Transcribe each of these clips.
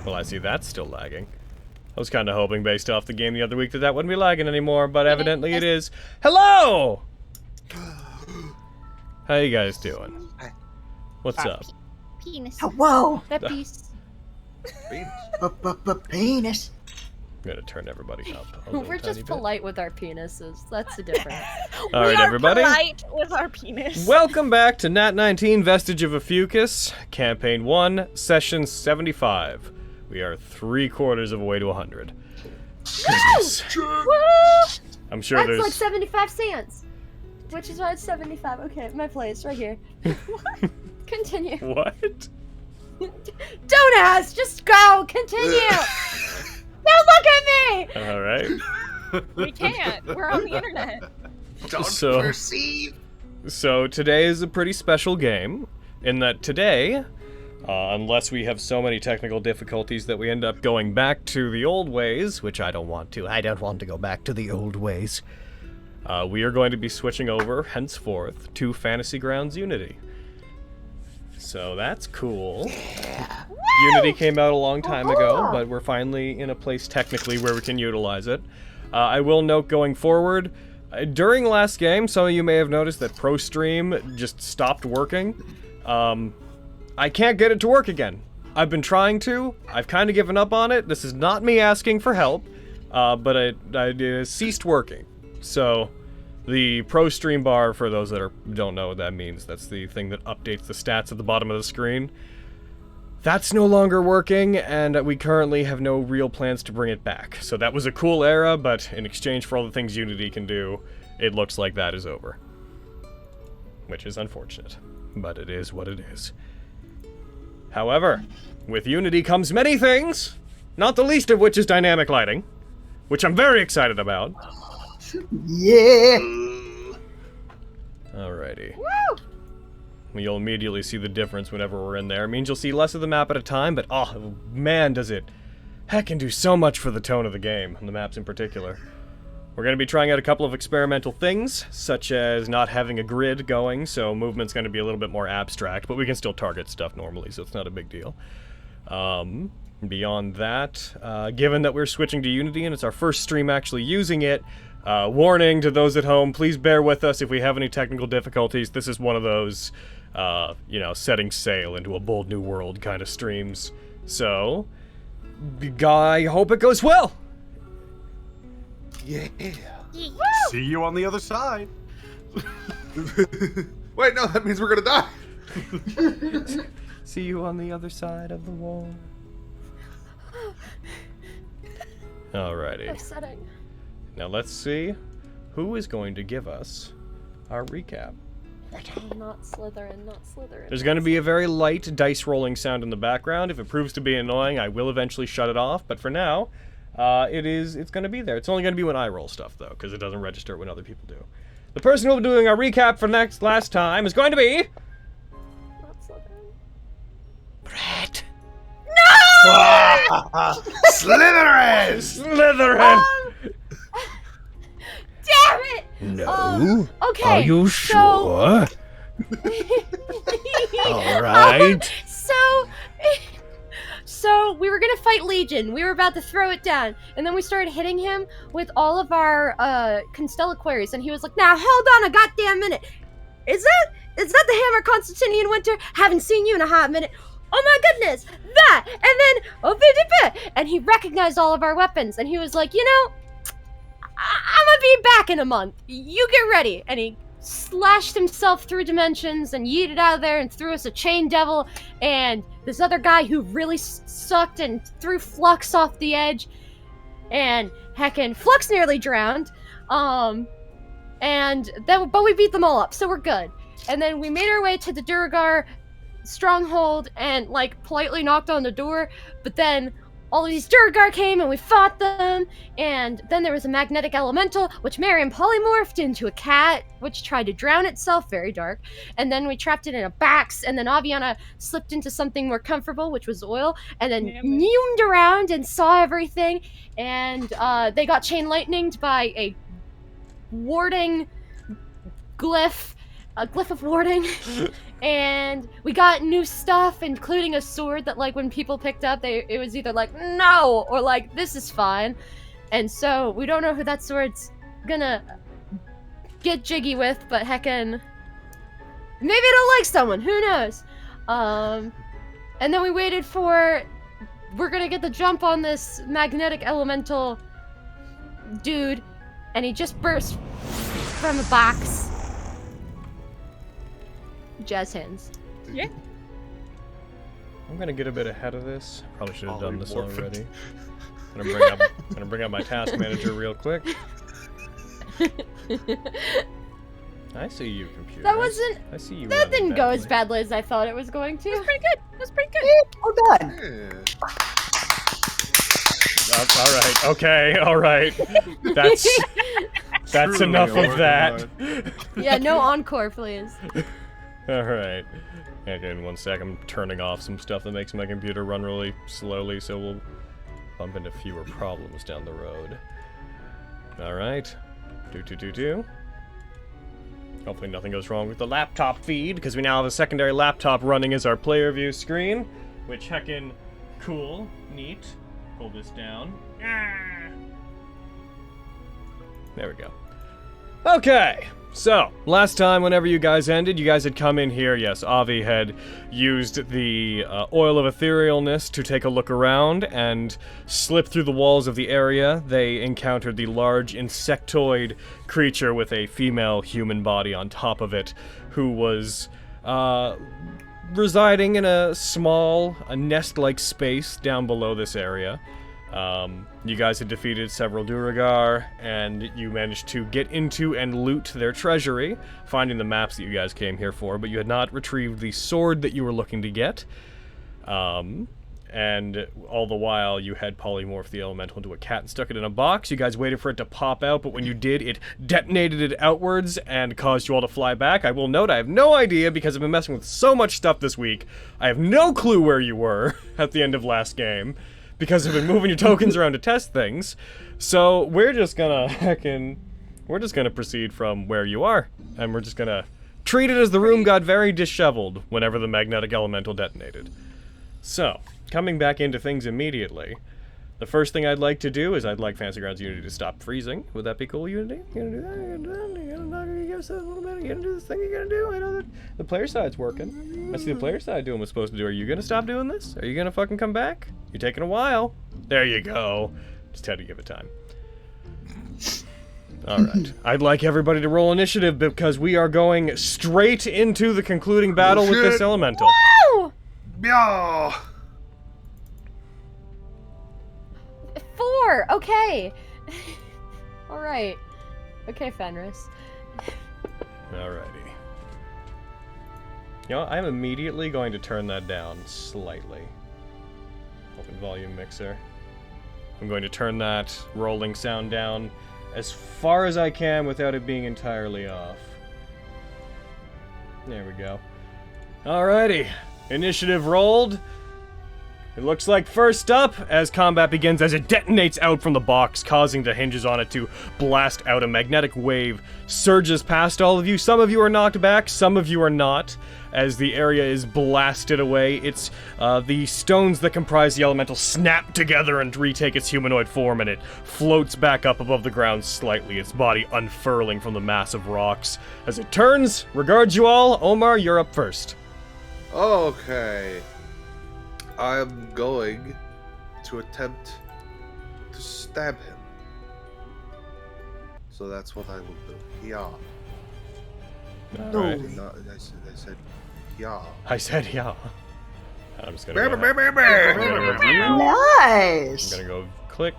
Well, I see that's still lagging. I was kind of hoping, based off the game the other week, that wouldn't be lagging anymore, but evidently it is. Hello! How you guys doing? What's up? Penis. Hello. That piece. Penis. I'm gonna turn everybody up. We're just polite with our penises. That's the difference. All right, everybody. Polite with our penis. Welcome back to Nat19 Vestige of Ophiuchus, Campaign 1, Session 75. We are 3/4 of the way to 100. Goodness. I'm sure That's there's... like 75 cents. Which is why it's 75. Okay, my place, right here. Continue. What? Don't ask, just go, continue! Don't look at me! Alright. We can't. We're on the internet. Don't perceive. So today is a pretty special game, in that today, unless we have so many technical difficulties that we end up going back to the old ways, which I don't want to. I don't want to go back to the old ways. We are going to be switching over, henceforth, to Fantasy Grounds Unity. So that's cool. Unity came out a long time ago, but we're finally in a place technically where we can utilize it. I will note going forward, during last game, some of you may have noticed that ProStream just stopped working. I can't get it to work again. I've been trying to. I've kind of given up on it. This is not me asking for help, but it ceased working. So, the ProStream bar, for those that don't know what that means, that's the thing that updates the stats at the bottom of the screen. That's no longer working, and we currently have no real plans to bring it back. So that was a cool era, but in exchange for all the things Unity can do, it looks like that is over. Which is unfortunate, but it is what it is. However, with Unity comes many things, not the least of which is dynamic lighting, which I'm very excited about. Yeah. Alrighty. Woo! You'll immediately see the difference whenever we're in there. It means you'll see less of the map at a time, but oh man, does it heckin' do so much for the tone of the game, and the maps in particular. We're going to be trying out a couple of experimental things, such as not having a grid going, so movement's going to be a little bit more abstract, but we can still target stuff normally, so it's not a big deal. Beyond that, given that we're switching to Unity and it's our first stream actually using it, warning to those at home, please bear with us if we have any technical difficulties. This is one of those, you know, setting sail into a bold new world kind of streams. So, I hope it goes well! Yeah. See you on the other side. Wait, no, that means we're gonna die. See you on the other side of the wall. Alrighty. Upsetting. Now let's see who is going to give us our recap. Oh, not Slytherin, not Slytherin. There's going to be a very light dice rolling sound in the background. If it proves to be annoying, I will eventually shut it off, but for now, it's going to be there. It's only going to be when I roll stuff, though, because it doesn't register when other people do. The person who will be doing our recap for last time is going to be... Not Slytherin. Brett. Slytherin! Slytherin! Damn it! No. Okay. Are you sure? Alright. So we were gonna fight Legion. We were about to throw it down, and then we started hitting him with all of our Constella queries, and he was like, "Now hold on a goddamn minute. Is that the Hammer Constantinian Winter? Haven't seen you in a hot minute. Oh my goodness, that!" And then and he recognized all of our weapons, and he was like, "You know, I'm gonna be back in a month. You get ready." And he slashed himself through dimensions and yeeted out of there and threw us a chain devil and this other guy who really sucked and threw Flux off the edge. And heckin' Flux nearly drowned. But we beat them all up, so we're good. And then we made our way to the Durgar stronghold and like politely knocked on the door, but then all of these Durgar came and we fought them, and then there was a magnetic elemental which Marion polymorphed into a cat which tried to drown itself, very dark, and then we trapped it in a box, and then Aviana slipped into something more comfortable, which was oil, and then zoomed around and saw everything, and they got chain lightninged by a warding glyph, a glyph of warding, and we got new stuff, including a sword that, like, when people picked up, it was either like, no, or like, this is fine. And so, we don't know who that sword's gonna get jiggy with, but heckin', maybe it'll like someone, who knows? And then we waited for, we're gonna get the jump on this magnetic elemental dude, and he just burst from a box. Jazz hands. Yeah. I'm gonna get a bit ahead of this. Probably should have done this Polymorphed. already. Gonna bring up my task manager real quick. I see you, computer. That wasn't. I see you. That running didn't go as badly. badly as I thought it was going to. That's pretty good. That's pretty good. Well done. Yeah. All right. Okay. All right. That's Truly enough a of that. work Yeah, no encore, please. All right. Okay, in 1 sec, I'm turning off some stuff that makes my computer run really slowly, so we'll bump into fewer problems down the road. All right. Do. Hopefully nothing goes wrong with the laptop feed, because we now have a secondary laptop running as our player view screen, which heckin' cool, neat. Pull this down. Ah. There we go. Okay, so last time, whenever you guys ended, you guys had come in here. Yes, Avi had used the oil of etherealness to take a look around and slip through the walls of the area. They encountered the large insectoid creature with a female human body on top of it, who was residing in a small, nest-like space down below this area. You guys had defeated several Duragar, and you managed to get into and loot their treasury, finding the maps that you guys came here for, but you had not retrieved the sword that you were looking to get. And all the while, you had polymorphed the elemental into a cat and stuck it in a box. You guys waited for it to pop out, but when you did, it detonated it outwards and caused you all to fly back. I will note, I have no idea, because I've been messing with so much stuff this week. I have no clue where you were at the end of last game, because I've been moving your tokens around to test things. So we're just gonna proceed from where you are, and we're just gonna treat it as the room got very disheveled whenever the magnetic elemental detonated. So, coming back into things immediately, the first thing I'd like to do is I'd like Fantasy Grounds Unity to stop freezing. Would that be cool, Unity? You gonna do that? You gonna do that? You gonna give us a little bit? You gonna do this thing you're gonna do? I know that the player side's working. I see the player side doing what's supposed to do. Are you gonna stop doing this? Are you gonna fucking come back? You're taking a while. There you go. Just had to give it time. Alright. I'd like everybody to roll initiative because we are going straight into the concluding battle with this elemental. Woo! Yeah. 4! Okay. Alright. Okay, Fenris. Alrighty. You know, I'm immediately going to turn that down slightly. Open volume mixer. I'm going to turn that rolling sound down as far as I can without it being entirely off. There we go. Alrighty. Initiative rolled. It looks like first up, as combat begins, as it detonates out from the box, causing the hinges on it to blast out. A magnetic wave surges past all of you. Some of you are knocked back, some of you are not, as the area is blasted away. It's the stones that comprise the elemental snap together and retake its humanoid form, and it floats back up above the ground slightly, its body unfurling from the mass of rocks. As it turns, regards you all. Omar, you're up first. Okay. I'm going to attempt to stab him. So that's what I will do. Yeah. Alright. I said yeah. I said yeah. I'm just gonna Bear, go bear, ahead. bear, I'm gonna bear. go view. Nice. I'm gonna go click,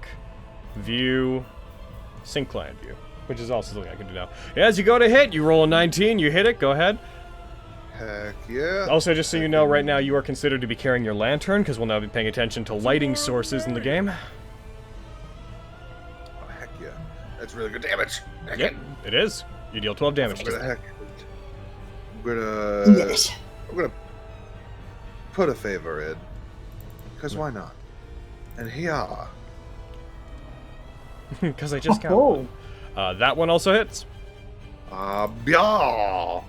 view, sync client view, which is also something I can do now. As you go to hit, you roll a 19, you hit it, go ahead. Heck yeah. Also, just so you know, right now you are considered to be carrying your lantern, because we'll now be paying attention to lighting sources in the game. Oh, heck yeah. That's really good damage. Heck Yep, it is. You deal 12 damage. I'm to gonna it. heck it. I'm Yes. gonna put a favor in. Because why not? And here. Because I just got Oh. one. That one also hits. Yeah.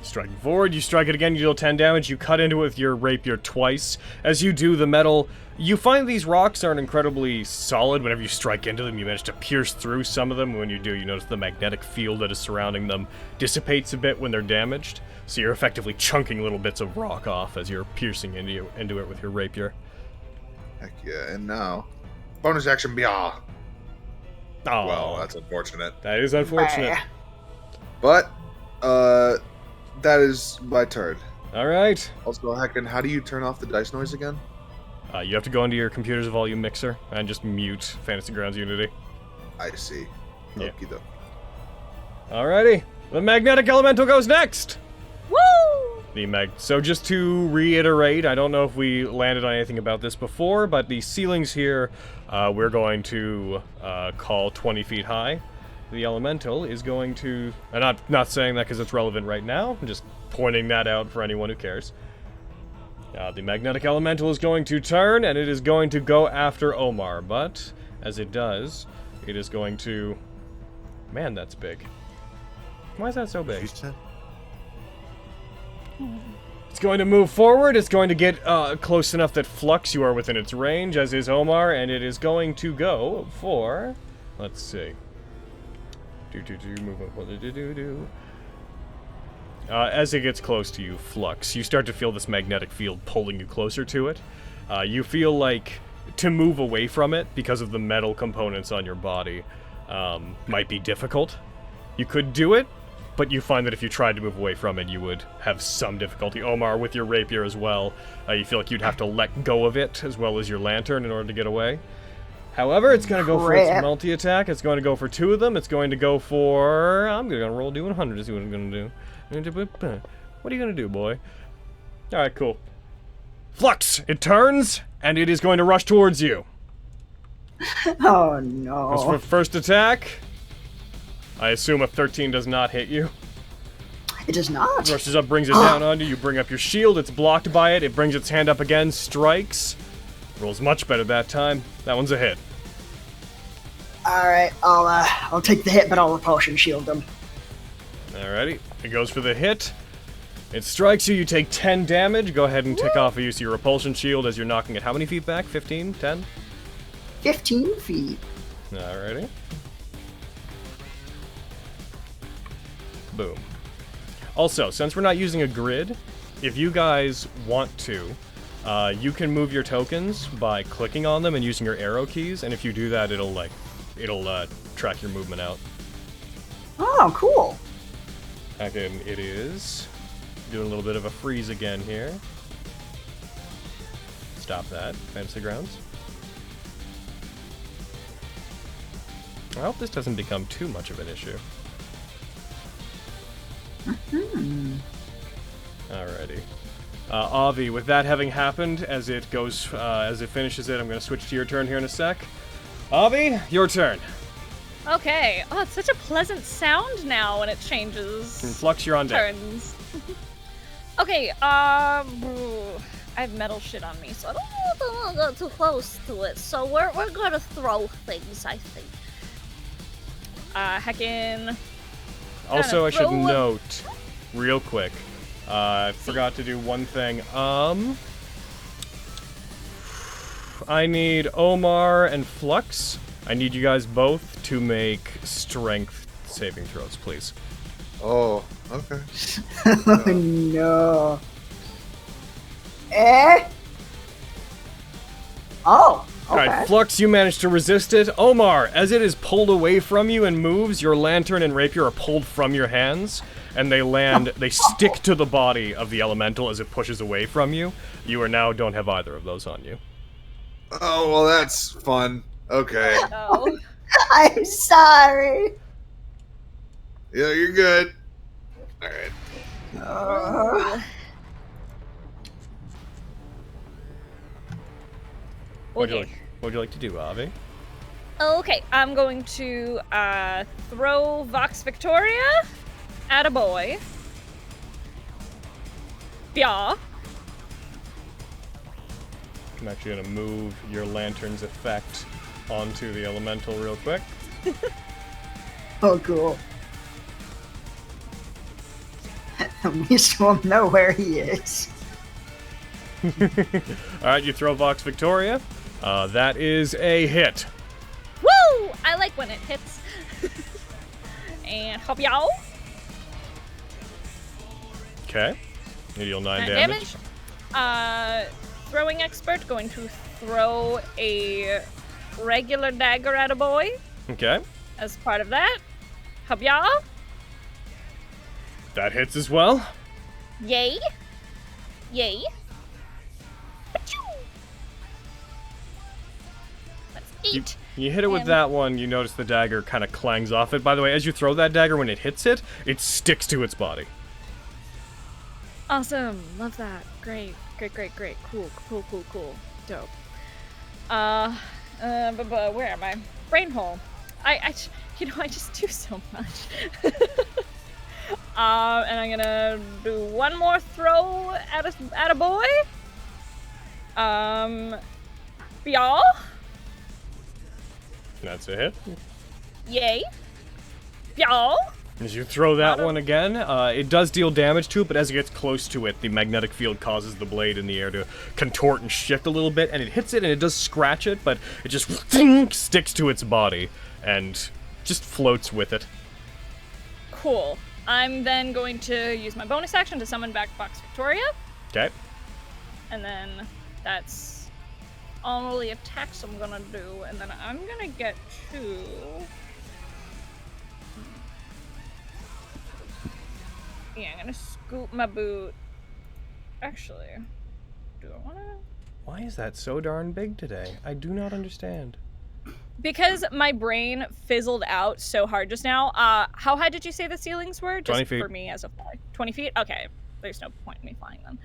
Striking forward, you strike it again, you deal 10 damage, you cut into it with your rapier twice. As you do, the metal... You find these rocks aren't incredibly solid. Whenever you strike into them, you manage to pierce through some of them. When you do, you notice the magnetic field that is surrounding them dissipates a bit when they're damaged. So you're effectively chunking little bits of rock off as you're piercing into it with your rapier. Heck yeah, and now... Bonus action, blah. Oh, Well, that's unfortunate. that is unfortunate. But, that is my turn. Alright. Also, Heckin, how do you turn off the dice noise again? You have to go into your computer's volume mixer and just mute Fantasy Grounds Unity. I see. Yeah. Okie doke. Alrighty. The magnetic elemental goes next! Woo! So just to reiterate, I don't know if we landed on anything about this before, but the ceilings here, we're going to call 20 feet high. The elemental is going to... I'm not saying that because it's relevant right now, I'm just pointing that out for anyone who cares. The magnetic elemental is going to turn, and it is going to go after Omar, but as it does, it is going to... Man, that's big. Why is that so big? It's going to move forward. It's going to get close enough that Flux, you are within its range, as is Omar, and it is going to go for... Let's see. Move up. As it gets close to you, Flux, you start to feel this magnetic field pulling you closer to it. You feel like to move away from it, because of the metal components on your body, might be difficult. You could do it, but you find that if you tried to move away from it, you would have some difficulty. Omar, with your rapier as well, you feel like you'd have to let go of it, as well as your lantern, in order to get away. However, it's going to go for its multi-attack. It's going to go for 2 of them. It's going to go for... I'm going to roll D100 to see what I'm going to do. What are you going to do, boy? Alright, cool. Flux! It turns, and it is going to rush towards you. Oh, no. As for first attack, I assume a 13 does not hit you. It does not. It rushes up, brings it down on you. You bring up your shield. It's blocked by it. It brings its hand up again, strikes. Rolls much better that time. That one's a hit. Alright, I'll take the hit, but I'll repulsion shield them. Alrighty. It goes for the hit. It strikes you. You take 10 damage. Go ahead and tick off a use of your repulsion shield as you're knocking it how many feet back? 15? 10? 15 feet. Alrighty. Boom. Also, since we're not using a grid, if you guys want to, you can move your tokens by clicking on them and using your arrow keys, and if you do that, it'll track your movement out. Oh, cool. Again, it is doing a little bit of a freeze again here. Stop that, Fantasy Grounds. I hope this doesn't become too much of an issue. Alrighty. Avi, with that having happened, as it finishes it, I'm going to switch to your turn here in a sec. Avi, your turn. Okay. Oh, it's such a pleasant sound now when it changes. And Flux, you're on deck. Turns. Okay, I have metal shit on me, so I don't want to go too close to it. So we're gonna throw things, I think. Heckin'. Also, I should note, real quick, I forgot to do one thing. I need Omar and Flux. I need you guys both to make strength saving throws, please. Oh, okay. Oh, no. Eh? Oh, okay. Alright, Flux, you managed to resist it. Omar, as it is pulled away from you and moves, your lantern and rapier are pulled from your hands, and they stick to the body of the elemental as it pushes away from you. You don't have either of those on you. Oh, well, that's fun. Okay. Oh. I'm sorry. Yeah, you're good. Alright. What would you like to do, Avi? Okay, I'm going to throw Vox Victoria at a boy. Yeah. I'm actually going to move your lantern's effect onto the elemental real quick. Oh, cool. At least we'll know where he is. Alright, you throw Vox Victoria. That is a hit. Woo! I like when it hits. And hop y'all. Okay. You deal 9 damage. Throwing expert going to throw a regular dagger at a boy. Okay. As part of that. Hop y'all. That hits as well. Yay. Yay. Achoo. That's 8. You hit it with that one, you notice the dagger kind of clangs off it. By the way, as you throw that dagger, when it hits it, it sticks to its body. Awesome. Love that. Great. Great. Cool. Dope. But where am I? Brain hole. I just do so much. And I'm gonna do one more throw at a boy. Y'all. That's a hit. Yay. Y'all. As you throw that one again, it does deal damage to it, but as it gets close to it, the magnetic field causes the blade in the air to contort and shift a little bit, and it hits it and it does scratch it, but it just sticks to its body and just floats with it. Cool. I'm then going to use my bonus action to summon back Vox Victoria. Okay. And then that's all the attacks I'm gonna do, and then I'm gonna get to... Yeah, I'm gonna scoop my boot. Actually, do I wanna... Why is that so darn big today? I do not understand. Because my brain fizzled out so hard just now. How high did you say the ceilings were? Just 20 feet. For me as a fly. 20 feet? Okay. There's no point in me flying then.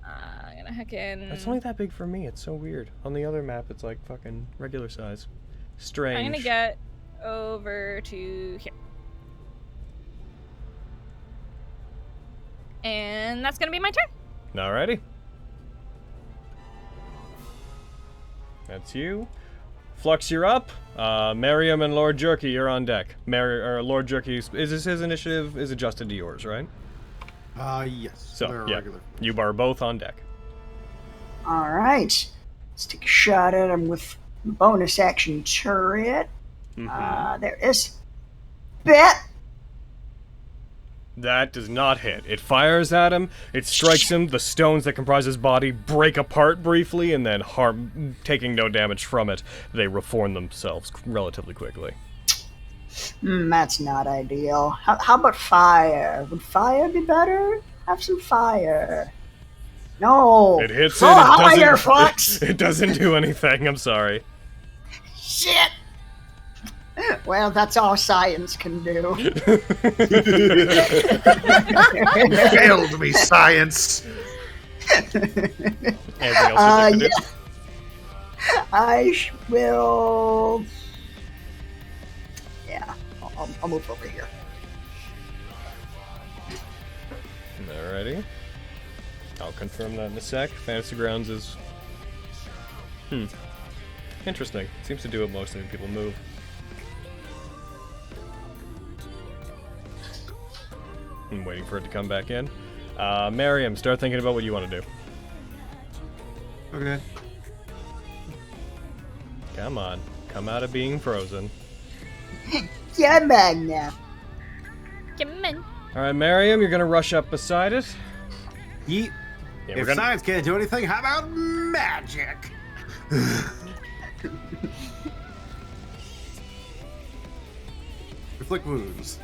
I'm gonna heck in... It's only that big for me. It's so weird. On the other map, it's like fucking regular size. Strange. I'm gonna get over to here. And that's gonna be my turn. Alrighty. That's you. Flux, you're up. Merriam and Lord Jerky, you're on deck. Lord Jerky, is this his initiative is adjusted to yours, right? Yes. So, they're yeah, regular. you are both on deck. Alright. Let's take a shot at him with bonus action turret. There is. Bet! That does not hit. It fires at him, it strikes him, the stones that comprise his body break apart briefly, and then taking no damage from it, they reform themselves relatively quickly. That's not ideal. How about fire? Would fire be better? Have some fire. No. It hits Throw it, higher, Fox! it doesn't do anything, I'm sorry. Shit! Well, that's all science can do. Failed me, science. Anything else you think to do? I will... Yeah, I'll move over here. Alrighty. I'll confirm that in a sec. Fantasy Grounds is... Interesting. Seems to do it mostly when people move. I'm waiting for it to come back in. Miriam, start thinking about what you want to do. Okay. Come on. Come out of being frozen. Yeah, man, now. Come in. Alright, Miriam, you're gonna rush up beside it. Yeet. Yeah, If science can't do anything, how about magic? Inflict wounds.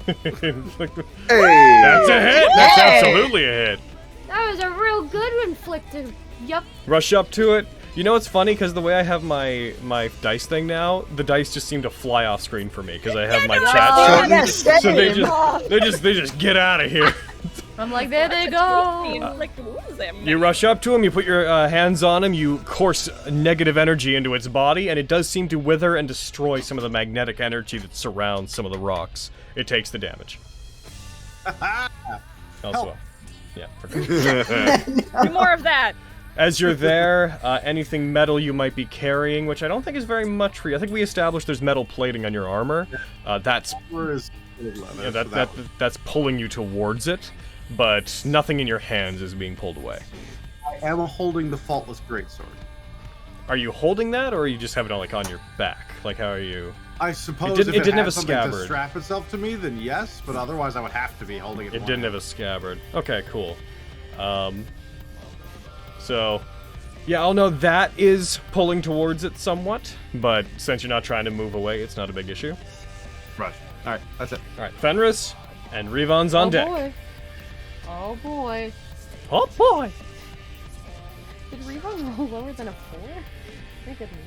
Hey! That's a hit! That's absolutely a hit! That was a real good inflicted. Yup. Rush up to it. You know what's funny? Because the way I have my dice thing now, the dice just seem to fly off screen for me because I have my chat yes, shortened. So same. they just get out of here. I'm like, there they go. You rush up to him, you put your hands on him, you course negative energy into its body, and it does seem to wither and destroy some of the magnetic energy that surrounds some of the rocks. It takes the damage. Also, yeah. Do more of that. As you're there, anything metal you might be carrying, which I don't think is very much for you. I think we established there's metal plating on your armor. That's Where is yeah, that's pulling you towards it. but nothing in your hands is being pulled away. I am holding the faultless greatsword. Are you holding that, or are you just have it on, like, on your back? Like, how are you... I suppose It if didn't it have had a something to scabbard. strap itself to me, then yes, but otherwise I would have to be holding it. It didn't have a scabbard. Okay, cool. So, yeah, I'll know that is pulling towards it somewhat, but since you're not trying to move away, it's not a big issue. Right. All right, that's it. All right, Fenris and Revon's on deck. Boy. Oh boy. Oh boy! Did Revon roll lower than a 4? Thank goodness.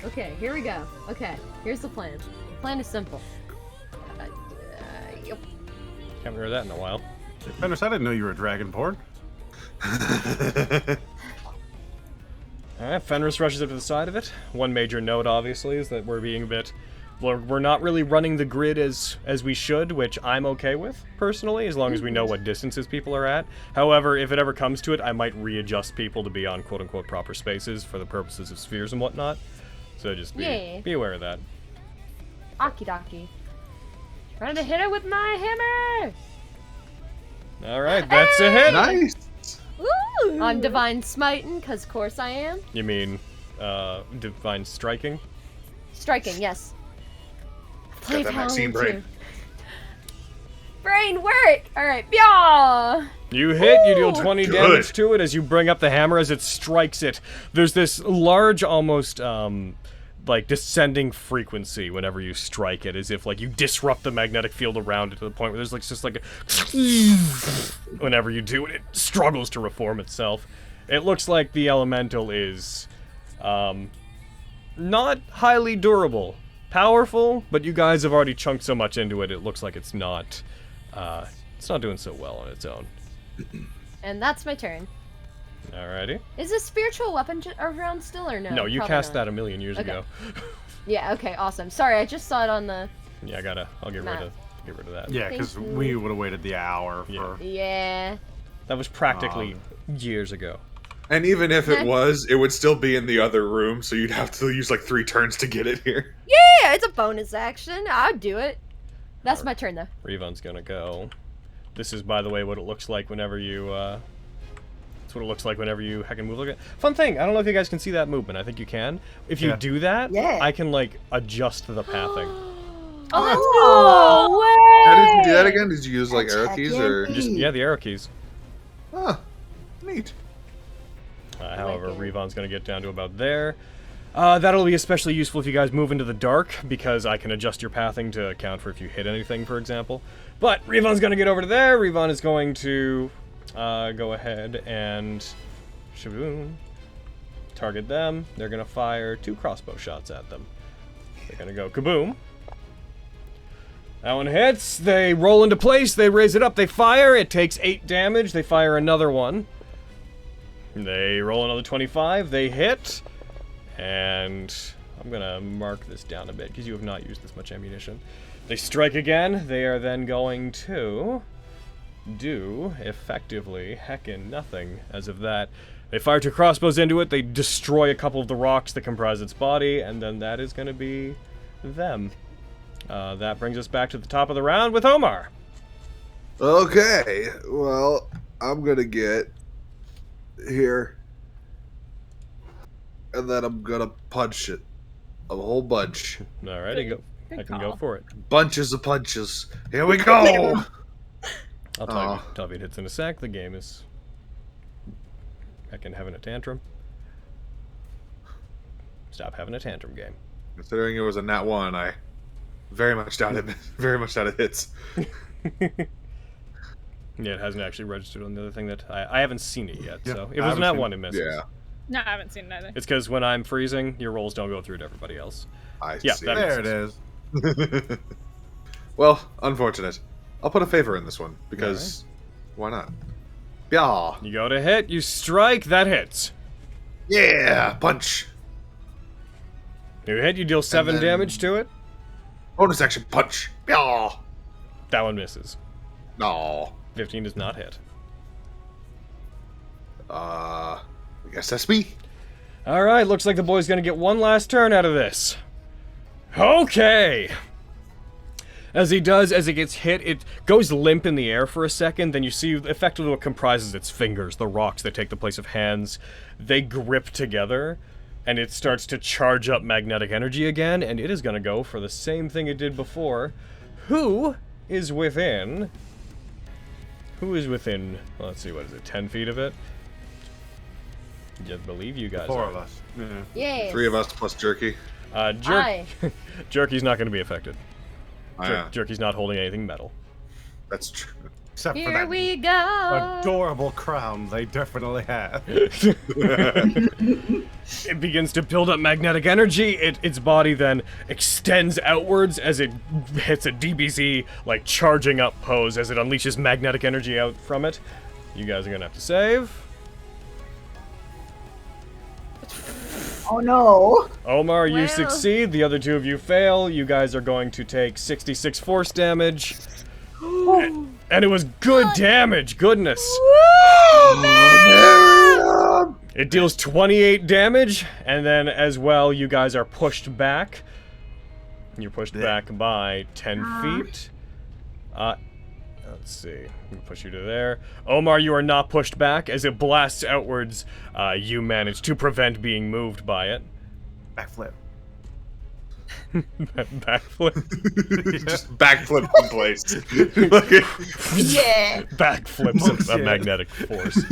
Okay, here we go. Okay, here's the plan. The plan is simple. Yep. Haven't heard that in a while. Fenris, I didn't know you were a dragonborn. Alright, Fenris rushes up to the side of it. One major note, obviously, is that we're being a bit... We're not really running the grid as we should, which I'm okay with, personally, as long as we know what distances people are at. However, if it ever comes to it, I might readjust people to be on quote-unquote proper spaces for the purposes of spheres and whatnot. So just be aware of that. Aki-doki. Trying to hit it with my hammer! Alright, that's a hit! Nice. Ooh. I'm divine smiting, cause of course I am. You mean, divine striking? Striking, yes. Play that Maxine brain. Brain work! Alright, yeah. You hit, you deal 20 Good. damage to it as you bring up the hammer as it strikes it. There's this large, almost, like, descending frequency whenever you strike it, as if, like, you disrupt the magnetic field around it to the point where there's, like, just, like, a... Whenever you do it, it struggles to reform itself. It looks like the elemental is, not highly durable. Powerful, but you guys have already chunked so much into it, it looks like it's not doing so well on its own. And that's my turn. Alrighty. Is a spiritual weapon around still or no? No, you Probably cast not. that a million years ago. Yeah, okay, awesome. Sorry, I just saw it on the... Yeah, I'll get rid of that. Yeah, because Thank you. we would have waited the hour Yeah. for. Yeah. That was practically years ago. And even if it was, it would still be in the other room, so you'd have to use like 3 turns to get it here. Yeah, it's a bonus action. I'd do it. That's my turn, though. Revon's gonna go. This is, by the way, what it looks like whenever you, it's what it looks like whenever you heckin' move like it. Fun thing, I don't know if you guys can see that movement. I think you can. If you Yeah. do that, Yeah. I can, like, adjust the pathing. Oh, that's Oh. cool. Way! How did you do that again? Did you use like That's arrow keys heck or? yeah. Just, yeah, the arrow keys. Huh. Neat. However, it. Revon's gonna get down to about there. That'll be especially useful if you guys move into the dark, because I can adjust your pathing to account for if you hit anything, for example. But Revon's gonna get over to there. Revon is going to go ahead and shaboom, target them. They're gonna fire 2 crossbow shots at them. They're gonna go kaboom. That one hits. They roll into place. They raise it up. They fire. It takes 8 damage. They fire another one. They roll another 25. They hit. And I'm going to mark this down a bit because you have not used this much ammunition. They strike again. They are then going to do effectively heckin' nothing as of that. They fire 2 crossbows into it. They destroy a couple of the rocks that comprise its body. And then that is going to be them. That brings us back to the top of the round with Omar. Okay. Well, I'm gonna get here, and then I'm gonna punch it. A whole bunch. Alrighty, go. Good I can go call. for it. Bunches of punches. Here we go! I'll tell you it hits in a sec. The game is heckin' having a tantrum. Stop having a tantrum, game. Considering it was a nat 1, I very much doubt it hits. Yeah, it hasn't actually registered on the other thing that I haven't seen it yet. Yeah, So if it I was haven't not seen one, it. it misses. Yeah, No, I haven't seen it either. It's because when I'm freezing, your rolls don't go through to everybody else. I Yeah, see. that There makes it is. Well, unfortunate. I'll put a favor in this one, because why not? Yeah. You go to hit, you strike, that hits. Yeah! Punch! You hit, you deal 7 then- damage to it. Bonus action punch! Yeah! That one misses. No. 15 does not hit. I guess that's me. Alright, looks like the boy's gonna get one last turn out of this. Okay! As he does, as it gets hit, it goes limp in the air for a second, then you see effectively what comprises its fingers, the rocks that take the place of hands. They grip together, and it starts to charge up magnetic energy again, and it is going to go for the same thing it did before. Who is within... let's see, what is it, 10 feet of it? I believe you guys 4 are. of us. Yeah. 3 of us plus Jerky. Aye. Jerky's not going to be affected. Yeah. Jerky's not holding anything metal. That's true. Except for Here that we go. adorable crown they definitely have. It begins to build up magnetic energy. Its body then extends outwards as it hits a DBZ, like, charging up pose as it unleashes magnetic energy out from it. You guys are going to have to save. Oh no. Omar, you Well. succeed. The other 2 of you fail. You guys are going to take 66 force damage. And it was good damage. Goodness. It deals 28 damage, and then as well, you guys are pushed back. You're pushed back by 10 feet. Let's see. Let me push you to there. Omar, you are not pushed back. As it blasts outwards, you manage to prevent being moved by it. Backflip. Backflip. Just backflip in place. Yeah. Backflips of Yeah. magnetic force.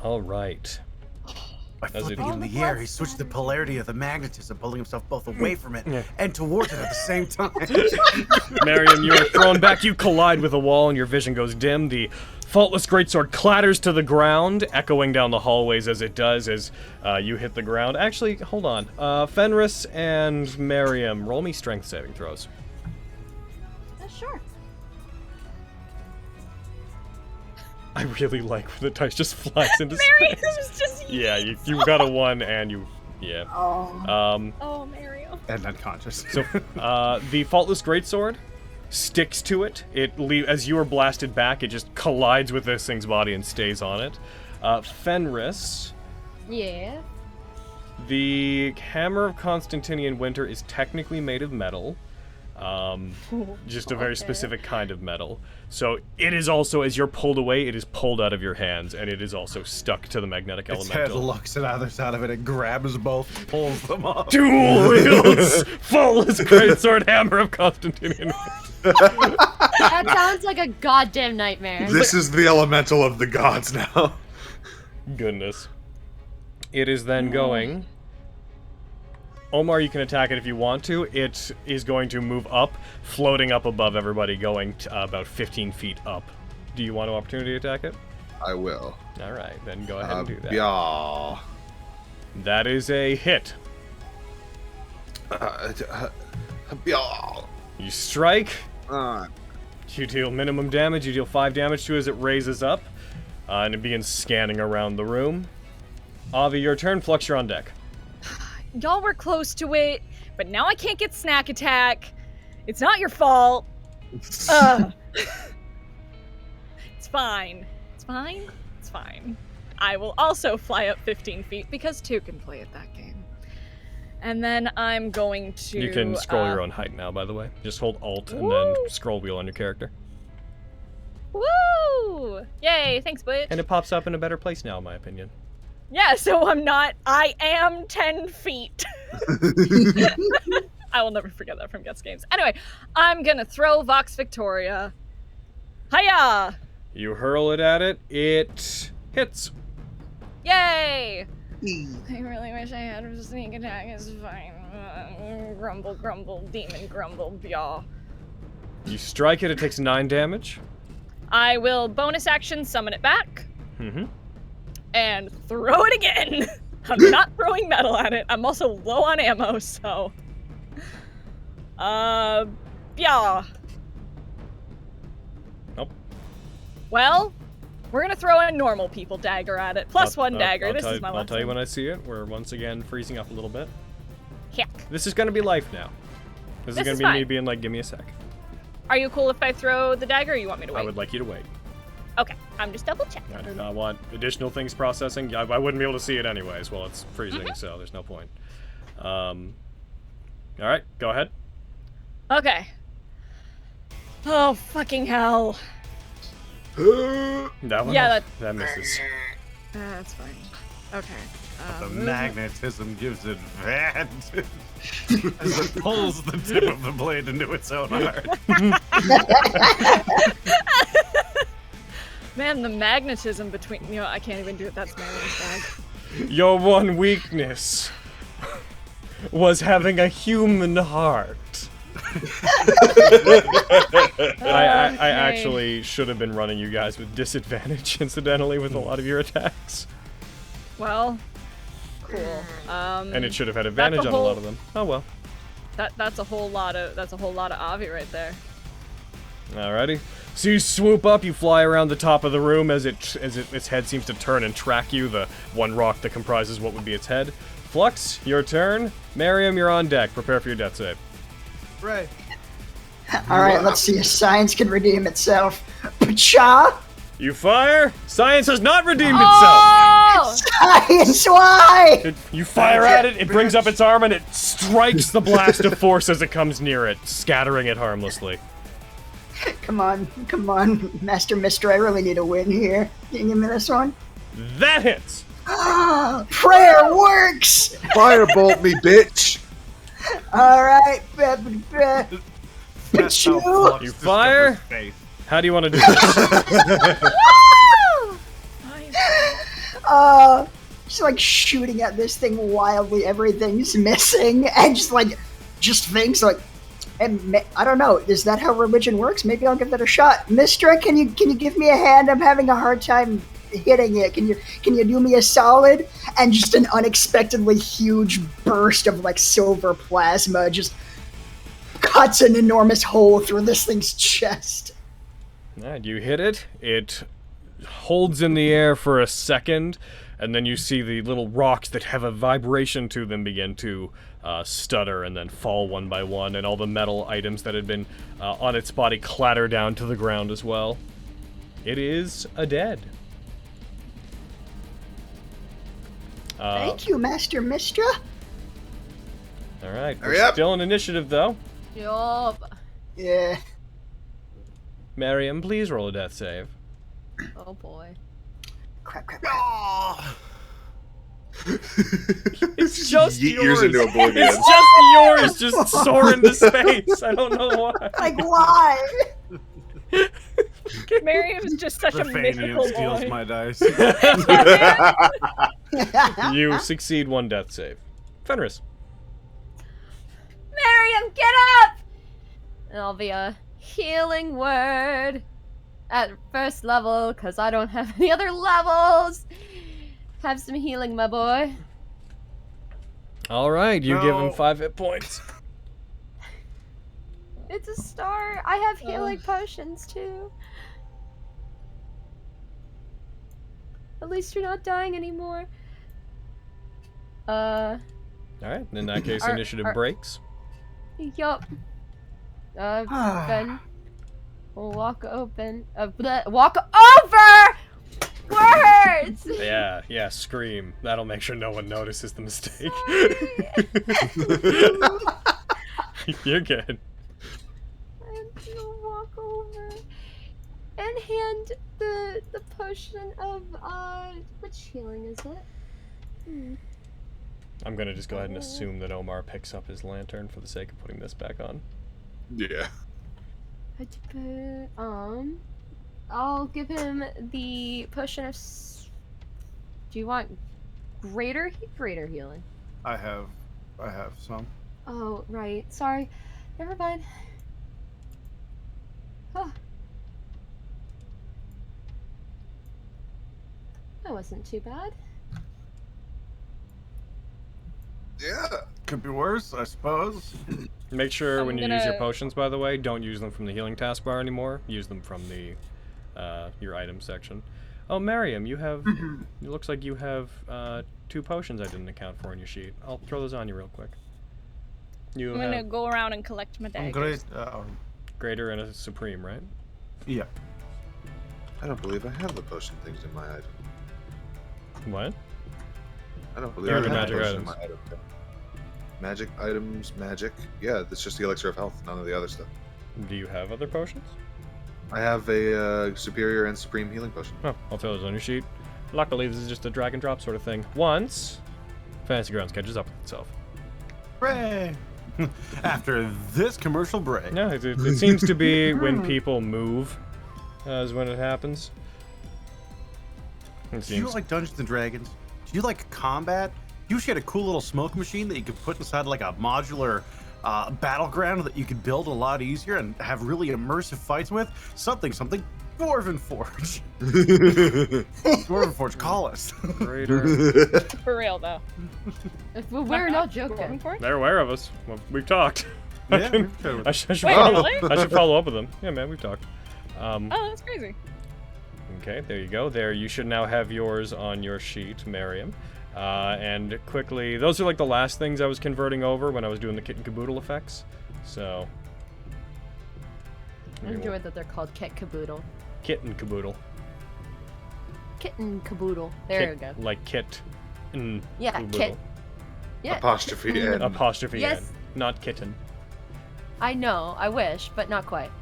All right. By As it- flipping in the air, he switched the polarity of the magnetism, pulling himself both away from it and towards it at the same time. Mariam, you are thrown back. You collide with a wall, and your vision goes dim. The faultless greatsword clatters to the ground, echoing down the hallways as it does as you hit the ground. Actually, hold on. Fenris and Mariam, roll me strength saving throws. Sure. I really like when the dice just flies into Mary, space. this was just Yeah, you got a 1, and you... Yeah. Oh. Oh, Mario. And unconscious. So, the faultless greatsword sticks to it. As you are blasted back, it just collides with this thing's body and stays on it. Fenris, Yeah. the hammer of Constantinian Winter is technically made of metal. Just a very specific kind of metal. So it is also, as you're pulled away, it is pulled out of your hands, and it is also stuck to the magnetic Its head elemental. looks at either side of it, it grabs both, pulls them off. Dual wields, faultless greatsword, hammer of Constantinian Winter. That sounds like a goddamn nightmare. This is the elemental of the gods now. Goodness. It is then going... Omar, you can attack it if you want to. It is going to move up, floating up above everybody, going about 15 feet up. Do you want an opportunity to attack it? I will. Alright, then go ahead and do that. Yeah. That is a hit. Yeah. You strike, Uh, you deal minimum damage, you deal 5 damage to it as it raises up, and it begins scanning around the room. Avi, your turn. Flux, you're on deck. Y'all were close to it, but now I can't get snack attack. It's not your fault. Ugh. It's fine. It's fine. It's fine. I will also fly up 15 feet because 2 can play at that game. And then I'm going to... You can scroll your own height now, by the way. Just hold Alt and then scroll wheel on your character. Woo! Yay, thanks, Butch. And it pops up in a better place now, in my opinion. Yeah, so I am 10 feet. I will never forget that from Guts Games. Anyway, I'm gonna throw Vox Victoria. Hiya! You hurl it at it, it hits. Yay! I really wish I had a sneak attack. It's fine. Grumble, grumble, demon grumble, yaw. You strike it, it takes 9 damage. I will bonus action summon it back Mm-hmm. and throw it again. I'm not throwing metal at it. I'm also low on ammo, so. Yeah. Nope. Well, we're gonna throw a normal people dagger at it. Plus 1 dagger. This is my I'll tell you lesson. when I see it. We're once again freezing up a little bit. Heck. This is gonna be life now. This is This gonna is be me fine. being like, give me a sec. Are you cool if I throw the dagger, or you want me to wait? I would like you to wait. Okay, I'm just double checking. I do not want additional things processing. I wouldn't be able to see it anyways while it's freezing, Mm-hmm. so there's no point. Alright, go ahead. Okay. Oh, fucking hell. That one, Yeah, that misses. That's fine. Okay. The movement. magnetism gives advantage as it pulls the tip of the blade into its own heart. Man, the magnetism between... You know, I can't even do it. That's Mary's bag. Your one weakness was having a human heart. I actually should have been running you guys with disadvantage, incidentally, with a lot of your attacks. Well, cool. And it should have had advantage on a lot of them. Oh well. That's a whole lot of Avi right there. Alrighty. So you swoop up, you fly around the top of the room as its head seems to turn and track you, the one rock that comprises what would be its head. Flux, your turn. Miriam, you're on deck. Prepare for your death save. Right. Alright, let's see if science can redeem itself. Pacha! You fire. Science has not redeemed Oh! Science, why? itself. You fire at it, it brings up its arm, and it strikes the blast of force as it comes near it, scattering it harmlessly. Come on, Master Mister, I really need a win here. Can you give me this one? That hits. Prayer works! Firebolt me, bitch! Alright, That's how Pachu! Flux You discovers fire? faith. How do you want to do this? Just like shooting at this thing wildly, everything's missing, and just things like, and I don't know, is that how religion works? Maybe I'll give that a shot. Mister, can you give me a hand? I'm having a hard time hitting it. Can you do me a solid? And just an unexpectedly huge burst of like silver plasma just cuts an enormous hole through this thing's chest. Alright, you hit it. It holds in the air for a second, and then you see the little rocks that have a vibration to them begin to stutter and then fall one by one, and all the metal items that had been on its body clatter down to the ground as well. It is a dead. Thank you, Master Mistra. Alright, Hurry we're up. still in initiative though. Yup. Yeah. Miriam, please roll a death save. Oh boy. Crap. It's just Yeet yours. years into oblivion. It's just yours, just soar into space. I don't know why. Like, why? Miriam is just such The a mythical Fanium steals boy. my dice. You succeed one death save. Fenris. Miriam, get up! And I'll be a healing word at first level, because I don't have any other levels. Have some healing, my boy. Alright, you give him No. 5 hit points. It's a start. I have healing potions too. At least you're not dying anymore. Alright, in that case, Are- initiative are- breaks. Yup. Ben. We'll walk open. Walk over! Words! Yeah, scream. That'll make sure no one notices the mistake. You're good. I'm gonna walk over and hand the potion of which healing is it? I'm gonna just go ahead and assume that Omar picks up his lantern for the sake of putting this back on. Yeah. I'll give him the potion of. Do you want greater healing? I have some. Oh right, sorry. Never mind. Oh. That wasn't too bad. Yeah. Could be worse, I suppose. Make sure I'm when you use your gonna- potions, by the way, don't use them from the healing taskbar anymore. Use them from the your items section. Oh, Miriam, you have. It looks like you have 2 potions I didn't account for in your sheet. I'll throw those on you real quick. You I'm have gonna go around and collect my I'm daggers. great. greater and a supreme, right? Yeah. I don't believe I have the potion things in my item. What? I don't believe Here I are have the the magic potion in items. my item. Magic items, magic. Yeah, it's just the elixir of health, none of the other stuff. Do you have other potions? I have a superior and supreme healing potion. Oh, I'll throw those on your sheet. Luckily, this is just a drag and drop sort of thing. Once Fantasy Grounds catches up with itself. Hooray! After this commercial break. No, it seems to be when people move, is when it happens. It Do you seems. like Dungeons and Dragons? Do you like combat? You should get a cool little smoke machine that you could put inside like a modular battleground that you could build a lot easier and have really immersive fights with. Something Dwarven Forge. Dwarven Forge, call us. Greater. For real though. We're not joking. They're aware of us. Well, we've talked. Yeah, we've chatted with I should Wait, follow, really? I should follow up with them. Yeah, man, we've talked. Oh, that's crazy. Okay, there you go. There, you should now have yours on your sheet, Miriam. And quickly, those are like the last things I was converting over when I was doing the kit and caboodle effects. So. I enjoy that they're called Kit Caboodle. Kit and caboodle. Kitten Caboodle. There we go. Like kit and Yeah, caboodle. Kit. Yeah. Apostrophe N. Apostrophe Yes. N, not kitten. I know. I wish, but not quite.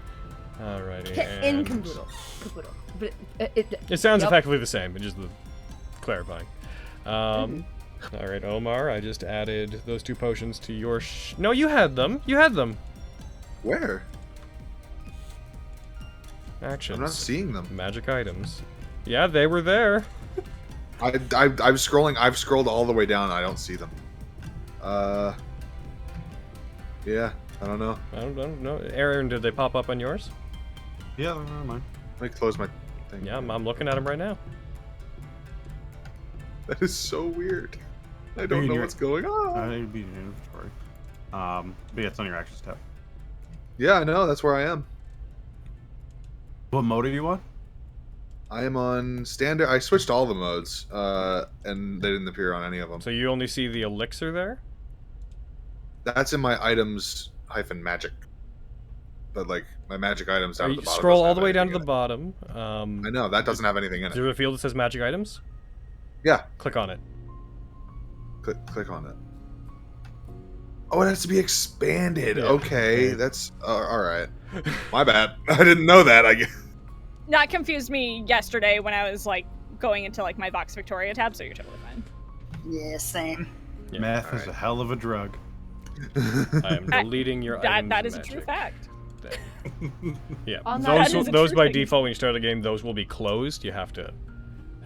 Alrighty. Kit in and- Caboodle. Caboodle. But It sounds Yep. effectively the same, it's just clarifying. All right, Omar, I just added those two potions to your No, you had them. You had them. Where? Actions. I'm not seeing them. Magic items. Yeah, they were there. I'm scrolling. I've scrolled all the way down. I don't see them. Yeah, I don't know. I don't know. Aaron, did they pop up on yours? Yeah, never mind. Let me close my thing. Yeah, I'm looking at them right now. That is so weird. I don't know what's going on. It'd be an inventory. But yeah, it's on your actions tab. Yeah, I know. That's where I am. What mode are you on? I am on standard. I switched all the modes, and they didn't appear on any of them. So you only see the elixir there? That's in my items -magic. But like my magic items down at the bottom. Scroll doesn't all have the way down to anything the in it. bottom. I know that doesn't have anything in Is it. there a field that says magic items? Yeah, Click on it. click on it. Oh, it has to be expanded. Yeah. Okay, that's all right. My bad. I didn't know that. I guess. That confused me yesterday when I was like going into like my Vox Victoria tab, so you're totally fine. Yeah, same. Yeah, Math is alright. a hell of a drug. I am deleting your items. That is a magic. true fact. Yeah, On that- That is a those true by thing. default when you start the game, those will be closed. You have to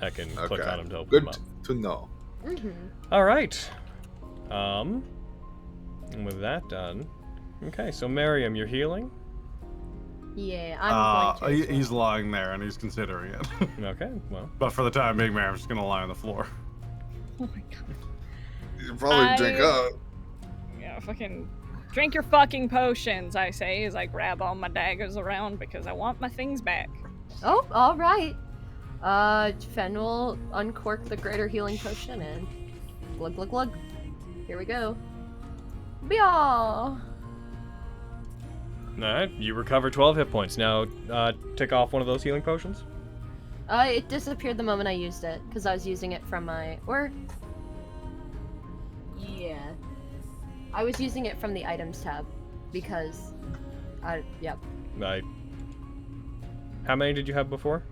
heckin' click Okay. on them to open Good them up. to know. All right. And with that done, okay. So Miriam, you're healing. Yeah, I'm going to. He's lying there and he's considering it. Okay. Well, But for the time being, man, I'm just gonna lie on the floor. Oh my god. You should probably drink up. Yeah, fucking drink your fucking potions, I say, as I grab all my daggers around because I want my things back. Oh, all right. Fen will uncork the greater healing potion and glug glug glug. Here we go. Bia. all right. You recover 12 hit points. Now, tick off one of those healing potions. It disappeared the moment I used it because I was using it from my yeah, I was using it from the items tab because yep. How many did you have before?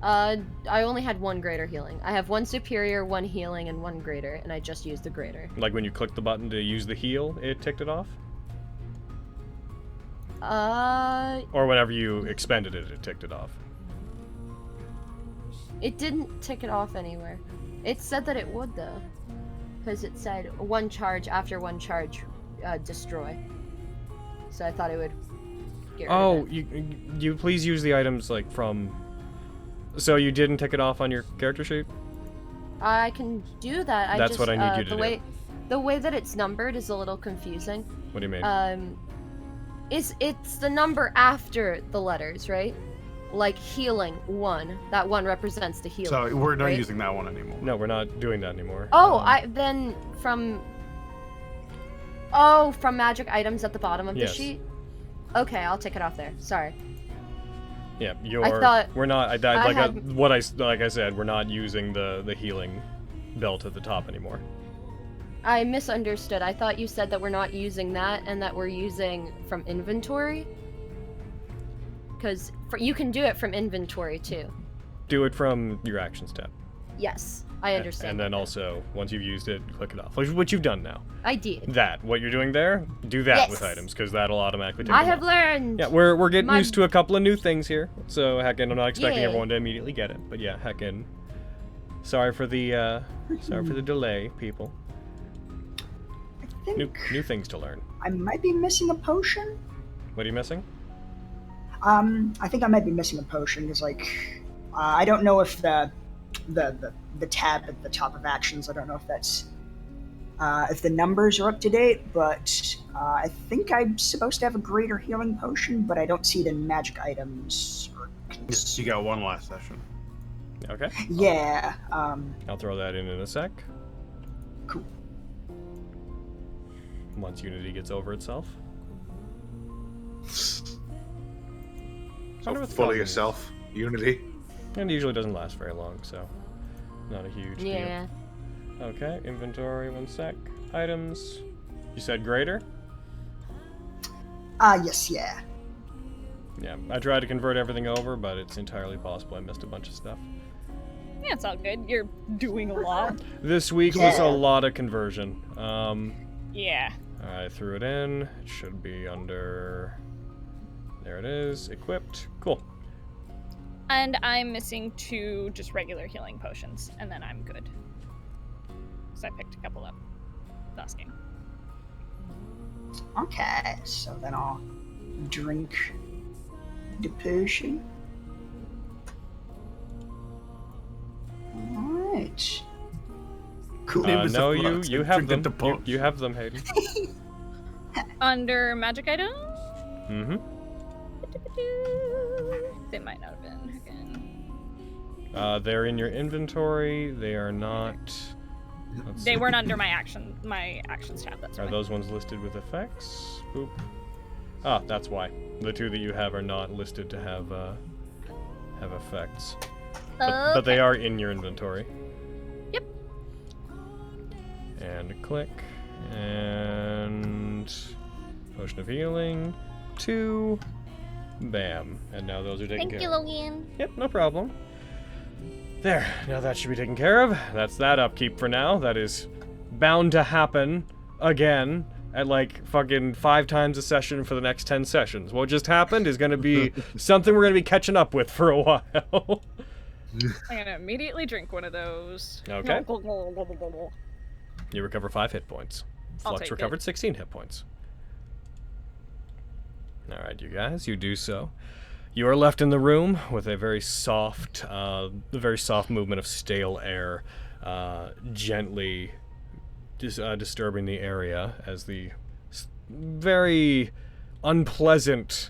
I only had one greater healing. I have one superior, one healing, and one greater, and I just used the greater. Like when you clicked the button to use the heal, it ticked it off? Or whenever you expended it, it ticked it off? It didn't tick it off anywhere. It said that it would though, because it said one charge after one charge, destroy. So I thought it would get rid of it. you please use the items like from. So you didn't tick it off on your character sheet? I can do that. That's what I need you to do. The way that it's numbered is a little confusing. What do you mean? It's the number after the letters, right? Like healing 1. That 1 represents the healing. So we're not right? using that one anymore. No, we're not doing that anymore. Oh, from magic items at the bottom of Yes. the sheet. Okay, I'll take it off there. Sorry. Yeah, we're not. Like I said, we're not using the healing belt at the top anymore. I misunderstood. I thought you said that we're not using that and that we're using from inventory. Because you can do it from inventory too. Do it from your actions tab. Yes, I understand. And then also, once you've used it, click it off. Like what you've done now. I did. What you're doing there, do that Yes. with items, because that'll automatically take I them have off. learned. Yeah, we're getting used to a couple of new things here. So, heckin', I'm not expecting Yay. everyone to immediately get it. But yeah, heckin'. Sorry for the delay, people. I think New things to learn. I might be missing a potion. What are you missing? I think I might be missing a potion because, like, I don't know if the tab at the top of actions. I don't know if that's if the numbers are up to date, but I think I'm supposed to have a greater healing potion, but I don't see it in magic items. You got one last session. Okay. Yeah. I'll throw that in a sec. Cool. Once Unity gets over itself. So full of yourself, Unity. And it usually doesn't last very long, so not a huge Yeah. deal. Okay, inventory, 1 sec. Items. You said greater? Yes, yeah. Yeah, I tried to convert everything over, but it's entirely possible I missed a bunch of stuff. Yeah, it's all good. You're doing a lot. This week was a Yeah. lot of conversion. Yeah. I threw it in. It should be under... There it is. Equipped. Cool. And I'm missing 2 just regular healing potions, and then I'm good. So I picked a couple up last game. Okay, so then I'll drink the potion. Alright. Cool. Name is No, the you flux, have drink them. the punch. You have them, Hayden. Under magic items? Mm-hmm. They might not have been. Again. They're in your inventory. They are not... Let's They see. weren't under my actions tab. That's Are why. those ones listed with effects? Boop. Ah, that's why. The 2 that you have are not listed to have effects. But they are in your inventory. Yep. And click. And... Potion of Healing. 2. Bam. And now those are taken care of. Logan. Yep, no problem. There, now that should be taken care of. That's that upkeep for now. That is bound to happen again at like fucking 5 times a session for the next 10 sessions. What just happened is gonna be something we're gonna be catching up with for a while. I'm gonna immediately drink one of those. Okay. You recover 5 hit points. I'll Flux take recovered 16 hit points. Alright, you guys, you do so. You are left in the room with a very soft movement of stale air, gently disturbing the area as the very unpleasant,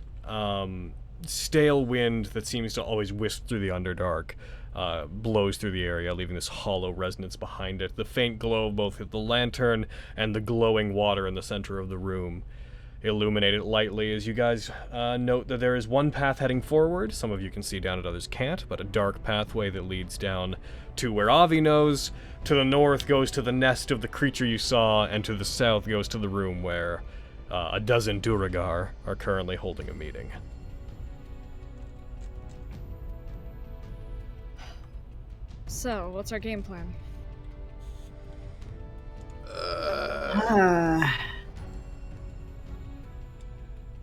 stale wind that seems to always wisp through the Underdark blows through the area, leaving this hollow resonance behind it. The faint glow of both the lantern and the glowing water in the center of the room illuminate it lightly as you guys note that there is one path heading forward. Some of you can see down it, others can't, but a dark pathway that leads down to where Avi knows. To the north goes to the nest of the creature you saw, and to the south goes to the room where a dozen Duragar are currently holding a meeting. So, what's our game plan?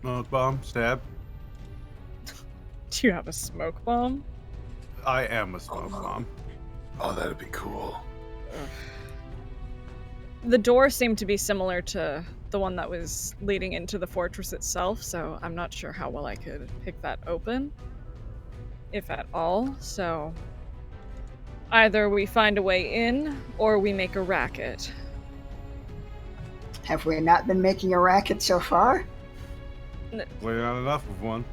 Smoke bomb, stab. Do you have a smoke bomb? I am a smoke bomb. Oh, that'd be cool. The door seemed to be similar to the one that was leading into the fortress itself, so I'm not sure how well I could pick that open, if at all. So either we find a way in, or we make a racket. Have we not been making a racket so far? We're not enough of one.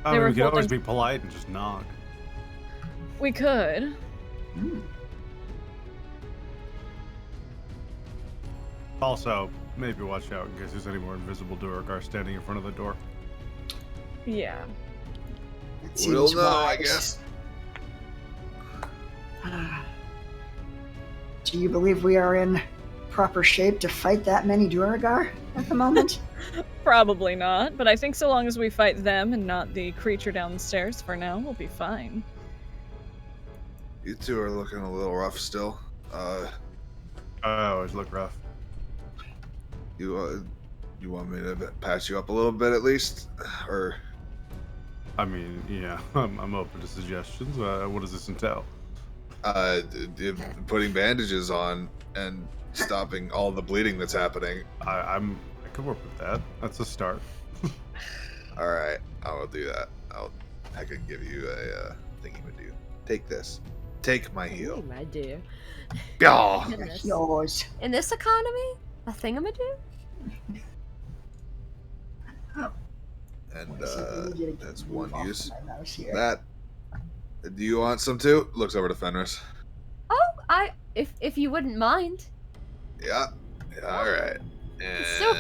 They I mean, were we could always holding- be polite and just knock. We could. Also, maybe watch out in case there's any more invisible Duragar standing in front of the door. Yeah. That We'll seems know, I wise. guess. Do you believe we are in proper shape to fight that many Duragar at the moment? Probably not, but I think so long as we fight them and not the creature downstairs for now, we'll be fine. You two are looking a little rough still. I always look rough. You want me to patch you up a little bit at least, or? I mean, yeah, I'm open to suggestions. What does this entail? Putting bandages on and stopping all the bleeding that's happening. I could work with that. That's a start. All right, I will do that. I can give you a thingy-ma-do. Take this. Take my heel. My dear. Yeah. Goodness. Yours. In this economy, a thingamadoo? And that's Move one off use. my mouse here. That. Do you want some too? Looks over to Fenris. Oh, if you wouldn't mind. Yeah. All right. And So-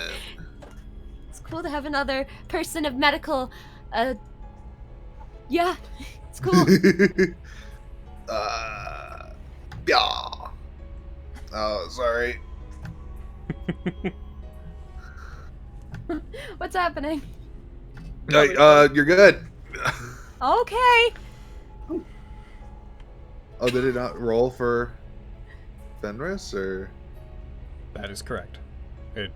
It's cool to have another person of medical, yeah, it's cool. yeah. Oh, sorry. What's happening? You're good. Okay. Oh, did it not roll for Fenris or? That is correct. It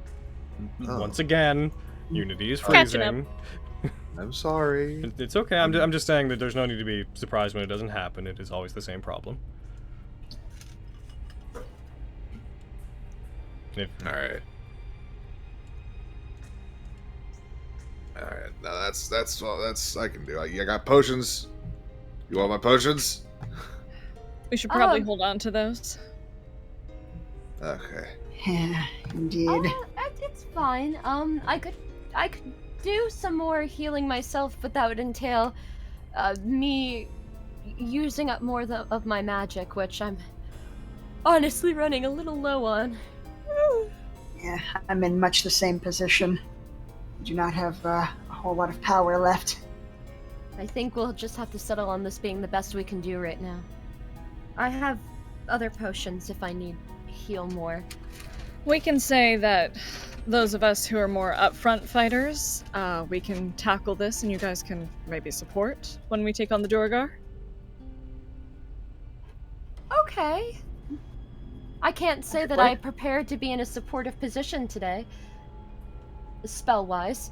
Oh. once again, Unity is Catching up. freezing. I'm sorry. It's okay. I'm just saying that there's no need to be surprised when it doesn't happen. It is always the same problem. All right. All right. No, that's I can do. I got potions. You want my potions? We should probably Oh. hold on to those. Okay. Yeah, indeed. It's fine. I could do some more healing myself, but that would entail, me using up more of my magic, which I'm honestly running a little low on. Yeah, I'm in much the same position. Do not have a whole lot of power left. I think we'll just have to settle on this being the best we can do right now. I have other potions if I need heal more. We can say that those of us who are more upfront fighters, we can tackle this and you guys can maybe support when we take on the Duragar. Okay. I can't say that I prepared to be in a supportive position today. Spell-wise.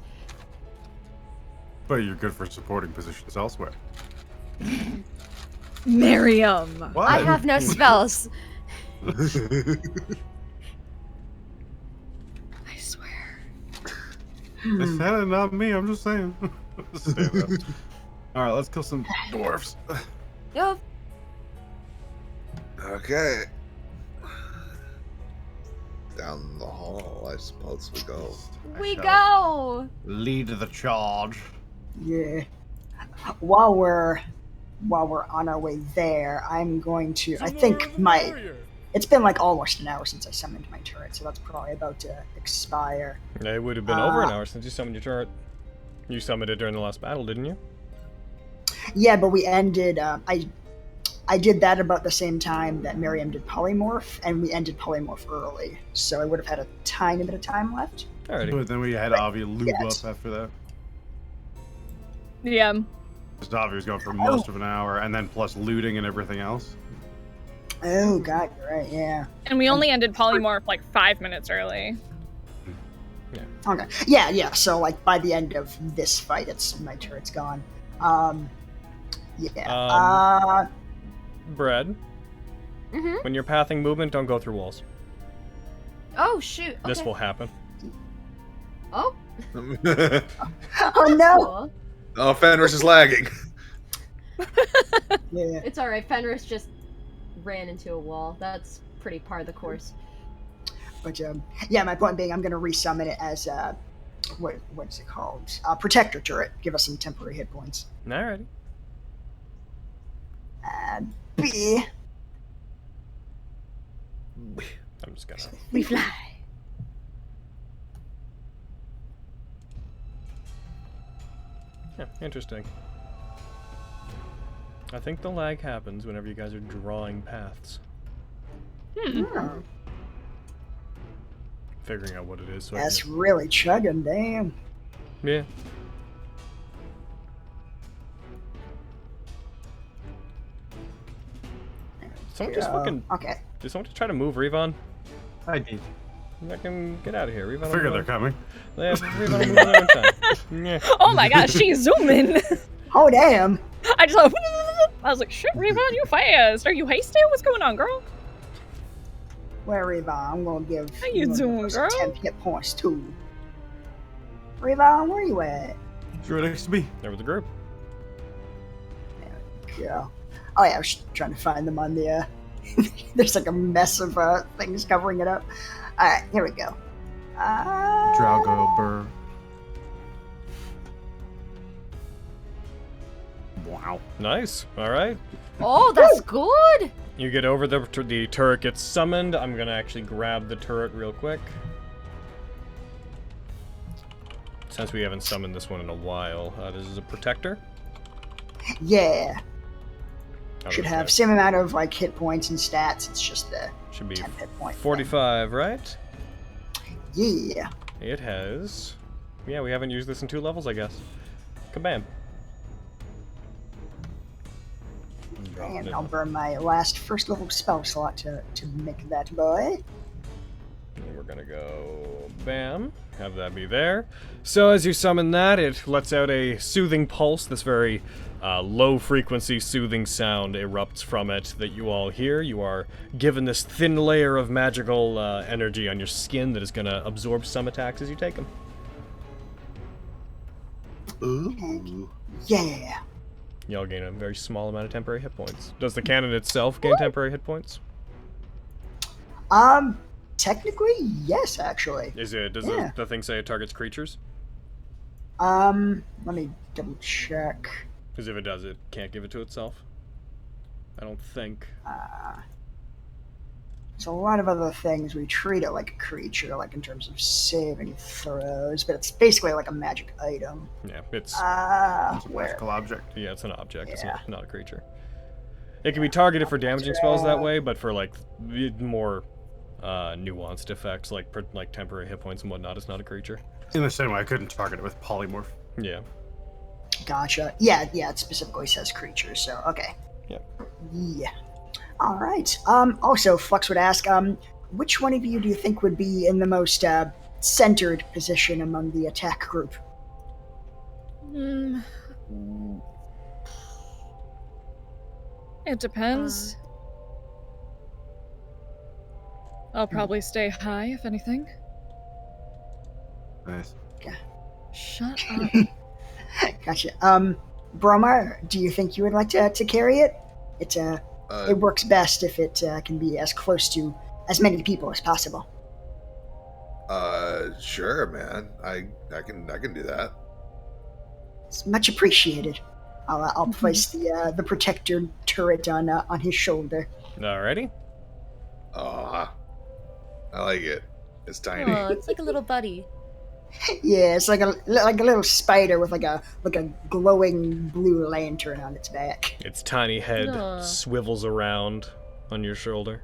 But you're good for supporting positions elsewhere. Miriam! What? I have no spells. I swear. They said it, not me. I'm just saying. Just saying that. All right, let's kill some dwarfs. Yo, Okay. Down the hall, I suppose we go. we go. Lead the charge. Yeah. While we're on our way there, I'm going to. I think it's been like almost an hour since I summoned my turret, so that's probably about to expire. It would have been over an hour since you summoned your turret. You summoned it during the last battle, didn't you? Yeah, but we ended. I did that about the same time that Miriam did polymorph, and we ended polymorph early, so I would have had a tiny bit of time left. Alrighty. But then we had Avi lube Yes. up after that. Yeah. Because Avi was going for most of an hour, and then plus looting and everything else. Oh god, you're right. Yeah. And we only ended polymorph like 5 minutes early. Okay. Yeah. So like by the end of this fight, my turret's gone. Yeah. Bread, Mm-hmm. when you're pathing movement, don't go through walls. Oh shoot. Okay. This will happen. Oh. Oh no. Cool. Oh, Fenris is lagging. Yeah. It's all right. Fenris just ran into a wall. That's pretty par of the course. But yeah, my point being, I'm gonna resummon it as what's it called? Protector turret. Give us some temporary hit points. Alrighty. And B. I'm just gonna. We fly. Yeah, interesting. I think the lag happens whenever you guys are drawing paths. Figuring out what it is. So That's really chugging, damn. Yeah. Someone just fucking... Okay. Did someone just try to move Revon? I did. Fucking get out of here, Revon. I figure they're coming. Yeah, Revon will move on their own time. Yeah. Oh my gosh, she's zooming. Oh, damn. I was like, shit, Revon, you fast. Are you hasty? What's going on, girl? Where, Revon? I'm gonna give How you doing, girl? 10 hit points, too. Revon, where you at? It's right next to me. There with the group. Yeah. Oh, yeah, I was trying to find them on the, there's like a mess of things covering it up. Alright, here we go. Drago Burr. Wow. Nice. All right. Oh, that's good. You get over, the turret gets summoned. I'm gonna actually grab the turret real quick. Since we haven't summoned this one in a while. This is a protector. Yeah. Should Okay. have same amount of like hit points and stats. It's just the Should be 10 hit point. 45, right? Yeah. It has. Yeah, we haven't used this in 2 levels, I guess. Kabam. And I'll burn my last first level spell slot to make that boy. And we're gonna go bam, have that be there. So as you summon that, it lets out a soothing pulse. This very low frequency soothing sound erupts from it that you all hear. You are given this thin layer of magical energy on your skin that is gonna absorb some attacks as you take them. Ooh. Yeah. Y'all gain a very small amount of temporary hit points. Does the cannon itself gain temporary hit points? Technically, yes, actually. Is it? Does Yeah. the thing say it targets creatures? Let me double check. Because if it does, it can't give it to itself. I don't think. So a lot of other things we treat it like a creature, like in terms of saving throws, but it's basically like a magic item. Yeah, it's It's a Where? magical object. yeah, it's an object. It's Yeah. not a creature. It can be targeted for damaging spells that way, but for like more nuanced effects, like temporary hit points and whatnot, it's not a creature. In the same way, I couldn't target it with polymorph. Yeah. Gotcha. Yeah, it specifically says creature, so okay. Yep. Yeah. All right. Also, Flux would ask, which one of you do you think would be in the most centered position among the attack group? It depends. I'll probably stay high, if anything. Nice. Shut up. Gotcha. Bromar, do you think you would like to carry it? It works best if it can be as close to as many people as possible. Sure, man. I can do that. It's much appreciated. I'll place the protector turret on his shoulder. Alrighty. Aw, I like it. It's tiny. Oh, it's like a little buddy. Yeah, it's like a little spider with like a glowing blue lantern on its back. Its tiny head Aw. swivels around on your shoulder.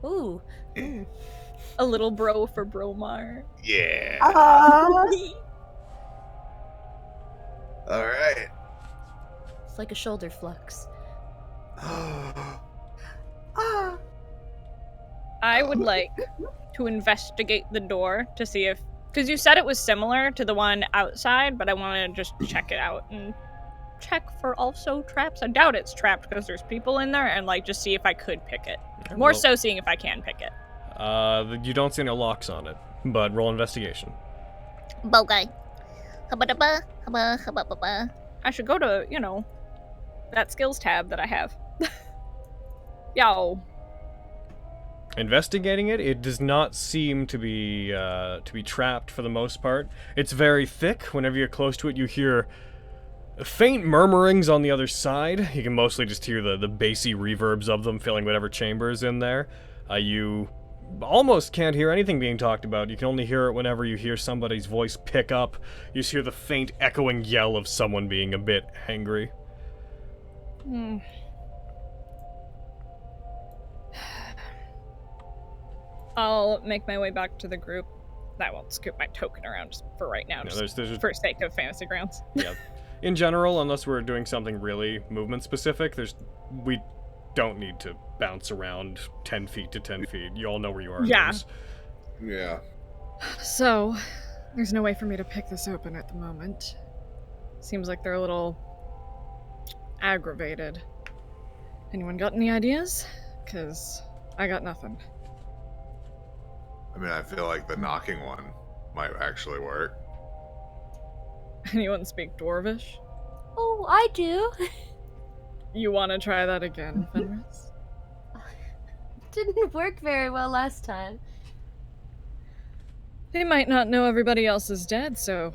Ooh. A little bro for Bromar. Yeah. Ah, All right. It's like a shoulder flux. ah. I would like to investigate the door to see if... Because you said it was similar to the one outside, but I want to just check it out and check for also traps. I doubt it's trapped because there's people in there, and like just see if I could pick it. More so seeing if I can pick it. You don't see any locks on it, but roll investigation. Bogey. I should go to, that skills tab that I have. Yo. Investigating it, it does not seem to be trapped for the most part. It's very thick. Whenever you're close to it, you hear faint murmurings on the other side. You can mostly just hear the bassy reverbs of them filling whatever chamber is in there. You almost can't hear anything being talked about. You can only hear it whenever you hear somebody's voice pick up. You just hear the faint echoing yell of someone being a bit angry. I'll make my way back to the group. I won't scoop my token around just for right now, just for sake of fantasy grounds. Yeah. In general, unless we're doing something really movement specific, we don't need to bounce around 10 feet to 10 feet. You all know where you are. Yeah. Yeah. So, there's no way for me to pick this open at the moment. Seems like they're a little aggravated. Anyone got any ideas? Because I got nothing. I mean, I feel like the knocking one might actually work. Anyone speak Dwarvish? Oh, I do. You want to try that again, Fenris? Didn't work very well last time. They might not know everybody else is dead, so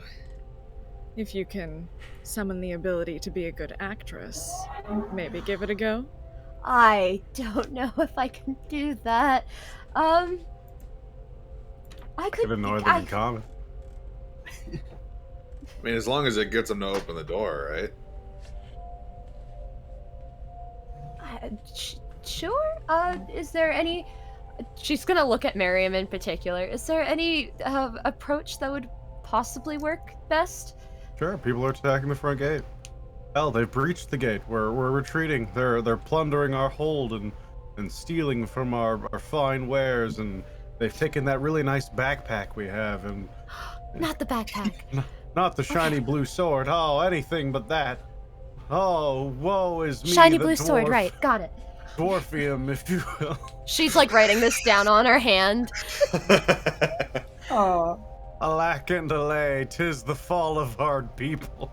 if you can summon the ability to be a good actress, maybe give it a go. I don't know if I can do that. I could Even northern in common. I mean, as long as it gets them to open the door, right? Sure. Is there any... She's gonna look at Miriam in particular. Is there any approach that would possibly work best? Sure, people are attacking the front gate. Hell, they've breached the gate. We're retreating. They're plundering our hold and stealing from our fine wares, and they've taken that really nice backpack we have, and Not the backpack. not the shiny blue sword. Oh, anything but that. Oh, woe is me, Shiny the blue dwarf. sword, right, got it. Dwarfium, if you will. She's like writing this down on her hand. Oh. Alack and delay, 'tis the fall of hard people.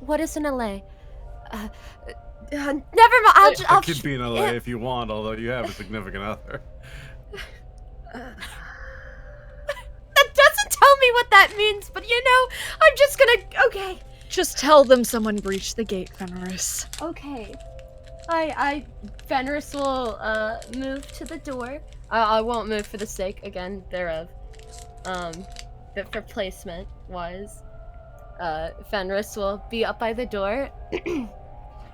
What is an allay? Never mind. It could be an allay if you want, although you have a significant other. That doesn't tell me what that means, but you know, I'm just gonna. Okay. Just tell them someone breached the gate, Fenris. Okay. Fenris will move to the door. I won't move for the sake again thereof. But for placement wise, Fenris will be up by the door.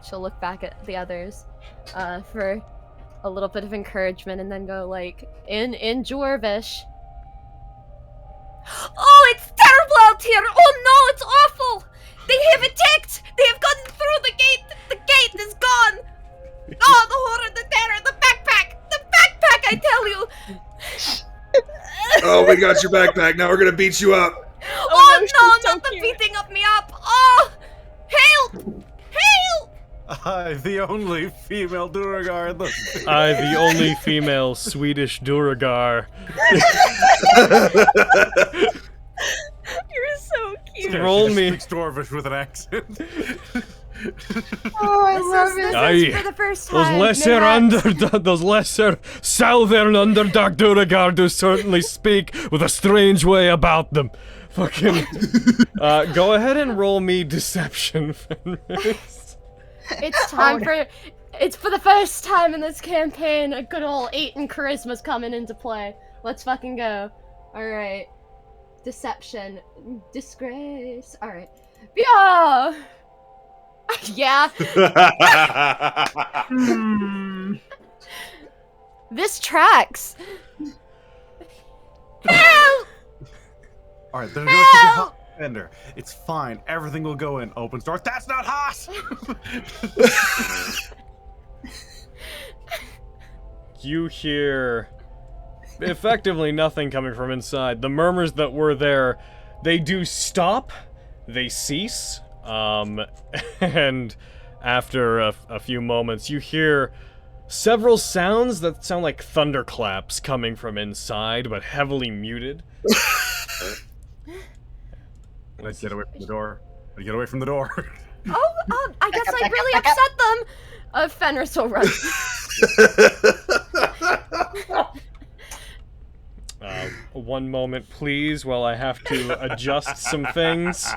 She'll look back at the others for a little bit of encouragement, and then go like in Dwarvish. Oh, it's terrible out here! Oh no, it's awful! They have attacked! They have gotten through the gate! The gate is gone! Oh, the horror, the terror, the backpack! The backpack, I tell you! Oh, we got your backpack. Now we're gonna beat you up. Oh, no, she's no, so not the cute. beating of me up! Oh! Help! Help! I, the only female Duragar in the... I, the only female Swedish Duragar. You're so cute. Roll She me. speaks Dwarvish with an accent. Oh, I love This it. Aye. is for the first time. Those lesser southern underdog Duragar do certainly speak with a strange way about them. Fucking. Go ahead and roll me deception, Fenris. It's time for... It's for the first time in this campaign, a good old 8 in charisma's coming into play. Let's fucking go. Alright. Deception. Disgrace. Alright. Yeah! Yeah. This tracks. Help! Alright, they're going to get hot fender. It's fine. Everything will go in. Opens door. That's not hot! You hear effectively nothing coming from inside. The murmurs that were there, they do stop, they cease, and after a few moments, you hear several sounds that sound like thunderclaps coming from inside, but heavily muted. Let's get away from the door. Get away from the door. Oh, I guess I really upset them. Fenris will run. One moment, please, while I have to adjust some things.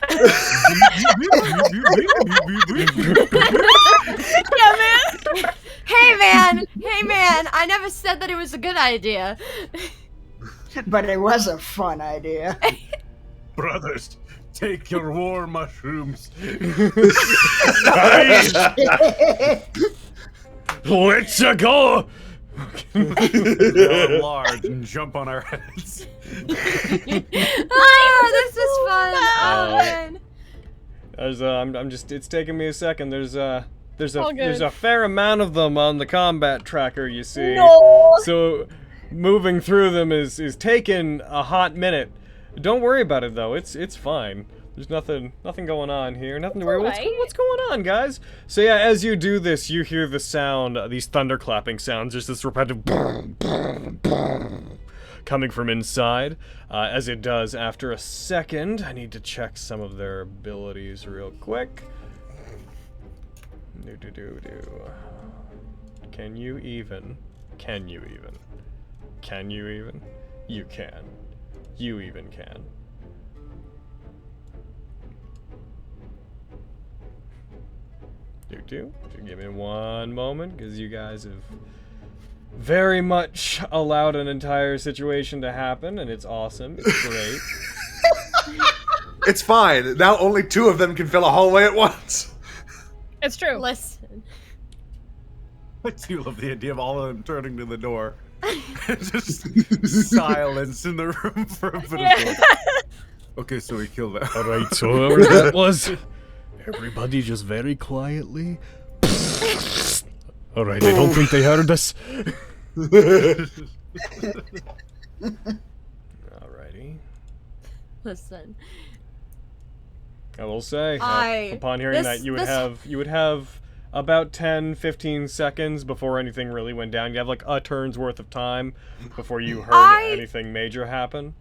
Yeah, man. Hey, man. Hey, man. I never said that it was a good idea. But it was a fun idea. Brothers, take your war mushrooms. Let's go! Okay. Grow large and jump on our heads. Ah, this is fun. Oh man. There's it's taking me a second. There's a All good. fair amount of them on the combat tracker, you see. No! So moving through them is taking a hot minute. Don't worry about it though. It's fine. There's nothing going on here. Nothing to worry. What's going on, guys? So yeah, as you do this, you hear the sound, these thunderclapping sounds, just this repetitive coming from inside. As it does after a second, I need to check some of their abilities real quick. Can you even? You can. You even can. Give me one moment, because you guys have very much allowed an entire situation to happen, and it's awesome. It's great. It's fine. Now only 2 of them can fill a hallway at once. It's true. Listen. I do love the idea of all of them turning to the door. Just silence in the room for a bit of time. Okay, so we killed that. Alright, so whoever that was, everybody just very quietly. Alright, I don't think they heard us. Alrighty. Listen. I will say, upon hearing that, you would have about 10-15 seconds before anything really went down. You have like a turn's worth of time before you heard anything major happen.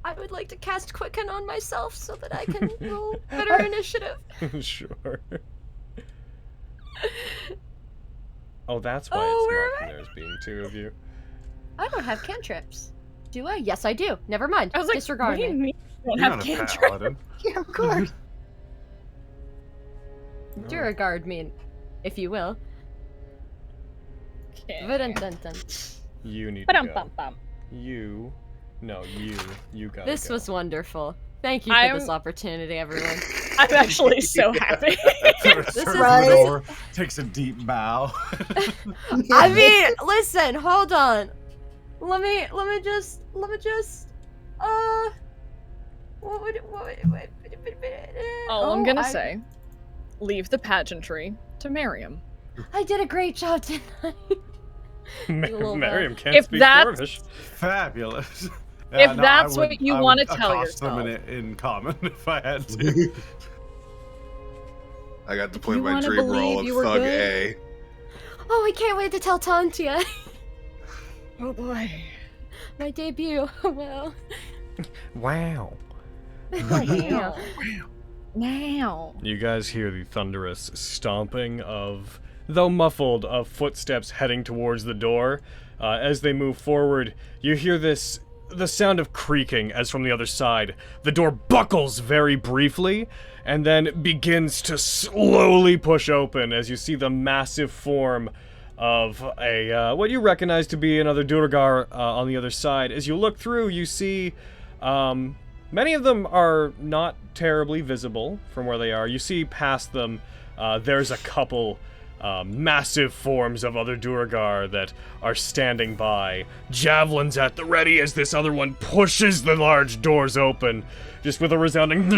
I would like to cast Quicken on myself so that I can roll better initiative. Sure. Oh, that's why it's marked there's being 2 of you. I don't have cantrips. Do I? Yes, I do. Never mind. I was like, disregard what do you me. mean you don't You're have not a cantrips? paladin. Yeah, of course. Disregard me, if you will. Okay. Dun-dun-dun. You need to Ba-dum-bum-bum. go. You gotta This go. was wonderful. Thank you for this opportunity, everyone. I'm actually so happy. This is right. Takes a deep bow. I mean, listen, hold on. Let me just All I'm gonna say, leave the pageantry to Miriam. I did a great job tonight. Miriam can't If speak that's- Dwarvish. Fabulous. If that's what you want to tell accost them yourself. in common if I had to. I got to play you my wanna dream believe role of you were Thug good? A. Oh, I can't wait to tell Tantia. Oh boy. My debut. Well. Wow. Now. Now. You guys hear the thunderous stomping of, though muffled, of footsteps heading towards the door. As they move forward, you hear the sound of creaking as from the other side. The door buckles very briefly, and then begins to slowly push open as you see the massive form of a, what you recognize to be another Duergar on the other side. As you look through, you see, many of them are not terribly visible from where they are. You see past them, there's a couple massive forms of other Duergar that are standing by, javelins at the ready as this other one pushes the large doors open, just with a resounding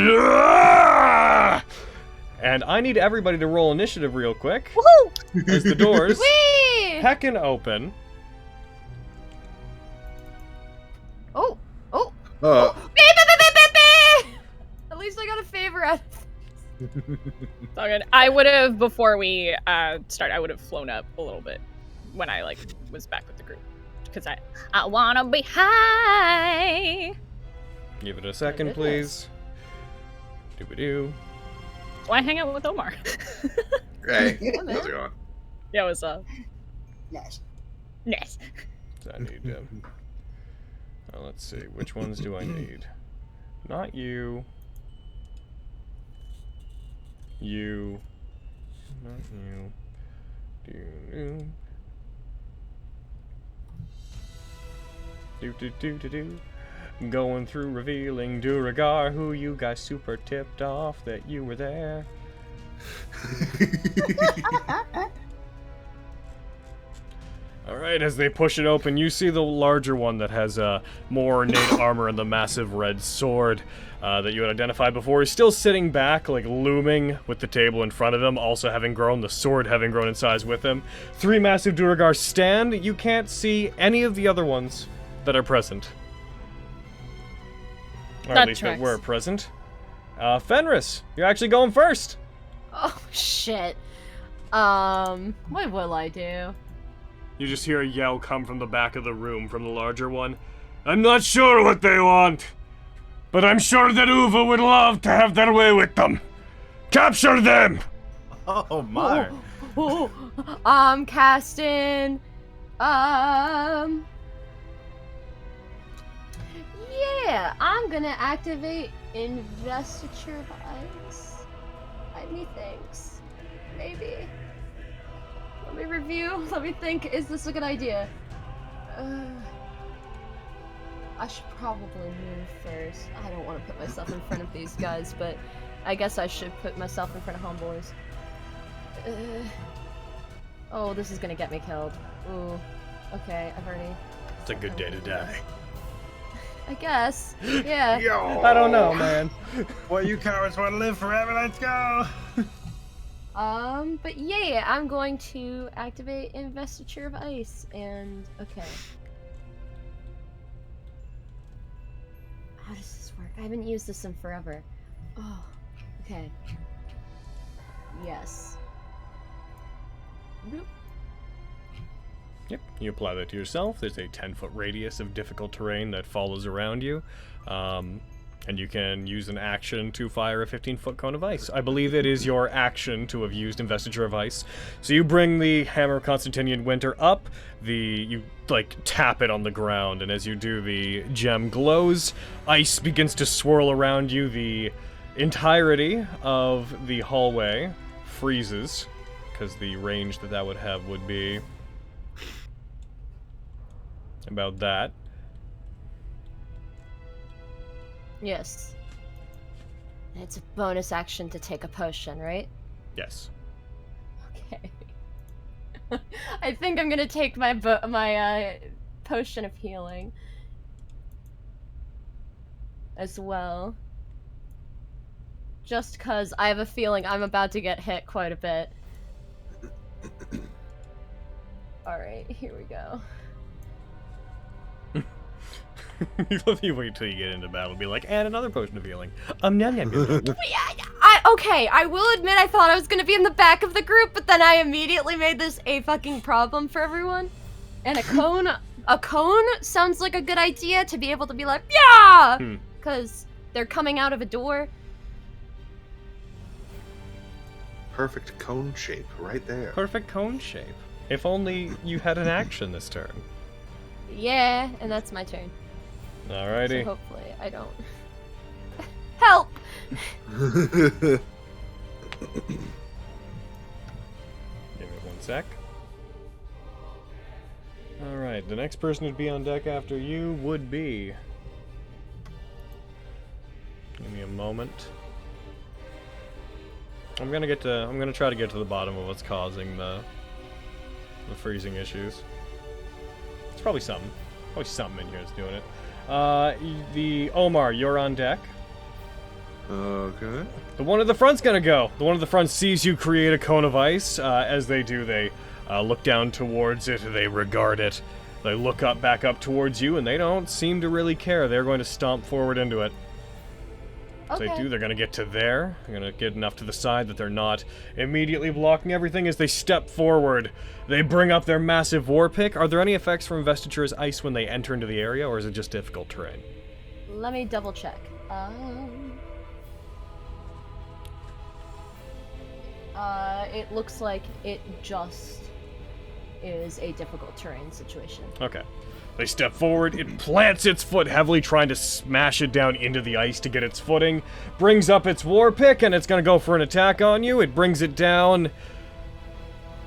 and I need everybody to roll initiative real quick. Woohoo! As the doors Whee! heckin' open. Oh. At least I got a favor out of All good. I would have, before we start, I would have flown up a little bit when I was back with the group, because I wanna be high. Give it a second, please. Doo-ba-doo. Why hang out with Omar? Hey, man. how's it going? Yeah, what's up? Nice. Nice. I need let's see, which ones do I need? Not you. You. Not you. Do. Going through revealing Duergar, who you guys super tipped off that you were there. Alright, as they push it open, you see the larger one that has more ornate armor and the massive red sword that you had identified before. He's still sitting back, like looming with the table in front of him, also having grown, the sword having grown in size with him. 3 massive Duragars stand. You can't see any of the other ones that are present. Or That at least that tracks. were present. Fenris, you're actually going first. Oh shit. What will I do? You just hear a yell come from the back of the room from the larger one. I'm not sure what they want, but I'm sure that Uva would love to have their way with them. Capture them! Oh my. Oh, I'm casting. Yeah, I'm gonna activate Investiture of Ice. Methinks. Maybe. Let me review. Let me think. Is this a good idea? I should probably move first. I don't want to put myself in front of these guys, but I guess I should put myself in front of homeboys. Oh, this is gonna get me killed. Ooh. Okay, I've already... It's a good day to die. I guess. Yeah. I don't know, man. Well, you cowards want to live forever? Let's go. But yeah, I'm going to activate Investiture of Ice, and okay. How does this work? I haven't used this in forever. Oh, okay. Yes. Boop. Yep, you apply that to yourself. There's a 10-foot radius of difficult terrain that follows around you. And you can use an action to fire a 15-foot cone of ice. I believe it is your action to have used Investiture of Ice. So you bring the Hammer of Constantinian Winter up, you, like, tap it on the ground, and as you do, the gem glows. Ice begins to swirl around you. The entirety of the hallway freezes, because the range that would have would be about that. Yes. It's a bonus action to take a potion, right? Yes. Okay. I think I'm gonna take my potion of healing as well. Just cause I have a feeling I'm about to get hit quite a bit. Alright, here we go. You wait till you get into battle and be like, and another potion of healing. Nom, nom, nom. Okay, I will admit I thought I was gonna be in the back of the group, but then I immediately made this a fucking problem for everyone. And a cone sounds like a good idea to be able to be like, yeah! Because they're coming out of a door. Perfect cone shape right there. Perfect cone shape. If only you had an action this turn. Yeah, and that's my turn. Alrighty. So hopefully I don't... Help! Give me 1 sec. Alright, the next person to be on deck after you would be... Give me a moment. I'm gonna try to get to the bottom of what's causing the freezing issues. It's probably something. Probably something in here that's doing it. The Omar, you're on deck. Okay. The one at the front's gonna go. The one at the front sees you create a cone of ice. As they do, they look down towards it. They regard it. They look back up towards you, and they don't seem to really care. They're going to stomp forward into it. As Okay. they do, they're going to get to there. They're going to get enough to the side that they're not immediately blocking everything. As they step forward, they bring up their massive war pick. Are there any effects from Investiture's ice when they enter into the area, or is it just difficult terrain? Let me double check. It looks like it just is a difficult terrain situation. Okay. They step forward, it plants its foot heavily, trying to smash it down into the ice to get its footing. Brings up its war pick, and it's gonna go for an attack on you. It brings it down.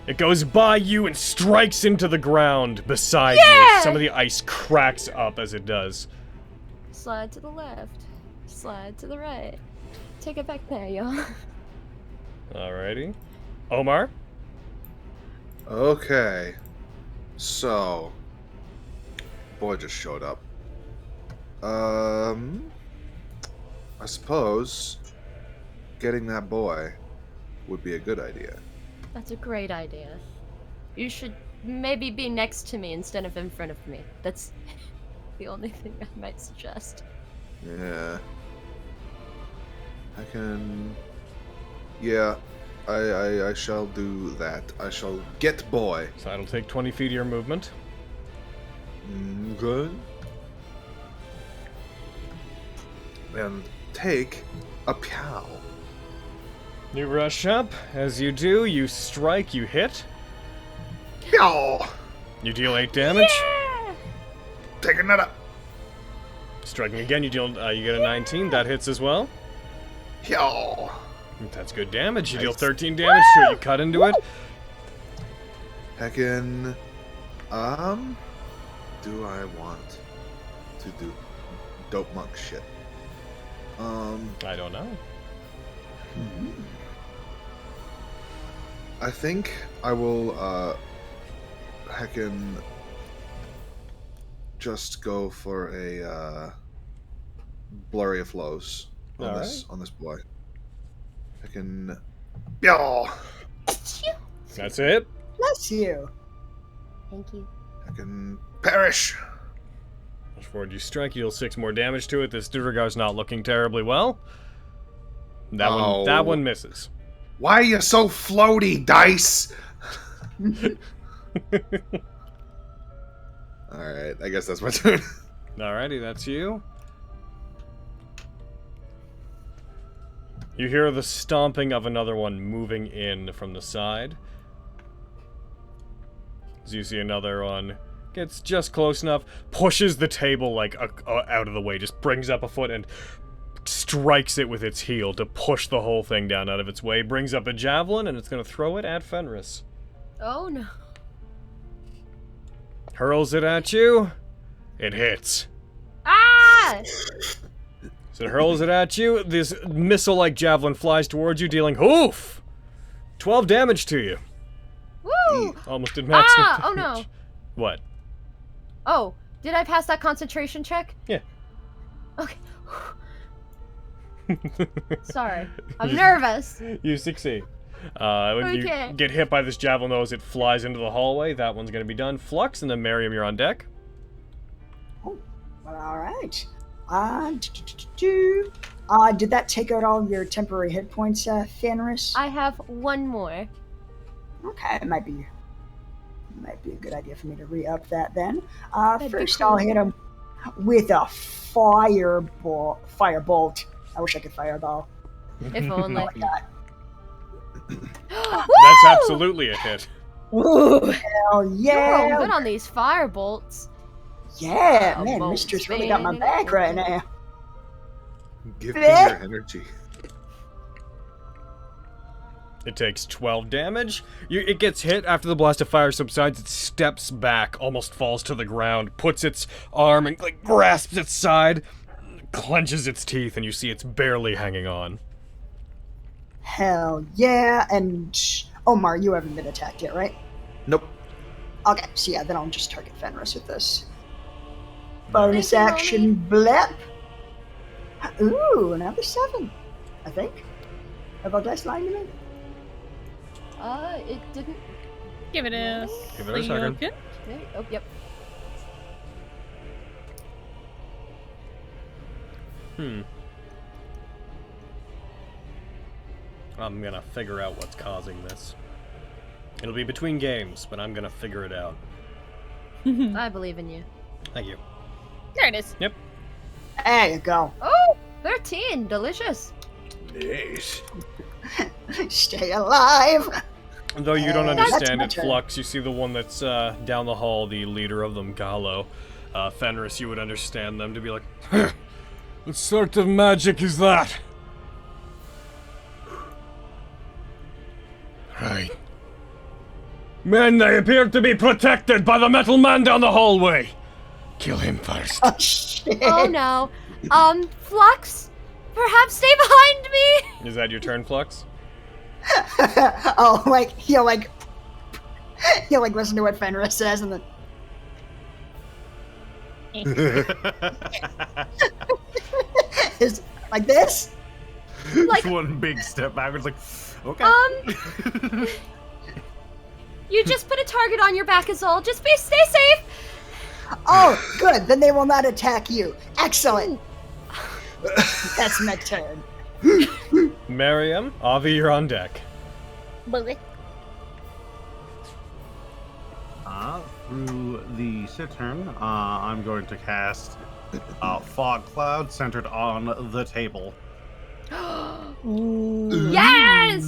It goes by you and strikes into the ground beside you. Some of the ice cracks up as it does. Slide to the left. Slide to the right. Take it back there, y'all. Alrighty. Omar? Okay. So, boy just showed up. I suppose getting that boy would be a good idea. That's a great idea. You should maybe be next to me instead of in front of me. That's the only thing I might suggest. Yeah. I can... Yeah, I shall do that. I shall get boy. So that'll take 20 feet of your movement. Good. And take a pow. You rush up. As you do, you strike, you hit. Pow! You deal 8 damage. Yeah! Take another. Striking again, you get a 19. That hits as well. Pow! That's good damage. You Nice. deal 13 damage to it. You cut into it. Heckin', do I want to do dope monk shit? I don't know. I think I will, heckin' just go for a, blurry of flows on on this boy. Heckin', yeah! That's it. Bless you. Thank you. Heckin' perish! Push forward, you strike, you deal 6 more damage to it. This Duergar's not looking terribly well. That one misses. Why are you so floaty, dice? Alright, I guess that's my turn. Alrighty, that's you. You hear the stomping of another one moving in from the side. As you see another one gets just close enough, pushes the table like out of the way, just brings up a foot and strikes it with its heel to push the whole thing down out of its way. Brings up a javelin and it's going to throw it at Fenris. Oh no. Hurls it at you. It hits. Ah! So it hurls it at you. This missile-like javelin flies towards you, dealing 12 damage to you. Woo! Almost at maximum Ah! Oh damage. no. What? Oh, did I pass that concentration check? Yeah. Okay. Sorry. I'm nervous. You succeed. When you Okay. get hit by this javelin though as it flies into the hallway, that one's going to be done. Flux, and then Miriam, you're on deck. Oh, well, all right. Did that take out all your temporary hit points, Fenris? I have one more. Okay, it might be a good idea for me to re-up that then. That'd be First, cool. I'll hit him with a firebolt. I wish I could fireball. If only. Like that. That's absolutely a hit. Ooh, hell You're yeah! rolling good on these firebolts. Yeah, Wow, man, bolts, Mistress really got my baby. back right now. Give me your energy. It takes 12 damage. It gets hit after the blast of fire subsides. It steps back, almost falls to the ground, puts its arm and like grasps its side, clenches its teeth, and you see it's barely hanging on. Hell yeah, and Omar, you haven't been attacked yet, right? Nope. Okay, so yeah, then I'll just target Fenris with this. Bonus Thank you, action blip. Ooh, another 7, I think. Have I dice lying to me? It didn't. Give it a Give it a second. second. Oh, yep. I'm gonna figure out what's causing this. It'll be between games, but I'm gonna figure it out. I believe in you. Thank you. There it is. Yep. There you go. Oh, 13. Delicious. Nice. Stay alive. Though you don't That's understand my it, turn. Flux, you see the one that's down the hall, the leader of them, Gallo. Fenris, you would understand them to be like, what sort of magic is that? Right. Men, they appear to be protected by the metal man down the hallway. Kill him first. Oh shit. Oh no. Flux? Perhaps stay behind me? Is that your turn, Flux? Oh, like he'll like You like listen to what Fenris says, and then is like this. Like- one big step backwards, like, okay. You just put a target on your back is all. Just stay safe. Oh, good. Then they will not attack you. Excellent. That's my turn. Miriam, Avi, you're on deck. Through the Cittern, I'm going to cast Fog Cloud centered on the table. Yes!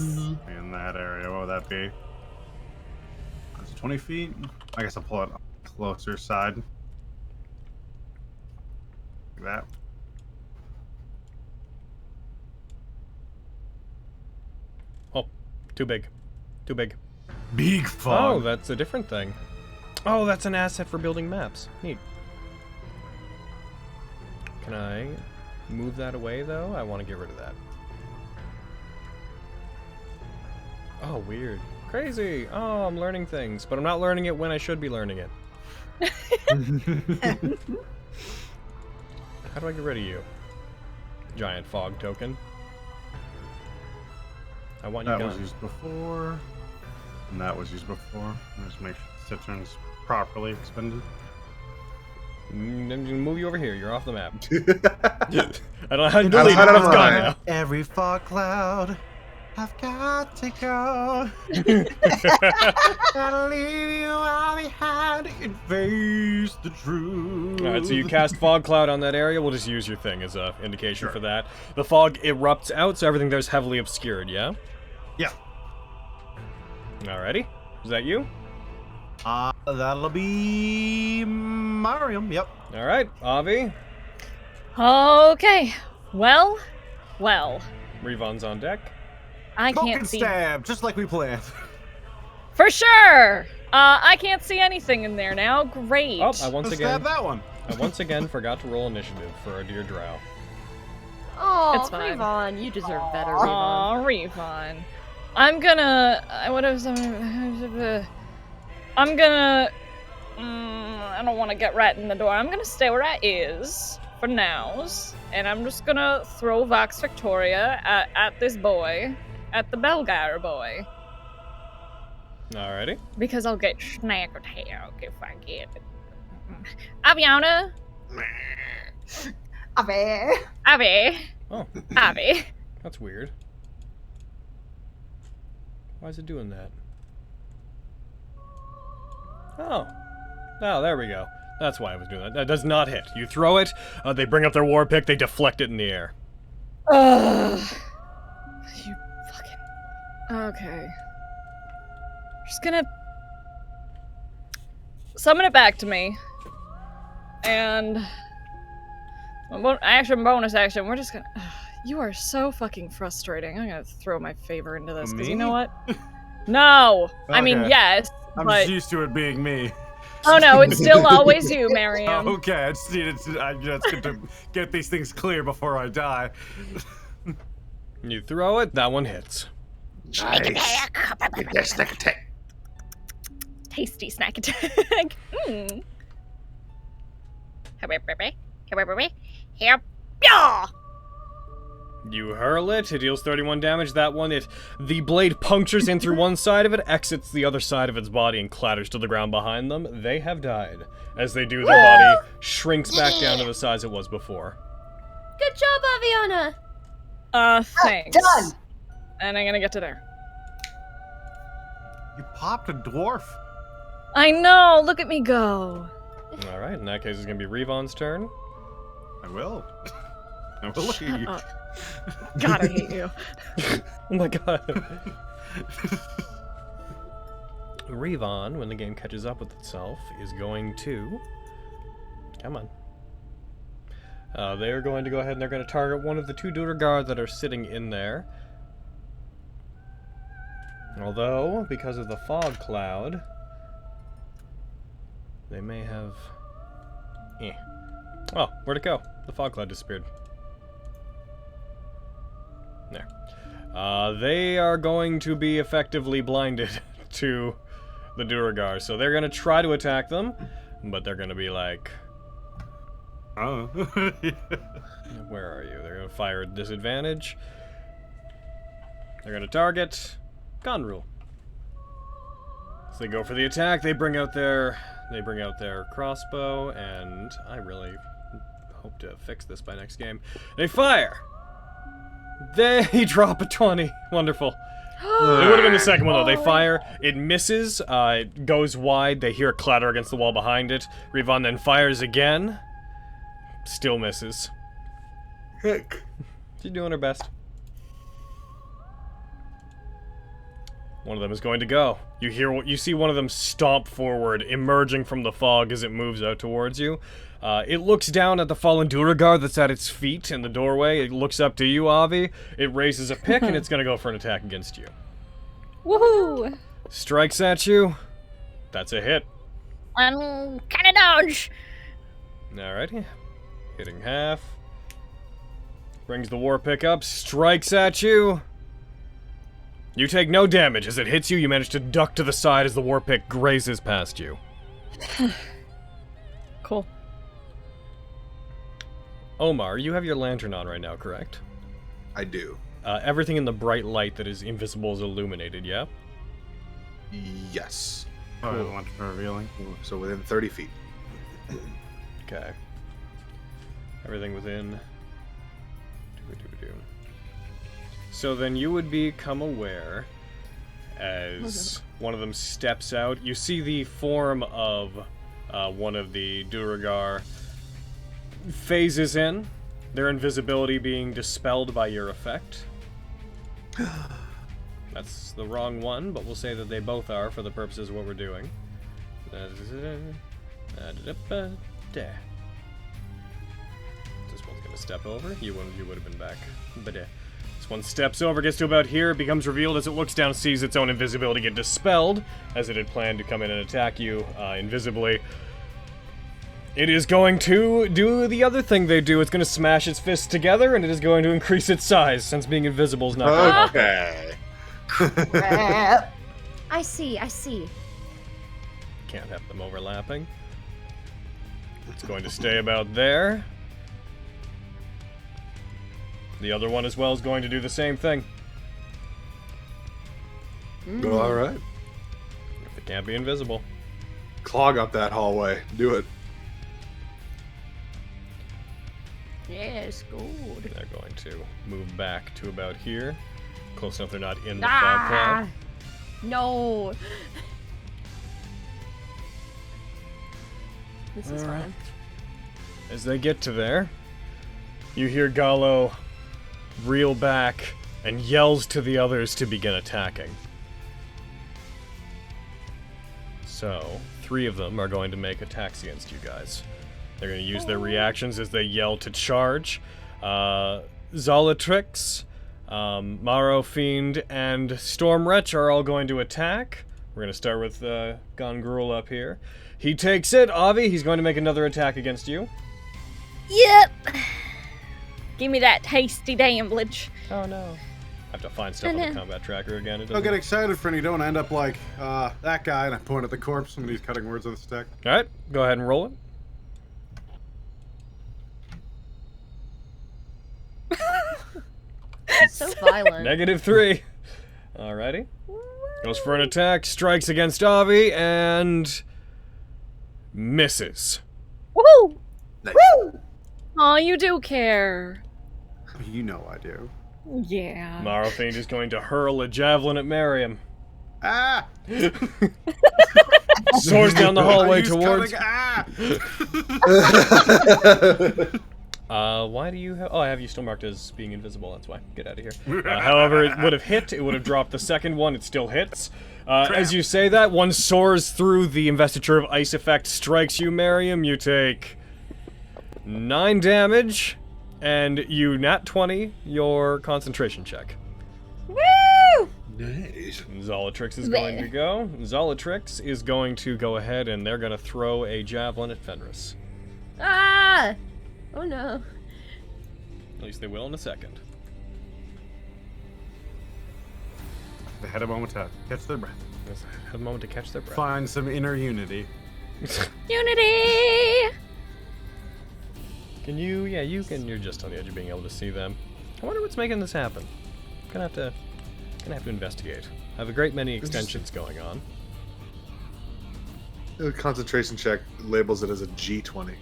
In that area, what would that be? That's 20 feet. I guess I'll pull it on the closer side. Like that. Oh, too big. Too big. Big fog. Oh, that's a different thing. Oh, that's an asset for building maps. Neat. Can I move that away, though? I want to get rid of that. Oh, weird. Crazy. Oh, I'm learning things, but I'm not learning it when I should be learning it. How do I get rid of you? Giant fog token. I want you That gone. was used before. And that was used before. Just make sure the Cittern's properly expended. I'm gonna move you over here. You're off the map. I don't know how to delete it. out of It's gone mind. now. Every fog cloud, I've got to go. Gotta leave you all behind and face the truth. Alright, so you cast Fog Cloud on that area. We'll just use your thing as a indication for that. The fog erupts out, so everything there's heavily obscured, yeah? Yeah. Alrighty. Is that you? That'll be Mariam. Yep. Alright, Avi. Okay. Well. Revon's on deck. I Poke can't and see. stab, just like we planned. For sure! I can't see anything in there now. Great. Oh, I once Let's again stab that one. forgot to roll initiative for our dear drow. Oh, It's fine. Revon, you deserve better, Revon. Aw, Revon. I'm gonna. What was I'm gonna. I don't want to get right in the door. I'm gonna stay where I is for nows, and I'm just gonna throw Vox Victoria at this boy, at the Belgar boy, Alrighty. because I'll get snagged if I get it. Aviana, Avi, Oh, Avi. that's weird. Why is it doing that? Oh. Oh, there we go. That's why I was doing that. That does not hit. You throw it, they bring up their war pick, they deflect it in the air. Ugh. You fucking. Okay. Just gonna summon it back to me, and bonus action. We're just gonna. You are so fucking frustrating. I'm gonna throw my favor into this because you know Me? what? No, I mean Okay. yes, I'm but just used to it being me. oh no, it's still always you, Mariam. Okay, I just needed to. It's good to get these things clear before I die. You throw it, that one hits. Nice. Get that snack attack. Tasty snack attack. You hurl it, it deals 31 damage. That one, the blade punctures in through one side of it, exits the other side of its body, and clatters to the ground behind them. They have died. As they do, their body shrinks back down to the size it was before. Good job, Aviana. Thanks. Done. And I'm gonna get to there. You popped a dwarf. I know, look at me go. Alright, in that case, it's gonna be Revon's turn. I will. I will look at you. God, I hate you. Oh my god. Revon, when the game catches up with itself, is going to... Come on. They're going to go ahead and they're going to target one of the two Duergar that are sitting in there. Although, because of the fog cloud, they may have... Oh, where'd it go? The fog cloud disappeared. There. They are going to be effectively blinded to the Duergar. So they're gonna try to attack them, but they're gonna be like, Oh. where are you? They're gonna fire at disadvantage. They're gonna target Gonrul. So they go for the attack. They bring out their crossbow, and I really hope to fix this by next game. They fire. They drop a 20. Wonderful. It would have been the second one, though. They fire. It misses. It goes wide. They hear a clatter against the wall behind it. Rivon then fires again. Still misses. Heck. She's doing her best. One of them is going to go. You see one of them stomp forward, emerging from the fog as it moves out towards you. It looks down at the fallen Duergar that's at its feet in the doorway. It looks up to you, Avi. It raises a pick, and it's going to go for an attack against you. Woohoo! Strikes at you. That's a hit. Kind of dodge. Alrighty. Hitting half. Brings the war pick up. Strikes at you. You take no damage. As it hits you, you manage to duck to the side as the war pick grazes past you. Cool. Omar, you have your lantern on right now, correct? I do. Everything in the bright light that is invisible is illuminated, yeah? Yes. Oh, the lantern revealing. So within 30 feet. Okay. Everything within... So then you would become aware as one of them steps out. You see the form of one of the Duergar phases in, their invisibility being dispelled by your effect. That's the wrong one, but we'll say that they both are for the purposes of what we're doing. This one's gonna step over. You would have been back. But this one steps over, gets to about here, becomes revealed as it looks down, sees its own invisibility get dispelled, as it had planned to come in and attack you invisibly. It is going to do the other thing they do. It's going to smash its fists together, and it is going to increase its size, since being invisible is not going to help. Okay. Crap. I see. Can't have them overlapping. It's going to stay about there. The other one as well is going to do the same thing. All right. If it can't be invisible. Clog up that hallway. Do it. Yes, good. They're going to move back to about here. Close enough they're not in the fog cloud. No. This is Alright. fine. As they get to there, you hear Gallo reel back and yells to the others to begin attacking. So, 3 of them are going to make attacks against you guys. They're going to use their reactions as they yell to charge. Zolatrix, Maro Fiend, and Storm Wretch are all going to attack. We're going to start with Gongrul up here. He takes it. Avi, he's going to make another attack against you. Yep. Give me that tasty damage. Oh no. I have to find stuff on the combat tracker again. It Don't doesn't... get excited, friend. You don't end up like that guy, and I point at the corpse when he's cutting words with a stick. Alright, go ahead and roll it. So violent. -3. Alrighty. Goes for an attack, strikes against Avi, and misses. Woohoo! Nice. Woo! Oh, you do care. You know I do. Yeah. Marothind is going to hurl a javelin at Miriam. Ah! Soars down the hallway I used towards... cutting- why do you have... Oh, I have you still marked as being invisible, that's why. Get out of here. However, it would have hit. It would have dropped the second one. It still hits. As you say that, one soars through the investiture of ice effect, strikes you, Miriam. You take 9 damage, and you nat-20 your concentration check. Woo! Nice. Zolatrix is going to go. Zolatrix is going to go ahead, and they're going to throw a javelin at Fenris. Ah! Oh no. At least they will in a second. They had a moment to catch their breath. Let's have a moment to catch their breath. Find some inner unity. Unity! Can you? Yeah, you can. You're just on the edge of being able to see them. I wonder what's making this happen. Gonna have to investigate. I have a great many extensions going on. The concentration check labels it as a G20.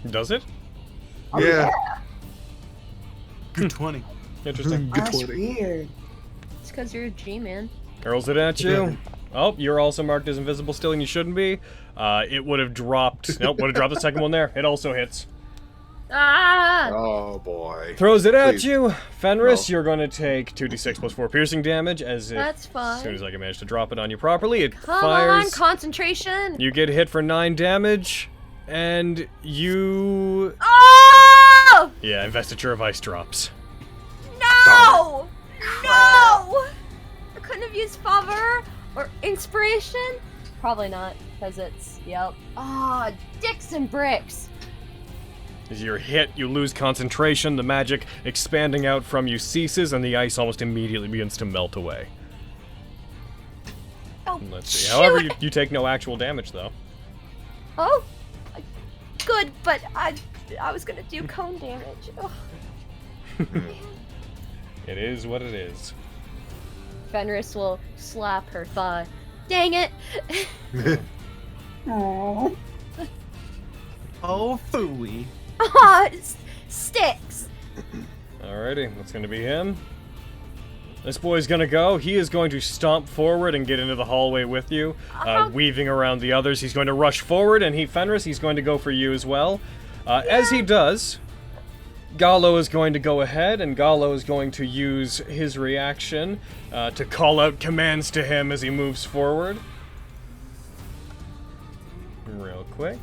Does it? Oh, Yeah. Good 20. Interesting. That's weird. It's because you're a G-man. Hurls it at you. Oh, you're also marked as invisible still, and you shouldn't be. It would have dropped. Nope, would have dropped the second one there. It also hits. Ah! Oh boy. Throws it at Please. you. Fenris, No. you're going to take 2d6 plus 4 piercing damage as if, That's fine. as soon as I can manage to drop it on you properly, it Come fires. on, concentration! You get hit for 9 damage, and you... Oh! Yeah, Investiture of Ice drops. No! No! I couldn't have used favor or inspiration? Probably not, because it's, yep. Ah, dicks and bricks. As you're hit, you lose concentration, the magic expanding out from you ceases, and the ice almost immediately begins to melt away. Oh, Let's see. shoot. However, you take no actual damage, though. Oh, good, but I was gonna do cone damage. Oh. It is what it is. Fenris will slap her thigh. Dang it! Aww. Oh, phooey. Aw, sticks! Alrighty, that's gonna be him. This boy's gonna go. He is going to stomp forward and get into the hallway with you, weaving around the others. He's going to rush forward, and Fenris, he's going to go for you as well. As he does, Gallo is going to go ahead, and Gallo is going to use his reaction to call out commands to him as he moves forward. Real quick.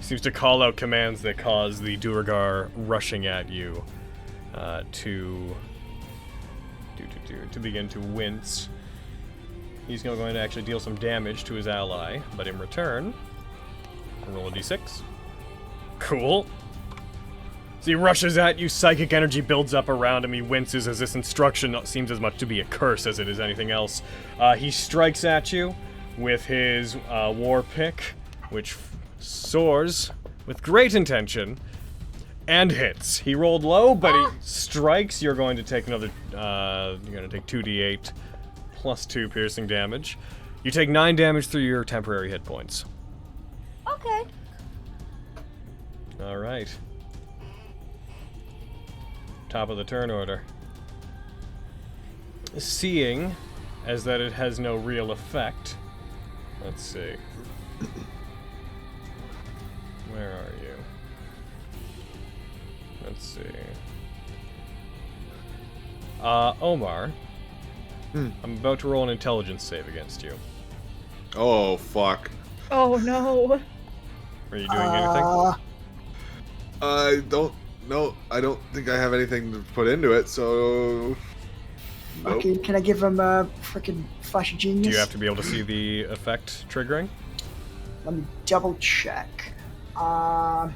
Seems to call out commands that cause the Duergar rushing at you to begin to wince. He's going to actually deal some damage to his ally, but in return, roll a d6. Cool. So he rushes at you, psychic energy builds up around him, he winces as this instruction seems as much to be a curse as it is anything else. He strikes at you with his war pick, which soars with great intention and hits. He rolled low, but he strikes. You're going to take another. You're going to take 2d8 plus 2 piercing damage. You take 9 damage through your temporary hit points. Okay. All right. Top of the turn order. Seeing as that it has no real effect. Let's see. Where are you? Let's see. Omar. I'm about to roll an intelligence save against you. Oh fuck. Oh no. Are you doing anything? I don't think I have anything to put into it, so nope. Okay, can I give him a freaking flash of genius? Do you have to be able to see the effect triggering? Let me double check. I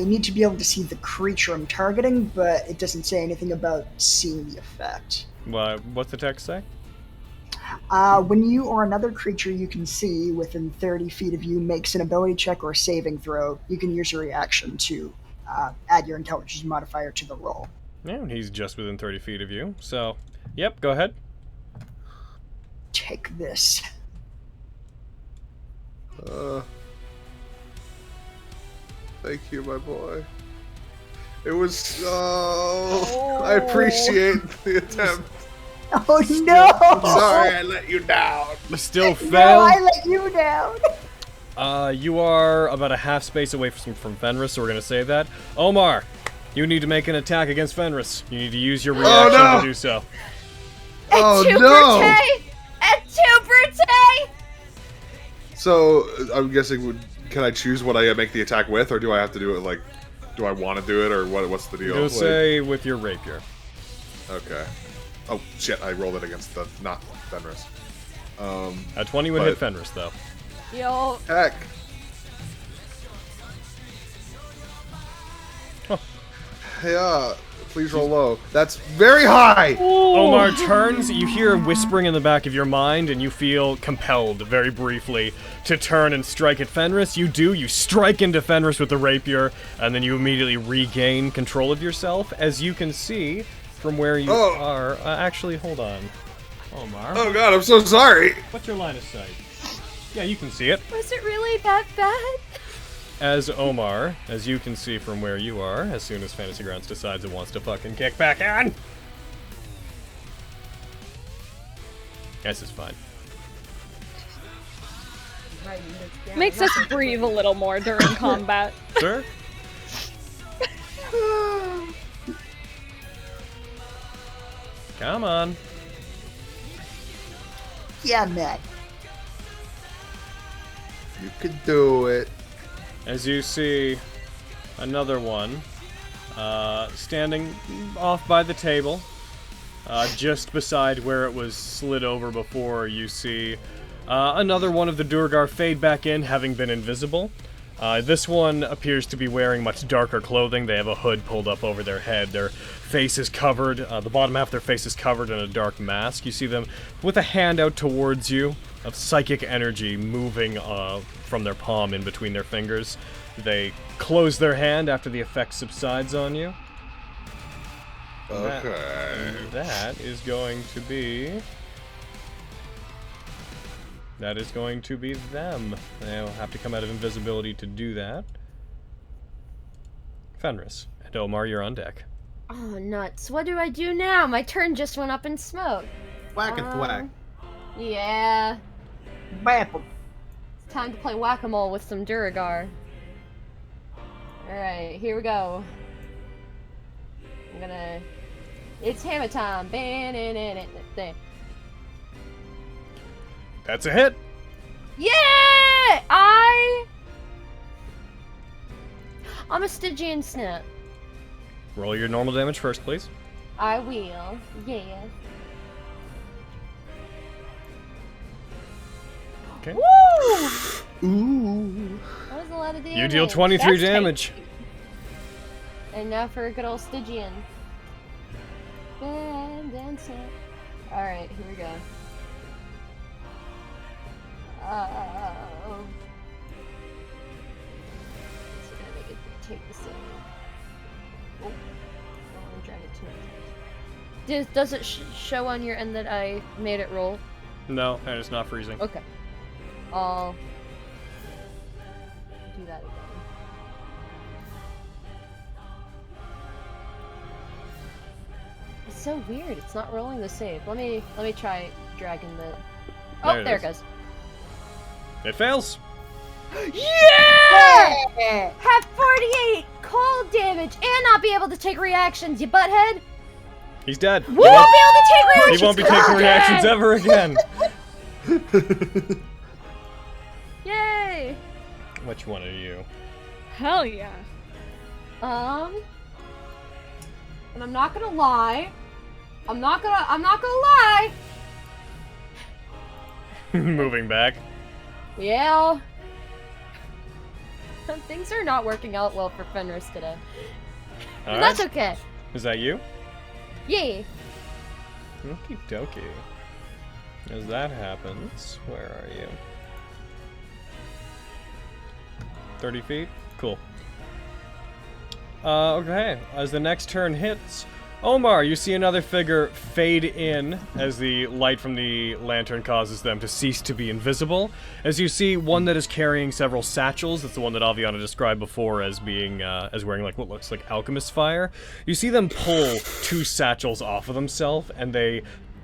need to be able to see the creature I'm targeting, but it doesn't say anything about seeing the effect. What's the text say? When you or another creature you can see within 30 feet of you makes an ability check or saving throw, you can use your reaction to add your intelligence modifier to the roll. Yeah, and he's just within 30 feet of you, so... Yep, go ahead. Take this. Thank you, my boy. It was I appreciate the attempt. Oh no! Sorry I let you down. Still No, fail. I let you down! You are about a half space away from Fenris, so we're gonna save that. Omar, you need to make an attack against Fenris. You need to use your reaction no. to do so. Oh Et tu, no! Brute! Et tu, Brute! So I'm guessing, can I choose what I make the attack with, or do I have to do it like? Do I want to do it, or what? What's the deal? Go say with your rapier. Okay. Oh shit! I rolled it against the not Fenris. A 20 would hit Fenris, though. Yo. Heck. Huh. Yeah, please roll low. That's very high! Omar turns, you hear whispering in the back of your mind, and you feel compelled, very briefly, to turn and strike at Fenris. You do, you strike into Fenris with the rapier, and then you immediately regain control of yourself. As you can see from where you are... actually, hold on. Omar. Oh god, I'm so sorry! What's your line of sight? Yeah, you can see it. Was it really that bad? As Omar, as you can see from where you are, as soon as Fantasy Grounds decides it wants to fucking kick back in. This is fine. Makes us breathe a little more during combat. Sure. Come on. Yeah, Matt. You can do it. As you see another one standing off by the table, just beside where it was slid over before, you see another one of the Durgar fade back in, having been invisible. This one appears to be wearing much darker clothing. They have a hood pulled up over their head. Their face is covered, the bottom half of their face is covered in a dark mask. You see them with a hand out towards you of psychic energy moving from their palm in between their fingers. They close their hand after the effect subsides on you. Okay. That is going to be... That is going to be them. They'll have to come out of invisibility to do that. Fenris and Omar, you're on deck. Oh, nuts. What do I do now? My turn just went up in smoke. Whack and thwack. Yeah. Bap 'em. It's time to play whack-a-mole with some Duragar. Alright, here we go. I'm gonna... It's hammer time. That's a hit! Yeah! I'm a Stygian snap. Roll your normal damage first, please. I will. Yeah. Okay. Woo! Ooh. That was a lot of damage. You deal 23 That's damage. tasty. And now for a good old Stygian. Alright, here we go. So gonna make it take the same. Oh, I'm trying it too much. Does it show on your end that I made it roll? No, and it's not freezing. Okay. I'll do that again. It's so weird. It's not rolling the save. Let me try dragging the. Oh, there it goes. It fails. Yeah! Have 48 cold damage and not be able to take reactions, you butthead. He's dead. We won't be able to take reactions. He won't be taking reactions ever again. Yay! Which one are you? Hell yeah. And I'm not gonna lie. I'm not gonna lie. Moving back. Yeah. Things are not working out well for Fenris today. All That's right. okay. Is that you? Yeah. Okie dokie. As that happens, where are you? 30 feet? Cool. Okay. As the next turn hits, Omar, you see another figure fade in as the light from the lantern causes them to cease to be invisible. As you see one that is carrying several satchels, that's the one that Aviana described before as being, as wearing like what looks like alchemist fire. You see them pull two satchels off of themselves, and they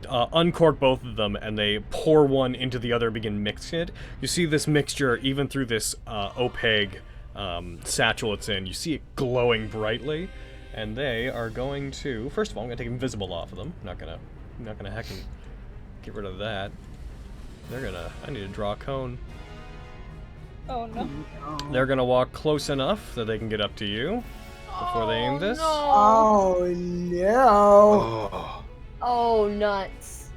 uncork both of them, and they pour one into the other and begin mixing it. You see this mixture, even through this opaque satchel it's in, you see it glowing brightly. And they are going to... First of all, I'm going to take invisible off of them. I'm not gonna heckin' get rid of that. They're gonna... I need to draw a cone. Oh no. They're gonna walk close enough that they can get up to you before they aim this. Oh no. Oh. Oh, nuts.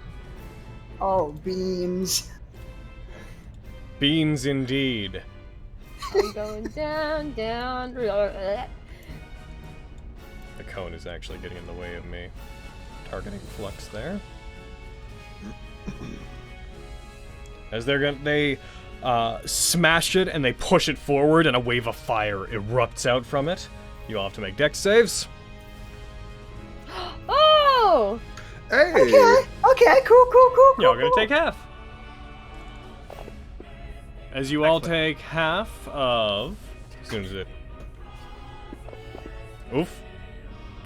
Oh, beans. Beans indeed. I'm going down, down. The cone is actually getting in the way of me targeting Flux there. As they smash it and they push it forward, and a wave of fire erupts out from it. You all have to make dex saves. Oh! Hey! Okay, cool. Y'all gonna take half. As you all take half of... As soon as it... Oof.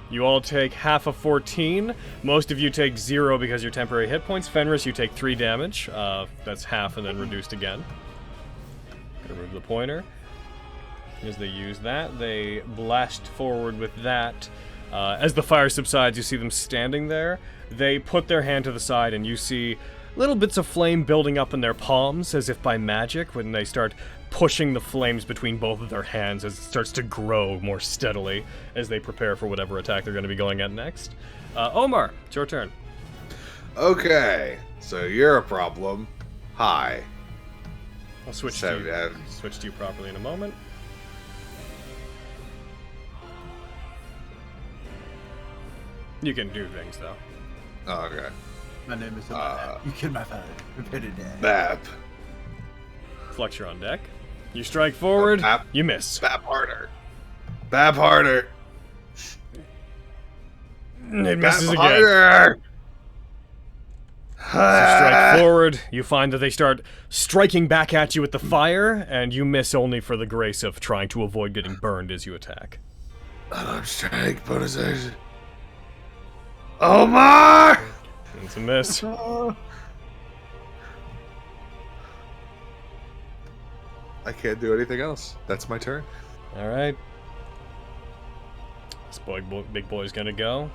You all take half of 14. Most of you take 0 because you're temporary hit points. Fenris, you take 3 damage. That's half and then reduced again. Gonna remove the pointer. As they use that, they blast forward with that. As the fire subsides, you see them standing there. They put their hand to the side, and you see little bits of flame building up in their palms, as if by magic, when they start pushing the flames between both of their hands as it starts to grow more steadily as they prepare for whatever attack they're going to be going at next. Omar, it's your turn. Okay, so you're a problem. Hi. I'll switch to you properly in a moment. You can do things, though. Oh, okay. My name is you killed my father. Prepare to die. Bap. Flux, you're on deck. You strike forward, you miss. Bap harder. Bap harder. It misses again. Harder. You strike forward, you find that they start striking back at you with the fire, and you miss only for the grace of trying to avoid getting burned as you attack. Unarmed strike, bonus action. Omar! It's a miss. I can't do anything else. That's my turn. Alright. This big boy's gonna go.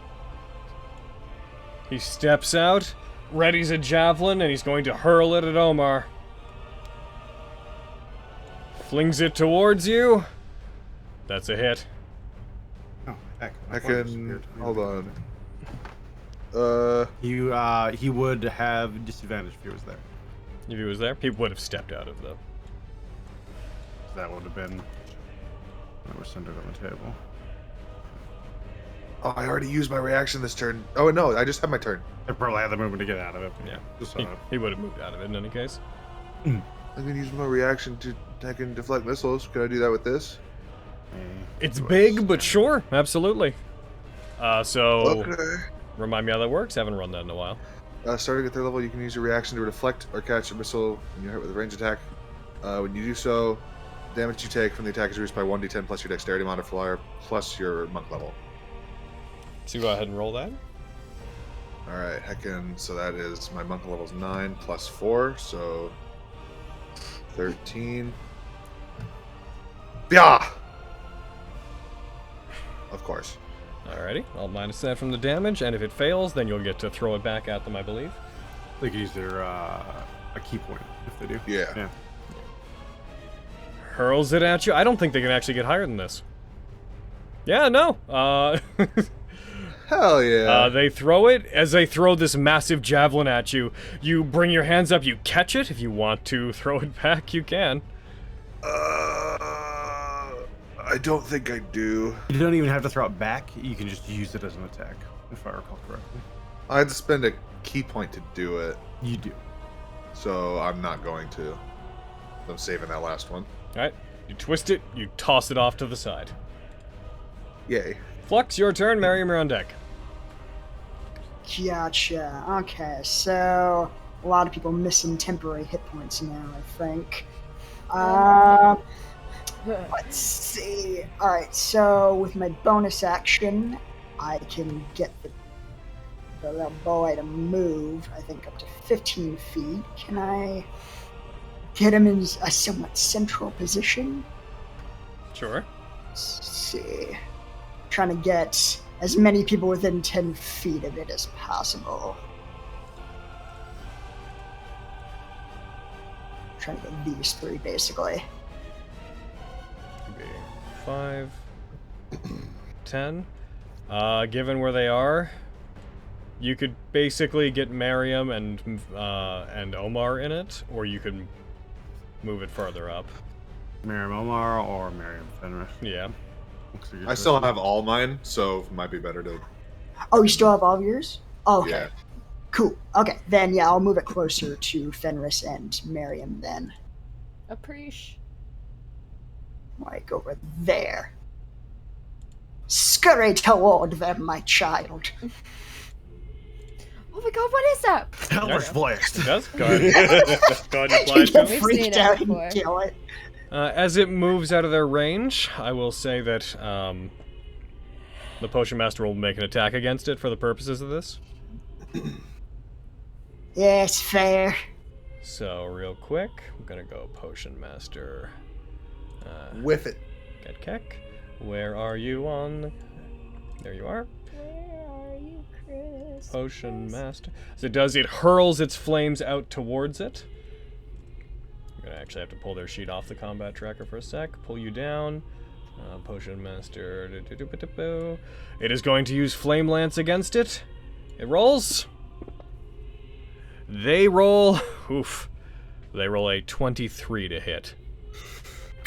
He steps out, readies a javelin, and he's going to hurl it at Omar. Flings it towards you. That's a hit. Oh, heck. I can... Hold on. He would have disadvantage if he was there. If he was there, he would have stepped out of the... That would have been... That was centered on the table. Oh, I already used my reaction this turn. Oh, no, I just had my turn. I probably had the movement to get out of it. Yeah, Just he would have moved out of it in any case. I'm going to use my reaction to attack and deflect missiles. Can I do that with this? It's big, but sure, absolutely. Okay. Remind me how that works. Haven't run that in a while. Starting at 3rd level, you can use your reaction to deflect or catch a missile when you're hit with a range attack. When you do so, damage you take from the attack is reduced by 1d10 plus your dexterity modifier plus your monk level. So go ahead and roll that. Alright, heckin', so that is, my monk level is 9 plus 4, so 13. Yeah! Of course. Alrighty, I'll minus that from the damage, and if it fails, then you'll get to throw it back at them, I believe. They could use their a key point if they do. Yeah. Hurls it at you. I don't think they can actually get higher than this. Yeah, no. Hell yeah. They throw it. As they throw this massive javelin at you, you bring your hands up, you catch it. If you want to throw it back, you can. I don't think I do. You don't even have to throw it back. You can just use it as an attack, if I recall correctly. I had to spend a key point to do it, You do. so I'm not going to. I'm saving that last one. Alright, you twist it, you toss it off to the side. Yay. Flux, your turn. Mariam, you're on deck. Gotcha. Okay, so a lot of people missing temporary hit points now, I think. Let's see. Alright, so with my bonus action, I can get the little boy to move, I think, up to 15 feet. Can I get him in a somewhat central position? Sure. Let's see. Trying to get as many people within 10 feet of it as possible. Trying to get these 3, basically. 5, 10. Given where they are, you could basically get Mariam and Omar in it, or you could move it farther up. Miriam Omar or Miriam Fenris. Yeah. I still have all mine, so it might be better to. Oh, you still have all of yours? Okay. Yeah. Cool. Okay, then yeah, I'll move it closer to Fenris and Miriam then. Appreciate. Like over there. Scurry toward them, my child. Oh my god, what is that? Hellish voice. It does. Go ahead. Go ahead and fly You to get it. freaked seen it out before. and kill it. As it moves out of their range, I will say that the Potion Master will make an attack against it for the purposes of this. Yes, fair. So, real quick, I'm gonna go Potion Master. With it. Get Keck. Where are you on? There you are. Where are you, Chris? Potion Master. As it does, it hurls its flames out towards it. I'm gonna actually have to pull their sheet off the combat tracker for a sec. Pull you down. Potion Master. It is going to use Flame Lance against it. It rolls. They roll. Oof. They roll a 23 to hit.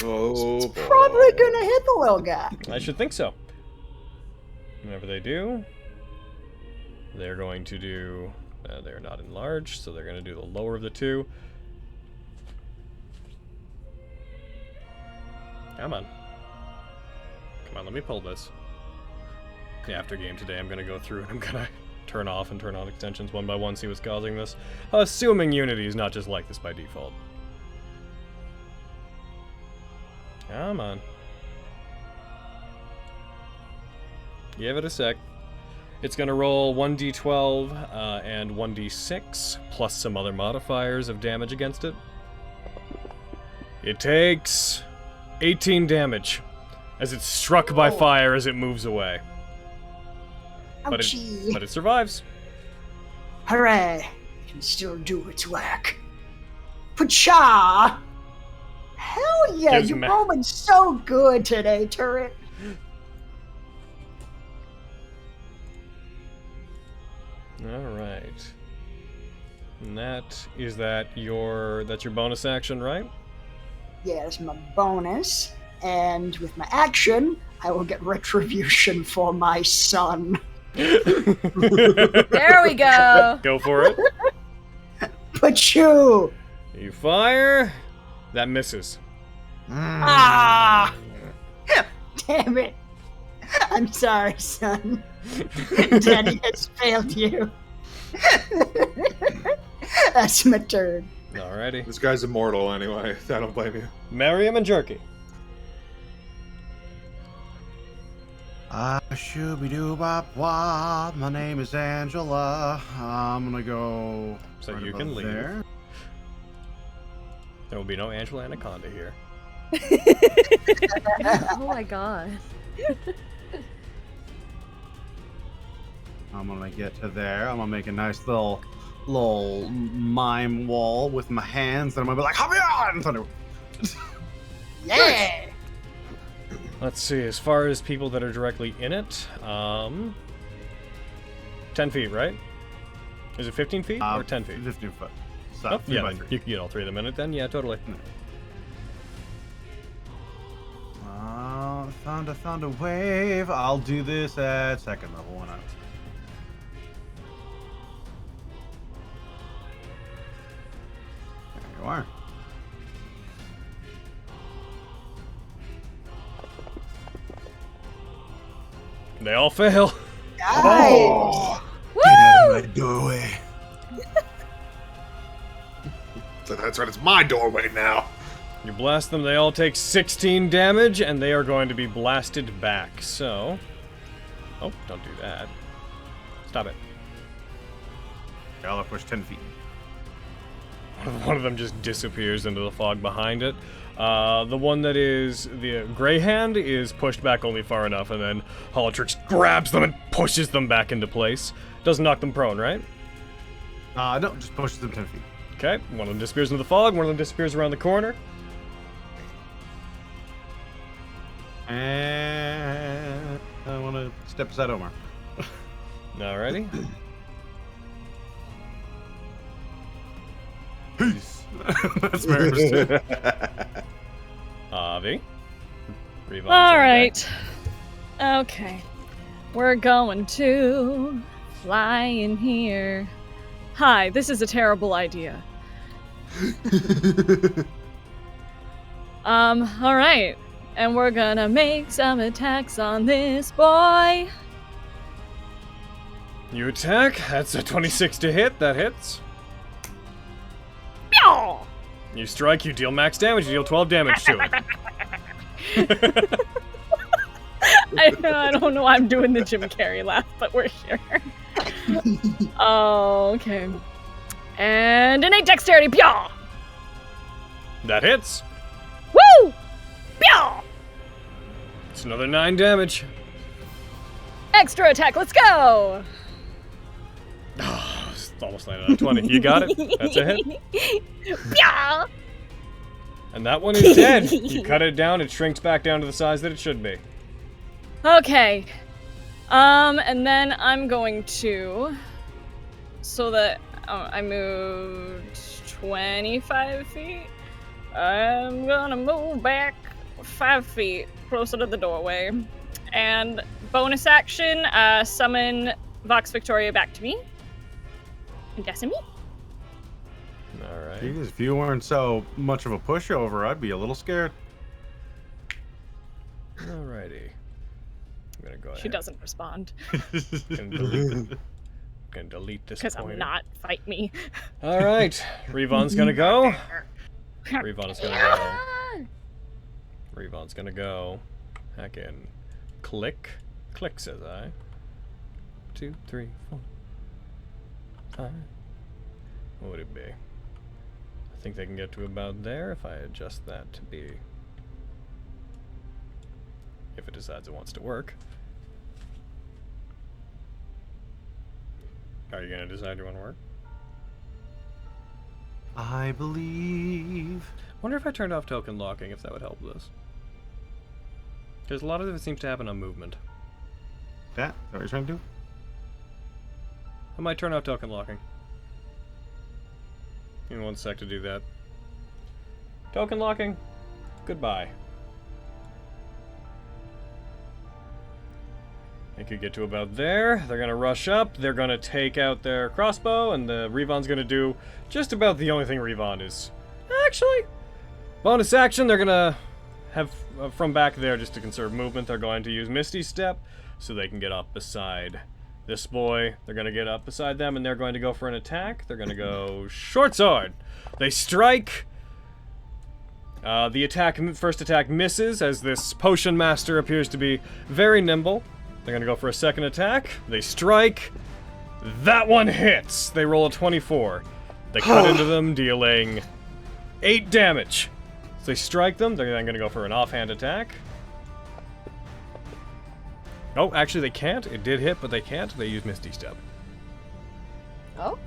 Oh, Probably gonna hit the little guy. I should think so. Whenever they do, they're going to do. They're not enlarged, so they're going to do the lower of the two. Come on. Come on, let me pull this. After game today, I'm going to go through and I'm going to turn off and turn on extensions one by one, see what's causing this. Assuming Unity is not just like this by default. Come on. Give it a sec. It's going to roll 1d12 and 1d6, plus some other modifiers of damage against it. It takes 18 damage as it's struck by fire as it moves away. But Ouchie. it survives. Hooray! It can still do its work. Pacha! Hell yeah, Gives you're me- rolling so good today, turret. Alright. And that's your bonus action, right? Yeah, that's my bonus. And with my action, I will get retribution for my son. There we go. Go for it. Pachu! You fire. That misses. Ah! Damn it. I'm sorry, son. Daddy has failed you. That's my turn. Alrighty. This guy's immortal anyway. I don't blame you. Merriam and Jerky. Shooby-doo-bop-wop. My name is Angela. I'm gonna go. So right you above can leave. there. There will be no Angela Anaconda here. Oh my god. I'm gonna get to there. I'm gonna make a nice little mime wall with my hands, and I'm gonna be like, "Hop on!" Thunder. Yeah! Let's see, as far as people that are directly in it, 10 feet, right? Is it 15 feet or 10 feet? 15 foot. So, Oh, 3 yeah, by then 3. you can get all three of them in it then, yeah, totally. Found a wave. I'll do this at second level. Why not? There you are. They all fail. Nice! Get out of my doorway. So that's right. It's my doorway now. You blast them, they all take 16 damage, and they are going to be blasted back, so... Oh, don't do that. Stop it. I'll push 10 feet. One of them just disappears into the fog behind it. The one that is the gray hand is pushed back only far enough, and then Holotrix grabs them and pushes them back into place. Doesn't knock them prone, right? No, just pushes them 10 feet. Okay, one of them disappears into the fog, one of them disappears around the corner. And I want to step aside Omar. Alrighty. Peace. That's Maris too. Avi. Revive's All on right. deck. Okay. We're going to fly in here. Hi, this is a terrible idea. Alright. And we're gonna make some attacks on this boy. You attack. That's a 26 to hit. That hits. Meow! You strike. You deal max damage. You deal 12 damage to him. I don't know why I'm doing the Jim Carrey laugh, but we're here. Oh, okay. And innate dexterity, pyaw! That hits. Woo! Pyaw! It's another 9 damage. Extra attack, let's go! Oh, it's almost landed on 20. You got it. That's a hit. Pyaw! And that one is dead. You cut it down, it shrinks back down to the size that it should be. Okay. And then I'm going to... So that I moved 25 feet. I'm gonna move back 5 feet closer to the doorway. And bonus action, summon Vox Victoria back to me. And decimate. Alright. Jeez, if you weren't so much of a pushover, I'd be a little scared. Alrighty. I'm gonna go ahead. She doesn't respond. Gonna delete this Because pointer. I'm not. Fight me. Alright. Revon's gonna go. Revon's gonna go. Revon's gonna go. Heck in. Click. Click, says I. 2, 3, 4, 5. What would it be? I think they can get to about there if I adjust that to be... If it decides it wants to work. Are you gonna decide you want to work? I believe. Wonder if I turned off token locking, if that would help this. Because a lot of it seems to happen on movement. That? Is that what you're trying to do? I might turn off token locking. Give me 1 sec to do that. Token locking. Goodbye. They could get to about there. They're gonna rush up. They're gonna take out their crossbow, and the Revon's gonna do just about the only thing Revon is. Actually, bonus action. They're gonna have from back there just to conserve movement. They're going to use Misty Step so they can get up beside this boy. They're gonna get up beside them, and they're going to go for an attack. They're gonna go short sword. They strike. The first attack misses as this potion master appears to be very nimble. They're gonna go for a second attack. They strike. That one hits. They roll a 24. They cut into them, dealing 8 damage. So they strike them. They're then gonna go for an offhand attack. Oh, actually they can't. It did hit, but they can't. They use Misty Step. Oh?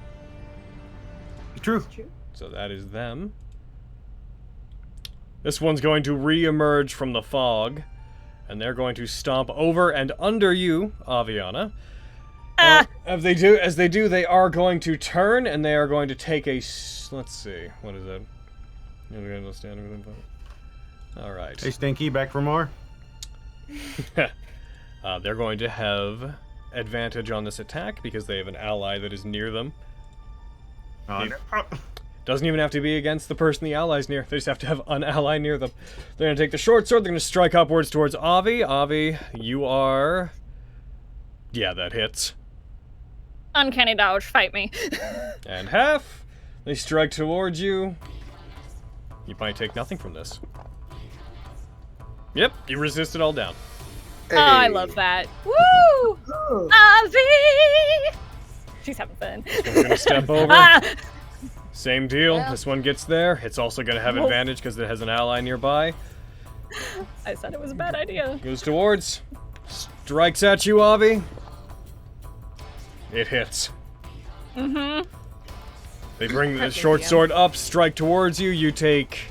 True. So that is them. This one's going to re-emerge from the fog. And they're going to stomp over and under you, Aviana. As they do, they are going to turn, and they are going to take a... Let's see. What is that? Alright. Hey, Stinky, back for more? They're going to have advantage on this attack because they have an ally that is near them. Doesn't even have to be against the person the ally's near. They just have to have an ally near them. They're going to take the short sword. They're going to strike upwards towards Avi. Avi, you are... Yeah, that hits. Uncanny dodge, fight me. And half. They strike towards you. You might take nothing from this. Yep, you resist it all down. Hey. Oh, I love that. Woo! Avi! She's having fun. We're going to step over. Same deal. Yeah. This one gets there. It's also going to have advantage because it has an ally nearby. I said it was a bad idea. Goes towards. Strikes at you, Avi. It hits. Mm-hmm. They bring the short sword up, strike towards you. You take...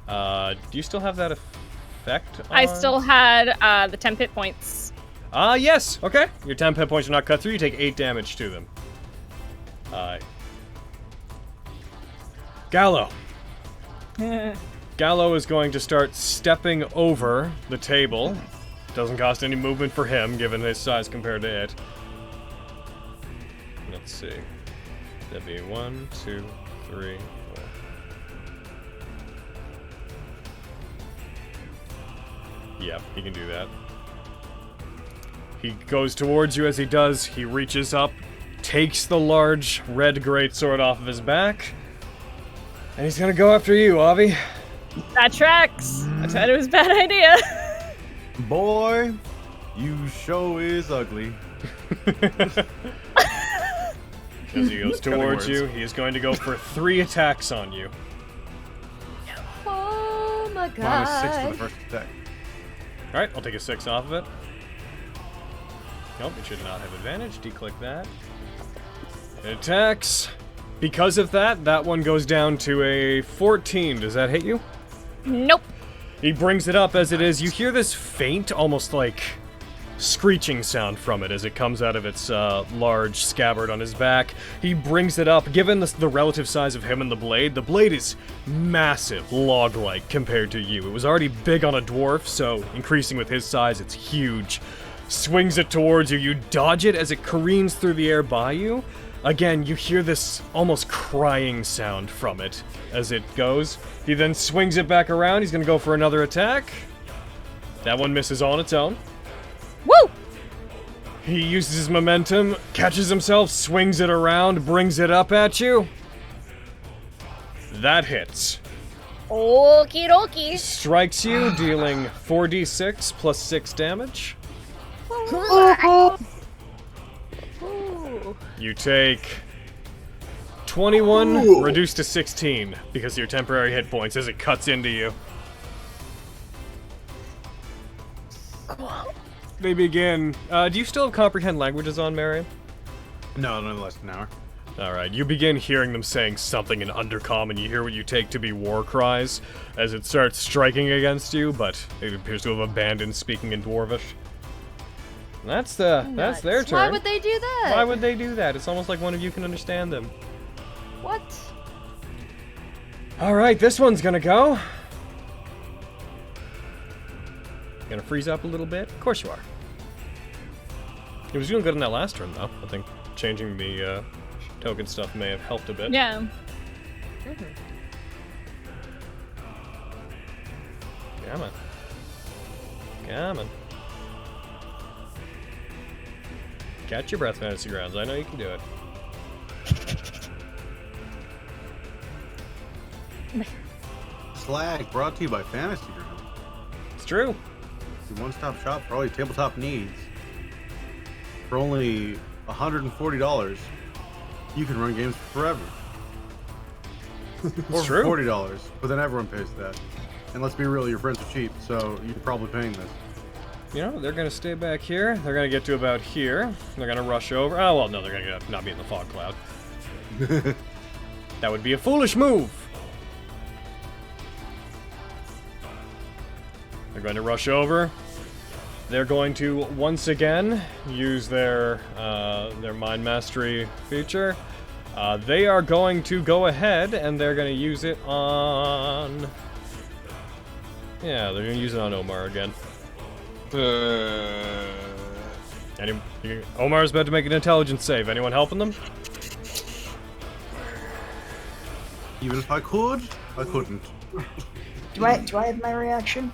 do you still have that effect on? I still had the 10 hit points. Yes. Okay. Your 10 hit points are not cut through. You take 8 damage to them. Gallo. Gallo is going to start stepping over the table. Doesn't cost any movement for him, given his size compared to it. Let's see. That'd be 1, 2, 3, 4. Yep, he can do that. He goes towards you. As he does, he reaches up, takes the large red greatsword off of his back, and he's gonna go after you, Avi. That tracks. I said it was a bad idea. Boy, you show is ugly. As he goes towards words. you, he is going to go for 3 attacks on you. Oh my god. Minus 6 for the first attack. Alright, I'll take a 6 off of it. Nope, it should not have advantage. Declick that. It attacks. Because of that, that one goes down to a 14. Does that hit you? Nope. He brings it up as it is. You hear this faint, almost like screeching sound from it as it comes out of its large scabbard on his back. He brings it up. Given the relative size of him and the blade is massive, log-like compared to you. It was already big on a dwarf, so increasing with his size, it's huge. Swings it towards you. You dodge it as it careens through the air by you. Again, you hear this almost crying sound from it as it goes. He then swings it back around. He's going to go for another attack. That one misses on its own. Woo! He uses his momentum, catches himself, swings it around, brings it up at you. That hits. Okie dokie. Strikes you, dealing 4d6 plus 6 damage. You take 21, reduced to 16, because of your temporary hit points as it cuts into you. They begin. Do you still have comprehend languages on, Marion? No, no less than an hour. Alright, you begin hearing them saying something in Undercomm, and you hear what you take to be war cries as it starts striking against you, but it appears to have abandoned speaking in Dwarvish. That's their turn. Why would they do that? Why would they do that? It's almost like one of you can understand them. What? Alright, this one's gonna go. Gonna freeze up a little bit? Of course you are. He was doing good in that last turn, though. I think changing the token stuff may have helped a bit. Yeah. Come on. Come on. Catch your breath, Fantasy Grounds. I know you can do it. Slag brought to you by Fantasy Ground. It's true. Your one-stop shop for all your tabletop needs. For only $140, you can run games forever. Or true. for $40, but then everyone pays that. And let's be real, your friends are cheap, so you're probably paying this. You know, they're gonna stay back here. They're gonna get to about here. They're gonna rush over. Oh, well, no, they're gonna not be in the fog cloud. That would be a foolish move. They're going to rush over. They're going to once again use their mind mastery feature. They are going to go ahead and they're going to use it on. Yeah, they're going to use it on Omar again. Omar's about to make an intelligence save. Anyone helping them? Even if I could, I couldn't. Do I have my reaction?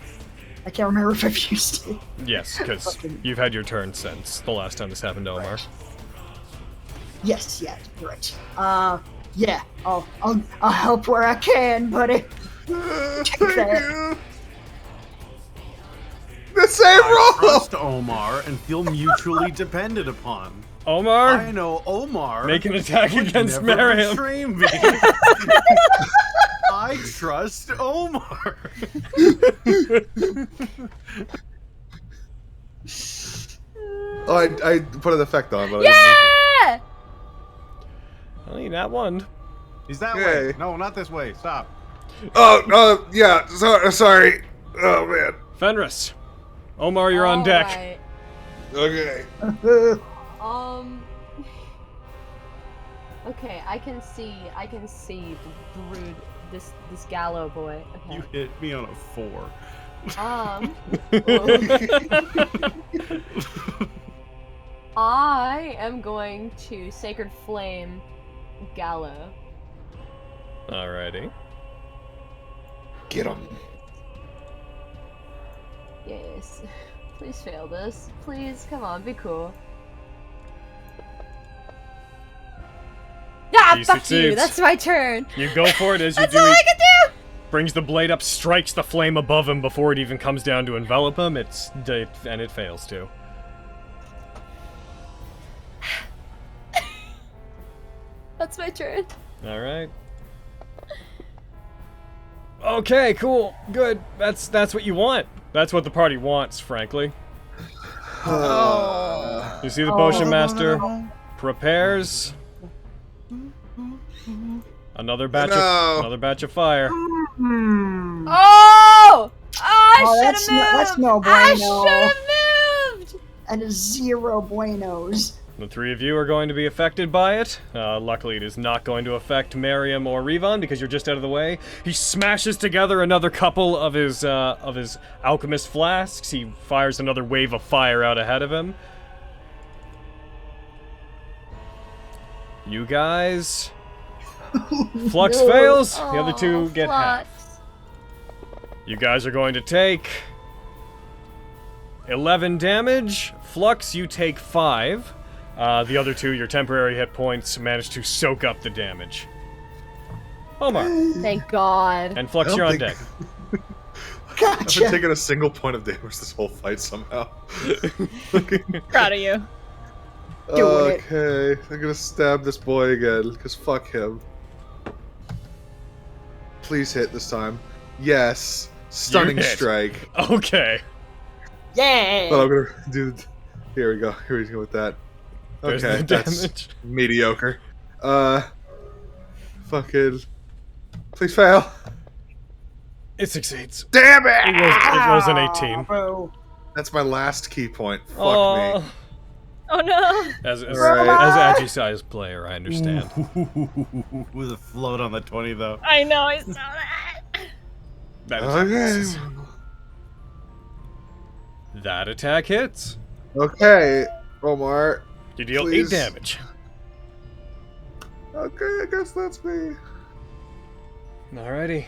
I can't remember if I've used it. Yes, because you've had your turn since the last time this happened to Omar. Yes, yeah, right. Yeah, I'll help where I can, buddy. Take that. The same I roll! trust Omar and feel mutually dependent upon. Omar, I know Omar. make an attack would against never Miriam. betray me. I trust Omar. Oh, I put an effect on, but Yeah! I mean, that one. He's that Yay. way. No, not this way. Stop. Yeah, sorry. Oh, man. Fenris. Omar, you're on deck. Alright. Okay. Okay, I can see the brood, this Gallo boy. Okay. You hit me on a 4. I am going to Sacred Flame Gallo. Alrighty. Get him. Yes. Please fail this. Please, come on, be cool. Ah, He fuck you! succeeds. That's my turn! You go for it as you That's do. all I can do! Brings the blade up, strikes the flame above him before it even comes down to envelop him. And it fails to. That's my turn. Alright. Okay, cool. Good. That's what you want. That's what the party wants, frankly. You see the potion master prepares another batch of fire. Oh! I should have moved! That's no bueno. I should have moved! And a 0 buenos. The three of you are going to be affected by it. Luckily, it is not going to affect Miriam or Revon because you're just out of the way. He smashes together another couple of his alchemist flasks. He fires another wave of fire out ahead of him. You guys... Flux fails. The other two get half. You guys are going to take 11 damage. Flux, you take 5. The other two, your temporary hit points, manage to soak up the damage. Omar. Thank God. And Flux, you're on deck. I've Gotcha. been taking a single point of damage this whole fight somehow. Proud of you. Doing it. Okay, I'm gonna stab this boy again, because fuck him. Please hit this time. Yes. Stunning hit. strike. Okay. Yeah. But I'm gonna do... Here we go. Here we go with that. There's Okay, the that's damage. mediocre. Fucking... Please fail. It succeeds. Damn it! It was an 18. Bro. That's my last key point. Fuck Oh. me. Oh no! As Right. Agi-sized player, I understand. With a float on the 20, though. I know, I saw that! That Okay. is that attack hits. Okay, Omar. You deal Please. 8 damage. Okay, I guess that's me. Alrighty.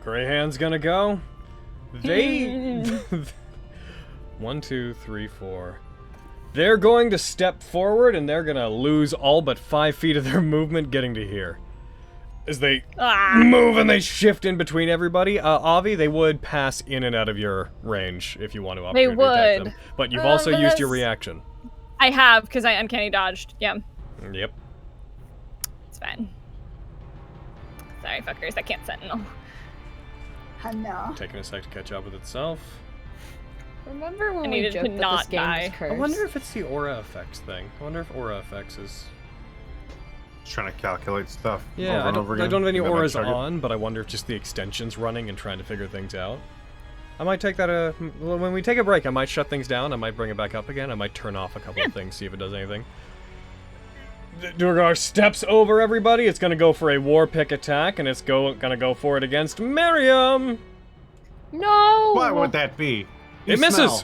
Greyhand's gonna go. They... 1, 2, 3, 4. They're going to step forward and they're gonna lose all but 5 feet of their movement getting to here. As they move and they shift in between everybody. Avi, they would pass in and out of your range if you want to They opportunity attack would. them. But you've also but used your that's- reaction. I have, because I uncanny dodged. Yeah, Yep. it's fine. Sorry, fuckers, I can't sentinel. I know. Taking a sec to catch up with itself. Remember when I we needed joked to that not this game die. was cursed? I wonder if it's the aura effects thing. I wonder if aura effects is... Just trying to calculate stuff Yeah, over and over again. I don't have any and then auras chug it. on, but I wonder if just the extension's running and trying to figure things out. I might take that, when we take a break, I might shut things down, I might bring it back up again, I might turn off a couple of things, see if it does anything. Durgar steps over everybody, it's gonna go for a war pick attack, and it's gonna go for it against Miriam! No! Why would that be? You It misses! smell.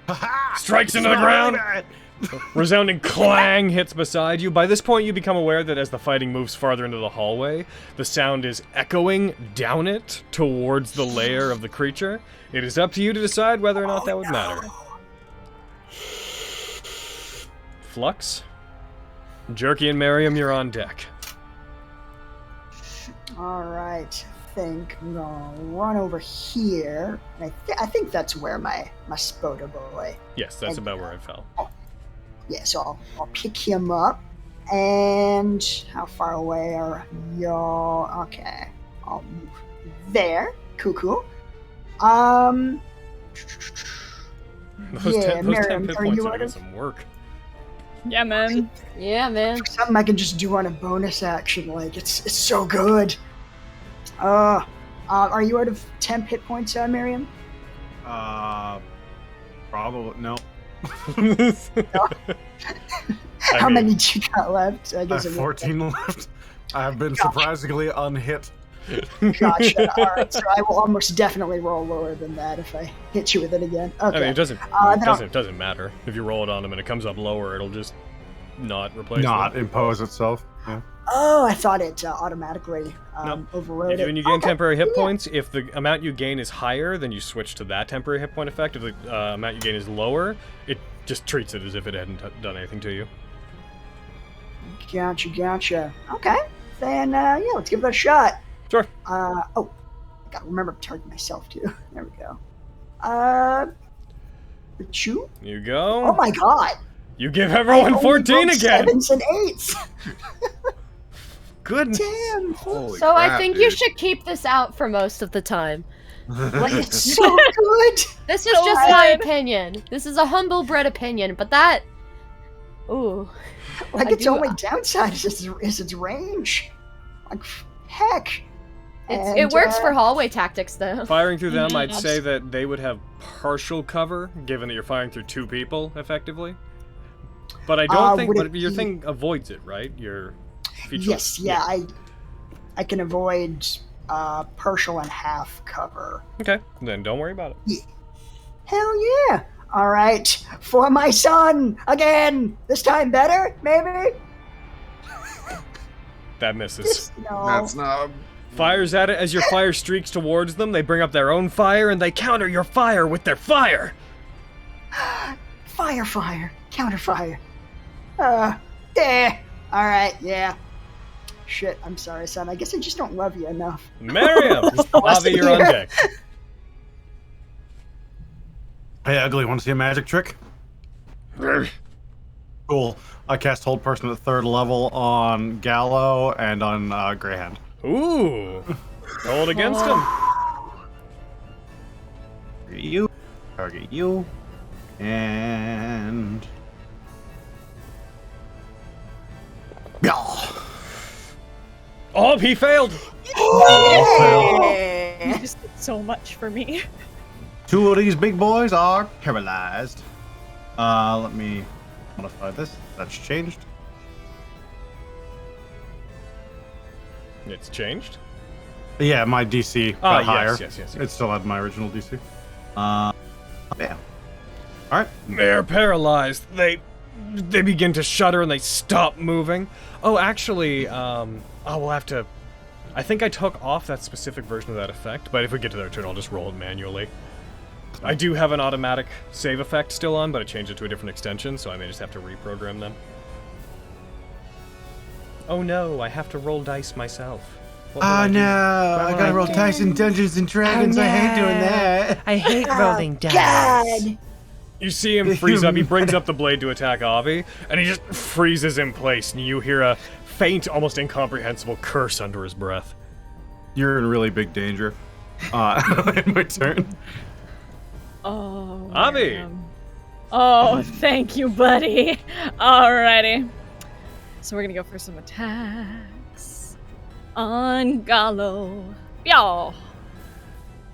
Ha-ha! Strikes into the Smell really ground. bad. Resounding clang hits beside you. By this point, you become aware that as the fighting moves farther into the hallway, the sound is echoing down it towards the lair of the creature. It is up to you to decide whether or not that would matter. Flux, Jerky, and Miriam, you're on deck. Alright. I think I'm gonna run over here. And I think that's where my Spoda boy. Yes, that's about where I fell. Yeah, so I'll pick him up. And how far away are y'all? Okay. I'll move there. Cuckoo. Those Yeah, 10 Miriam, hit are points you are out doing of- some work. Yeah, man. Yeah, man. Something I can just do on a bonus action. Like, it's so good. Are you out of temp hit points, Miriam? Probably no. How many do you got left? I I guess have it 14 left. I have been surprisingly unhit. Gotcha. All right, so I will almost definitely roll lower than that if I hit you with it again. Okay. I mean, it doesn't matter. If you roll it on them and it comes up lower, it'll just not replace Not them. impose itself. Yeah. Oh, I thought it automatically overrode it. When you gain Okay. temporary hit points, if the amount you gain is higher, then you switch to that temporary hit point effect. If the amount you gain is lower, it just treats it as if it hadn't done anything to you. Gotcha. Okay. Then, yeah, let's give that a shot. Sure. I gotta remember to target myself, too. There we go. The chew? You go. Oh my god! You give everyone I only 14 rolled again. 7s and 8s! Goodness. Damn! Holy So I crap, think you dude. should keep this out for most of the time. Like, it's so good! This is So just my good. opinion. This is a humble bred opinion, but that. Ooh. Like, I its do- only downside is its range. Like, heck. It works for hallway tactics, though. Firing through them, I'd Mhm. say that they would have partial cover, given that you're firing through 2 people, effectively. But I don't think. would But it your be- thing avoids it, right? Your feature. Yes, yeah, I can avoid partial and half cover. Okay, then don't worry about it. Hell yeah! Alright, for my son! Again! This time better, maybe? That misses. Just, no. That's not. Fires at it as your fire streaks towards them. They bring up their own fire and they counter your fire with their fire. Fire, counterfire. Alright, yeah. Shit, I'm sorry, son. I guess I just don't love you enough. Miriam, Avi, you're on deck. Hey, Ugly, want to see a magic trick? Cool. I cast Hold Person at 3rd level on Gallo and on Greyhound. Ooh, roll against him. Target you, and... Yeah. Oh, he failed. You just did so much for me. 2 of these big boys are paralyzed. Let me modify this. That's changed. It's changed. Yeah, my DC got higher. Yes. It still had my original DC. Yeah. All right. They're paralyzed. They begin to shudder and they stop moving. Oh, actually, we'll have to. I think I took off that specific version of that effect, but if we get to their turn, I'll just roll it manually. I do have an automatic save effect still on, but I changed it to a different extension, so I may just have to reprogram them. Oh no, I have to roll dice myself. What will I do? I gotta roll dice in Dungeons and Dragons. I hate doing that. I hate rolling dice. God! You see him freeze up. He brings up the blade to attack Avi, and he just freezes in place, and you hear a faint, almost incomprehensible curse under his breath. You're in really big danger. My turn. Oh. Avi. man. Oh, thank you, buddy. Alrighty. So we're gonna go for some attacks. On Gallo. Y'all.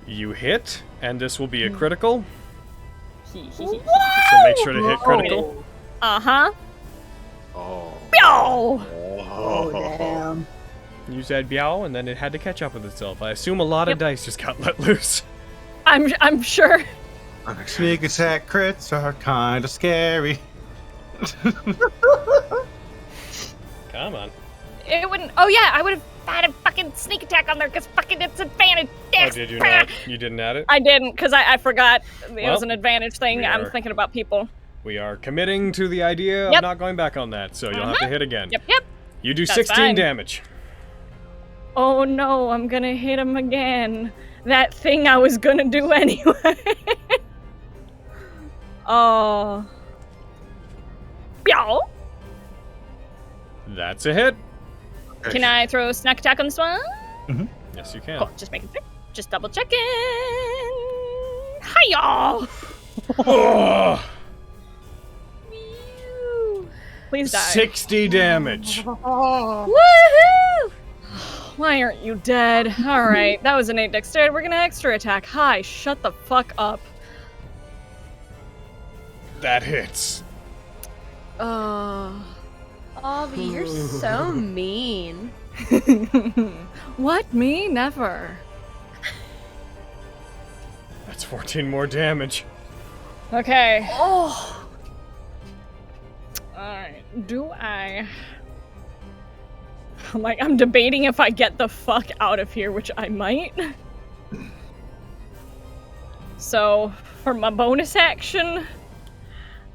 You hit, and this will be a critical, so What? make sure to hit critical. Uh-huh. Oh. Yo! Oh, damn. You said meow, and then it had to catch up with itself. I assume a lot of dice just got let loose. I'm sure. Sneak attack crits are kind of scary. Come on. It wouldn't. Oh yeah, I would have had a fucking sneak attack on there because fucking it's advantage. Oh, did you not? You didn't add it? I didn't because I forgot it Well, was an advantage thing. we I'm are- thinking about people. We are committing to the idea of Yep. not going back on that, so you'll have to hit again. Yep. You do That's 16 fine. damage. Oh no, I'm gonna hit him again. That thing I was gonna do anyway. Oh. Yow. That's a hit. Can I throw a snack attack on this one? Yes, you can. Cool, just making sure. Just double checking. Hi-y'all. Oh, Please die. 60 damage. Woohoo! Why aren't you dead? Alright, that was an 8 dexterity. We're gonna extra attack. Hi, shut the fuck up. That hits. Avi, you're so mean. What? Me? Never. That's 14 more damage. Okay. Oh. Alright. Do I... I'm debating if I get the fuck out of here, which I might. So, for my bonus action,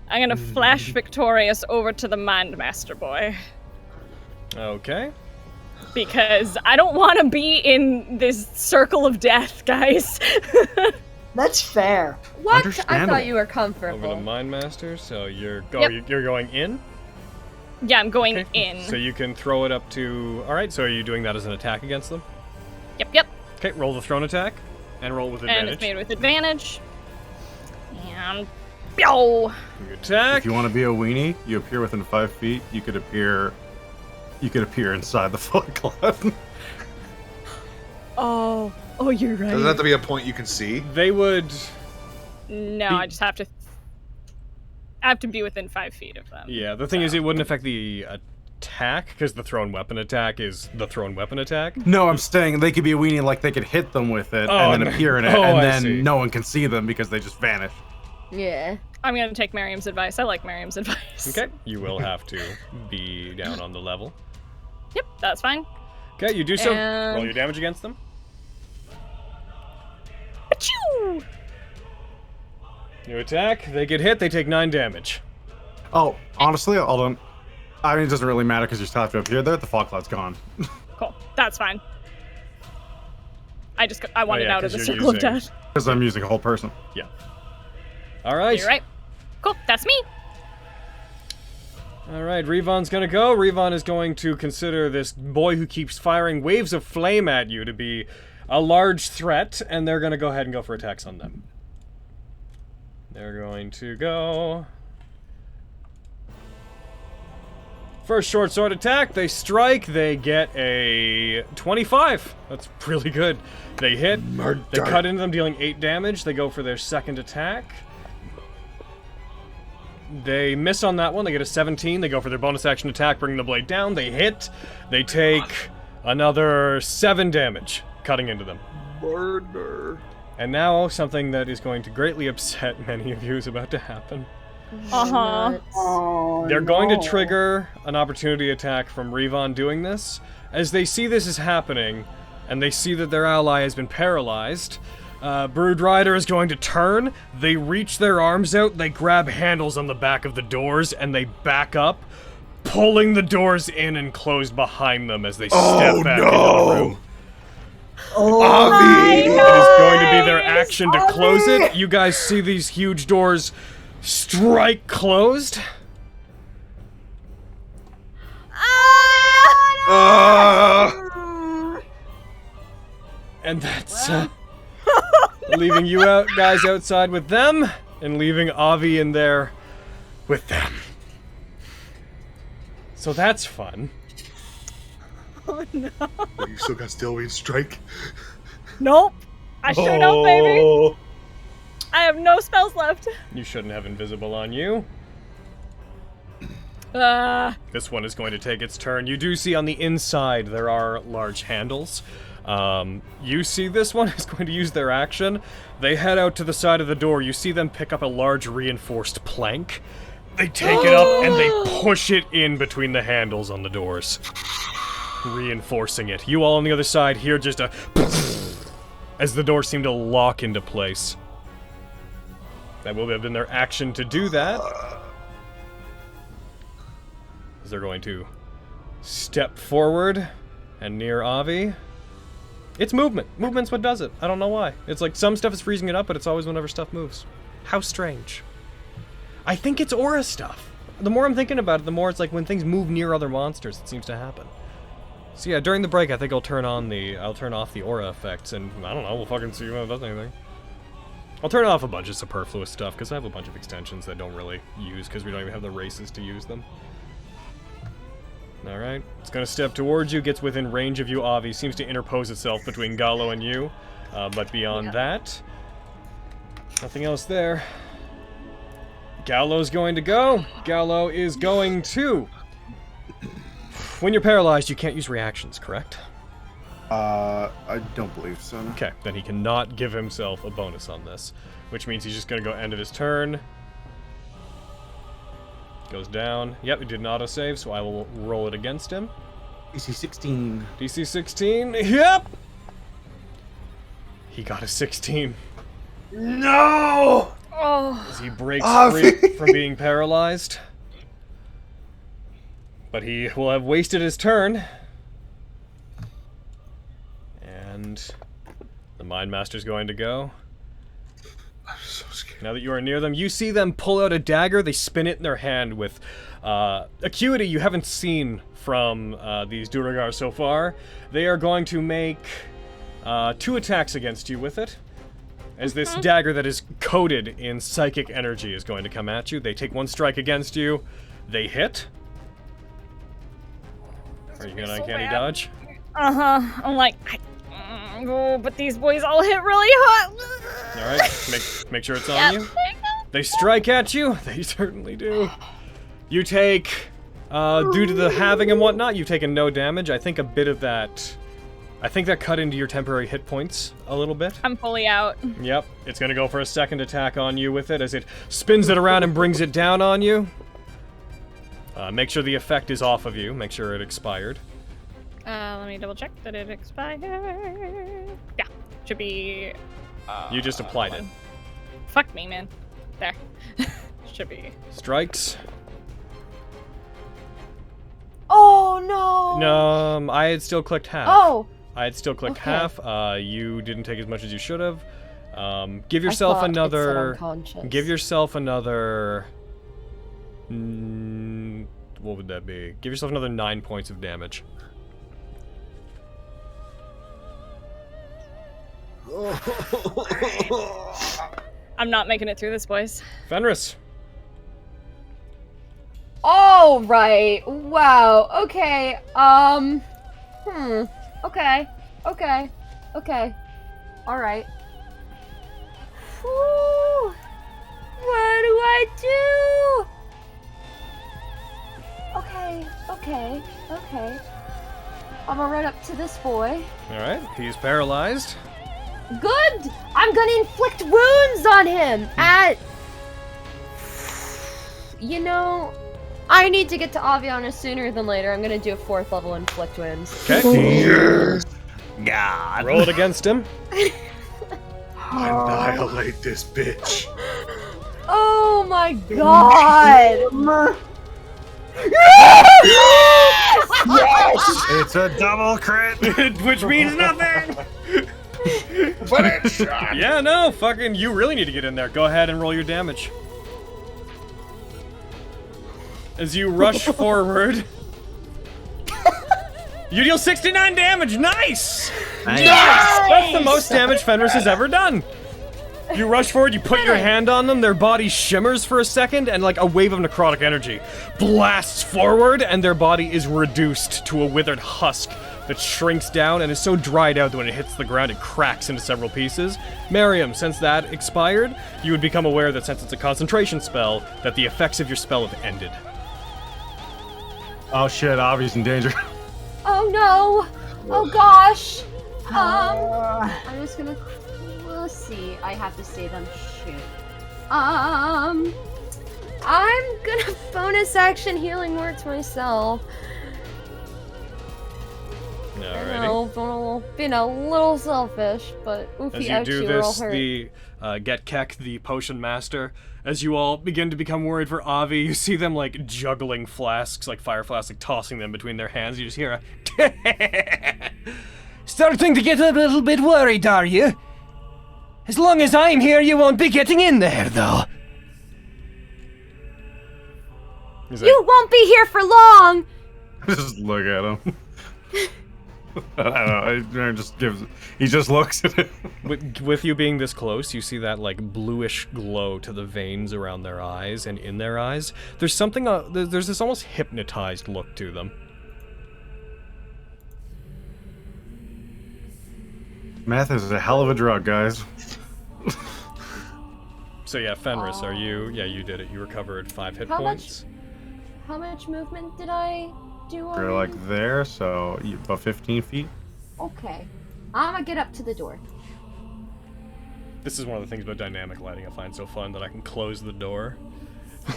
I'm gonna flash Victorious over to the Mind Master boy. Okay. Because I don't want to be in this circle of death, guys. That's fair. What? I Understandable. thought you were Over to comfortable. Mind Master, so you're Yep. you're going in? Yeah, I'm going Okay. in. So you can throw it up to... Alright, so are you doing that as an attack against them? Yep. Okay, roll the thrown attack, and roll with And advantage. it's made with advantage. And... Yo! You attack. If you want to be a weenie, you appear within 5 feet. You could appear inside the Foot Cloud. Oh, you're right. Doesn't have to be a point you can see. They would... No, I just have to... I have to be within 5 feet of them. Yeah, the thing is it wouldn't affect the attack, because the thrown weapon attack is the thrown weapon attack. No, I'm saying they could be a weenie, like they could hit them with it Oh, and then appear in it, oh, and I then see. no one can see them because they just vanish. Yeah. I'm gonna take Miriam's advice. I like Miriam's advice. Okay, you will have to be down on the level. Yep, that's fine. Okay, you do so. And- Roll your damage against them. Achoo! You attack, they get hit, they take 9 damage. Oh, honestly, hold on. I mean, it doesn't really matter because you're still have to appear there. The fog cloud's gone. Cool, that's fine. I wanted yeah, out of 'cause the you're circle of using- death. Because I'm using a whole person. Yeah. Alright. You're right. Cool, that's me. Alright, Revon's gonna go. Revon is going to consider this boy who keeps firing waves of flame at you to be a large threat, and they're gonna go ahead and go for attacks on them. They're going to go... First short sword attack, they strike, they get a 25. That's really good. They hit, they cut into them, dealing 8 damage. They go for their second attack. They miss on that one, they get a 17. They go for their bonus action attack, bringing the blade down. They hit, they take another 7 damage, cutting into them. Murder. And now, something that is going to greatly upset many of you is about to happen. Uh-huh. Nuts. Oh, They're going to no. trigger an opportunity attack from Revon doing this. As they see this is happening, and they see that their ally has been paralyzed, Brood Rider is going to turn. They reach their arms out, they grab handles on the back of the doors, and they back up, pulling the doors in and close behind them as they step back into the room. Oh, It is going to be their action to close it. You guys see these huge doors strike closed. And that's leaving you guys outside with them, and leaving Avi in there with them. So that's fun. Oh no. But you still got Stillweed Strike. Nope. I sure don't, baby. I have no spells left. You shouldn't have invisible on you. This one is going to take its turn. You do see on the inside there are large handles. You see this one is going to use their action. They head out to the side of the door. You see them pick up a large reinforced plank. They take it up and they push it in between the handles on the doors, reinforcing it. You all on the other side hear just a as the doors seem to lock into place. That will have been their action to do that. As they're going to step forward and near Avi. It's movement. Movement's what does it. I don't know why. It's like some stuff is freezing it up, but it's always whenever stuff moves. How strange. I think it's aura stuff. The more I'm thinking about it, the more it's like when things move near other monsters, it seems to happen. So yeah, during the break, I think I'll turn off the aura effects, and I don't know, we'll fucking see if it does anything. I'll turn off a bunch of superfluous stuff, because I have a bunch of extensions that don't really use, because we don't even have the races to use them. Alright, it's gonna step towards you, gets within range of you, Avi, seems to interpose itself between Gallo and you, but beyond that, nothing else there. Gallo's going to go. Gallo is going to... When you're paralyzed, you can't use reactions, correct? I don't believe so. No. Okay, then he cannot give himself a bonus on this, which means he's just gonna go end of his turn. Goes down. Yep, he did an autosave, so I will roll it against him. DC 16. DC 16. Yep! He got a 16. No! Oh. As he breaks Avi! free from being paralyzed. But he will have wasted his turn. And the Mind Master's going to go. I'm so scared. Now that you are near them, you see them pull out a dagger. They spin it in their hand with acuity you haven't seen from these Duragar so far. They are going to make 2 attacks against you with it. As this dagger that is coated in psychic energy is going to come at you. They take 1 strike against you. They hit. Are you gonna uncanny dodge? Uh-huh. I'm like, oh, but these boys all hit really hot. Alright, make sure it's on you. They strike at you. They certainly do. You take, due to the halving and whatnot, you've taken no damage. I think a bit of that... I think that cut into your temporary hit points a little bit. I'm fully out. Yep, it's gonna go for a second attack on you with it as it spins it around and brings it down on you. Make sure the effect is off of you. Make sure it expired. Let me double check that it expired. Yeah, should be... You just applied it. Fuck me, man. There. Should be. Strikes. Oh no! No, I had still clicked half. Oh! I had still clicked Okay. half. You didn't take as much as you should have. Give I yourself thought it said another. unconscious. Give yourself another. What would that be? Give yourself another 9 points of damage. I'm not making it through this, boys. Fenris. Oh, right. Wow. Okay. Okay. Okay. Okay. All right. Whew. What do I do? Okay. Okay. Okay. I'm gonna run up to this boy. All right. He's paralyzed. Good. I'm gonna inflict wounds on him. You know, I need to get to Aviana sooner than later. I'm gonna do a 4th level inflict wounds. Okay. Yes! God. Roll it against him. Annihilate this bitch. Oh my god! Yes! It's a double crit. Which means nothing. But it's shot. Yeah, no, fucking, you really need to get in there. Go ahead and roll your damage. As you rush forward, you deal 69 damage. Nice! Nice. That's the most damage Fenris has ever done. You rush forward, you put your hand on them, their body shimmers for a second, and like a wave of necrotic energy blasts forward, and their body is reduced to a withered husk that shrinks down and is so dried out that when it hits the ground, it cracks into several pieces. Miriam, since that expired, you would become aware that since it's a concentration spell, that the effects of your spell have ended. Oh shit, Avi's in danger. Oh no! Oh gosh! I'm just gonna. Let's see. I have to say them. Shoot. I'm gonna bonus action healing words myself. I know, being a little selfish, but As you do this, the Get-Kek, the potion master, as you all begin to become worried for Avi, you see them like juggling flasks, like fire flasks, like tossing them between their hands. You just hear a starting to get a little bit worried, are you? As long as I'm here, you won't be getting in there, though. You won't be here for long! Just look at him. I don't know. He just looks at it. With you being this close, you see that like bluish glow to the veins around their eyes and in their eyes. There's something. There's this almost hypnotized look to them. Meth is a hell of a drug, guys. So yeah, Fenris, are you? Yeah, you did it. You recovered 5 hit How points. How much movement did I do on You're like there, so about 15 feet. Okay. I'm gonna get up to the door. This is one of the things about dynamic lighting I find so fun, that I can close the door.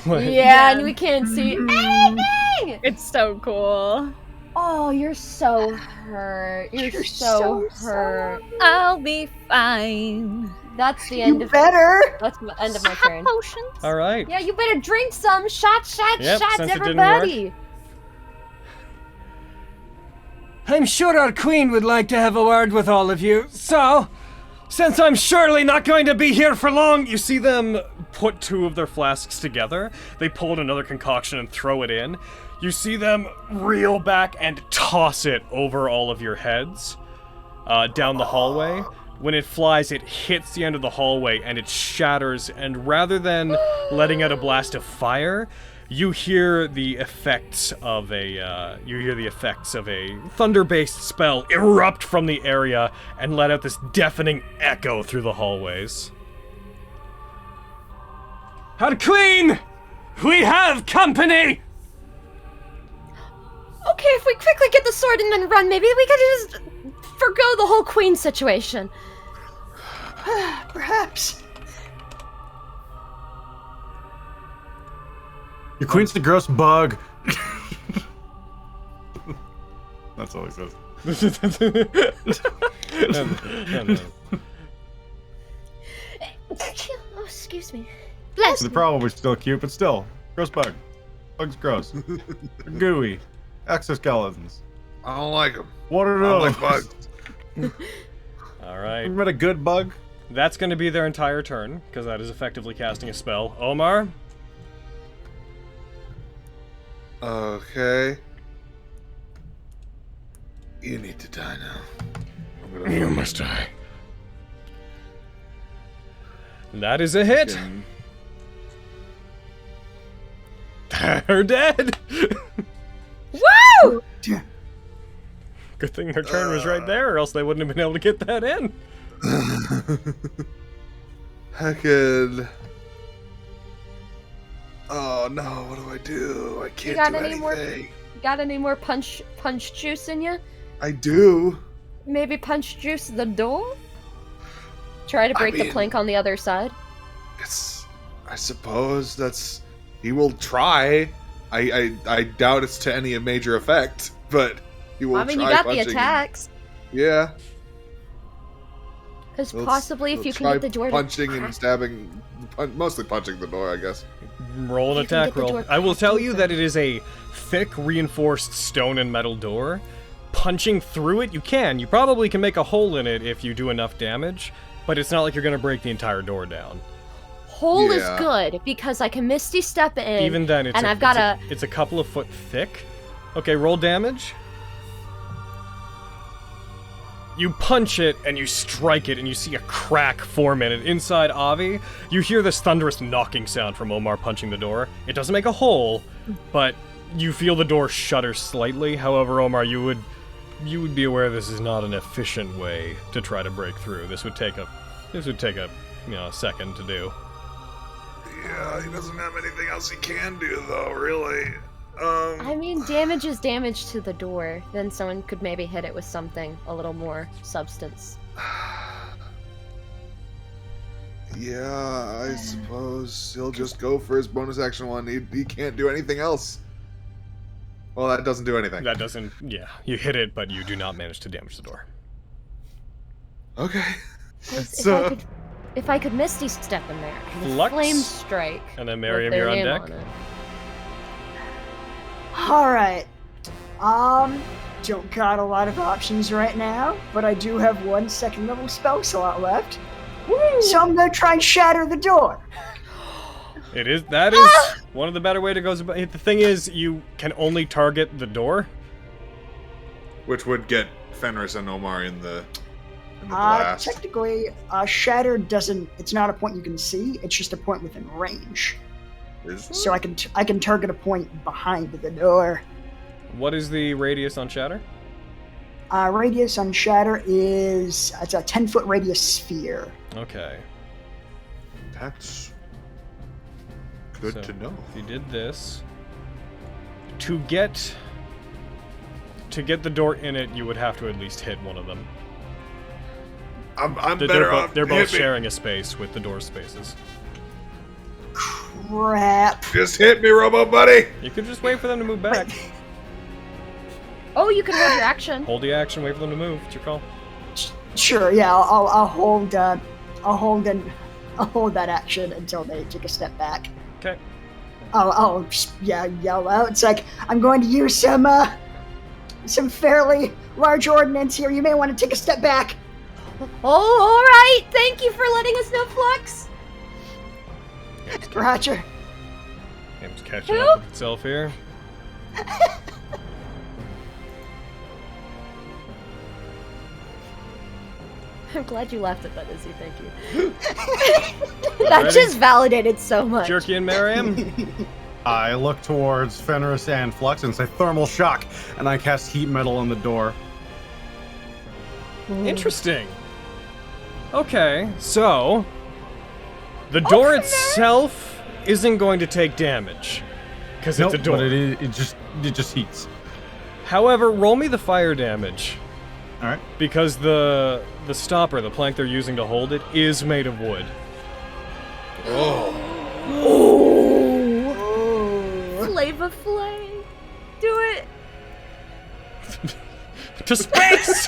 Yeah, and we can't see anything! It's so cool. Oh, you're so hurt. You're so hurt. I'll be fine. That's the end You of better. That's the end of my Have turn. potions. All right. Yeah, you better drink some. Shots, Yep, shots, since it didn't everybody. I'm sure our queen would like to have a word with all of you, so since I'm surely not going to be here for long, You see them put 2 of their flasks together. They pull another concoction and throw it in. You see them reel back and toss it over all of your heads down the hallway. When it flies, it hits the end of the hallway and it shatters. And rather than letting out a blast of fire, you hear the effects of a thunder-based spell erupt from the area and let out this deafening echo through the hallways. our queen, we have company. Okay, if we quickly get the sword and then run, maybe we could just forgo the whole queen situation. Perhaps. Your queen's a gross bug. That's all he says. Oh, excuse me. The problem is still cute, but still. Gross bug. Bug's gross. They're gooey. Exoskeletons. I don't like them. What are I don't those? like bugs. All right. You met a good bug? That's going to be their entire turn, because that is effectively casting a spell. Omar? Okay. You need to die now. I'm gonna You must die. That is a hit. fucking- They're dead. Woo! Good thing their turn was right there, or else they wouldn't have been able to get that in. Heckin'. Oh no, what do I do? I can't got do any more- anything. Got any more punch juice in you? I do. Maybe punch juice the door? Try to break the mean- plank on the other side. I suppose that's. He will try. I doubt it's to any major effect, but he will I mean, try you got the punching. attacks. Yeah. Because He'll- possibly if he'll you can try get the door punching to and stabbing, mostly punching the door, I guess. Roll an You can attack get the roll. door I will cracked tell you open. that it is a thick, reinforced stone and metal door. Punching through it, you can. You probably can make a hole in it if you do enough damage, but it's not like you're going to break the entire door down. Hole is Yeah. good because I can misty step in. Even then, it's and a, I've got it's a couple of foot thick. Okay, roll damage. You punch it and you strike it and you see a crack form in it. Inside Avi, you hear this thunderous knocking sound from Omar punching the door. It doesn't make a hole, but you feel the door shudder slightly. However, Omar, you would be aware this is not an efficient way to try to break through. This would take a second to do. Yeah, he doesn't have anything else he can do, though, really. I mean, damage is damage to the door. Then someone could maybe hit it with something a little more substance. Yeah, I suppose he'll just go for his bonus action one. He can't do anything else. Well, that doesn't do anything. That doesn't, yeah. You hit it, but you do not manage to damage the door. Okay. 'Cause So- if I could misty step in there, and Flux. flame strike. And then with Miriam, their you're on name deck. it. Alright. Don't got a lot of options right now, but I do have one second level spell slot left. So I'm gonna try and shatter the door. That is one of the better way to go about it. The thing is, you can only target the door. Which would get Fenris and Omar in the blast. Technically, shatter doesn't. It's not a point you can see. It's just a point within range. So I can target a point behind the door. What is the radius on shatter? Radius on shatter it's a 10-foot radius sphere. Okay. That's good So, to know. If you did this, to get to get the door in it, you would have to at least hit one of them. I'm They're better off. they're both Hit me. sharing a space with the door spaces. Crap. Just hit me, Robo Buddy. You could just wait for them to move back. Oh, you can hold your action. Hold the action, wait for them to move. It's your call. Sure, yeah, I'll hold that action until they take a step back. Okay. I'll yell out. It's like, I'm going to use some fairly large ordnance here. You may want to take a step back. Oh, all right. Thank you for letting us know, Flux. Roger. Game's catching up with itself here. I'm glad you laughed at that, Izzy. Thank you. That just validated so much. Jerky and Miriam. I look towards Fenris and Flux and say thermal shock, and I cast heat metal on the door. Interesting. Okay, so the door itself isn't going to take damage because it's a door. But it just heats. However, roll me the fire damage All right. because the stopper, the plank they're using to hold it, is made of wood. Flava Flay. Do it. To space!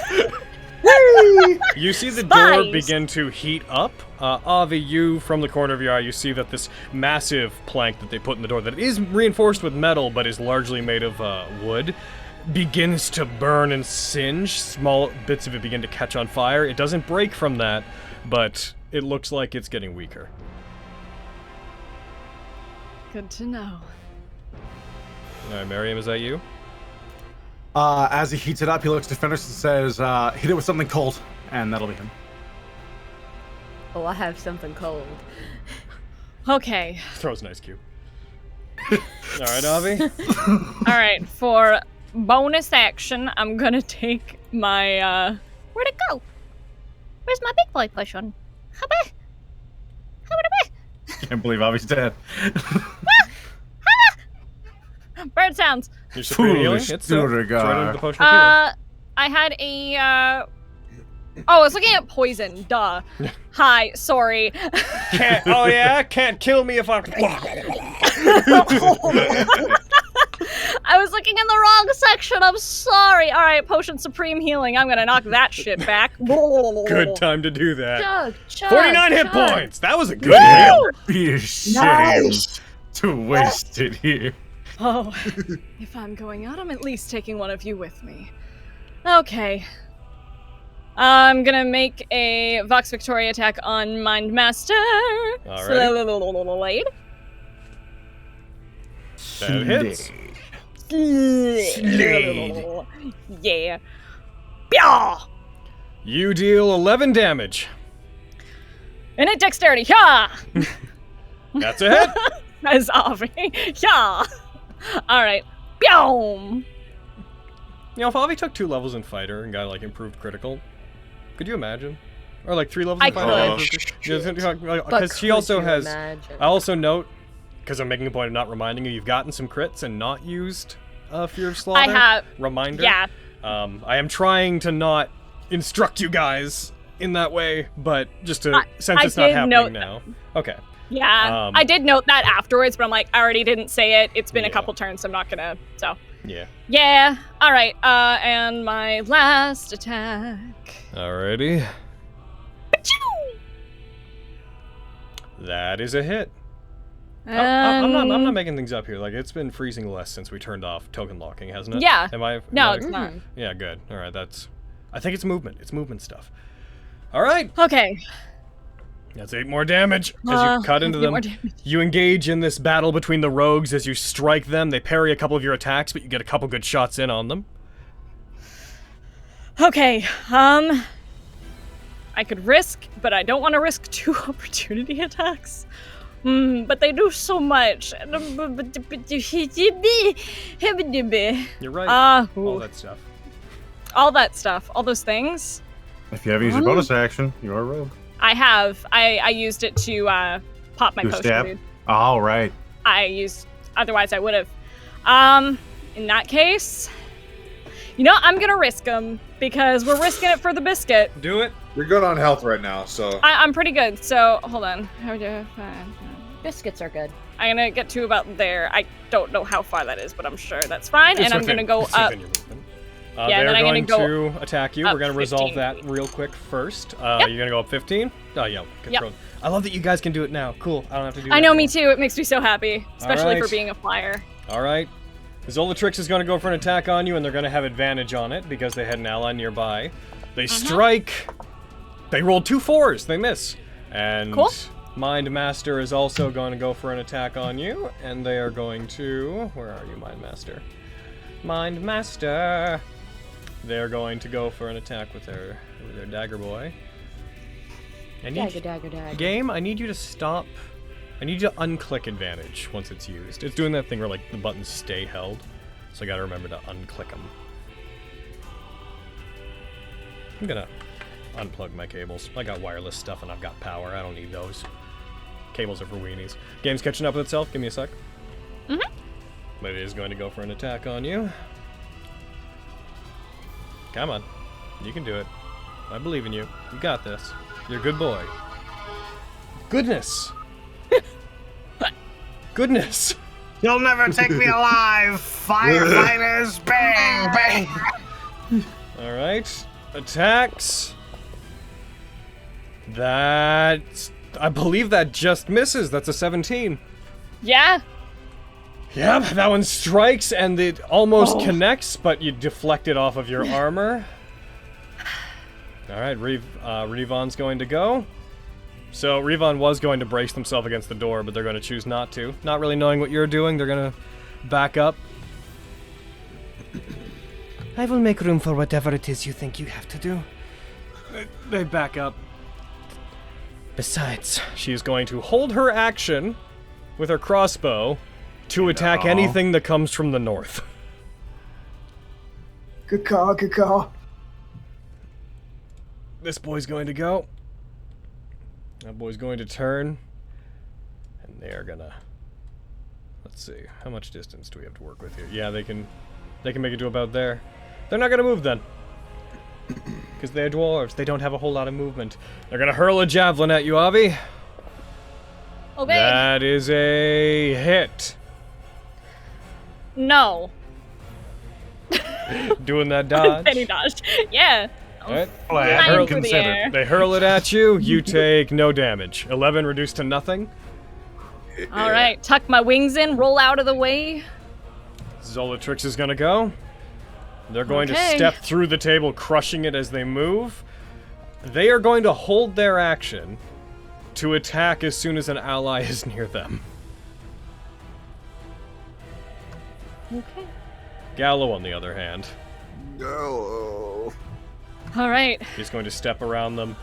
You see the door Spies! begin to heat up. Avi, you, from the corner of your eye, you see that this massive plank that they put in the door that is reinforced with metal but is largely made of wood begins to burn and singe. Small bits of it begin to catch on fire. It doesn't break from that, but it looks like it's getting weaker. Good to know. Alright, Miriam, is that you? As he heats it up, he looks to Fenris and says, hit it with something cold, and that'll be him. Oh, I have something cold. Okay. Throws an ice cube. Alright, Avi? Alright, for bonus action, I'm gonna take my, where'd it go? Where's my big boy potion? Can't believe Avi's dead. Bird sounds. Your supreme healing? Foolish It's right Durgar. under the potion of healing. I had a, oh, I was looking at poison, duh. Hi, sorry. Oh yeah? Can't kill me if I... I was looking in the wrong section, I'm sorry. Alright, potion supreme healing, I'm gonna knock that shit back. Good time to do that. Chug. 49 hit points! That was a good heal! Be ashamed Nice. to waste it here. Oh, if I'm going out, I'm at least taking one of you with me. Okay. I'm gonna make a Vox Victoria attack on Mindmaster. Alright. That hits. Yeah. Pyaw! You deal 11 damage. And it dexterity. Yeah! That's a hit. As Avi. Yeah! Alright. Boom! You know, if Avi took 2 levels in fighter and got like improved critical, could you imagine? Or like 3 levels in fighter? Because she also has. I also note, because I'm making a point of not reminding you, you've gotten some crits and not used Fear of Slaughter. I have. Reminder. Yeah. I am trying to not instruct you guys in that way, but just to since it's not happening now. Okay. Yeah, I did note that afterwards, but I'm like, I already didn't say it. It's been a couple turns, so I'm not gonna, so. Yeah. Yeah, alright, and my last attack. Alrighty. That is a hit. I'm not making things up here. Like, it's been freezing less since we turned off token locking, hasn't it? Yeah. No, it's not. Yeah, good. Alright, that's... I think it's movement. It's movement stuff. Alright. Okay. That's 8 more damage as you cut into them. You engage in this battle between the rogues as you strike them. They parry a couple of your attacks, but you get a couple good shots in on them. Okay, I could risk, but I don't want to risk 2 opportunity attacks. But they do so much. You're right. All that stuff. All that stuff. All those things. If you have used your bonus action, you're a rogue. I have. I used it to pop my Do a potion, stab? dude. All right. I used. Otherwise, I would have. In that case, You know, I'm gonna risk them because we're risking it for the biscuit. Do it. You're good on health right now, so. I'm pretty good, so hold on. Biscuits are good. I'm gonna get to about there. I don't know how far that is, but I'm sure that's fine. It's and I'm within- gonna go it's up. within your movement. Yeah, they're then I'm going gonna to attack you. up We're going to resolve 15 that feet. real quick first. Yep. You're going to go up 15? Oh, yeah. Control. I love that you guys can do it now. Cool. I don't have to do that I know, anymore. me too. It makes me so happy, especially for Alright. being a flyer. All right. Zolatrix is going to go for an attack on you, and they're going to have advantage on it because they had an ally nearby. They strike. They rolled 2 4s. They miss. And Cool. Mind Master is also going to go for an attack on you, and they are going to... Where are you, Mind Master? Mind Master! They're going to go for an attack with their dagger boy. I need Dagger. Game, I need you to stop. I need you to unclick advantage once it's used. It's doing that thing where like the buttons stay held, so I gotta remember to unclick them. I'm gonna unplug my cables. I got wireless stuff and I've got power. I don't need those. Cables are for weenies. Game's catching up with itself. Give me a sec. But it is going to go for an attack on you. Come on. You can do it. I believe in you. You got this. You're a good boy. Goodness. Goodness. You'll never take me alive, firefighters! Bang, bang! Alright. Attacks. That... I believe that just misses. That's a 17. Yeah. Yep, that one strikes and it almost connects, but you deflect it off of your armor. Alright, Revon's going to go. So Revon was going to brace themselves against the door, but they're going to choose not to. Not really knowing what you're doing, they're going to back up. I will make room for whatever it is you think you have to do. They back up. Besides, she is going to hold her action with her crossbow to attack anything that comes from the north. Good call, good call. This boy's going to go. That boy's going to turn. And they are gonna... Let's see, how much distance do we have to work with here? Yeah, they can make it to about there. They're not gonna move then. Because they're dwarves, they don't have a whole lot of movement. They're gonna hurl a javelin at you, Avi. Obey. That is a hit. No. Doing that dodge. Penny dodge. Yeah. Alright. Flying through the air. They hurl it at you, you take no damage. 11 reduced to nothing. All right, tuck my wings in, roll out of the way. Zolatrix is gonna go. They're going to Okay. step through the table, crushing it as they move. They are going to hold their action to attack as soon as an ally is near them. Okay. Gallo, on the other hand, No. All right. he's going to step around them,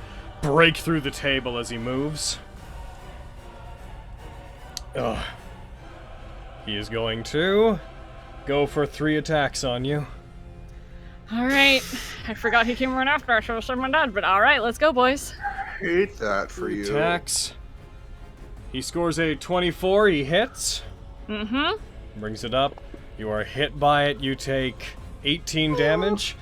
break through the table as he moves. Ugh. He is going to go for 3 attacks on you. All right. I forgot he came right after. I should have said my dad, but all right, let's go, boys. Hate that for you. Attacks. He scores a 24. He hits. Mm-hmm. Brings it up. You are hit by it. You take 18 damage.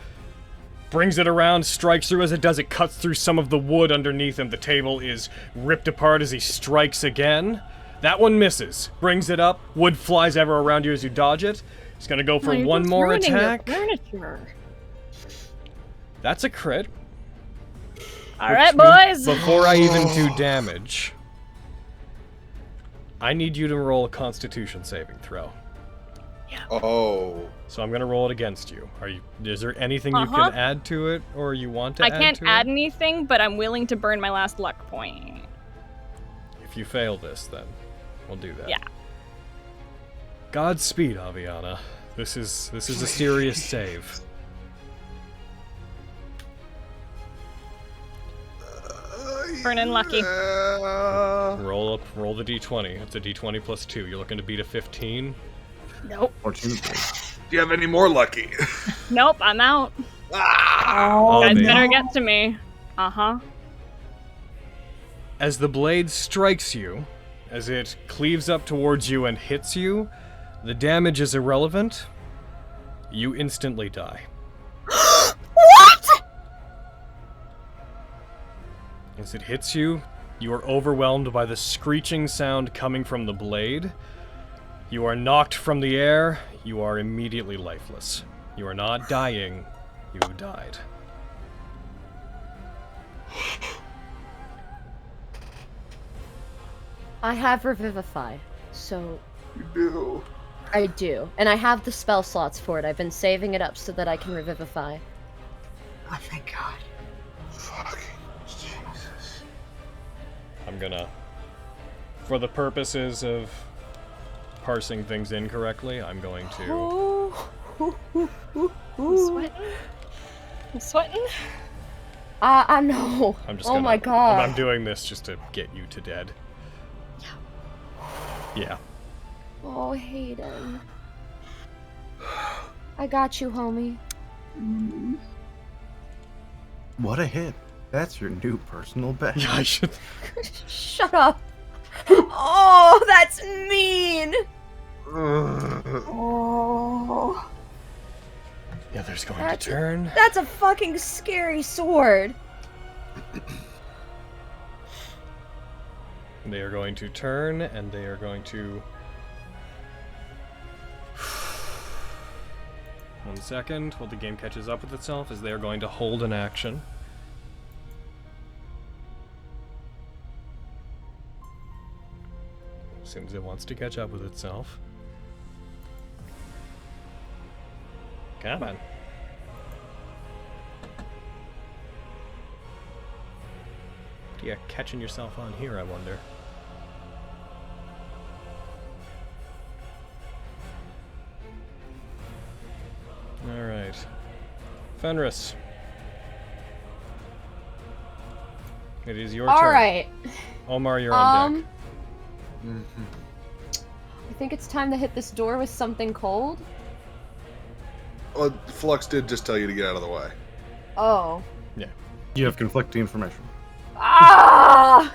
Brings it around, strikes through. As it does, it cuts through some of the wood underneath him. The table is ripped apart as he strikes again. That one misses. Brings it up. Wood flies ever around you as you dodge it. He's gonna go for Oh, you're one just more ruining your attack. furniture. That's a crit. All right, Which means boys. Before I even do damage, I need you to roll a Constitution saving throw. Oh. So I'm gonna roll it against you. Is there anything you can add to it, or you want to I add can't to add it? anything, but I'm willing to burn my last luck point. If you fail this, then we'll do that. Yeah. Godspeed, Aviana. This is a serious save. Burning lucky. Roll the d20. It's a d20 plus 2. You're looking to beat a 15. Nope. Fortunately. Do you have any more lucky? Nope, I'm out. Oh, Guys man. better get to me. Uh-huh. As the blade strikes you, as it cleaves up towards you and hits you, the damage is irrelevant. You instantly die. As it hits you, you are overwhelmed by the screeching sound coming from the blade. You are knocked from the air. You are immediately lifeless. You are not dying. You died. I have Revivify, so... You do. I do. And I have the spell slots for it. I've been saving it up so that I can Revivify. Oh, thank God. Fucking Jesus. I'm gonna, for the purposes of parsing things incorrectly, I'm going to... I'm sweating. I'm sweating. I know. I'm just oh gonna, my God. I'm doing this just to get you to dead. Yeah. Oh, Hayden. I got you, homie. What a hit. That's your new personal best. Yeah, I should... Shut up. Oh, that's mean. Oh. The other's going to turn. That's a fucking scary sword. They are going to turn, and they are going to... 1 second, while the game catches up with itself, as they are going to hold an action. As soon as it wants to catch up with itself. Come on. What are you catching yourself on here, I wonder? Alright. Fenris. It is your turn. Alright. Omar, you're on deck. I think it's time to hit this door with something cold. Well, Flux did just tell you to get out of the way. Oh. Yeah. You have conflicting information. Ah!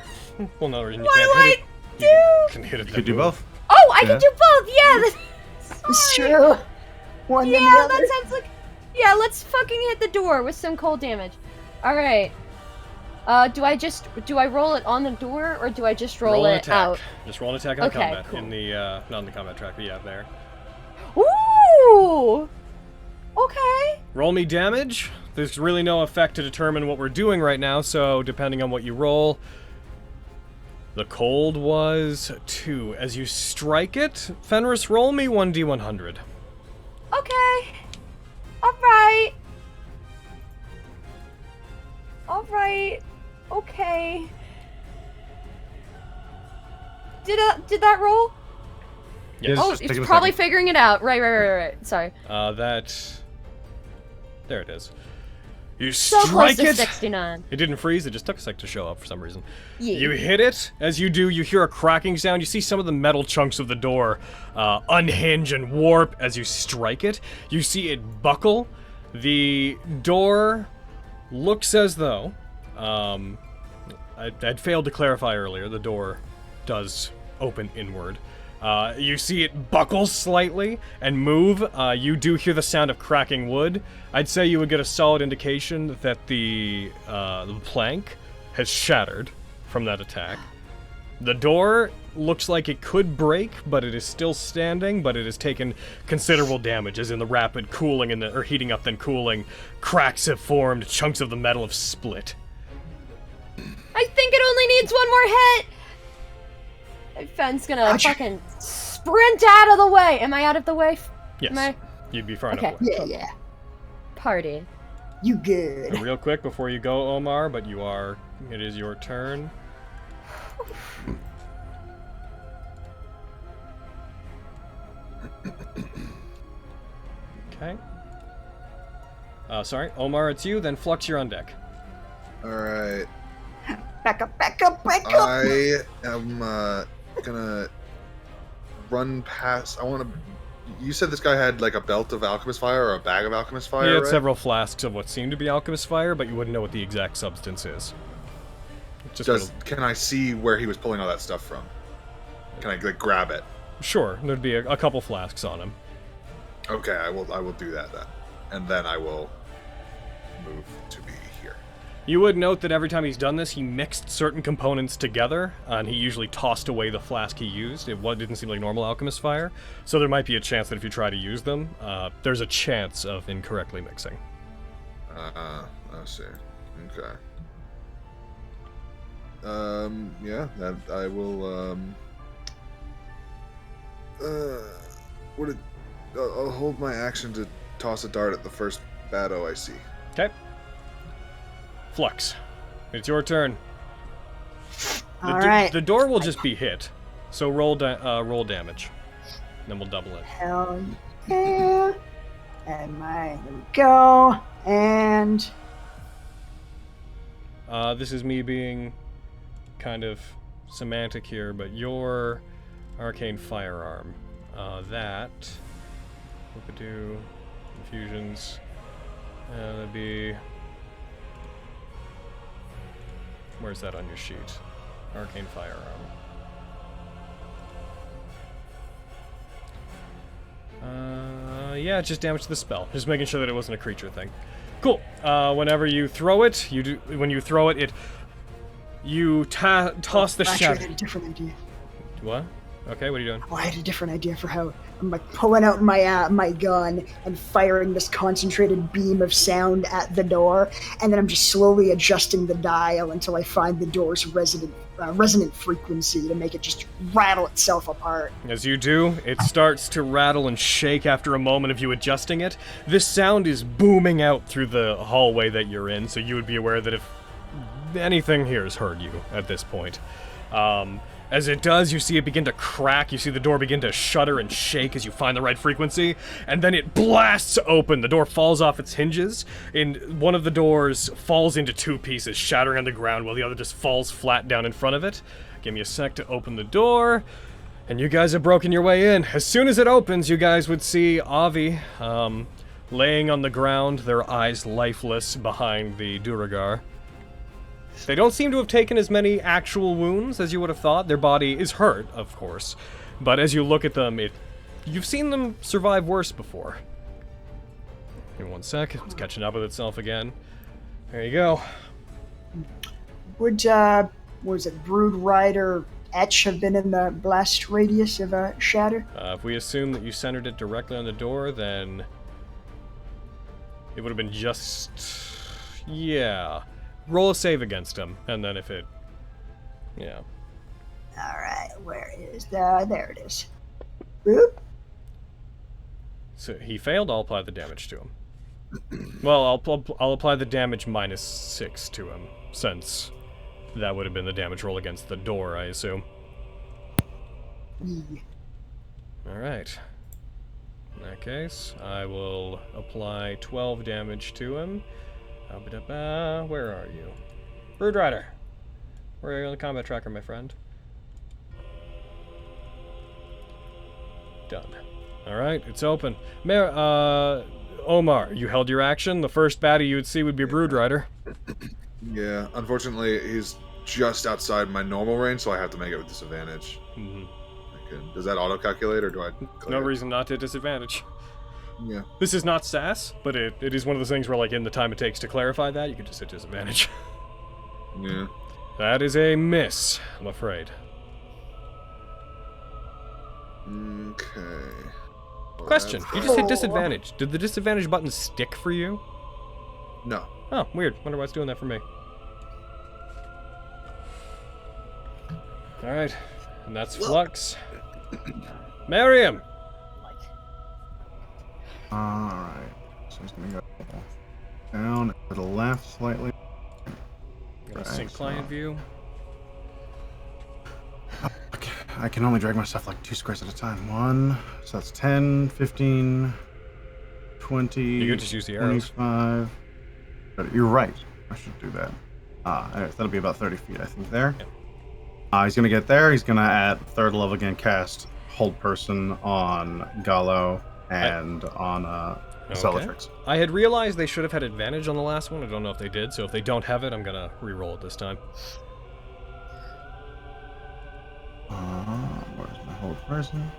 Well, no reason you What can't do hit it. I do? You can hit it. You could do both. Oh, I Yeah. can do both. Yeah. It's true. One then the Yeah, other. that sounds like. Yeah, let's fucking hit the door with some cold damage. All right. Do I roll it on the door or do I just roll an it attack. out? Just roll an attack on Okay, combat. cool. In the, not in the combat track, but yeah, there. Ooh. Okay. Roll me damage. There's really no effect to determine what we're doing right now, so depending on what you roll. The cold was 2. As you strike it, Fenris, roll me 1d100. Okay. All right. All right. Okay. Did that roll? Yes. Oh, just it's taking a probably second. figuring it out. Right. Sorry. There it is. You So close strike to it! 69. It didn't freeze, it just took a sec to show up for some reason. Yeah. You hit it. As you do, you hear a cracking sound. You see some of the metal chunks of the door unhinge and warp as you strike it. You see it buckle. The door looks as though... I'd failed to clarify earlier. The door does open inward. You see it buckle slightly and move. You do hear the sound of cracking wood. I'd say you would get a solid indication that the plank has shattered from that attack. The door looks like it could break, but it is still standing, but it has taken considerable damage, as in the rapid cooling and or heating up then cooling. Cracks have formed, chunks of the metal have split. I think it only needs one more hit. Fenn's gonna Gotcha. fucking sprint out of the way. Am I out of the way? Yes, Am I? you'd be far Okay. enough away. Yeah. Party. You good. And real quick before you go, Omar, but it is your turn. Okay. Sorry, Omar, it's you, then Flux, you're on deck. Alright. Back up. I am gonna run past. You said this guy had like a belt of alchemist fire or a bag of alchemist fire, He had right? several flasks of what seemed to be alchemist fire, but you wouldn't know what the exact substance is. Just Can I see where he was pulling all that stuff from? Can I like grab it? sure, there'd be a couple flasks on him. Okay, I will do that then, and then I will move to be here. You would note that every time he's done this, he mixed certain components together, and he usually tossed away the flask he used. It didn't seem like normal alchemist fire, so there might be a chance that if you try to use them, there's a chance of incorrectly mixing. I see. Okay. Yeah, that I will, I'll hold my action to toss a dart at the first Batto I see. Okay. Flux, it's your turn. All right. The door will just be hit, so roll damage. Then we'll double it. Hell yeah. And there we go. And this is me being kind of semantic here, but your arcane firearm, that we could do infusions. That'd be. Where's that on your sheet? Arcane firearm. Yeah, just damage to the spell. Just making sure that it wasn't a creature thing. Cool. Whenever you throw it, when you throw it, you toss the shadow. actually, I had a different idea. What? Okay, what are you doing? Oh, I had a different idea for how I'm like pulling out my gun and firing this concentrated beam of sound at the door, and then I'm just slowly adjusting the dial until I find the door's resonant frequency to make it just rattle itself apart. As you do, it starts to rattle and shake after a moment of you adjusting it. This sound is booming out through the hallway that you're in, so you would be aware that if anything here has heard you at this point. As it does, you see it begin to crack, you see the door begin to shudder and shake as you find the right frequency, and then it blasts open. The door falls off its hinges, and one of the doors falls into two pieces, shattering on the ground, while the other just falls flat down in front of it. Give me a sec to open the door, and you guys have broken your way in. As soon as it opens, you guys would see Avi laying on the ground, their eyes lifeless behind the Duragar. They don't seem to have taken as many actual wounds as you would have thought. Their body is hurt, of course, but as you look at them, you've seen them survive worse before. Give me 1 sec. It's catching up with itself again. There you go. Would what was it, Brood Rider Etch have been in the blast radius of Shatter? If we assume that you centered it directly on the door, then it would have been just... yeah. Roll a save against him, and then if it... yeah. Alright, where is there it is. Boop. So he failed, I'll apply the damage to him. Well, I'll apply the damage -6 to him, since that would have been the damage roll against the door, I assume. Alright. In that case, I will apply 12 damage to him. Where are you? Brood Rider! Where are you on the combat tracker, my friend? Done. Alright, it's open. Omar, you held your action. The first baddie you would see would be a Brood Rider. Yeah, unfortunately, he's just outside my normal range, so I have to make it with disadvantage. Does that auto-calculate, or do I... No reason not to disadvantage. Yeah. This is not SAS, but it is one of those things where, like, in the time it takes to clarify that, you can just hit disadvantage. Yeah. That is a miss, I'm afraid. Okay. Well, Question, you just hit disadvantage. Did the disadvantage button stick for you? No. Oh, weird. Wonder why it's doing that for me. Alright, and that's Flux. Miriam! Alright, so he's gonna go down to the left slightly. Sync client view. Okay, I can only drag myself like 2 squares at a time. 1, so that's 10, 15, 20, You could just use the arrows. 25. But you're right, I should do that. Anyways, that'll be about 30 feet, I think, there. Yeah. He's gonna get there, he's gonna at 3rd level again cast Hold Person on Gallo and on Cellatrix. I had realized they should have had advantage on the last one. I don't know if they did, so if they don't have it, I'm gonna re-roll it this time. Where's my Hold Person?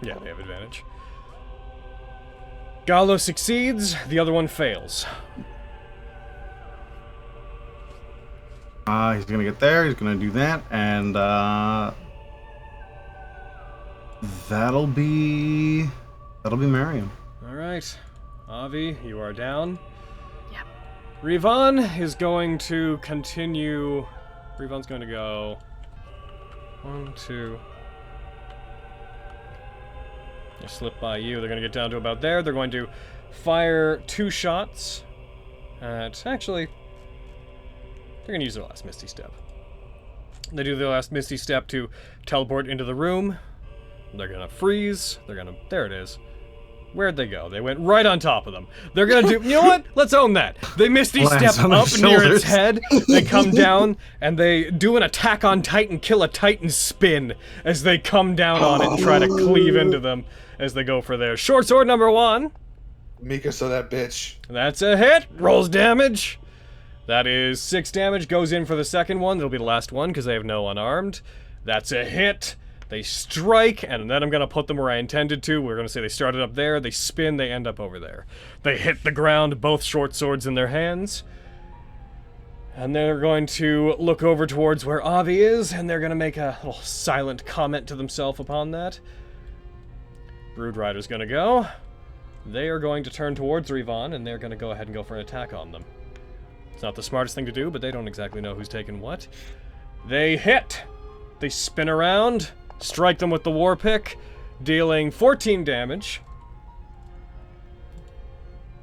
Yeah, they have advantage. Gallo succeeds, the other one fails. He's gonna get there, he's gonna do that, and that'll be Mariam. Alright. Avi, you are down. Yep. Rivan is going to continue. Rivan's going to go 1, 2. They slip by you. They're going to get down to about there. They're going to fire 2 shots at. Actually, they're going to use their last Misty Step. They do their last Misty Step to teleport into the room. They're going to freeze. They're going to. There it is. Where'd they go? They went right on top of them. They're gonna do. You know what? Let's own that. They Misty Step up near its head. They come down and they do an attack on Titan, kill a Titan spin as they come down on it and try to cleave into them as they go for their short sword number 1. Mika saw that bitch. That's a hit. Rolls damage. That is 6 damage. Goes in for the second one. That'll be the last one because they have no unarmed. That's a hit. They strike, and then I'm going to put them where I intended to. We're going to say they started up there, they spin, they end up over there. They hit the ground, both short swords in their hands. And they're going to look over towards where Avi is, and they're going to make a little silent comment to themselves upon that. Brood Rider's going to go. They are going to turn towards Rivan, and they're going to go ahead and go for an attack on them. It's not the smartest thing to do, but they don't exactly know who's taken what. They hit! They spin around. Strike them with the war pick, dealing 14 damage.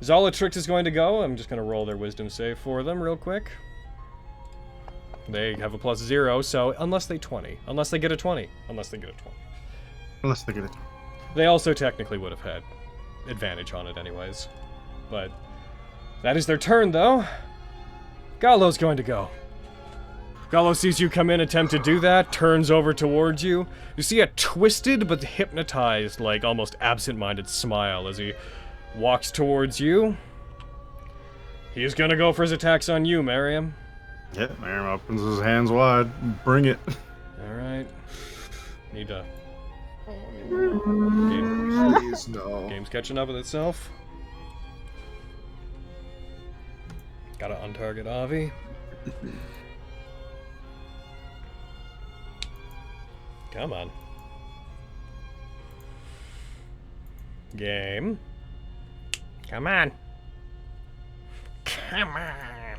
Zolatrix is going to go. I'm just going to roll their wisdom save for them real quick. They have a +0, so unless they 20. Unless they get a 20. Unless they get a 20. Unless they get it. They also technically would have had advantage on it anyways. But that is their turn, though. Gallo's going to go. Gallo sees you come in, attempt to do that, turns over towards you. You see a twisted but hypnotized, like almost absent-minded smile as he walks towards you. He's gonna go for his attacks on you, Mariam. Yep, Mariam opens his hands wide. Bring it. Alright. Need to... Please, no. Game's catching up with itself. Gotta untarget Avi. Come on. Game. Come on. Come on.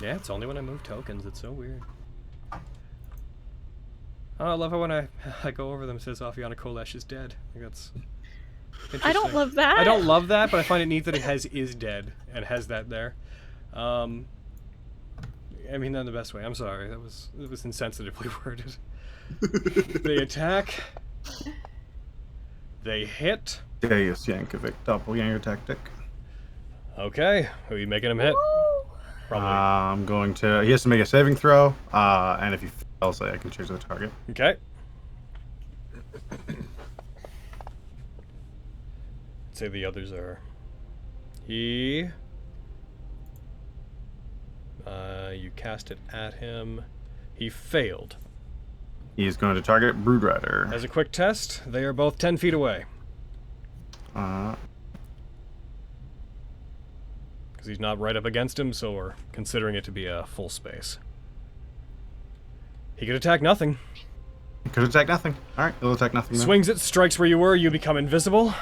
Yeah, it's only when I move tokens. It's so weird. Oh, I love how when I go over them, it says Afiana Kolesh is dead. I think that's interesting. I don't love that. I don't love that, but I find it neat that it has is dead and has that there. I mean that in the best way. I'm sorry. It was insensitively worded. They attack. They hit. Deus Yankovic, doppelganger tactic. Okay. Who are you making him hit? Probably. I'm going to... He has to make a saving throw, and if he fails, I can change the target. Okay. Say the others are... He... you cast it at him. He failed. He's going to target Brood Rider. As a quick test, they are both 10 feet away. Uh, Because he's not right up against him, so we're considering it to be a full space. He could attack nothing. he could attack nothing. Alright, he'll attack nothing then. Swings it, strikes where you were, you become invisible.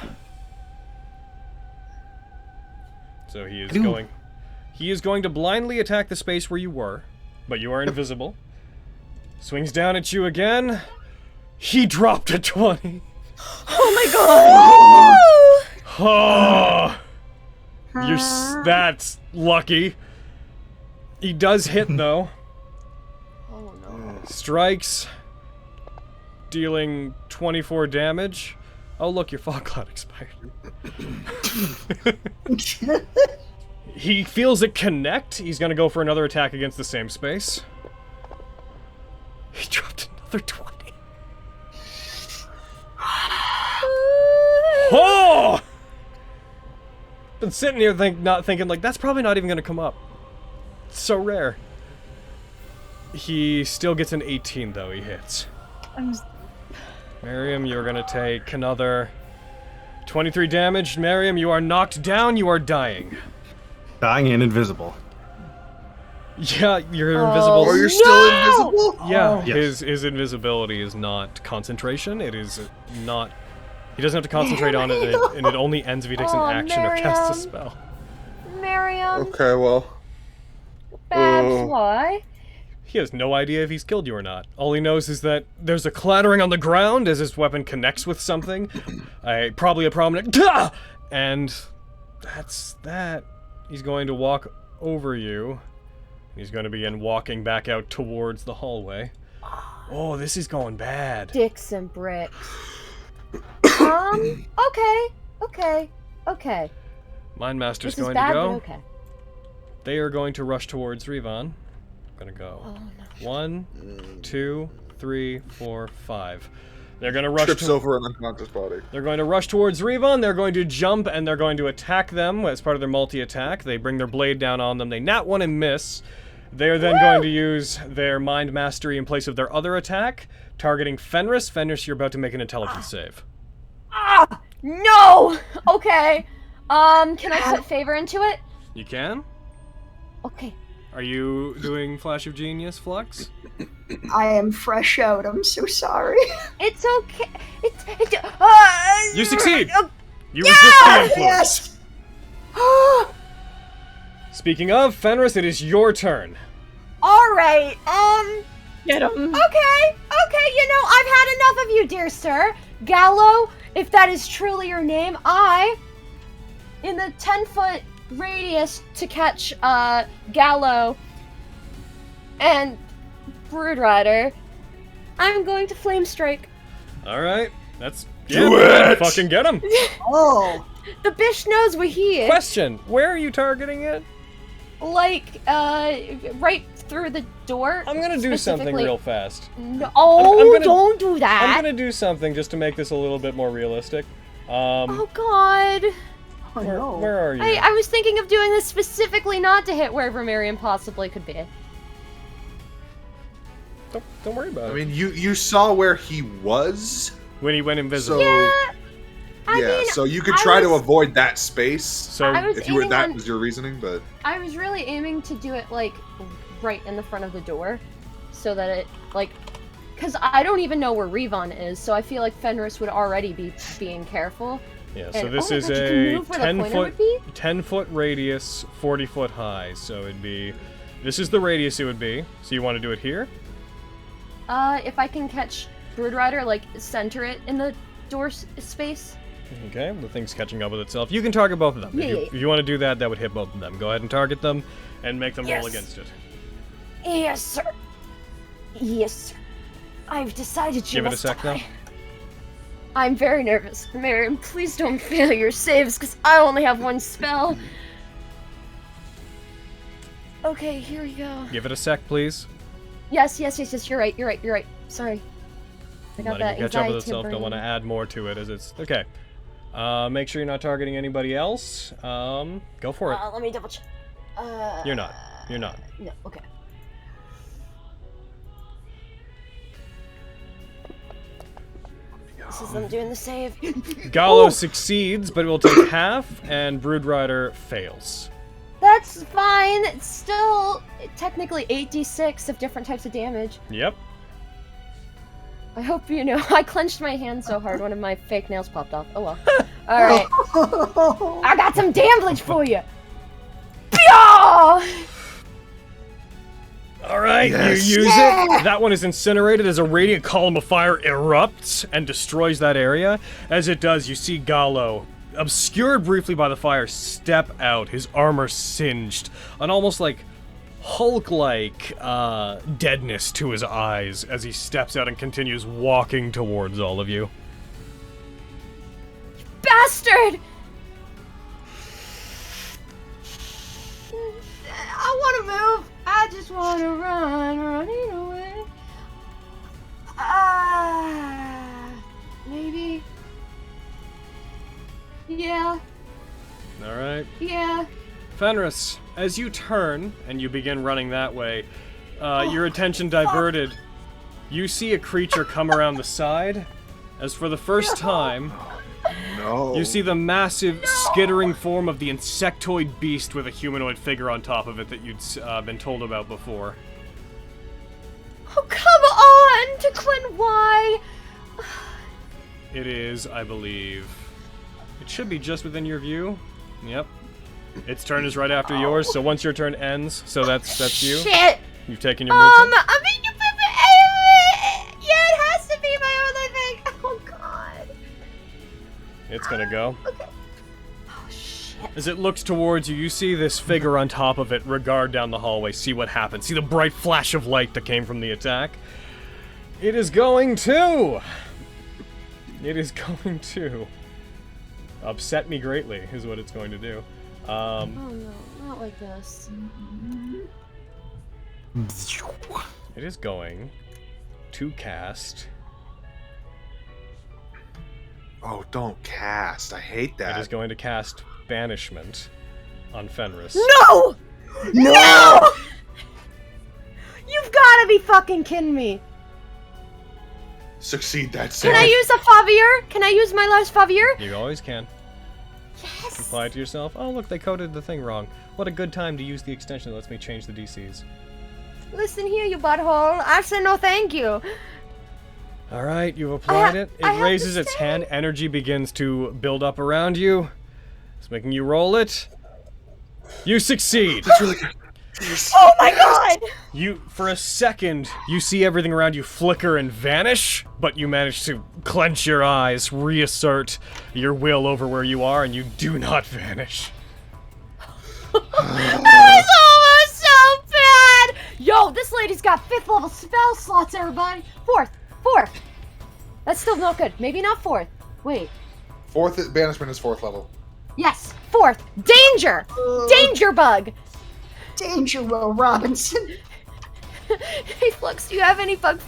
So he is going... He is going to blindly attack the space where you were, but you are invisible. Swings down at you again. He dropped a 20. Oh my god! Oh! That's lucky. He does hit, though. Oh no. Strikes, dealing 24 damage. Oh, look, your fog cloud expired. He feels it connect. He's going to go for another attack against the same space. He dropped another 20. Oh! Been sitting here not thinking, like, that's probably not even going to come up. It's so rare. He still gets an 18, though. He hits. Miriam, you're gonna take another 23 damage. Miriam, you are knocked down. You are dying. Dying and invisible. Yeah, you're invisible. Or you're still invisible? Yeah, Yes. his invisibility is not concentration. It is not. He doesn't have to concentrate on it, and it only ends if he takes an action or casts a Miriam. spell. Miriam, Okay, well. Babs, why? He has no idea if he's killed you or not. All he knows is that there's a clattering on the ground as his weapon connects with something. Probably a prominent... And that's that. He's going to walk over you. He's going to begin walking back out towards the hallway. Oh, this is going bad. Dicks and bricks. Okay. Mind Master's This is going bad, to go. but okay. They are going to rush towards Revan. Gonna go. Oh, no. 1, 2, 3, 4, 5. They're gonna rush. Trips over an unconscious body. They're going to rush towards Revan. They're going to jump and they're going to attack them as part of their multi-attack. They bring their blade down on them. They nat 1 and miss. They are then going to use their mind mastery in place of their other attack, targeting Fenris. Fenris, you're about to make an intelligence save. No! Okay. Can I put favor into it? You can? Okay. Are you doing Flash of Genius, Flux? I am fresh out. I'm so sorry. It's okay. You succeed! Oh, You resist the influence. Yes. Speaking of, Fenris, it is your turn. All right. Get him. Okay. You know, I've had enough of you, dear sir. Gallo, if that is truly your name, in the 10-foot radius to catch Gallo and Broodrider, I'm going to flame strike. All right, that's Do it! Fucking get him. Oh. The bish knows where he is. Question: where are you targeting it? Like right through the door. I'm gonna do something specifically. real fast. No, I'm gonna- don't do that. I'm gonna do something just to make this a little bit more realistic. Oh God. Oh no. Where are you? I was thinking of doing this specifically not to hit wherever Miriam possibly could be. Don't worry about I it. mean, you saw where he was, When he went invisible. so I mean, so you could I try to was- avoid that space So I was if you were aiming that on- was your reasoning, but I was really aiming to do it like right in the front of the door, so that it like, because I don't even know where Revan is, so I feel like Fenris would already be being careful. yeah, so And- this oh my is God, you can a move where the pointer 10-foot would be? 10-foot radius, 40-foot high. So it'd be. This is the radius it would be. So you want to do it here? If I can catch Broodrider, like center it in the door space. Okay, the thing's catching up with itself. You can target both of them. Yeah, yeah. If you want to do that, that would hit both of them. Go ahead and target them, and make them roll Yes. against it. Yes, sir. Yes, sir. I've decided you Give it a must sec now. die. I'm very nervous. Miriam, please don't fail your saves, because I only have one spell. Okay, here we go. Give it a sec, please. Yes, you're right. Sorry. I got Letting that it catch up with anxiety itself. Don't want to brain. add more to it as it's okay. Make sure you're not targeting anybody else. Go for it. Let me double check. You're not. You're not. No, okay. This is them doing the save. Gallo Oh! succeeds, but it will take half, and Broodrider fails. That's fine. It's still technically 8d6 of different types of damage. Yep. I hope you know. I clenched my hand so hard, one of my fake nails popped off. Oh well. Alright. I got some damage for you! Pyaw! Alright, Yes. you use it. That one is incinerated as a radiant column of fire erupts and destroys that area. As it does, you see Gallo, obscured briefly by the fire, step out, his armor singed, an almost like Hulk-like deadness to his eyes as he steps out and continues walking towards all of you. Bastard! I want to move. I just want to running away. Maybe. Yeah. Alright. Yeah. Fenris, as you turn and you begin running that way, your attention diverted, you see a creature come around the side, as for the first time, No. you see the massive, skittering form of the insectoid beast with a humanoid figure on top of it that you'd been told about before. Oh, come on, Tequin, why? It is, I believe. It should be just within your view. Yep. Its turn is right after yours, so once your turn ends, so that's you. Shit. You've taken your movement. I mean, yeah, it has to be my own, I think. Oh, God. It's gonna go. Okay. Oh, shit. As it looks towards you, you see this figure on top of it regard down the hallway, see what happens, see the bright flash of light that came from the attack. It is going to upset me greatly, is what it's going to do. Oh, no, not like this. It is going to cast. Oh, don't cast. I hate that. It is going to cast Banishment on Fenris. No! No! You've gotta be fucking kidding me. Succeed that save. Can I use a Favier? Can I use my last Favier? You always can. Yes! Reply to yourself, oh look, they coded the thing wrong. What a good time to use the extension that lets me change the DCs. Listen here, you butthole. I said no thank you. Alright, you've applied it. I It have raises to its stay. hand. Energy begins to build up around you. It's making you roll it. You succeed. That's really good. Oh my god! You, for a second, you see everything around you flicker and vanish, but you manage to clench your eyes, reassert your will over where you are, and you do not vanish. That was almost so bad! Yo, this lady's got 5th level spell slots, everybody. 4th. That's still not good. Maybe not 4th. Wait. Banishment is 4th level. Yes, 4th. Danger! Danger bug! Danger, Will Robinson. Hey, Flux, do you have any bug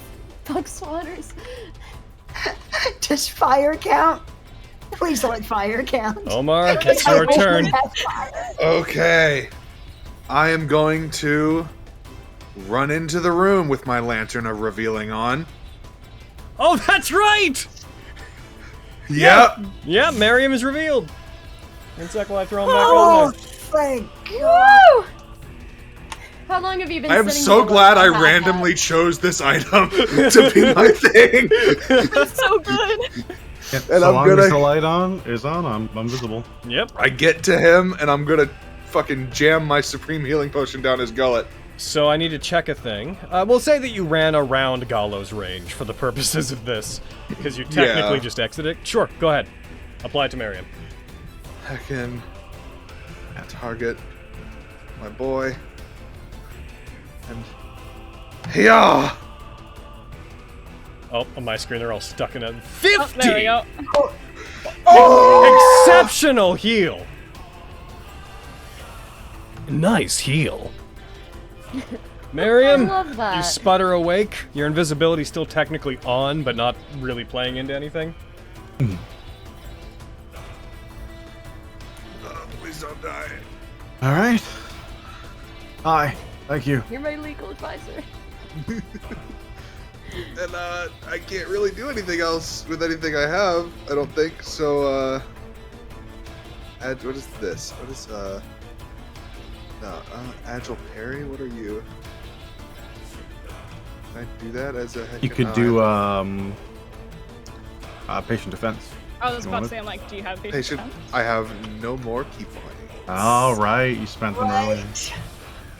swatters? Does fire count? Please let fire count. Omar, it's your turn. Okay. I am going to run into the room with my lantern of revealing on. Oh, that's right! Yep. Yeah, Miriam is revealed. One sec while I throw him back Oh, on there. thank God. Woo! How long have you been I am sitting so here glad I with that randomly chose this item to be my thing. That's so good. And so I'm long as the gonna, light is on, I'm visible. Yep. I get to him and I'm gonna fucking jam my supreme healing potion down his gullet. So I need to check a thing. We'll say that you ran around Gallo's range for the purposes of this, because you technically Yeah. just exited. Sure, go ahead. Apply it to Miriam. I can target my boy. And yeah. Oh, on my screen they're all stuck in a 50! Oh, there we go. Exceptional heal! Nice heal. Miriam, I love that. you sputter awake. Your invisibility's still technically on, but not really playing into anything. Please don't die. All right. Hi. Thank you. You're my legal advisor. And I can't really do anything else with anything I have, I don't think. So what is this? What is agile parry? What are you? Can I do that as a heck? You could do patient defense. I was You about to want say, I'm like, do you have patient. defense? I have no more key points. All right, you spent them earlier. Right.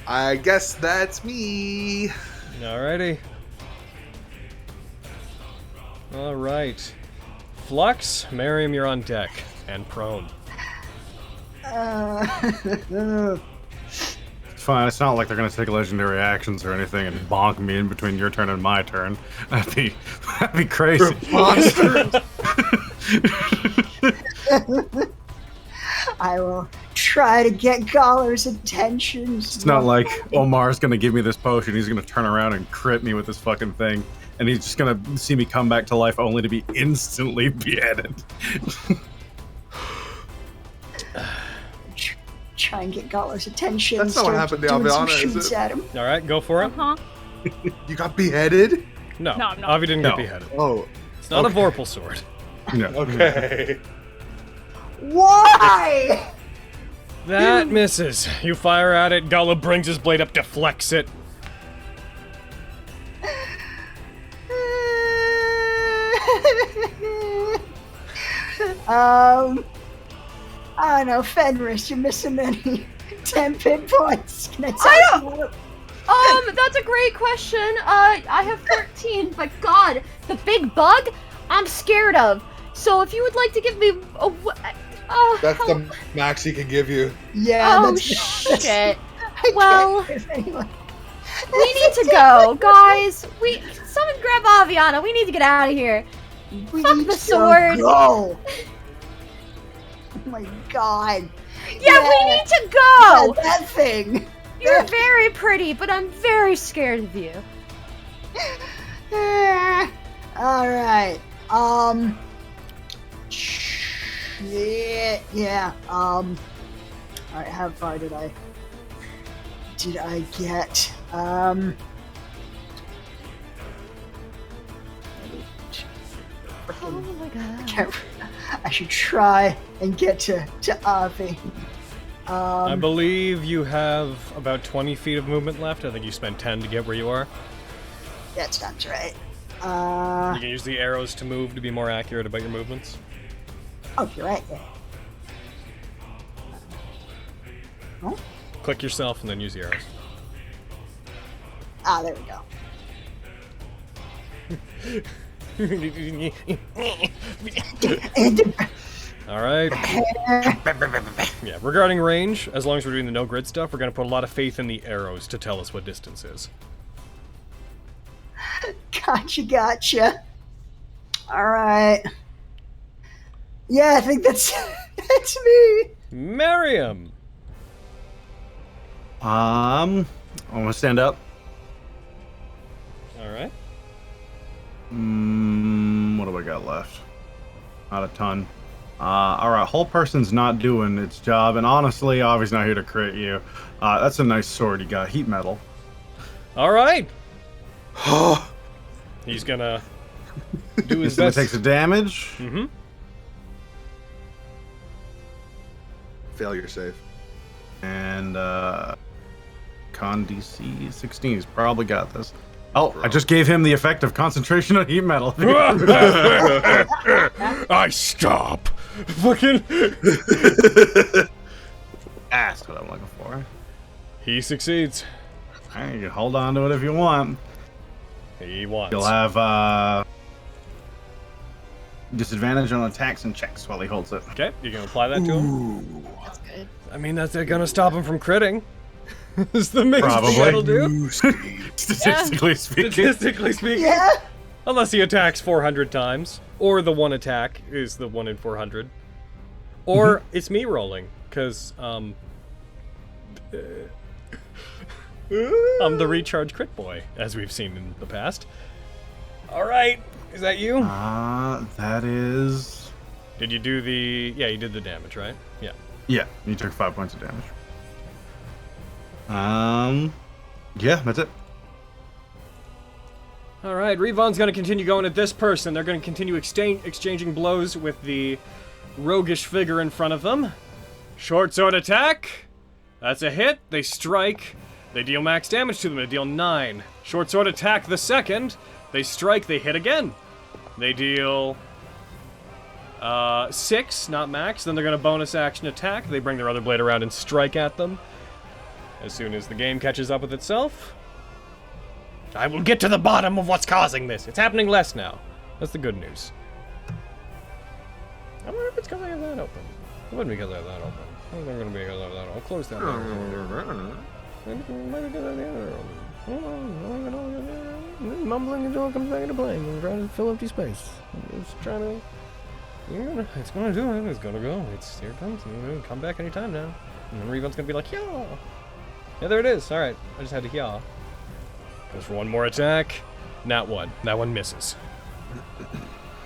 I guess that's me. Alrighty. Alright. Flux, Miriam, you're on deck. And prone. It's fine. It's not like they're gonna take legendary actions or anything and bonk me in between your turn and my turn. That'd be crazy. Monster. I will try to get Gollar's attention. It's not like Omar's gonna give me this potion. He's gonna turn around and crit me with this fucking thing, and he's just gonna see me come back to life only to be instantly beheaded. Try and get Gollar's attention. That's not what start happened to doing some Albiana, is shoots it? at him. Alright, go for it. Uh-huh. You got beheaded? No, No, I'm not. Avi didn't No. get beheaded. Oh, It's not okay. a Vorpal sword. No. okay. Why? That misses. You fire at it, Gullah brings his blade up, deflects it. I don't know, Fenris, you're missing any 10 pinpoints. Can I I tell you? That's a great question. I have 13, but God, the big bug, I'm scared of. So if you would like to give me a, That's help. the max he can give you. Yeah, Oh that's shit. I Well, can't give anyone. we need to go, guys. Someone grab Aviana. We need to get out of here. We Fuck need the to sword. Go. Oh my god. Yeah, we need to go. Yeah, that thing. You're very pretty, but I'm very scared of you. Alright. Shit. Yeah. Alright, how far did I get? Oh my god. I should try and get to Avi. I believe you have about 20 feet of movement left. I think you spent 10 to get where you are. That sounds right. You can use the arrows to move to be more accurate about your movements. Oh, you're right. Yeah. Oh? Click yourself and then use the arrows. Ah, there we go. Alright. Yeah, regarding range, as long as we're doing the no grid stuff, we're gonna put a lot of faith in the arrows to tell us what distance is. Gotcha. Alright. Yeah, I think that's me. Miriam! I'm gonna stand up. Alright. What do I got left? Not a ton. Alright, whole person's not doing its job, and honestly, Avi's not here to crit you. That's a nice sword you got, heat metal. Alright! He's gonna do his He's gonna best. take some damage. Mm-hmm. Failure save. And con DC 16. He's probably got this. Oh, I just gave him the effect of concentration on heat metal. I stop! Fucking. That's what I'm looking for. He succeeds. Hey, you can hold on to it if you want. He wants. You'll have disadvantage on attacks and checks while he holds it. Okay, you can apply that to him. That's good. I mean, that's gonna stop him from critting. Is the main Probably. thing that'll do. Statistically speaking. Statistically speaking. Yeah. Unless he attacks 400 times. Or the one attack is the 1 in 400. Or it's me rolling, because, I'm the recharge crit boy, as we've seen in the past. Alright, is that you? That is... Did you do the... Yeah, you did the damage, right? Yeah. Yeah, you took 5 points of damage. Yeah, that's it. Alright, Revon's gonna continue going at this person. They're gonna continue exchanging blows with the roguish figure in front of them. Short sword attack. That's a hit. They strike. They deal max damage to them. They deal 9. Short sword attack the second. They strike. They hit again. They deal 6, not max. Then they're gonna bonus action attack. They bring their other blade around and strike at them. As soon as the game catches up with itself. I will get to the bottom of what's causing this. It's happening less now. That's the good news. I wonder if it's because I have that open. It wouldn't be because I have that open. I don't think it's going to be because I have that open. I'll close that. Maybe because I have the other open. Mumbling until it comes back into play. I'm trying to fill empty space. I'm just trying to... It's going to do it. It's going to go. Here it comes. It's going to come back anytime now. And then Revon's going to be like, yeah. Yeah, there it is. Alright. I just had to yaw. Goes for one more attack. Nat 1. That one misses.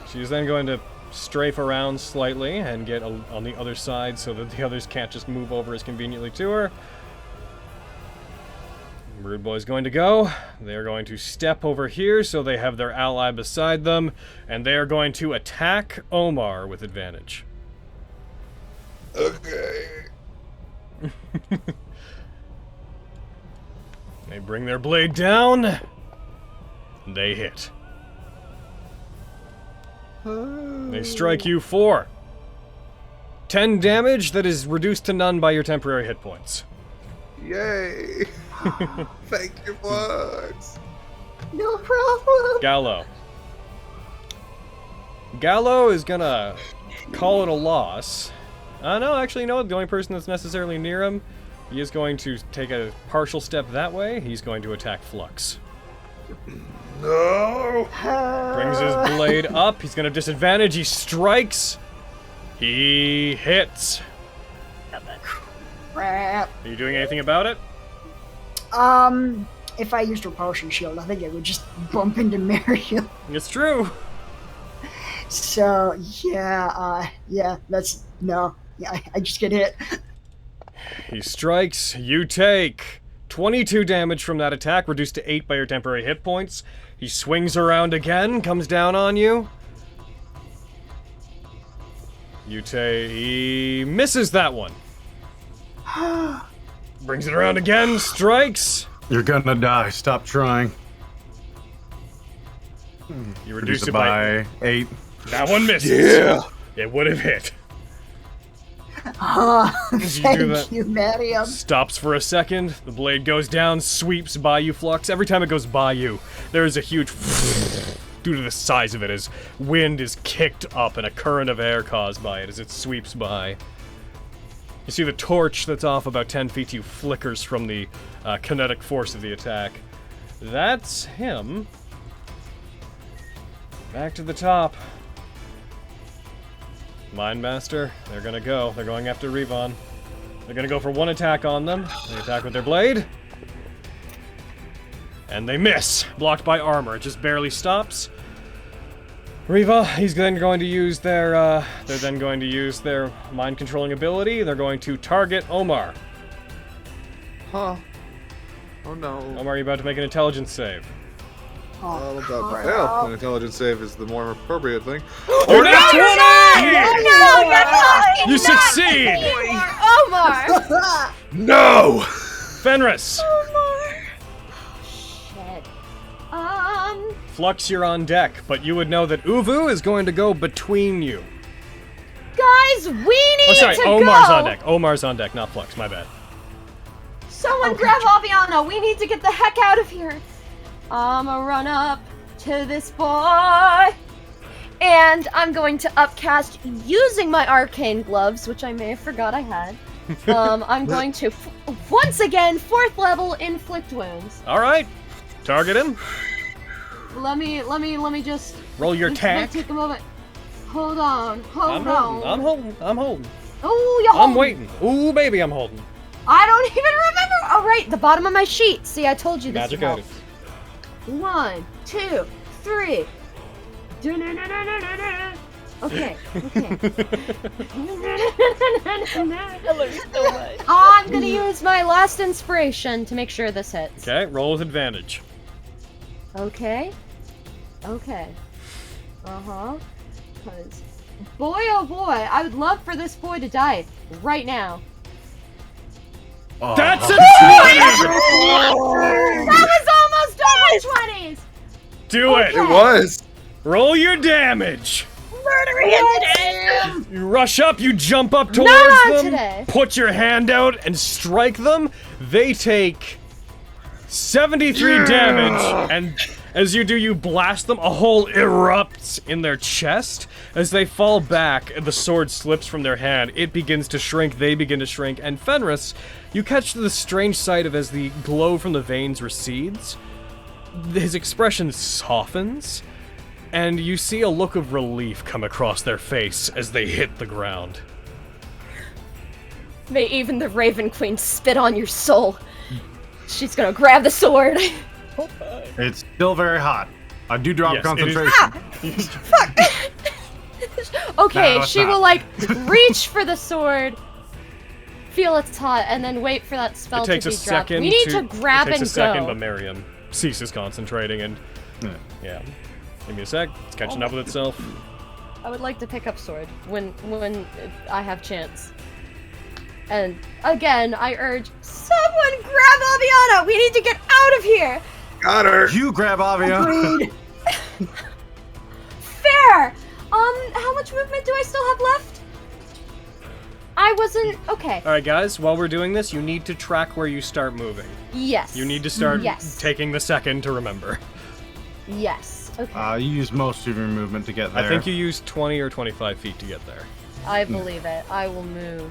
She's then going to strafe around slightly and get on the other side so that the others can't just move over as conveniently to her. Rude Boy's going to go. They're going to step over here so they have their ally beside them, and they are going to attack Omar with advantage. Okay. They bring their blade down. They hit. They strike you for 10 damage that is reduced to none by your temporary hit points. Yay! Thank you, Bugs. No problem. Gallo. Gallo is gonna call it a loss. No, actually, no. The only person that's necessarily near him, he is going to take a partial step that way. He's going to attack Flux. No! Brings his blade up. He's gonna disadvantage. He strikes. He hits. Crap. Are you doing anything about it? If I used Repulsion Shield, I think it would just bump into Miriam. It's true. So, yeah, that's, no. Yeah, I just get hit. He strikes. You take 22 damage from that attack, reduced to 8 by your temporary hit points. He swings around again, comes down on you. He misses that one. Brings it around again, strikes. You're gonna die. Stop trying. You reduce it by 8. That one misses. Yeah! It would have hit. Thank you, Miriam. Stops for a second, the blade goes down, sweeps by you, Flux. Every time it goes by you, there is a huge due to the size of it, as wind is kicked up and a current of air caused by it as it sweeps by. You see the torch that's off about 10 feet to you flickers from the kinetic force of the attack. That's him. Back to the top. Mindmaster, they're gonna go. They're going after Revon. They're gonna go for one attack on them. They attack with their blade. And they miss. Blocked by armor. It just barely stops. Reva, he's then going to use their, they're then going to use their mind-controlling ability. They're going to target Omar. Huh. Oh no. Omar, you're about to make an intelligence save. Well, about fail. An intelligence save is the more appropriate thing. Oh, No, you succeed! Omar! No! Fenris! Shit. Flux, you're on deck, but you would know that Uvu is going to go between you. Guys, we need to Omar's go! on deck. Omar's on deck, not Flux, my bad. Someone grab Aviana, we need to get the heck out of here. I'ma run up to this boy. And I'm going to upcast using my arcane gloves, which I may have forgot I had. I'm going to, once again, 4th level, inflict wounds. Alright. Target him. Let me just... Roll your attack. Take a moment. Hold on. I'm holding. Oh, you're holding. I'm waiting. Ooh, baby, I'm holding. I don't even remember. Oh, right, the bottom of my sheet. See, I told you this. Magic would help. items. 1, 2, 3. Okay. I'm gonna use my last inspiration to make sure this hits. Okay, roll with advantage. Okay. Uh-huh. Because, boy oh boy, I would love for this boy to die right now. That's a 20! That was almost double 20s! Do it! It was! Roll your damage! Murdering him! You rush up, you jump up towards Not them, today. put your hand out and strike them. They take 73 damage, and as you do, you blast them. A hole erupts in their chest. As they fall back, the sword slips from their hand. It begins to shrink, they begin to shrink, and Fenris, you catch the strange sight of as the glow from the veins recedes, his expression softens, and you see a look of relief come across their face as they hit the ground. May even the Raven Queen spit on your soul. She's gonna grab the sword. It's still very hot. I do drop Yes, concentration. Fuck! Okay, No, it's she not. will, like, reach for the sword, feel it's hot, and then wait for that spell It takes to a be dropped. second. We need to grab it takes and a second, go. but Miriam ceases concentrating and yeah. Give me a sec. It's catching up with itself. I would like to pick up sword when I have chance. And again, I urge someone grab Aviana. We need to get out of here. Got her. You grab Avia. Agreed. Fair. How much movement do I still have left? I wasn't okay. All right, guys. While we're doing this, you need to track where you start moving. Yes. You need to start Yes. taking the second to remember. Yes. Okay. You use most of your movement to get there. I think you used 20 or 25 feet to get there. I believe it. I will move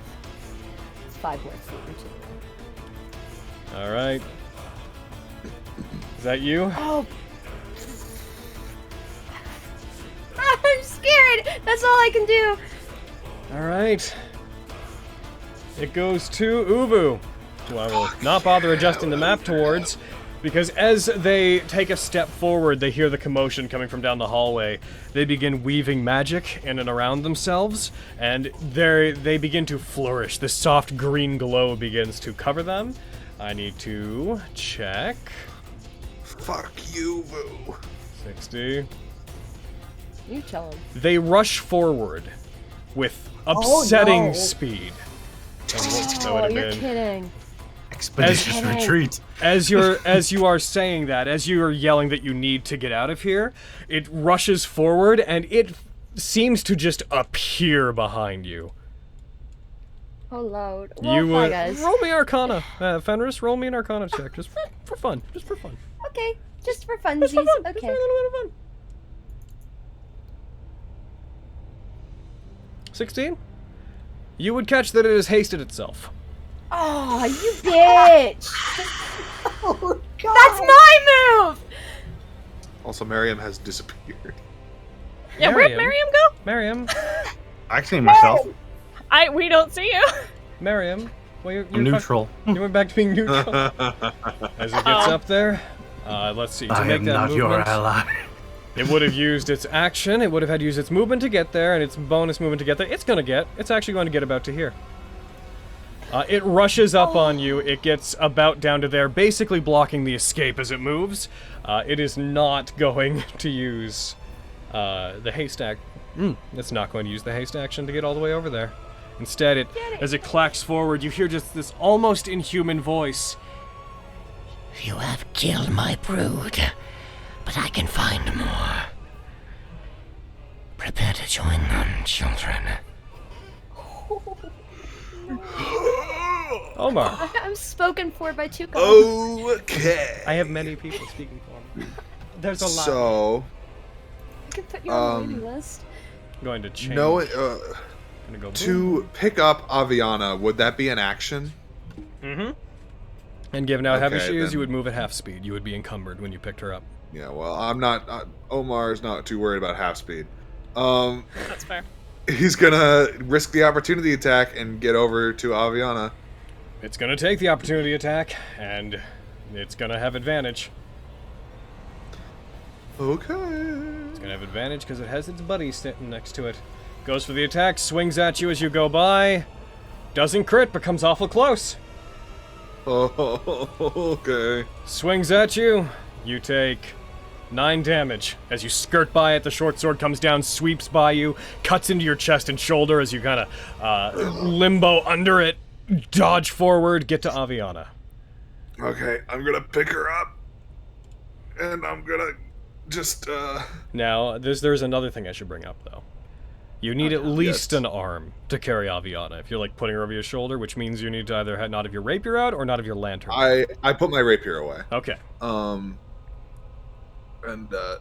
5 more feet into the All right. Is that you? Oh. I'm scared. That's all I can do. All right. It goes to Ubu, who I will not bother adjusting the map towards, because as they take a step forward, they hear the commotion coming from down the hallway. They begin weaving magic in and around themselves, and they begin to flourish. The soft green glow begins to cover them. I need to check. Fuck you, Vu. 60. You tell him. They rush forward with upsetting no. speed. Oh, you're kidding. Expeditious As- retreat. As you are saying that, as you are yelling that you need to get out of here, it rushes forward and it seems to just appear behind you. Oh, loud. Well, hi, guys. roll me Arcana, Fenris. Roll me an Arcana check, just for fun, just for fun. Okay, just for Just for funsies. fun, just for a Okay. little bit of fun. 16. You would catch that it has hasted itself. Oh, you bitch! Oh, God. That's my move! Also, Miriam has disappeared. Yeah, where'd Miriam go? Miriam, I can see myself. We don't see you. Miriam. Well, you're I'm neutral. You went back to being neutral. As it gets up there, let's see. To I make am that not your movement, ally. it would have used its action. It would have had to use its movement to get there, and its bonus movement to get there. It's actually going to get about to here. It rushes up on you. It gets about down to there, basically blocking the escape as it moves. It is not going to use the haste act. It's not going to use the haste action to get all the way over there. Instead, as it clacks forward, you hear just this almost inhuman voice. You have killed my brood, but I can find more. Prepare to join them, children. Omar. I'm spoken for by Tuco. Okay. I have many people speaking for me. There's a lot. So, You can put your own waiting list. I'm going to change. no, Gonna go to pick up Aviana, would that be an action? And given how heavy Okay, she is, then- you would move at half speed. You would be encumbered when you picked her up. Yeah, well, I'm not. Omar's not too worried about half speed. That's fair. He's gonna risk the opportunity attack and get over to Aviana. It's gonna take the opportunity attack, and it's gonna have advantage. Okay. It's gonna have advantage because it has its buddy sitting next to it. Goes for the attack, swings at you as you go by. Doesn't crit, but comes awful close. Oh, okay. Swings at you. You take 9 damage. As you skirt by it, the short sword comes down, sweeps by you, cuts into your chest and shoulder as you kind of limbo under it, dodge forward, get to Aviana. Okay, I'm gonna pick her up, and I'm gonna just. Now, there's another thing I should bring up, though. You need at least Yes. an arm to carry Aviana. If you're like putting her over your shoulder, which means you need to either have not of your rapier out or not of your lantern. I put my rapier away. Okay. And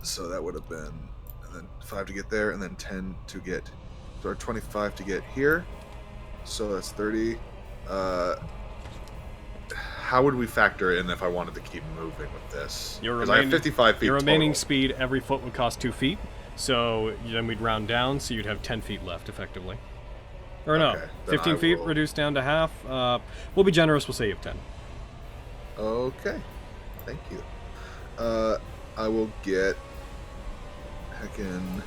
so that would have been, and then 5 to get there, and then 10 to get, or 25 to get here. So that's 30. How would we factor in if I wanted to keep moving with this? Because I have 55 feet Your remaining total. speed, every foot would cost 2 feet. So then we'd round down, so you'd have 10 feet left, effectively. Or no, Okay, then 15 I feet will- reduced down to half. We'll be generous, we'll say you have 10. Okay, thank you. I will get heckin'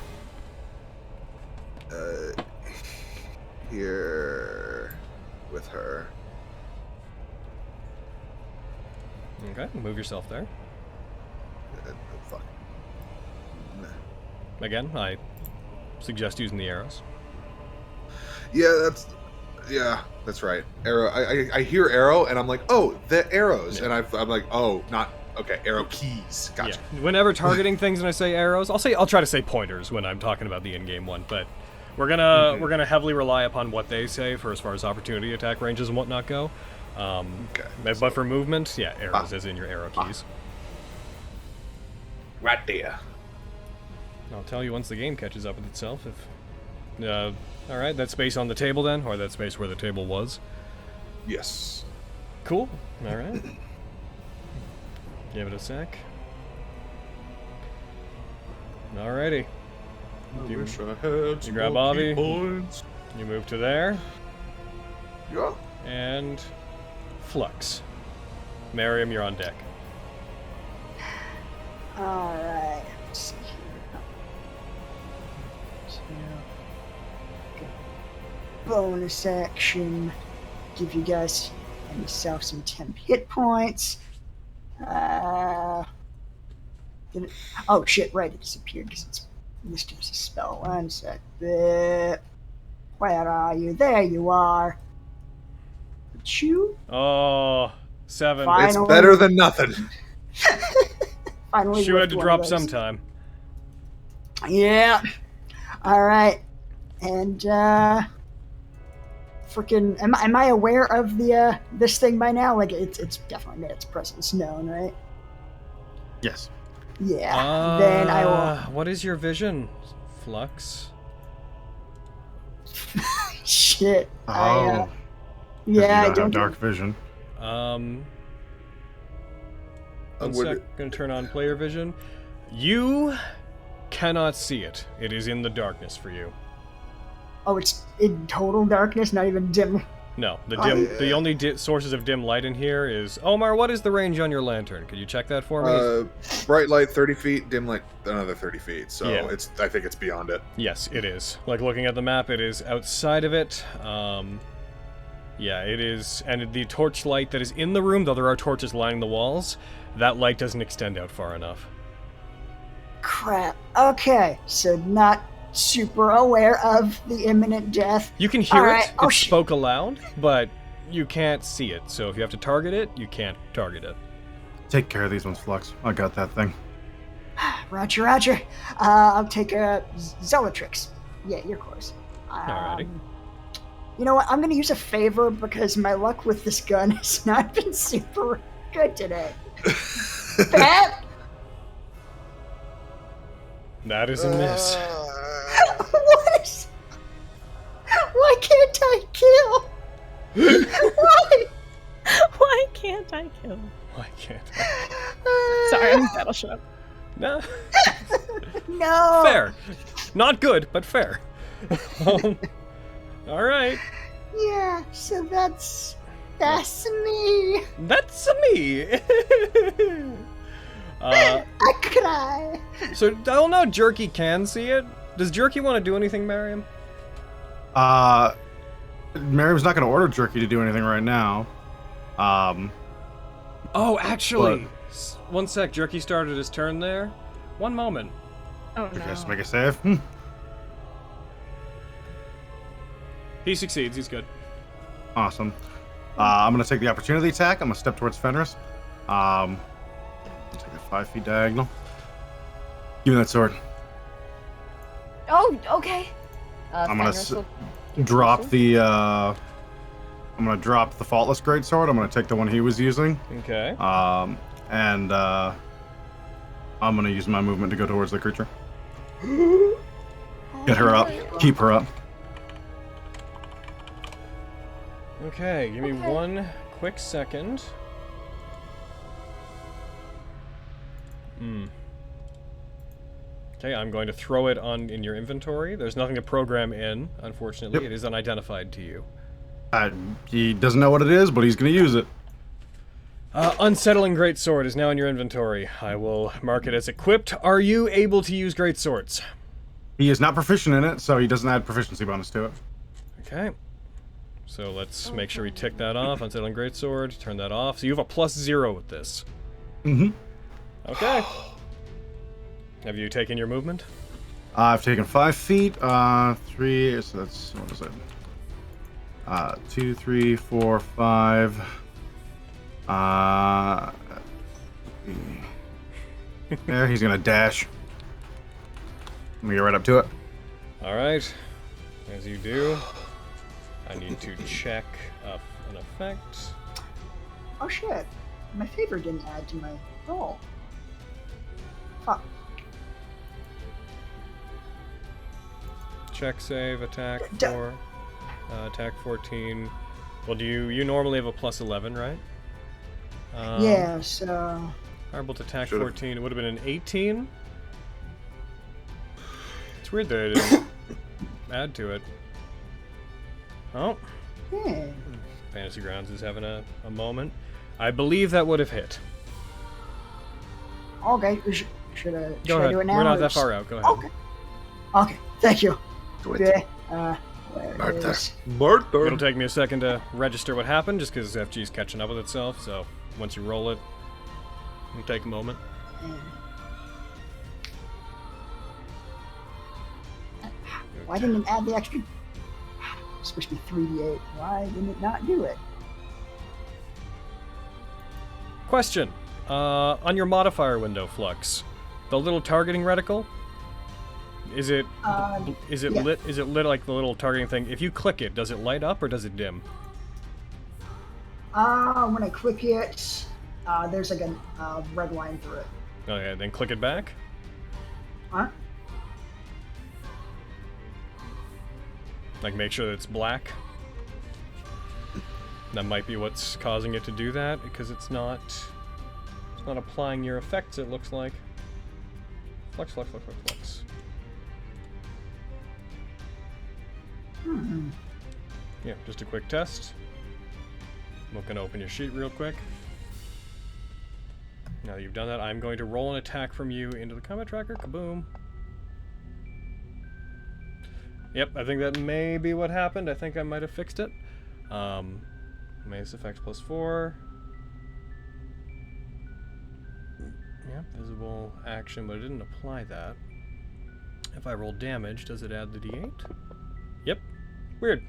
here with her. Okay, move yourself there. Fuck. Nah. Again, I suggest using the arrows. Yeah, that's right. Arrow. I hear arrow, and I'm like, oh, the arrows, and I'm like, oh, not okay. Arrow keys. Gotcha. Yeah. Whenever targeting things and I say arrows, I'll try to say pointers when I'm talking about the in-game one, but we're gonna heavily rely upon what they say for as far as opportunity attack ranges and whatnot go. Okay. But for movement, yeah, arrows as in your arrow keys. Right there. I'll tell you once the game catches up with itself. If all right, that space on the table then, or that space where the table was. Yes. Cool. All right. Give it a sec. Alrighty. You grab Bobby. Points. You move to there. Yeah. And Flux. Miriam, you're on deck. Alright. Let's see here. Bonus action. Give you guys and yourself some temp hit points. Oh shit, right, it disappeared because it's listed as a spell. One sec. Where are you? There you are. Chew? Oh, 7. Finally. It's better than nothing. Finally. She had worked to one drop of those. sometime. Yeah. Alright. And freaking am I aware of the this thing by now? Like it's definitely made its presence known, right? Yes. Yeah. Then I will What is your vision, Flux? shit. Oh. Yeah, I you don't have dark vision. One would- sec, gonna turn on player vision. You cannot see it. It is in the darkness for you. Oh, it's in total darkness, not even dim. No, the Oh, dim. yeah. The only sources of dim light in here is Omar. What is the range on your lantern? Could you check that for me? Bright light 30 feet, dim light another 30 feet. So Yeah. I think it's beyond it. Yes, it is. Like looking at the map, it is outside of it. Yeah, it is. And the torch light that is in the room, though there are torches lining the walls, that light doesn't extend out far enough. Crap. Okay, so not super aware of the imminent death. You can hear Alright, it. oh, It spoke aloud, but you can't see it. So if you have to target it, you can't target it. Take care of these ones, Flux. I got that thing. Roger, Roger. I'll take Zealotrix. Yeah, you're close. Alrighty. You know what? I'm gonna use a favor because my luck with this gun has not been super good today. Pat? That is a miss. What? Why can't I kill? Why? Why can't I kill? Why can't I? Sorry, I'm Battleship. No. No. Fair. Not good, but fair. All right. Yeah, so that's me. That's me. I cry. So, I don't know, Jerky can see it. Does Jerky want to do anything, Miriam? Miriam's not going to order Jerky to do anything right now. Oh, actually. One sec, Jerky started his turn there. One moment. Oh I guess no. make a save. He succeeds, he's good. Awesome. I'm going to take the opportunity attack. I'm going to step towards Fenris. I'll take a 5 feet diagonal. Give me that sword. Oh, okay. I'm gonna Fenris will- drop the I'm gonna drop the faultless greatsword. I'm gonna take the one he was using. Okay. And I'm gonna use my movement to go towards the creature. Get her up. Keep her up. Okay, give me Okay. one quick second. Okay, I'm going to throw it in your inventory. There's nothing to program in, unfortunately. Yep. It is unidentified to you. He doesn't know what it is, but he's gonna use it. Unsettling Greatsword is now in your inventory. I will mark it as equipped. Are you able to use Greatswords? He is not proficient in it, so he doesn't add proficiency bonus to it. Okay. So let's make sure we tick that off. Unsettling Greatsword, turn that off. So you have a +0 with this. Mm-hmm. Okay. Have you taken your movement? I've taken 5 feet. 3. So that's what is it? 2, 3, 4, 5. There, he's gonna dash. Let me get right up to it. Alright. As you do, I need to check up an effect. Oh shit. My favor didn't add to my roll. Fuck. Check, save, attack D- 4, attack 14. Well, do you normally have a plus 11, right? Yeah, so... Firebolt attack Should've. 14. It would have been an 18. It's weird that I didn't add to it. Oh, Yeah. Fantasy Grounds is having a moment. I believe that would have hit. Okay, should I Go ahead. do it now? We're not or that just- far out. Go ahead. Okay. Okay, thank you. Do it. Okay, where Martha. is... It'll take me a second to register what happened, just because FG's catching up with itself. So once you roll it, it'll take a moment. Why didn't it add the extra? It's supposed to be 3d8. Why didn't it not do it? Question: on your modifier window, Flux, the little targeting reticle. Is it yeah. lit? Is it lit like the little targeting thing? If you click it, does it light up or does it dim? When I click it, there's like a red line through it. Okay, then click it back. Huh? Like make sure that it's black. That might be what's causing it to do that, because it's not applying your effects, it looks like. Flux, flux, flux, flux, flux. Hmm. Yeah, just a quick test. I'm gonna open your sheet real quick. Now that you've done that, I'm going to roll an attack from you into the combat tracker. Kaboom. Yep, I think that may be what happened. I think I might have fixed it. Mace effects +4. Yeah, visible action, but it didn't apply that. If I roll damage, does it add the D8? Yep. Weird.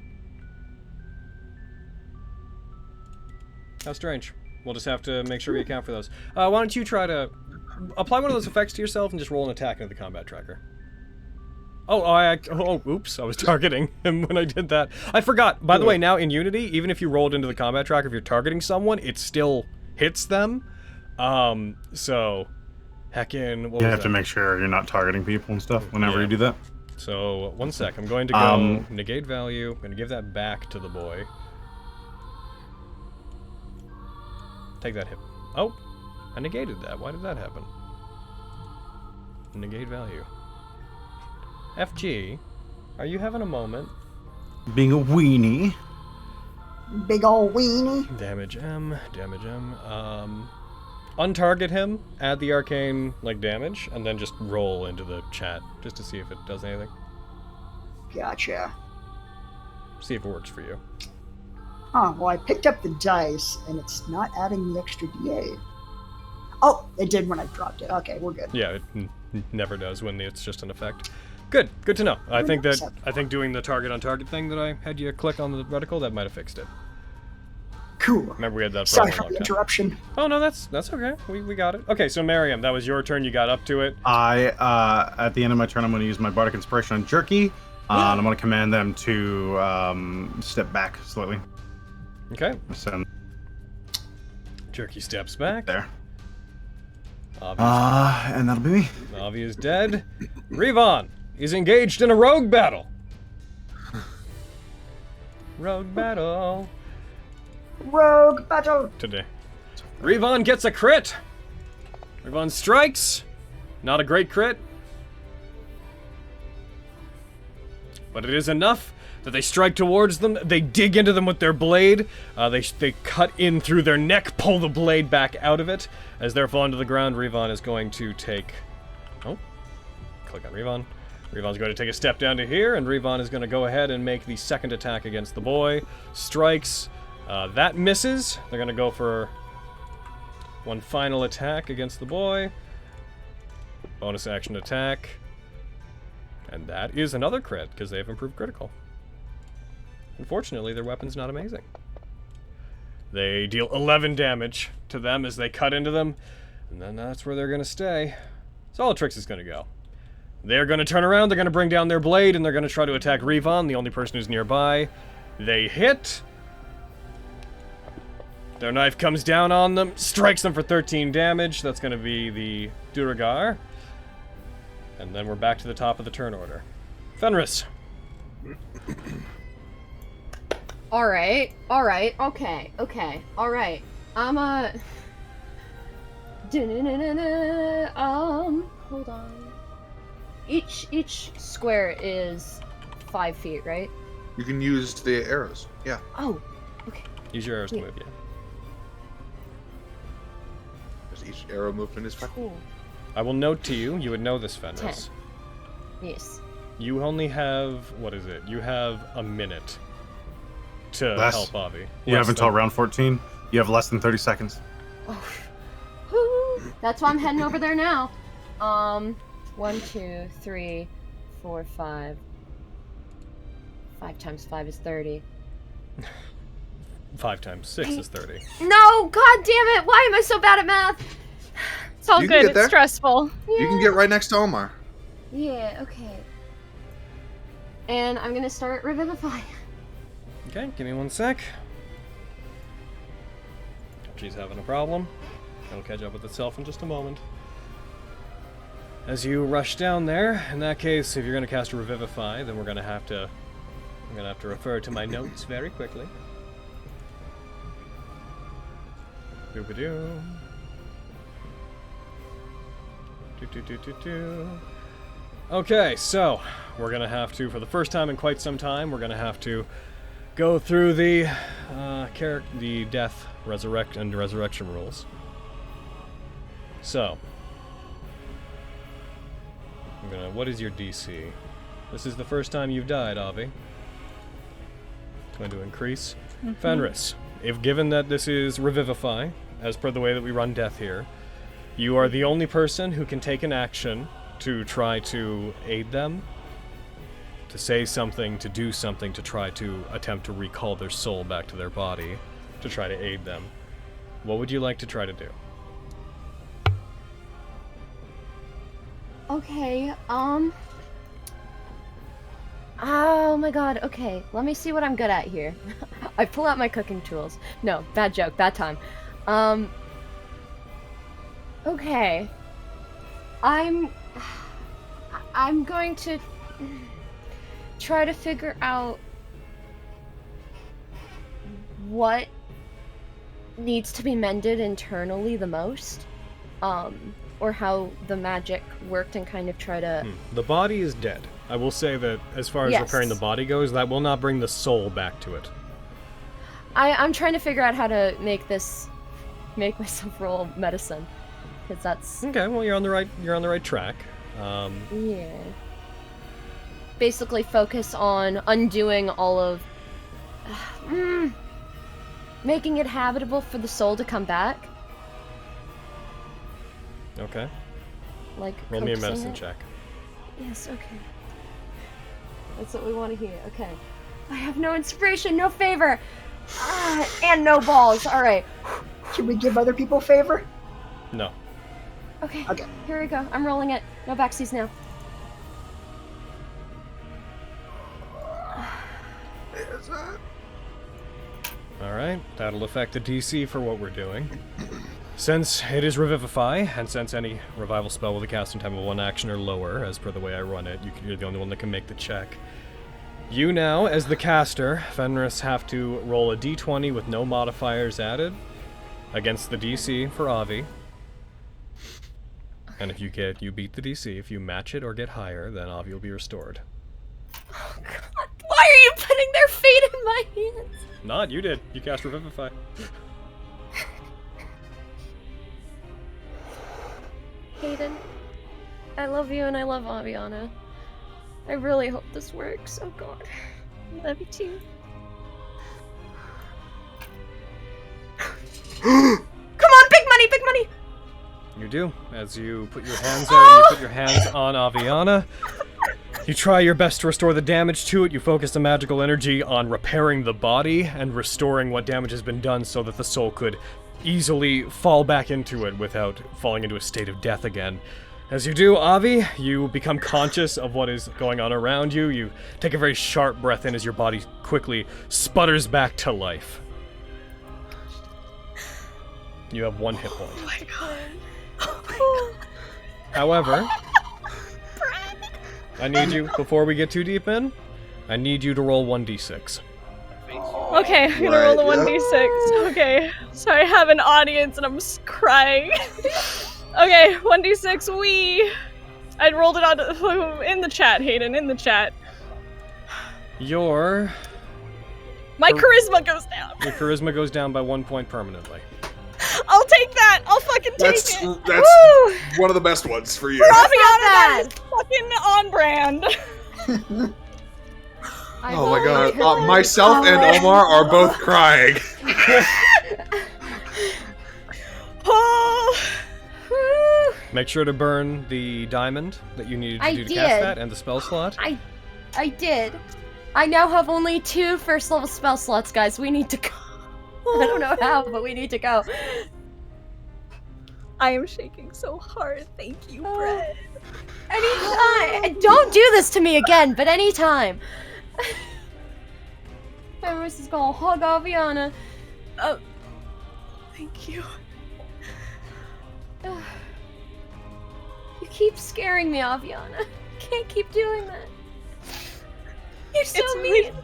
How strange. We'll just have to make sure we account for those. Why don't you try to apply one of those effects to yourself and just roll an attack into the combat tracker. Oh, oops, I was targeting him when I did that. I forgot. By the way, now in Unity, even if you rolled into the combat tracker, if you're targeting someone, it still hits them. So, heckin', what You was have to that? make sure you're not targeting people and stuff whenever Yeah. you do that. So, one sec. I'm going to go negate value. I'm going to give that back to the boy. Take that hit. Oh, I negated that. Why did that happen? Negate value. FG, are you having a moment? Being a weenie. Big ol' weenie. Damage M, damage M. Untarget him, add the arcane like damage, and then just roll into the chat just to see if it does anything. Gotcha. See if it works for you. Huh, well I picked up the dice, and it's not adding the extra d8. Oh, it did when I dropped it. Okay, we're good. Yeah, it never does when it's just an effect. Good to know. I think doing the target on target thing that I had you click on the reticle, that might have fixed it. Cool. Remember we had that Sorry problem for a long the time. interruption. Oh no, that's okay. We got it. Okay, so Miriam, that was your turn. You got up to it. At the end of my turn, I'm going to use my Bardic Inspiration on Jerky, and I'm going to command them to step back slightly. Okay. So Jerky steps back. there. Avi And that'll be me. is dead. Revon is engaged in a rogue battle. Rogue battle Rogue battle. today. Revon gets a crit. Revon strikes. Not a great crit, but it is enough that they strike towards them. They dig into them with their blade. They cut in through their neck, pull the blade back out of it. As they're falling to the ground, Revon is going to take... Oh, click on Revon. Revon's going to take a step down to here, and Revon is going to go ahead and make the second attack against the boy. Strikes. That misses. They're going to go for One final attack against the boy. Bonus action attack. And that is another crit, because they have improved critical. Unfortunately, their weapon's not amazing. They deal 11 damage to them as they cut into them, and then that's where they're going to stay. So all Trix is going to go. They're going to turn around, they're going to bring down their blade, and they're going to try to attack Revon, the only person who's nearby. They hit. Their knife comes down on them, strikes them for 13 damage. That's going to be the Duragar. And then we're back to the top of the turn order. Fenris. Alright, okay, alright. I'm hold on. Each square is 5 feet, right? You can use the arrows. Yeah. Oh, okay. Use your arrows to move, yeah. Because each arrow movement is 5. Cool. I will note to you, you would know this, Fenris. 10. Yes. You only have, what is it? You have a minute to help Avi. You have until round 14. You have less than 30 seconds. Oh. That's why I'm heading over there now. 1, 2, 3, 4, 5. 5 times 5 is 30. 5 times 6 is 30. No, god damn it! Why am I so bad at math? It's all You can good. get there. It's stressful. You can get right next to Omar. Yeah, okay. And I'm gonna start Revivify. Okay, give me 1 sec. She's having a problem. It'll catch up with itself in just a moment. As you rush down there, in that case, if you're going to cast Revivify, then I'm going to have to refer to my notes very quickly. Doo-ba-doo. Do-do-do-do-do. Okay, so we're going to have to, for the first time in quite some time, we're going to have to go through the death, resurrect, and resurrection rules. So, what is your DC? This is the first time you've died, Avi. It's going to increase. Fenris, if given that this is Revivify, as per the way that we run death here, you are the only person who can take an action to try to aid them, to say something, to do something, to try to attempt to recall their soul back to their body, to try to aid them. What would you like to try to do? Okay, oh my god, okay, let me see what I'm good at here. I pull out my cooking tools. No, bad joke, bad time. Okay. I'm going to try to figure out what needs to be mended internally the most, or how the magic worked, and kind of try to... The body is dead. I will say that as far as repairing the body goes, that will not bring the soul back to it. I'm trying to figure out how to make myself roll medicine, because that's... Okay, well you're on the right track. Yeah. Basically focus on undoing all of... making it habitable for the soul to come back. Okay. Like, roll me a coaxing medicine it. check. Yes, okay. That's what we want to hear. Okay. I have no inspiration, no favor, and no balls. All right. Can we give other people favor? No. Okay. Okay. Here we go. I'm rolling it. No backsies now. Alright, that'll affect the DC for what we're doing. Since it is Revivify, and since any revival spell with a casting time of 1 action or lower, as per the way I run it, you're the only one that can make the check. You now, as the caster, Fenris, have to roll a d20 with no modifiers added against the DC for Avi. And if you beat the DC, if you match it or get higher, then Avi will be restored. Oh god, why are you putting their fate in my hands? Not, you did. You cast Revivify. Hayden, I love you and I love Aviana. I really hope this works. Oh god. I love you too. Come on, big money, big money! you do. As you put your hands out and you put your hands on Aviana, you try your best to restore the damage to it. You focus the magical energy on repairing the body and restoring what damage has been done so that the soul could easily fall back into it without falling into a state of death again. As you do, Avi, you become conscious of what is going on around you. You take a very sharp breath in as your body quickly sputters back to life. You have 1 hit point. Oh my god. However, I need you, before we get too deep in, I need you to roll 1d6. Okay, I'm gonna roll a 1d6. Okay, so I have an audience and I'm crying. Okay, 1d6, I rolled it out in the chat, Hayden, in the chat. My charisma goes down. Your charisma goes down by 1 point permanently. I'll take that. I'll fucking take it. That's Woo! one of the best ones for you. That is fucking on brand. Oh my god. Myself and Omar are both crying. Make sure to burn the diamond that you needed to do to cast that and the spell slot. I did. I now have only 2 first level spell slots, guys. We need to go. I don't know how, but we need to go. I am shaking so hard. Thank you, Brett. Anytime. Don't do this to me again, but anytime. Everyone's just gonna hug Aviana. Oh, thank you. You keep scaring me, Aviana. Can't keep doing that. You're so mean.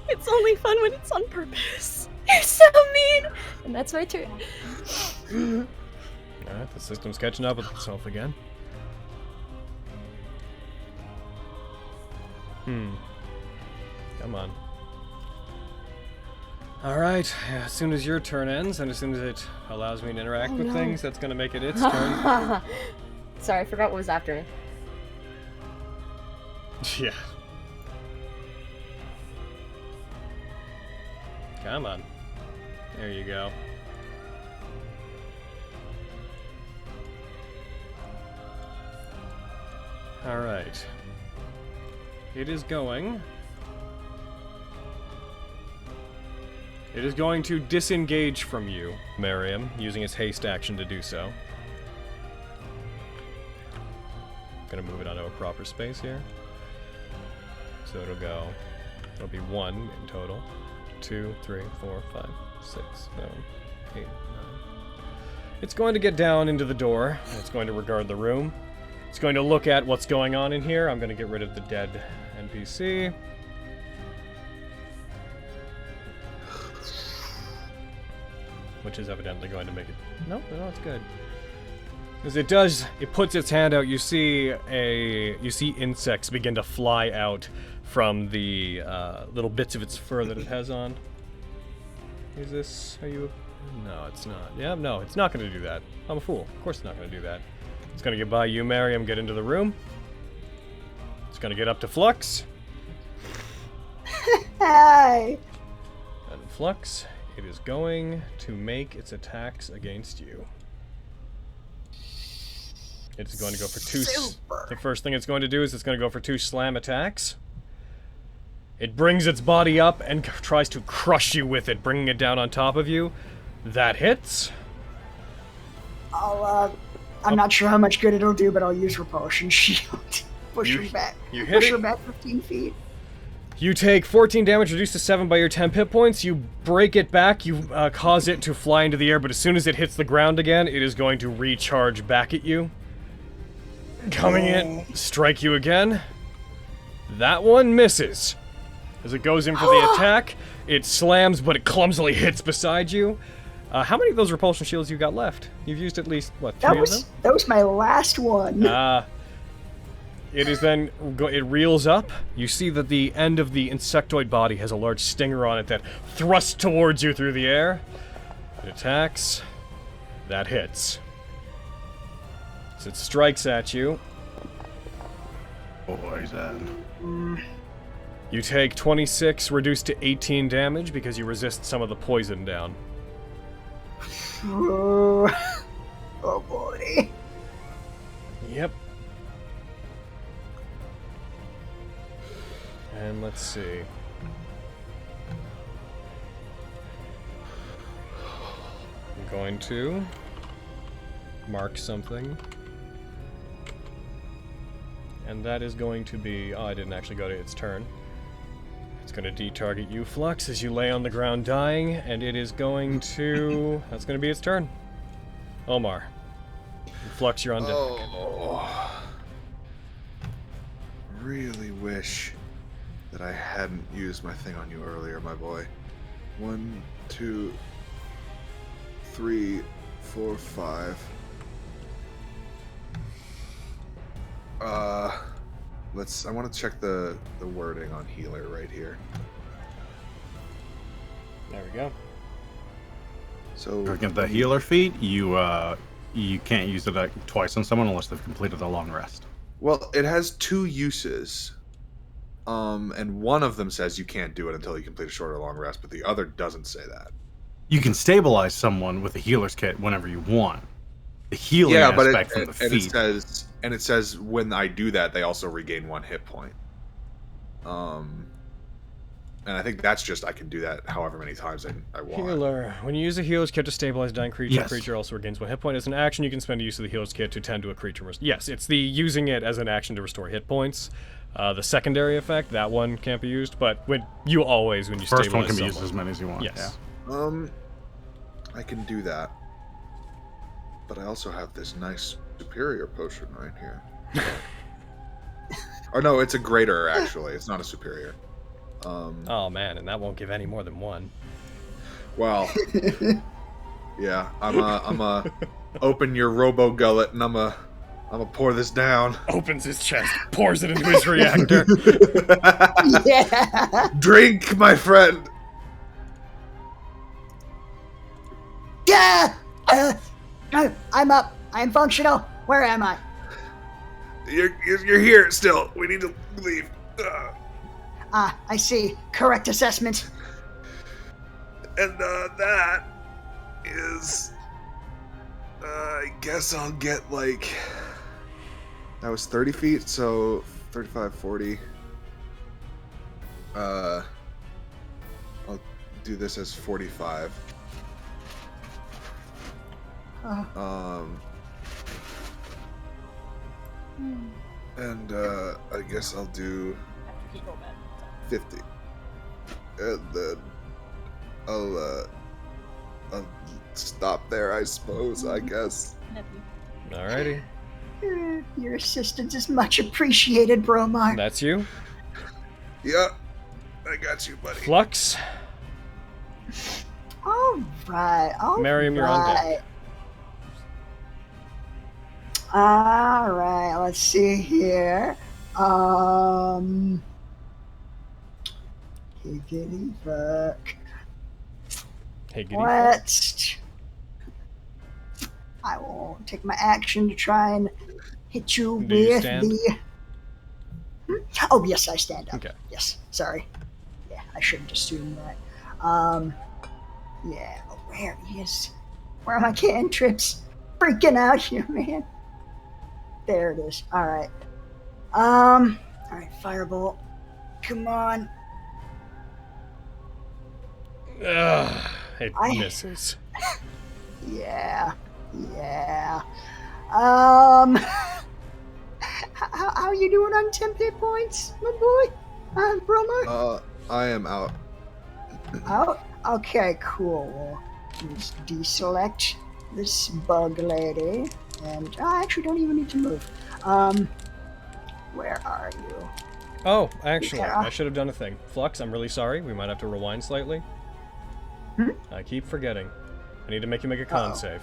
It's only fun when it's on purpose. You're so mean. And that's my turn. Alright, the system's catching up with itself again. Come on. Alright, as soon as your turn ends, and as soon as it allows me to interact with things, that's gonna make it its turn. Sorry, I forgot what was after me. Yeah. Come on. There you go. Alright. It is going to disengage from you, Miriam, using its haste action to do so. Gonna move it onto a proper space here. So it'll be 1 in total. 2, 3, 4, 5, 6, 7, 8, 9. It's going to get down into the door. It's going to regard the room. It's going to look at what's going on in here. I'm going to get rid of the dead NPC. Which is evidently going to make it... No, it's good. As it does, it puts its hand out. You see insects begin to fly out from the little bits of its fur that it has on. Are you... No, it's not. Yeah, no, it's not going to do that. I'm a fool. Of course it's not going to do that. It's going to get by you, Miriam, get into the room. It's going to get up to Flux. Hi. And Flux, it is going to make its attacks against you. It's going to go for 2... The first thing it's going to do is it's going to go for 2 slam attacks. It brings its body up and tries to crush you with it, bringing it down on top of you. That hits. I'm not sure how much good it'll do, but I'll use Repulsion Shield. Push her back. You hit Push her it. back 15 feet. You take 14 damage, reduced to 7 by your 10 hit points. You break it back. You cause it to fly into the air, but as soon as it hits the ground again, it is going to recharge back at you. Coming in, strike you again. That one misses. As it goes in for the attack, it slams, but it clumsily hits beside you. How many of those repulsion shields you got left? You've used at least, what, 3 of them? That was my last one. It is then, it reels up. You see that the end of the insectoid body has a large stinger on it that thrusts towards you through the air. It attacks. That hits. So it strikes at you. Poison. You take 26, reduced to 18 damage because you resist some of the poison down. Oh boy. let's see. I'm going to mark something. And that is going to be... Oh, I didn't actually go to its turn. It's going to de-target you, Flux, as you lay on the ground dying, and it is going to... That's going to be its turn. Omar. Flux, you're on deck. Oh. Really wish that I hadn't used my thing on you earlier, my boy. 1, 2, 3, 4, 5. I want to check the wording on healer right here. There we go. So Against the healer feat, you can't use it twice on someone unless they've completed a long rest. well, it has 2 uses. And one of them says you can't do it until you complete a short or long rest, but the other doesn't say that. You can stabilize someone with a healer's kit whenever you want. The healing but aspect from the feat. it says when I do that, they also regain 1 hit point. And I think that's just I can do that however many times I want. Healer. When you use a healer's kit to stabilize a dying creature, Yes. the creature also regains 1 hit point. As an action, you can spend the use of the healer's kit to tend to a creature. Yes, it's the using it as an action to restore hit points. The secondary effect, that one can't be used, but when you First stabilize one can be used someone. as many as you want. Yes. Yeah. I can do that. But I also have this nice superior potion right here. Or no, it's a greater actually. It's not a superior. Oh man, and that won't give any more than 1. Well, yeah, I'm a open your robo gullet and I'm a pour this down. Opens his chest, pours it into his reactor. Yeah. Drink, my friend. Yeah. I'm up. I'm functional. Where am I? You're here still. We need to leave. I see. Correct assessment. And that is, I guess I'll get like, that was 30 feet, so 35, 40. I'll do this as 45. And I guess I'll do 50. And then I'll stop there, I suppose, I guess. Alrighty. Your assistance is much appreciated, Bromar. That's you. Yeah, I got you, buddy. Flux. All right. Miriam, you're on deck. All right. Let's see here. Higgity fuck. Higgity. I will take my action to try and hit you Do you with stand? the. Oh yes, I stand up. Okay. Yes. Sorry. Yeah, I shouldn't assume that. Yeah. Where is? Where are my cantrips? Freaking out here, man. There it is. All right. All right. Firebolt. Come on. Ugh, it misses. Yeah. How are you doing on 10 hit points, my boy? Bromar? I am out. Oh, okay, cool. Well, let's deselect this bug lady. And I actually don't even need to move. Where are you? Oh, actually, Yeah. I should have done a thing. Flux, I'm really sorry. We might have to rewind slightly. I keep forgetting. I need to make you make a con save.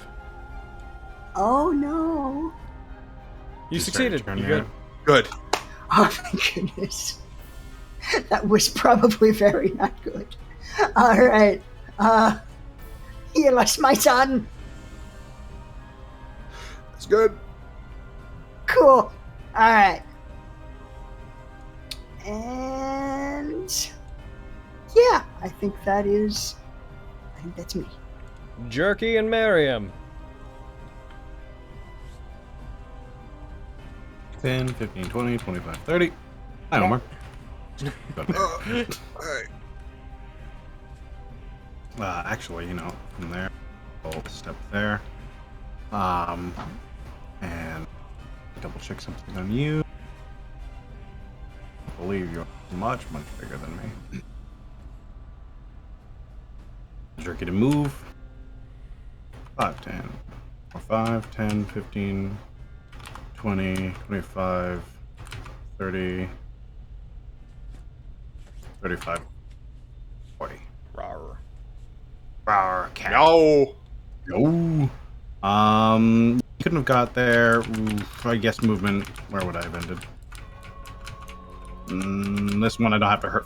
Oh, no. You Just succeeded. turn You around. good? Good. Oh, thank goodness. That was probably very not good. All right. Heal us, my son. It's good. Cool. All right. And yeah, I think that's me. Jerky and Miriam. 10, 15, 20, 25, 30. Hi, Omar. Alright. Actually, you know, from there, I'll step there. And double check something on you. I believe you're much bigger than me. Jerky to move. 5, 10. 5, 10, 15, 20, 25, 30, 35, 40. Rawr. Rawr, cat. No! No. You couldn't have got there. Oof, I guess movement. Where would I have ended? This one I don't have to hurt.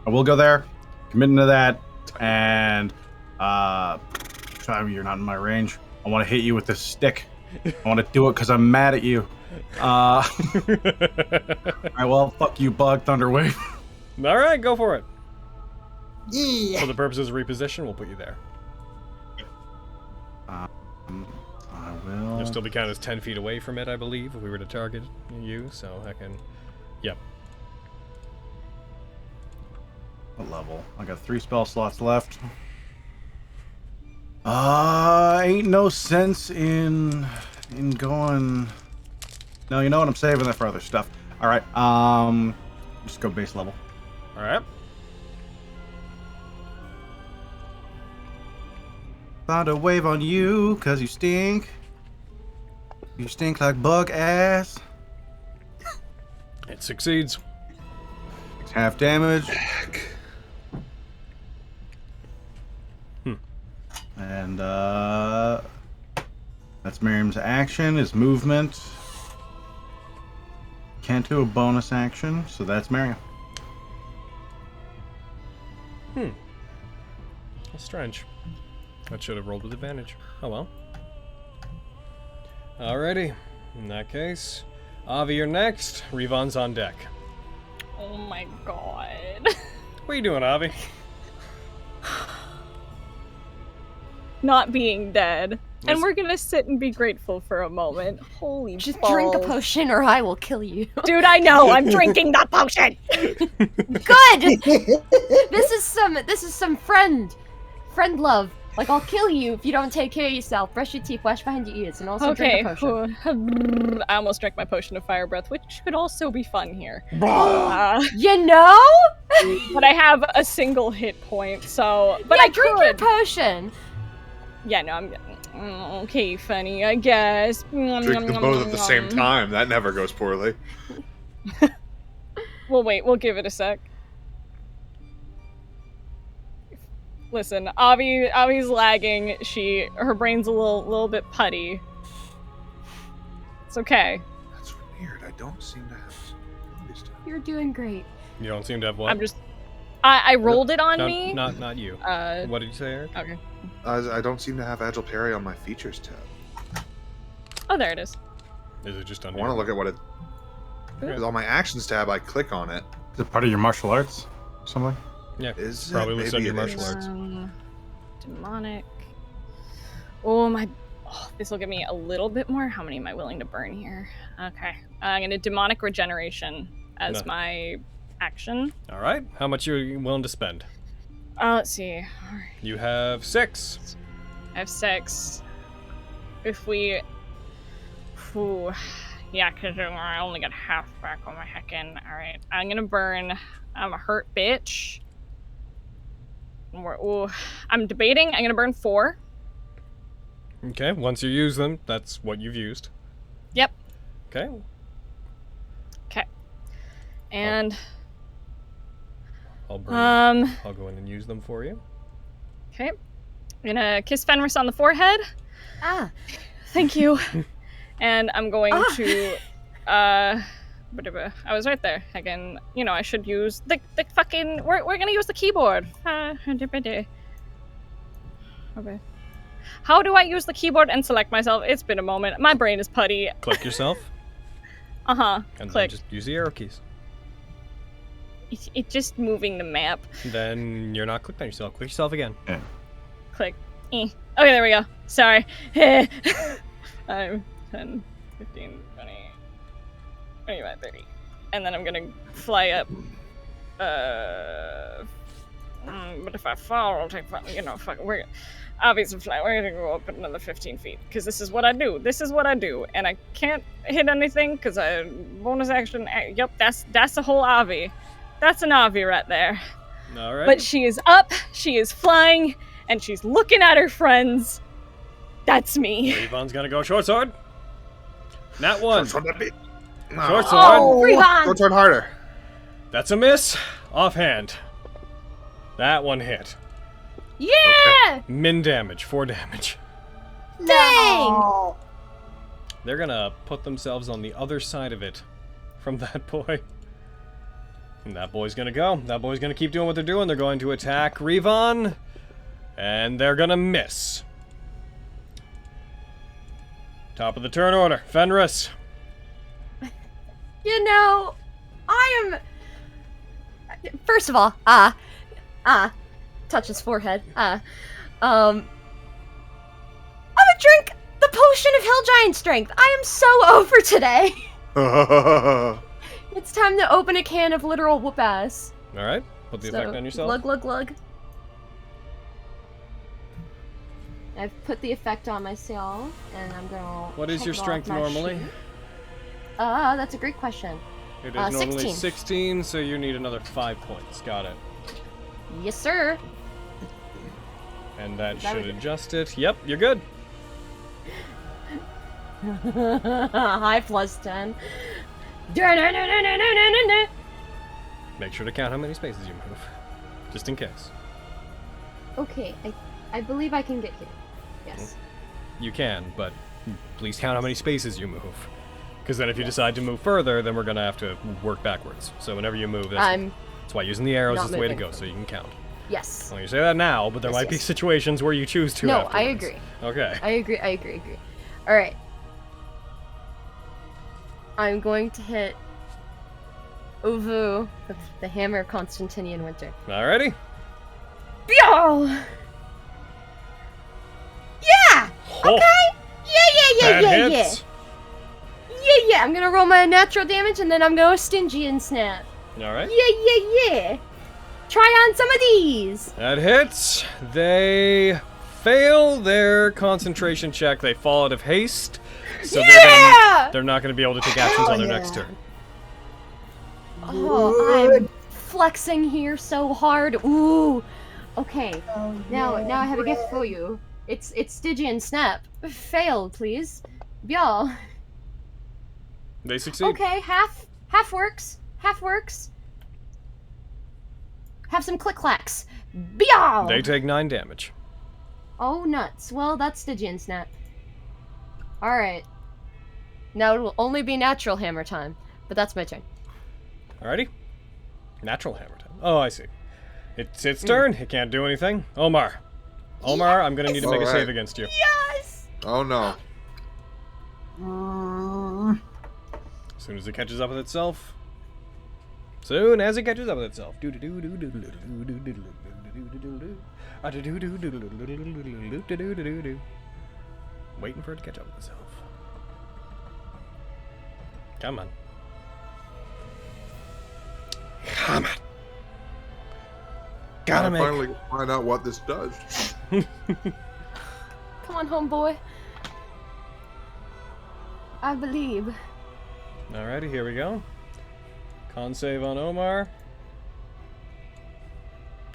I will go there. Committing to that. And you're not in my range. I want to hit you with this stick. I want to do it because I'm mad at you. Alright, well, fuck you, Bug Thunderwave. All right, go for it. Yeah. For the purposes of reposition, we'll put you there. I will. You'll still be counted as 10 feet away from it, I believe, if we were to target you, so I can... Yep. What level? I got 3 spell slots left. Ain't no sense in going... No, you know what? I'm saving that for other stuff. Alright, just go base level. Alright. Found a wave on you, cause you stink. You stink like bug ass. It succeeds. It's half damage. And that's Miriam's action, is movement. Can't do a bonus action, so that's Miriam. That's strange. That should have rolled with advantage. Oh well. Alrighty. In that case, Avi, you're next. Revon's on deck. Oh my god. What are you doing, Avi? Not being dead. Yes. And we're gonna sit and be grateful for a moment. Holy Just balls. drink a potion or I will kill you. Dude, I know, I'm drinking the potion! Good! This is some friend love. Like, I'll kill you if you don't take care of yourself. Brush your teeth, wash behind your ears, and also Okay, drink a potion. I almost drank my potion of fire breath, which could also be fun here. You know? But I have a single hit point, so... But yeah, I drink could. your potion. Yeah, no, I'm... Okay, funny, I guess. Drink them both at the same time. That never goes poorly. Well, wait, we'll give it a sec. Listen, Avi's lagging. Her brain's a little bit putty. It's okay. That's weird. I don't seem to have this time. You're doing great. You don't seem to have what? I'm just... I rolled it on no, me. Not you. What did you say, Eric? Okay. I don't seem to have Agile Parry on my features tab. Oh, there it is. Is it just I on want to look at what it... Because on my actions tab, I click on it. Is it part of your martial arts? Or something? Yeah, Is it? probably looks like Maybe your it martial is. arts. Demonic. Oh, my... Oh, this will give me a little bit more. How many am I willing to burn here? Okay. I'm going to Demonic Regeneration as No. my action. Alright, how much are you willing to spend? Let's see. You have 6. I have 6. If we... Ooh. Yeah, because I only got half back on my heckin'. Alright, I'm gonna burn... I'm a hurt bitch. Ooh. I'm debating. I'm gonna burn 4. Okay, once you use them, that's what you've used. Yep. Okay. Okay. And... I'll go in and use them for you. Okay. I'm gonna kiss Fenris on the forehead. Ah. Thank you. And I'm going to, whatever. I was right there. I can, I should use the fucking, we're gonna use the keyboard. Okay. How do I use the keyboard and select myself? It's been a moment. My brain is putty. Click yourself. Uh-huh. And Click. then just use the arrow keys. It's just moving the map. Then you're not clicked on yourself. Click yourself again. Yeah. Click. Okay, there we go. Sorry. 5, 10, 15, 20, 25, 30. And then I'm gonna fly up But if I fall, I'll take, you know, fuck, we're obviously fly. We're gonna go up another 15 feet because this is what I do. This is what I do, and I can't hit anything because I bonus action. Yep, that's a whole Avi. That's an Avi right there. All right. But she is up. She is flying, and she's looking at her friends. That's me. Revon's gonna go short sword. Nat 1. Short sword, that beat. No. Short sword. Oh, Revon! Short sword harder. That's a miss. Offhand. That one hit. Yeah! Min damage, 4 damage. Dang! No. They're gonna put themselves on the other side of it from that boy. And that boy's gonna go. That boy's gonna keep doing what they're doing. They're going to attack Revon. And they're gonna miss. Top of the turn order. Fenris. You know, I am... First of all, touch his forehead, I'm gonna drink the potion of Hill Giant Strength. I am so over today. It's time to open a can of literal whoop ass. Alright. Put the effect on yourself. Glug, glug, glug. I've put the effect on myself, and I'm gonna... What is check your it off strength my normally? sheet. That's a great question. It is normally 16. 16, so you need another 5 points. Got it. Yes, sir. And that That should would- adjust it. Yep, you're good. High plus 10. Make sure to count how many spaces you move. Just in case. Okay, I believe I can get here. Yes. You can, but please count how many spaces you move. Because then if you decide to move further, then we're going to have to work backwards. So whenever you move, that's why using the arrows not is the way to moving. go, so you can count. Yes. Well, you say that now, but there Yes, might be yes. situations where you choose to No, afterwards. I agree. Okay. I agree. Alright. I'm going to hit Uvu with the Hammer of Constantinian Winter. Alrighty. Yo! Yeah! Oh, Okay! that Yeah! hits. Yeah, I'm gonna roll my natural damage and then I'm gonna stingy and snap. Alright. Yeah! Try on some of these! That hits. They fail their concentration check. They fall out of haste. So they're not going to be able to take actions on their next turn. Oh, I'm flexing here so hard. Ooh. Okay. Now I have a gift for you. It's Stygian Snap. Fail, please. Y'all. They succeed. Okay, half works. Half works. Have some click clacks. Y'all. They take 9 damage. Oh nuts. Well, that's Stygian Snap. Alright. Now it will only be natural hammer time, but that's my turn. Alrighty. Natural hammer time. Oh, I see. It's its turn. It can't do anything. Omar, I'm gonna need to make a save against you. Yes! Oh no. As soon as it catches up with itself. Soon as it catches up with itself. Waiting for it to catch up with itself. Come on. Come on. Gotta I'll make. finally find out what this does. Come on, homeboy. I believe. Alrighty, here we go. Con save on Omar.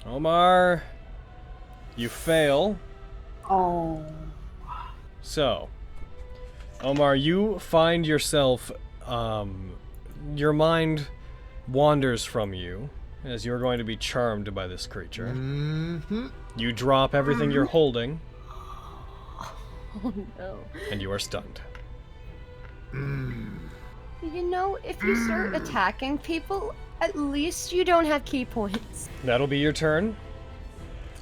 Omar, you fail. Oh. So, Omar, you find yourself, your mind wanders from you as you're going to be charmed by this creature. Mm-hmm. You drop everything you're holding, Oh no. and you are stunned. You know, if you start attacking people, at least you don't have key points. That'll be your turn.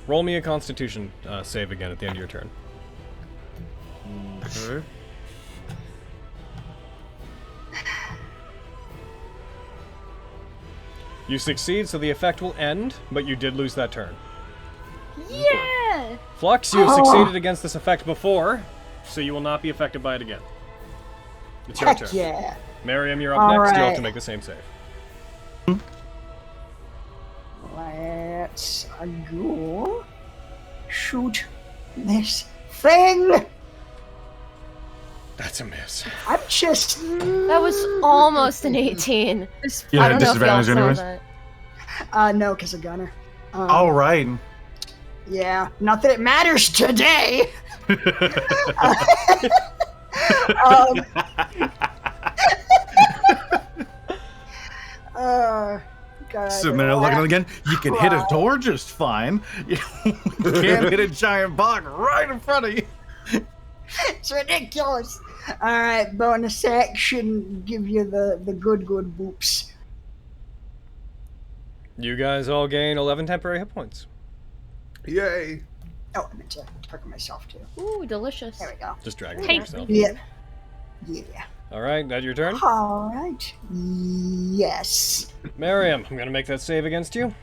Roll me a Constitution save again at the end of your turn. Okay. You succeed, so the effect will end, but you did lose that turn. Yeah! Flux, you have succeeded against this effect before, so you will not be affected by it again. It's your Heck turn. yeah. Miriam, you're up All next. You'll have right. to make the same save. go shoot this thing. That's a miss. I'm just. That was almost an 18. You I had don't know if y'all disadvantage saw anyways? that. No, because of Gunner. All right. Yeah, not that it matters today. God, So, man, looking at it again, you can hit a door just fine. You can't hit a giant bug right in front of you. It's ridiculous. All right, bonus action, give you the good boops. You guys all gain 11 temporary hit points. Yay! Oh, I meant to target myself too. Ooh, delicious. There we go. Just drag it Hey. yourself. Yeah. All right, that your turn? All right. Yes. Miriam, I'm gonna make that save against you.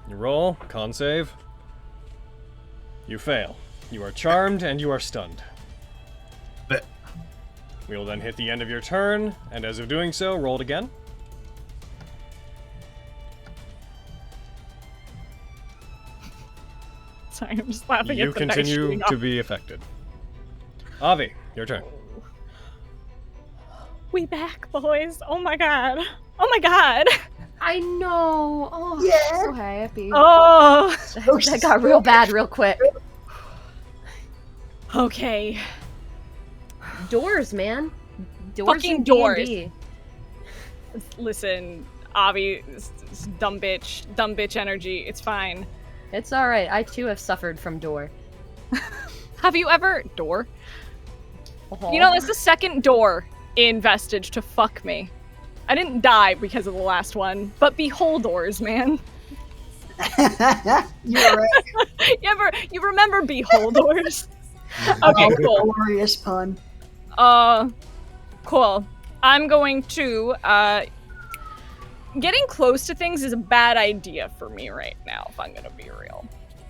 You roll, con save. You fail. You are charmed and you are stunned. But- We will then hit the end of your turn, and as of doing so, roll it again. Sorry, I'm just laughing You at the dice continue shooting to off. be affected. Avi, your turn. We back, boys. Oh my god. Oh my god. I know. Oh, Yeah. I'm so happy. Oh. That got real bad real quick. Okay. Doors, man. Doors Fucking in doors. D&D. Listen, Avi, dumb bitch energy. It's fine. It's alright. I too have suffered from door. Have you ever door? Uh-huh. You know, it's the second door in Vestige to fuck me. I didn't die because of the last one, but behold doors, man. You're right. You remember behold doors? Okay, cool. Glorious pun. Cool. I'm going to, getting close to things is a bad idea for me right now, if I'm gonna be real.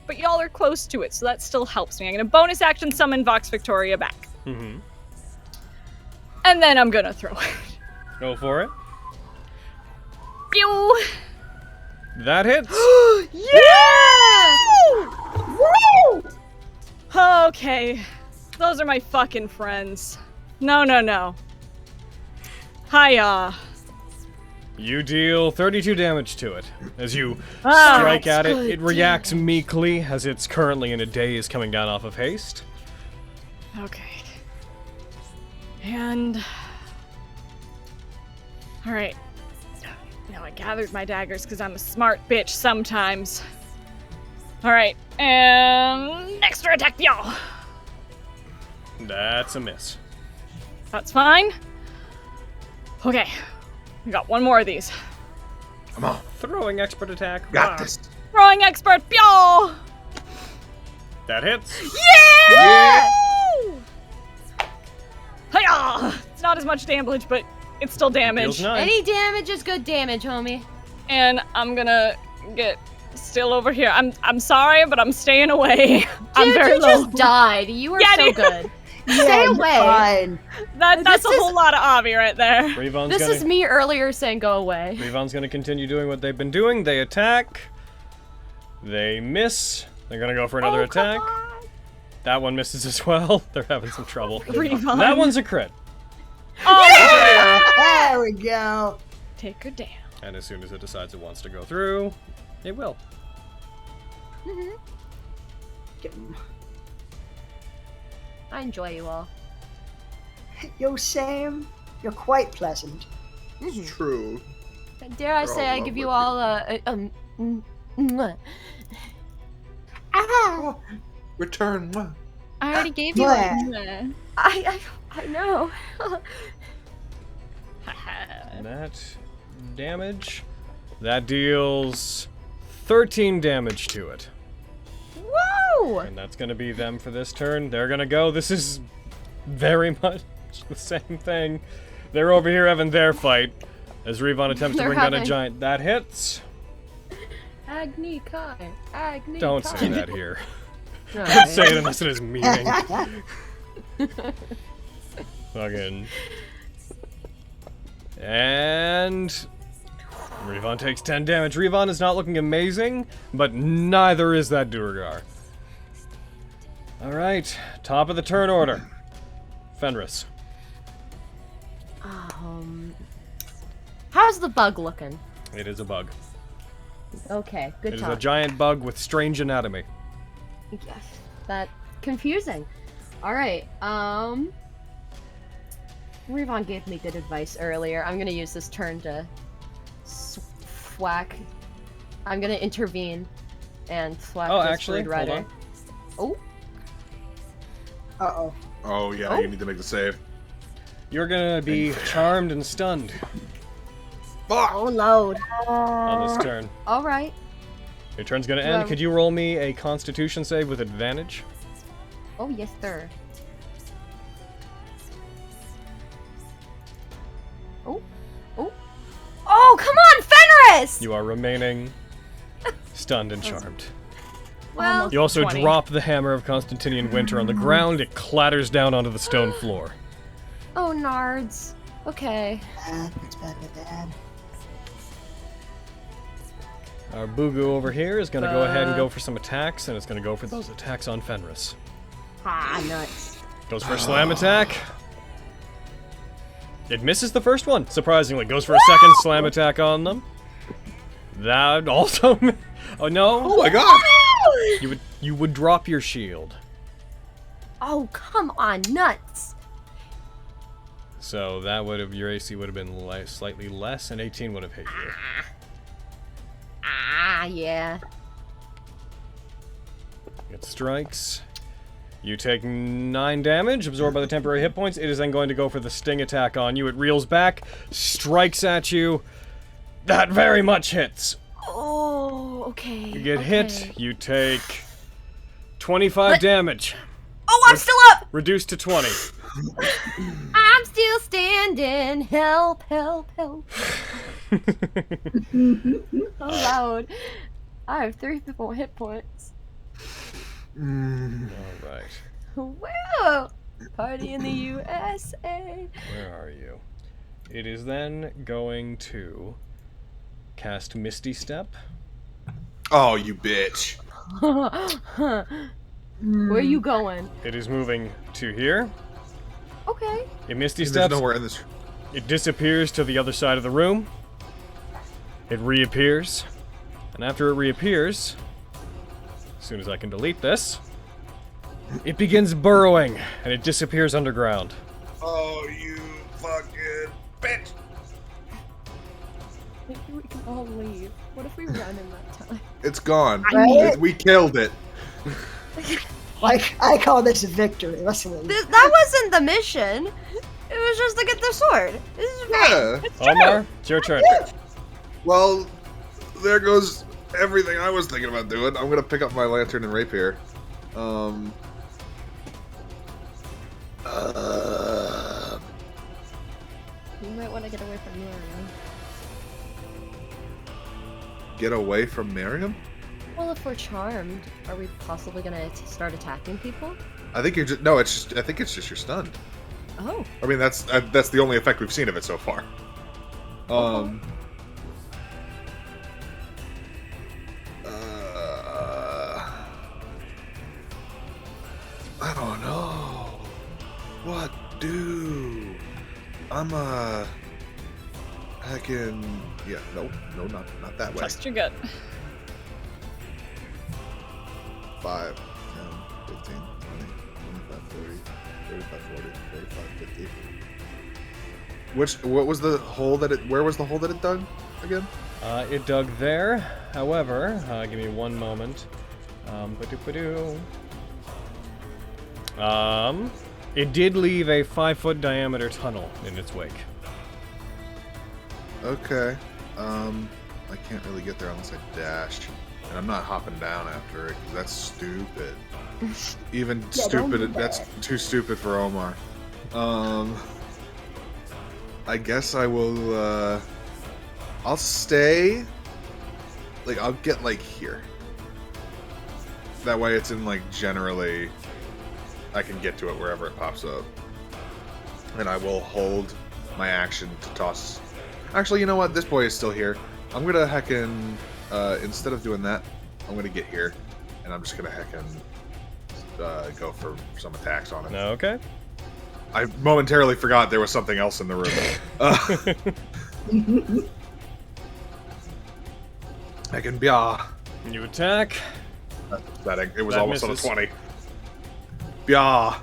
But y'all are close to it, so that still helps me. I'm gonna bonus action summon Vox Victoria back. Mm-hmm. And then I'm gonna throw it. Go for it. Pew! That hits. Yeah! Woo! Okay. Those are my fucking friends. No. Hiya. You deal 32 damage to it. As you Ah, strike that's at it, good it reacts meekly as it's currently in a daze coming down off of haste. Okay. And... Alright. Now I gathered my daggers because I'm a smart bitch sometimes. Alright, and... extra attack, y'all! That's a miss. That's fine. Okay. We got one more of these. Come on. Throwing expert attack. Got Ah, this. Throwing expert, y'all! That hits. Yeah! Hiya! It's not as much damage, but it's still damage. Deals 9. Any damage is good damage, homie. And I'm gonna get still over here. I'm sorry, but I'm staying away. I'm Dude, very you low. just died. You are Yeah, so dude. good. Yeah, Stay you're away. fine. That's This a is- whole lot of Avi right there. Revon's This gonna, is me earlier saying go away. Revon's gonna continue doing what they've been doing. They attack. They miss. They're gonna go for another attack. That one misses as well. They're having some trouble. Revon. That one's a crit. Oh, There we go. take her down. And as soon as it decides it wants to go through, it will. Get 'em. I enjoy you all. Yo, Sam, you're quite pleasant. It's true. Dare I They're say all I give you lovely all mwah. Oh, Return. Mwah. I already gave you Mwah. I know. That damage. That deals 13 damage to it. Whoa! And that's gonna be them for this turn. They're gonna go. This is very much the same thing. They're over here having their fight as Revon attempts to They're bring down a having- giant. That hits. Agni Kai. Agni Don't Kai. say that here. Alright. Don't say it unless it is meaning. Fucking. And Revon takes 10 damage. Revon is not looking amazing, but neither is that Duergar. Alright, top of the turn order. Fenris. How's the bug looking? It is a bug. Okay, good It is talk. a giant bug with strange anatomy. Yes, that confusing. All right. Revon gave me good advice earlier. I'm gonna use this turn to thwack. I'm gonna intervene and thwack Oh, this actually, Brood Rider. hold Oh, Uh-oh. Oh yeah, you need to make the save. You're gonna be charmed and stunned Fuck! oh, load. on this turn. All right. Your turn's gonna end. Well- Could you roll me a Constitution save with advantage? Oh yes, sir. Oh, oh, oh! Come on, Fenris! You are remaining stunned and charmed. Well, You also 20. drop the hammer of Constantinian Winter on the ground. It clatters down onto the stone floor. oh, nards. Okay. That's bad, bad. Our Bugu over here is gonna go ahead and go for some attacks, and it's gonna go for those attacks on Fenris. Ah, nuts. Goes for a slam attack. It misses the first one, surprisingly. Goes for a second slam attack on them. That also... Oh no! Oh my god! You would drop your shield. Oh, come on, nuts. So that would have... Your AC would have been slightly less, and 18 would have hit you. Ah, yeah. It strikes. You take 9 damage, absorbed by the temporary hit points. It is then going to go for the sting attack on you. It reels back, strikes at you. That very much hits. Oh, okay. You get hit, you take 25 damage. Oh, I'm still up! Reduced to 20. I'm still standing. Help, help, help. So loud. I have 3 more hit points. Alright. Whoa! Party in the USA. Where are you? It is then going to cast Misty Step. Oh, you bitch. Where you going? It is moving to here. Okay. It Misty There's Steps. nowhere in this. It disappears to the other side of the room. It reappears. And after it reappears, as soon as I can delete this, it begins burrowing and it disappears underground. Oh, you fucking bitch. Maybe we can all leave. What if we run in that time? It's gone. Right? We killed it. Like, I call this a victory. Listen. That wasn't the mission. It was just to get the sword. This is fine. Yeah. Omar, it's your turn. Well, there goes everything I was thinking about doing. I'm gonna pick up my lantern and rapier. You might want to get away from Miriam. Get away from Miriam? Well, if we're charmed, are we possibly gonna start attacking people? I think you're just no. It's just. I think it's just you're stunned. Oh. I mean, that's the only effect we've seen of it so far. I don't know. What do? I'm heckin' yeah. No, not that way. Trust your gut. 5, 10, 15, 20, 25, 30, 35, 40, 45, 50. What was the hole that it? Where was the hole that it dug again? It dug there. However, give me one moment. It did leave a 5-foot diameter tunnel in its wake. Okay. I can't really get there unless I dash, and I'm not hopping down after it because that's stupid. Even don't stupid. do That's that. too stupid for Omar. I guess I will. I'll stay. Like I'll get like here. That way, it's in like generally. I can get to it wherever it pops up, and I will hold my action to toss. Actually, you know what? This boy is still here. I'm gonna heckin' instead of doing that, I'm gonna get here, and I'm just gonna heckin' go for some attacks on it. Okay. I momentarily forgot there was something else in the room. I can be You attack. That's pathetic. It was That almost misses. on a 20. Yeah.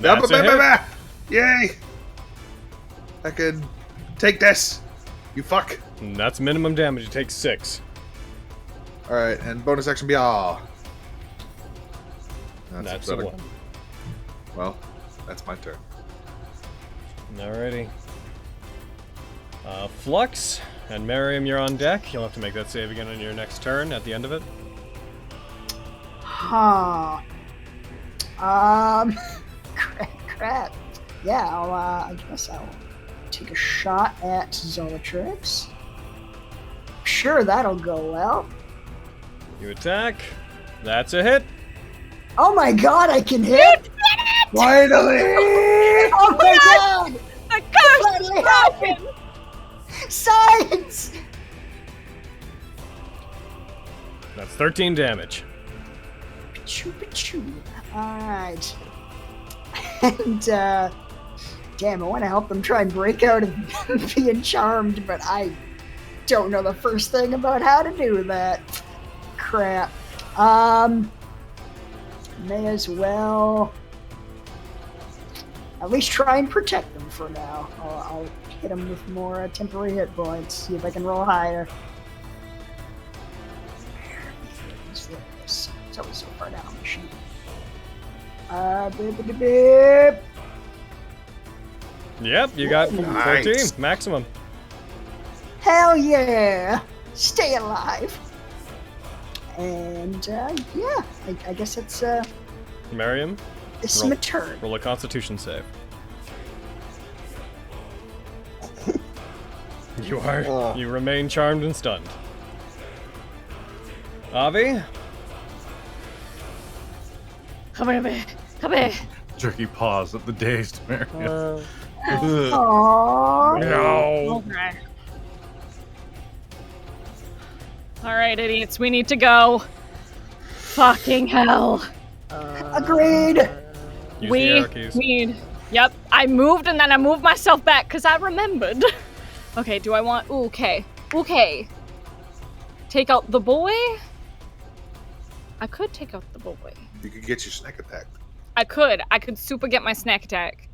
That's a hit. Yay! I can take this. You fuck. And that's minimum damage. You take 6. Alright, and bonus action be That's a pathetic. 1. Well, that's my turn. Alrighty. Flux and Miriam, you're on deck. You'll have to make that save again on your next turn at the end of it. Huh. Crap. Yeah, I guess I'll take a shot at Zolatrix. Sure, that'll go well. You attack. That's a hit. Oh my god, I can hit! Finally! Oh my god! The curse Finally is happened! broken! Science! That's 13 damage. Choo-pa-choo. Alright. And, damn, I want to help them try and break out of being charmed, but I don't know the first thing about how to do that. Crap. May as well at least try and protect them for now. I'll hit them with more temporary hit points, see if I can roll higher. Where is this? It's always so far down the sheet. Beep. Yep, you got 14 Nice. maximum. Hell yeah! Stay alive. And yeah, I guess it's Miriam, it's Roll. my turn. roll a Constitution save. You remain charmed and stunned. Avi, Come here. Jerky paws at the dazed Marion. Aww. no. Okay. Alright, idiots, we need to go. Fucking hell. Agreed. Use the We arrow keys. need. Yep, I moved and then I moved myself back because I remembered. Okay, do I want. Ooh, okay. Take out the boy? I could take out the boy. You could get your snack attack. I could super get my snack attack.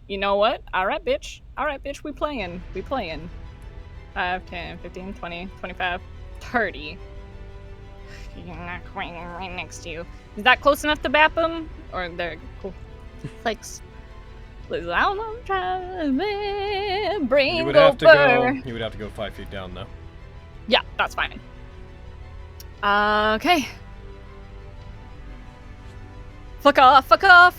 You know what? Alright, bitch, we playing. 5, 10, 15, 20, 25, 30. You're not quite right next to you. Is that close enough to bap him? Or there, cool. Thanks. Please, I don't know, I'm trying to bring You would have to over. go. You would have to go 5 feet down, though. Yeah, that's fine. Okay. Fuck off! Oh!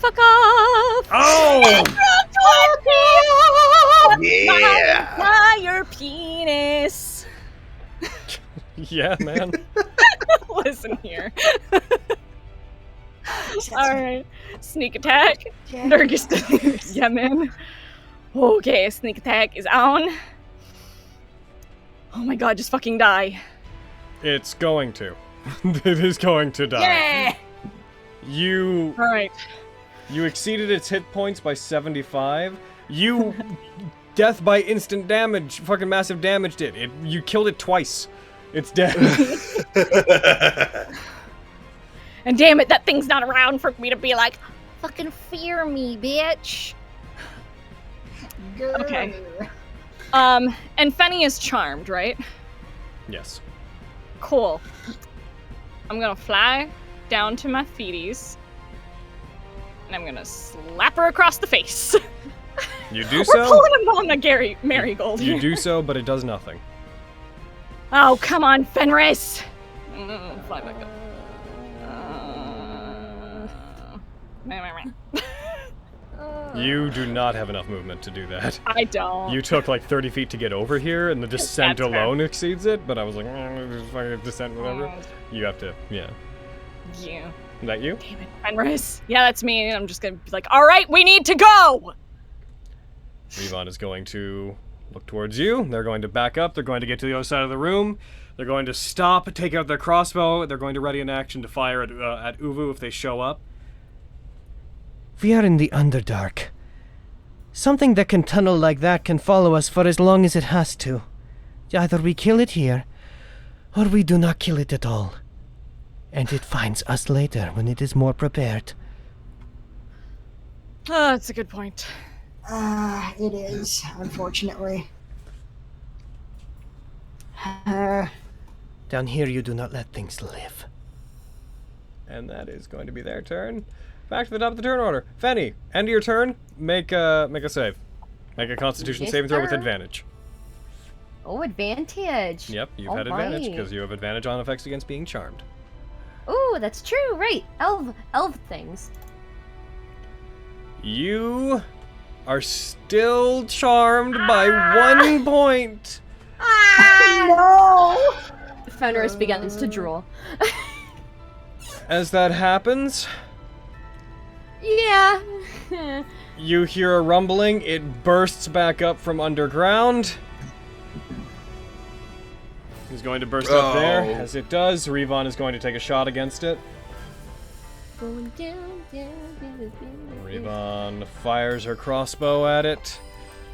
Yeah! My entire penis. Yeah, man. Listen here. Alright. Sneak attack. Nurgus. Yeah, man. Okay, sneak attack is on. Oh my god, just fucking die. It's going to. It is going to die. Yeah! You exceeded its hit points by 75. You death by instant damage, fucking massive damage did. You killed it twice. It's dead. And damn it, that thing's not around for me to be like, fucking fear me, bitch. Okay. And Fenny is charmed, right? Yes. Cool. I'm gonna fly down to my feeties. And I'm gonna slap her across the face. You do We're so. pulling him on the marigold. You do so, but it does nothing. Oh, come on, Fenris! Fly back up. You do not have enough movement to do that. I don't. You took like 30 feet to get over here, and the descent That's fair. alone exceeds it, but I was like, just fucking descent, whatever. You have to, yeah. Yeah. Is that you? Damn it, Fenris. Yeah, that's me. I'm just gonna be like, alright, we need to go! Levon is going to look towards you. They're going to back up. They're going to get to the other side of the room. They're going to stop, take out their crossbow. They're going to ready an action to fire at Uvu if they show up. We are in the Underdark. Something that can tunnel like that can follow us for as long as it has to. Either we kill it here, or we do not kill it at all. And it finds us later when it is more prepared. Oh, that's a good point. It is, unfortunately. Down here you do not let things live. And that is going to be their turn. Back to the top of the turn order. Fenny, end of your turn. Make a save. Make a Constitution Yes, saving throw with sir. advantage. Oh, advantage. Yep, you've had advantage Alright. because you have advantage on effects against being charmed. Ooh, that's true. Right, elf things. You are still charmed by 1 point. No! Fenris begins to drool. As that happens, Yeah. you hear a rumbling. It bursts back up from underground. He's going to burst up there. Oh. As it does, Revon is going to take a shot against it. Going down, down, down, down. Revon fires her crossbow at it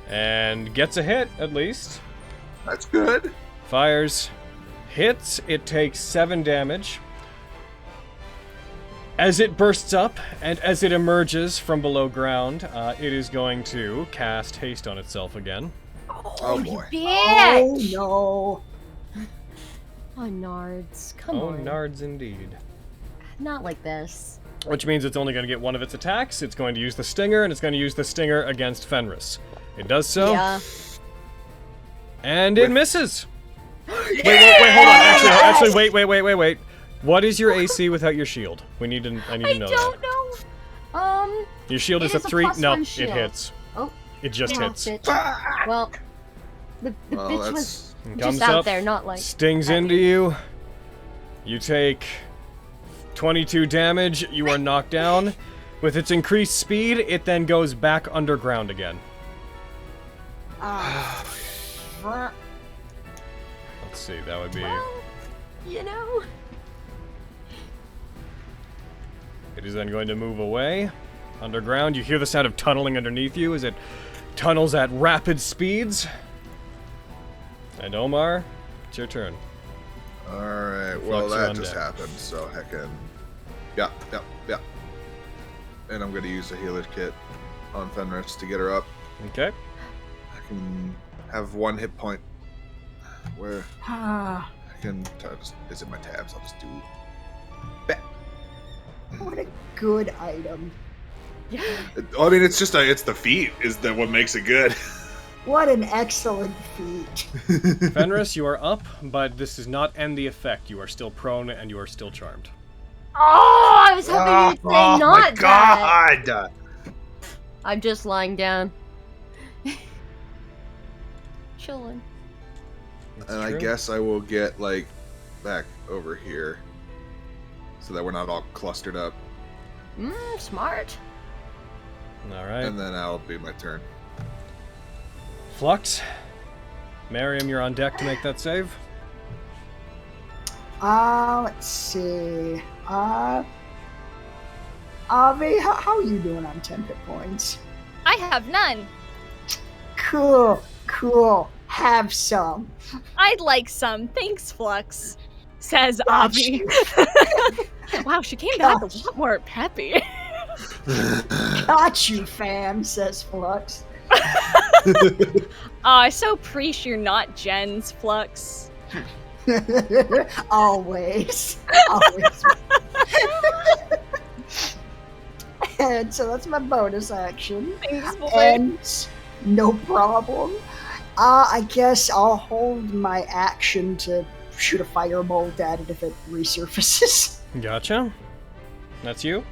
and gets a hit, at least. That's good. Fires, hits, it takes 7 damage. As it bursts up, and as it emerges from below ground, it is going to cast haste on itself again. Oh boy. Bitch! Oh Oh, Nards. Come Oh, on. nards indeed. Not like this. Which means it's only going to get one of its attacks. It's going to use the stinger, and it's going to use the stinger against Fenris. It does so, Yeah. and it misses. Wait, hold on. Actually, wait. What is your AC without your shield? I need to know I that. don't know. Your shield It is a is a 3. +1 No, it shield. hits. Oh. It just Yeah, hits. bitch. Well, the Well, bitch that's- was Comes just out up, there, not like. stings into you. You take 22 damage. You are knocked down. With its increased speed, it then goes back underground again. Fuck. Let's see, that would be... Well, you know. It is then going to move away. Underground, you hear the sound of tunneling underneath you as it tunnels at rapid speeds. And Omar, it's your turn. Alright, well Flux are that on just deck. happened, so heckin'. Yeah. And I'm gonna use a healer's kit on Fenris to get her up. Okay. I can have 1 hit point. Where I can is it my tabs? I'll just do bet. What a good item. I mean, it's the feat is that what makes it good. What an excellent feat. Fenris, you are up, but this does not end the effect. You are still prone and you are still charmed. Oh, I was hoping you'd say not my that. god! I'm just lying down. Chilling. That's And I true. guess I will get back over here, so that we're not all clustered up, Smart. All right. and then that'll be my turn. Flux. Miriam, you're on deck to make that save. Let's see. Avi, how are you doing on 10 hit points? I have none. Cool. Have some. I'd like some. Thanks, Flux. Says Got Avi. you. Wow, she came back a Gosh. lot more peppy. Got you, fam, says Flux. I so appreciate you're not Jen's, Flux. Always. And so that's my bonus action. Thanks, boy. And no problem. I guess I'll hold my action to shoot a firebolt at it if it resurfaces. Gotcha. That's you.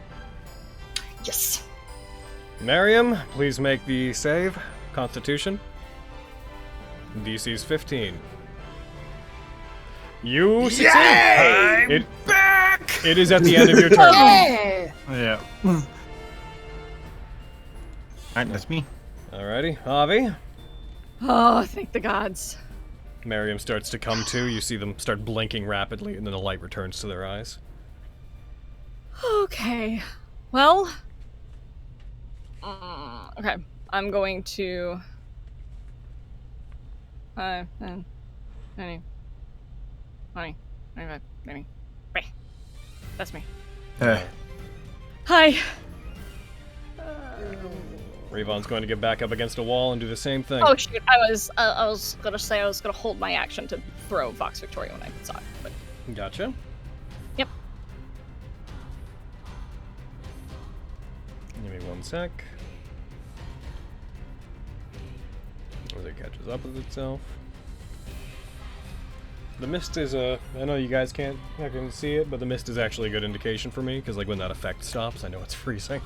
Yes. Miriam, please make the save. Constitution. DC's 15. You succeed. Yay! It is at the end of your turn. Yeah. Yeah. Alright, that's me. Alrighty, Avi. Oh, thank the gods. Miriam starts to come to. You see them start blinking rapidly, and then the light returns to their eyes. Okay. Well. Okay. I'm going to. Honey. That's me. Hey. Hi. Revon's going to get back up against a wall and do the same thing. Oh shoot! I was gonna say I was gonna hold my action to throw Vox Victoria when I saw it, but Gotcha. yep. Give me 1 sec. As it catches up with itself. The mist is I know you guys can't see it, but the mist is actually a good indication for me, because like when that effect stops, I know it's freezing.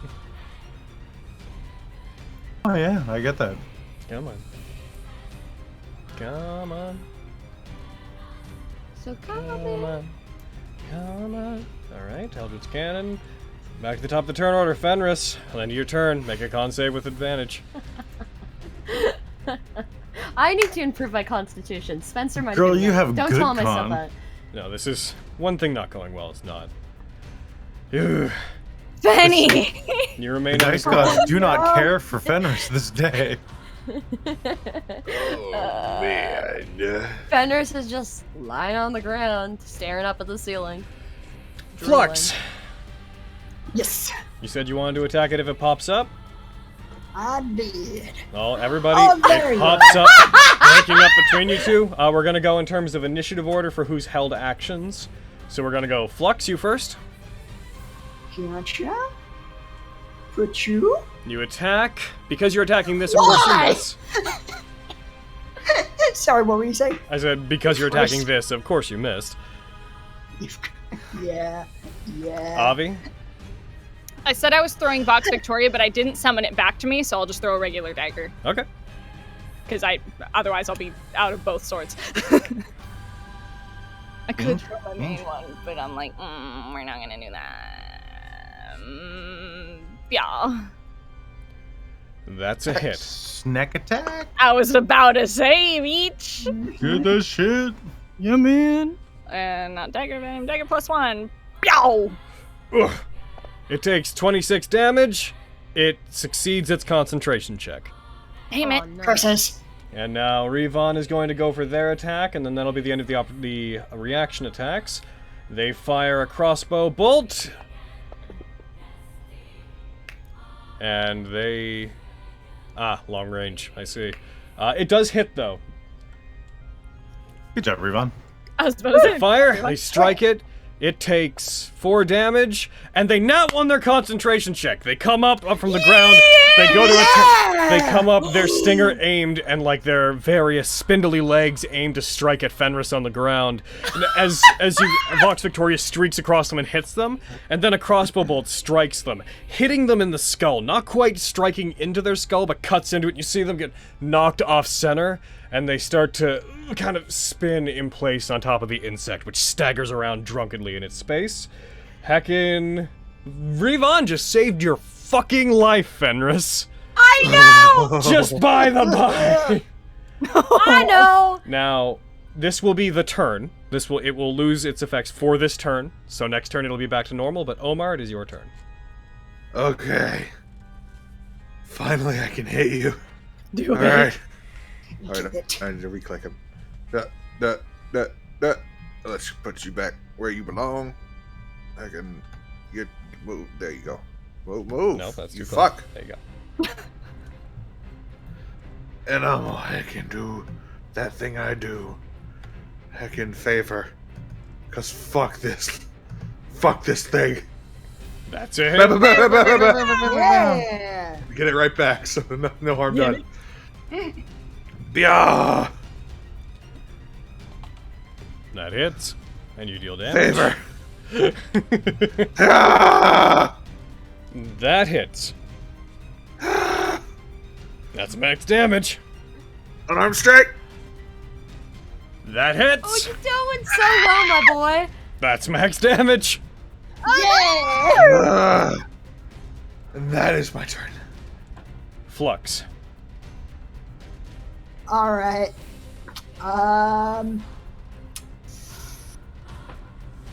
Oh yeah, I get that. Come on. Come on. So Come on. Come on. Alright, Eldritch Cannon. Back to the top of the turn order, Fenris. End of your turn. Make a con save with advantage. I need to improve my constitution. Spencer might Girl, do you that. have Don't good tell myself con. that. No, this is one thing not going well. It's not. Ugh. Benny! You remain The on dice the ground. gods do not care for Fenris this day. Oh, man. Fenris is just lying on the ground, staring up at the ceiling. Flux! Yes, You said you wanted to attack it if it pops up? I did. Well, everybody, Oh, there it you pops up, ranking up between you two. We're gonna go in terms of initiative order for who's held actions. So we're gonna go Flux, you first. Gotcha. Put you. You attack. Because you're attacking this, of course you Why? miss. Sorry, what were you saying? I said, because you're attacking this, of course you missed. Yeah. Avi? I said I was throwing Vox Victoria, but I didn't summon it back to me, so I'll just throw a regular dagger. Okay. Because otherwise I'll be out of both swords. I could throw my main one, but I'm like, we're not gonna do that. Yeah. That's a hit. Snack attack. I was about to say each. Get that shit. Yeah, man. And not dagger venom, dagger +1. Yow! Ugh. It takes 26 damage. It succeeds its concentration check. Damn it. no. Curses. And now Revon is going to go for their attack, and then that'll be the end of the reaction attacks. They fire a crossbow bolt. And they... long range, I see. It does hit, though. Good job, Revon. I was about to say. Fire, they strike it. It takes 4 damage, and they nat 1 their concentration check. They come up from the ground, they go to attack, they come up, their stinger aimed, and like their various spindly legs aim to strike at Fenris on the ground. And as Vox Victoria streaks across them and hits them, and then a crossbow bolt strikes them, hitting them in the skull, not quite striking into their skull, but cuts into it, and you see them get knocked off center, and they start to kind of spin in place on top of the insect, which staggers around drunkenly in its space. Heckin'... Revon just saved your fucking life, Fenris. I know! Just by the by. I know! Now, this will be the turn. It will lose its effects for this turn. So next turn it'll be back to normal, but Omar, it is your turn. Okay. Finally, I can hit you. Do All it. right. You All right, did it. I need to reclick him. Let's put you back where you belong. I can get move. There you go. Move. No, that's you too close. fuck. There you go. And I can do that thing I do. I can favor. Cause fuck this. Fuck this thing. That's it. Yeah. Get it right back, so no harm done. Yeah. That hits. And you deal damage. Favor. Ah! That hits. That's max damage. Unarmed strike. That hits. Oh, you're doing so well, my boy. That's max damage. And that is my turn. Flux. All right. You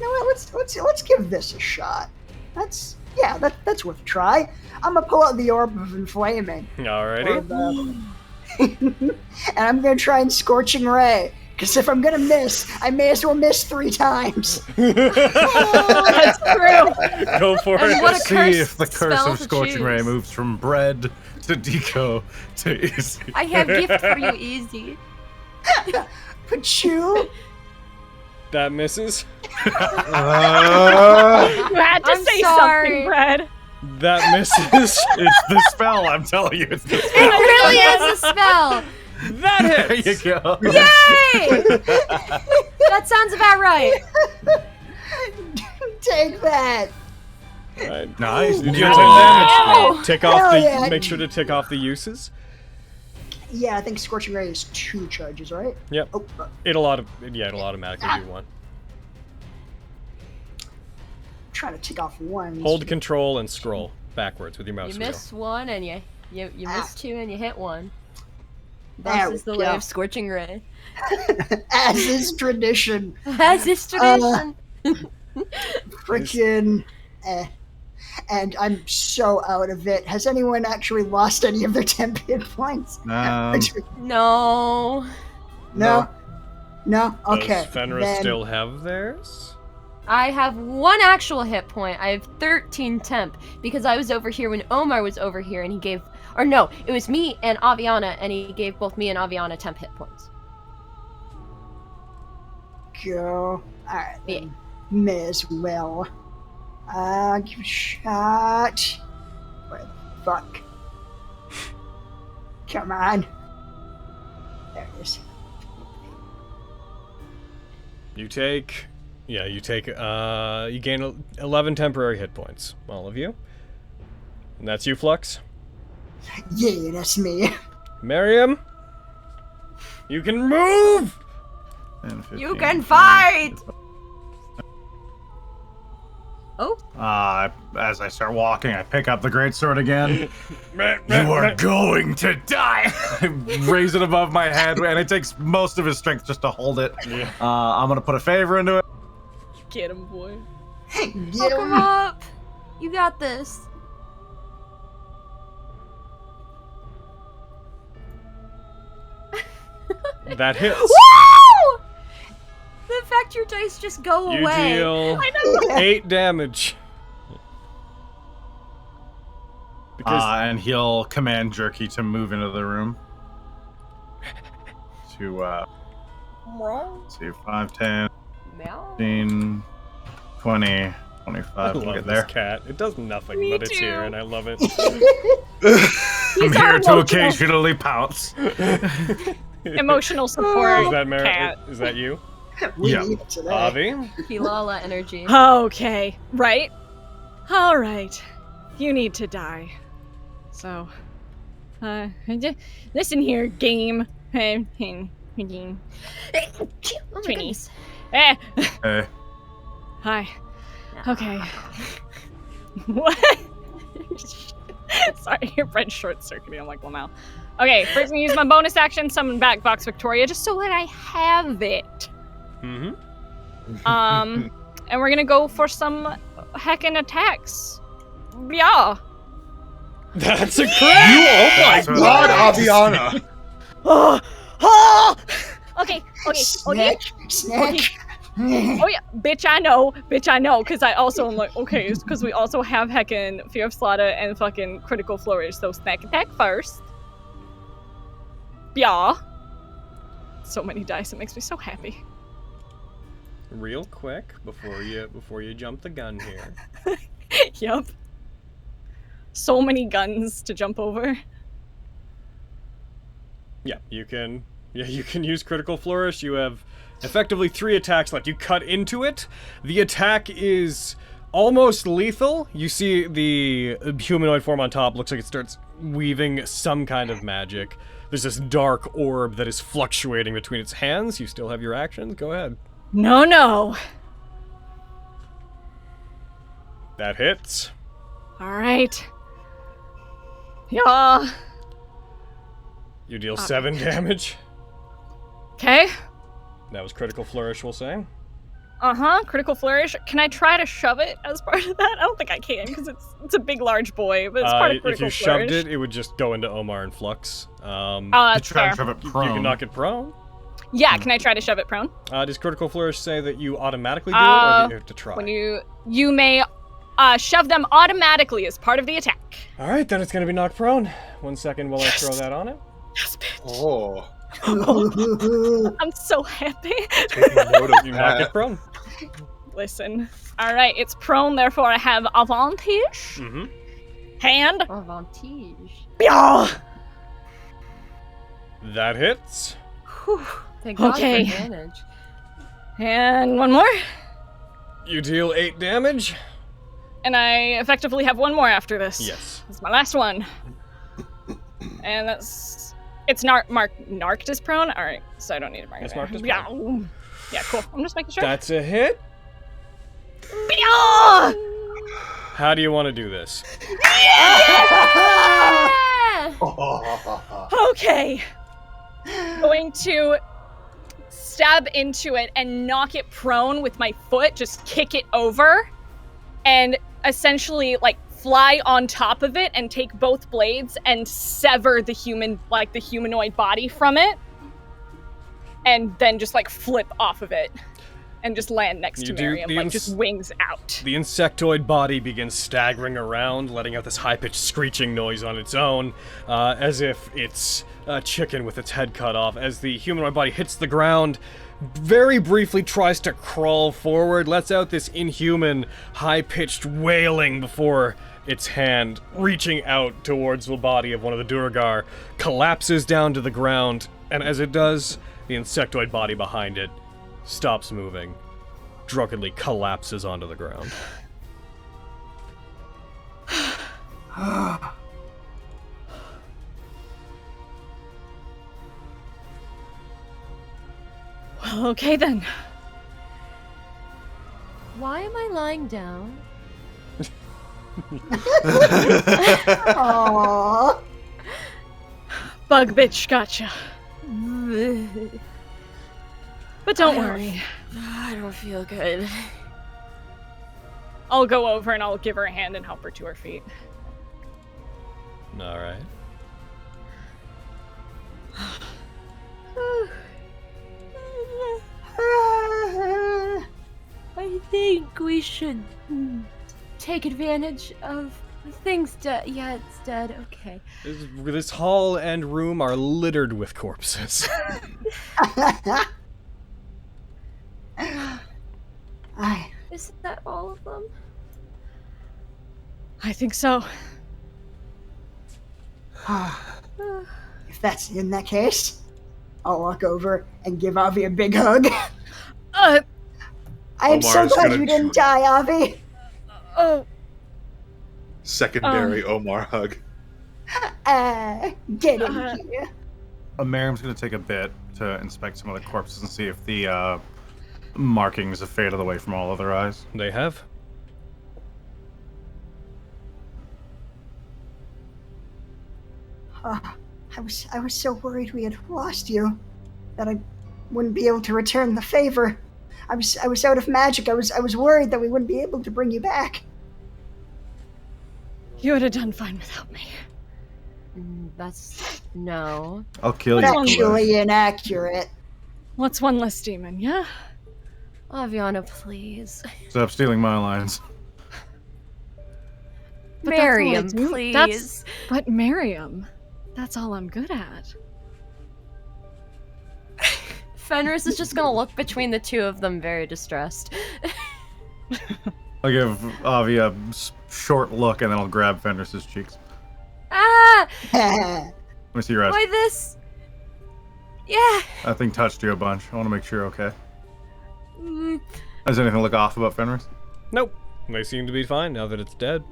know what? Let's give this a shot. That's worth a try. I'm gonna pull out the orb of enflaming. Alrighty. And I'm gonna try and scorching ray. Because if I'm gonna miss, I may as well miss 3 times. That's true. Go for And it. what a See curse if the curse spell of to Scorching Ray choose. moves from bread to deco to easy. I have gift for you, easy. Pachu. That misses. You had to I'm say sorry. something, Brad. That misses. It's the spell, I'm telling you. It's the It spell. really is a spell. That There hits. you go. Yay! That sounds about right. Take that. Right. Nice. You Did deal you 10 Ow! damage. Tick off Hell the. yeah. Make sure to tick off the uses. Yeah, I think scorching ray is 2 charges, right? Yep. Oh, It'll automatically do 1. I'm trying to tick off 1. Hold control and scroll backwards with your mouse You wheel. miss 1 and you miss 2 and you hit 1. There This is we the way go. of Scorching Ray. As is tradition. As is tradition. Freaking. And I'm so out of it. Has anyone actually lost any of their 10 hit points? No. No? No? Okay. Does Fenris then- still have theirs? I have 1 actual hit point. I have 13 temp because I was over here when Omar was over here and he gave, or no, it was me and Aviana and he gave both me and Aviana temp hit points. Go. Alright, Yeah. then. May as well. Give a shot. Where the fuck? Come on. There it is. You gain 11 temporary hit points, all of you. And that's you, Flux. Yeah, that's me. Miriam, you can move! You can fight! Oh, As I start walking, I pick up the greatsword again. You are going to die! I raise it above my head, and it takes most of his strength just to hold it. Yeah. I'm gonna put a favor into it. Get him, boy. Get hook him him. up! You got this. That hits. Woo! The fact your dice just go You away. deal I know. 8 damage. Because And he'll command Jerky to move into the room. To, let's see, 5, 10, Meow. 15, 20, I 25. We'll love get this there. cat. It does nothing, Me but it's too. here, and I love it. I'm He's here our to emotional- occasionally pounce. Emotional support Is that cat. Is that you? We Yeah. need it today. Avi? Kilala energy. Okay, right? All right. You need to die. So, listen here, game. Oh my 20. goodness. Eh. Hey. Hi. Okay. What? Sorry, your brain's short-circuiting. I'm like, well, now. Okay, first I'm gonna use my bonus action, summon back Vox Victoria, just so that I have it. Mm-hmm. And we're gonna go for some heckin' attacks. Yeah. That's a crit! Oh my That's what god, I- Aviana! Oh, oh! Okay, okay, okay. Snack. Snack. Oh yeah, bitch, I know, because I also am like, okay, it's because we also have heckin' Fear of Slaughter and fucking Critical Flourish, so snack attack first. Yeah. So many dice, it makes me so happy. Real quick, before you jump the gun here. Yup. So many guns to jump over. Yeah, you can use Critical Flourish. You have effectively 3 attacks left. You cut into it. The attack is almost lethal. You see the humanoid form on top looks like it starts weaving some kind of magic. There's this dark orb that is fluctuating between its hands. You still have your actions. Go ahead. No. That hits. Alright. Yeah. You deal 7 damage. Okay. That was critical flourish, we'll say. Critical flourish. Can I try to shove it as part of that? I don't think I can because it's a big, large boy, but it's part of critical If you flourish. shoved it, it would just go into Omar and Flux. That's try fair. and shove it prone. You can knock it prone. Yeah, can I try to shove it prone? Does critical flourish say that you automatically do it, or do you have to try? When you may shove them automatically as part of the attack. All right, then it's gonna be knocked prone. 1 second while I throw that on it. Yes, bitch. Oh. I'm so happy. Taking note of You knock that. it prone. Listen. All right, it's prone, therefore I have advantage. Mm-hmm. Hand. Advantage. Yeah. That hits. Whew. Thank God Okay. for advantage. And one more. You deal 8 damage. And I effectively have one more after this. Yes. That's my last one. And that's... It's marked as prone? Alright, so I don't need to mark it. It's marked as Yeah, yeah, cool. I'm just making sure. That's a hit. Yeah! How do you want to do this? Okay. Going to stab into it and knock it prone with my foot, just kick it over, and essentially, like, fly on top of it and take both blades and sever the humanoid body from it, and then just, like, flip off of it and just land next to Miriam, like, just wings out. The insectoid body begins staggering around, letting out this high-pitched screeching noise on its own, as if it's a chicken with its head cut off. As the humanoid body hits the ground, very briefly tries to crawl forward, lets out this inhuman, high-pitched wailing before its hand, reaching out towards the body of one of the Duergar, collapses down to the ground, and as it does, the insectoid body behind it stops moving, drunkenly collapses onto the ground. Well, okay then. Why am I lying down? Aww. Bug bitch gotcha. But don't worry. I don't feel good. I'll go over and I'll give her a hand and help her to her feet. Alright. I think we should take advantage of things dead. Yeah, it's dead. Okay. This hall and room are littered with corpses. Isn't that all of them? I think so. If that's in that case, I'll walk over and give Avi a big hug. I am so Omar's glad gonna you didn't die, Avi. Oh. Secondary Omar hug. Get in here. Miriam's gonna take a bit to inspect some of the corpses and see if the markings have faded away from all other eyes. They have. I was so worried we had lost you that I wouldn't be able to return the favor. I was out of magic. I was worried that we wouldn't be able to bring you back. You would have done fine without me. That's no. I'll kill But you. actually inaccurate. What's one less demon, yeah? Aviana, please. Stop stealing my lines. But that's all I Miriam, do. please. But Miriam, that's all I'm good at. Fenris is just gonna look between the two of them, very distressed. I'll give Avi a short look and then I'll grab Fenris's cheeks. Ah! Let me see your eyes. Why this? Yeah. That thing touched you a bunch. I want to make sure you're okay. Mm. Does anything look off about Fenris? Nope. They seem to be fine now that it's dead.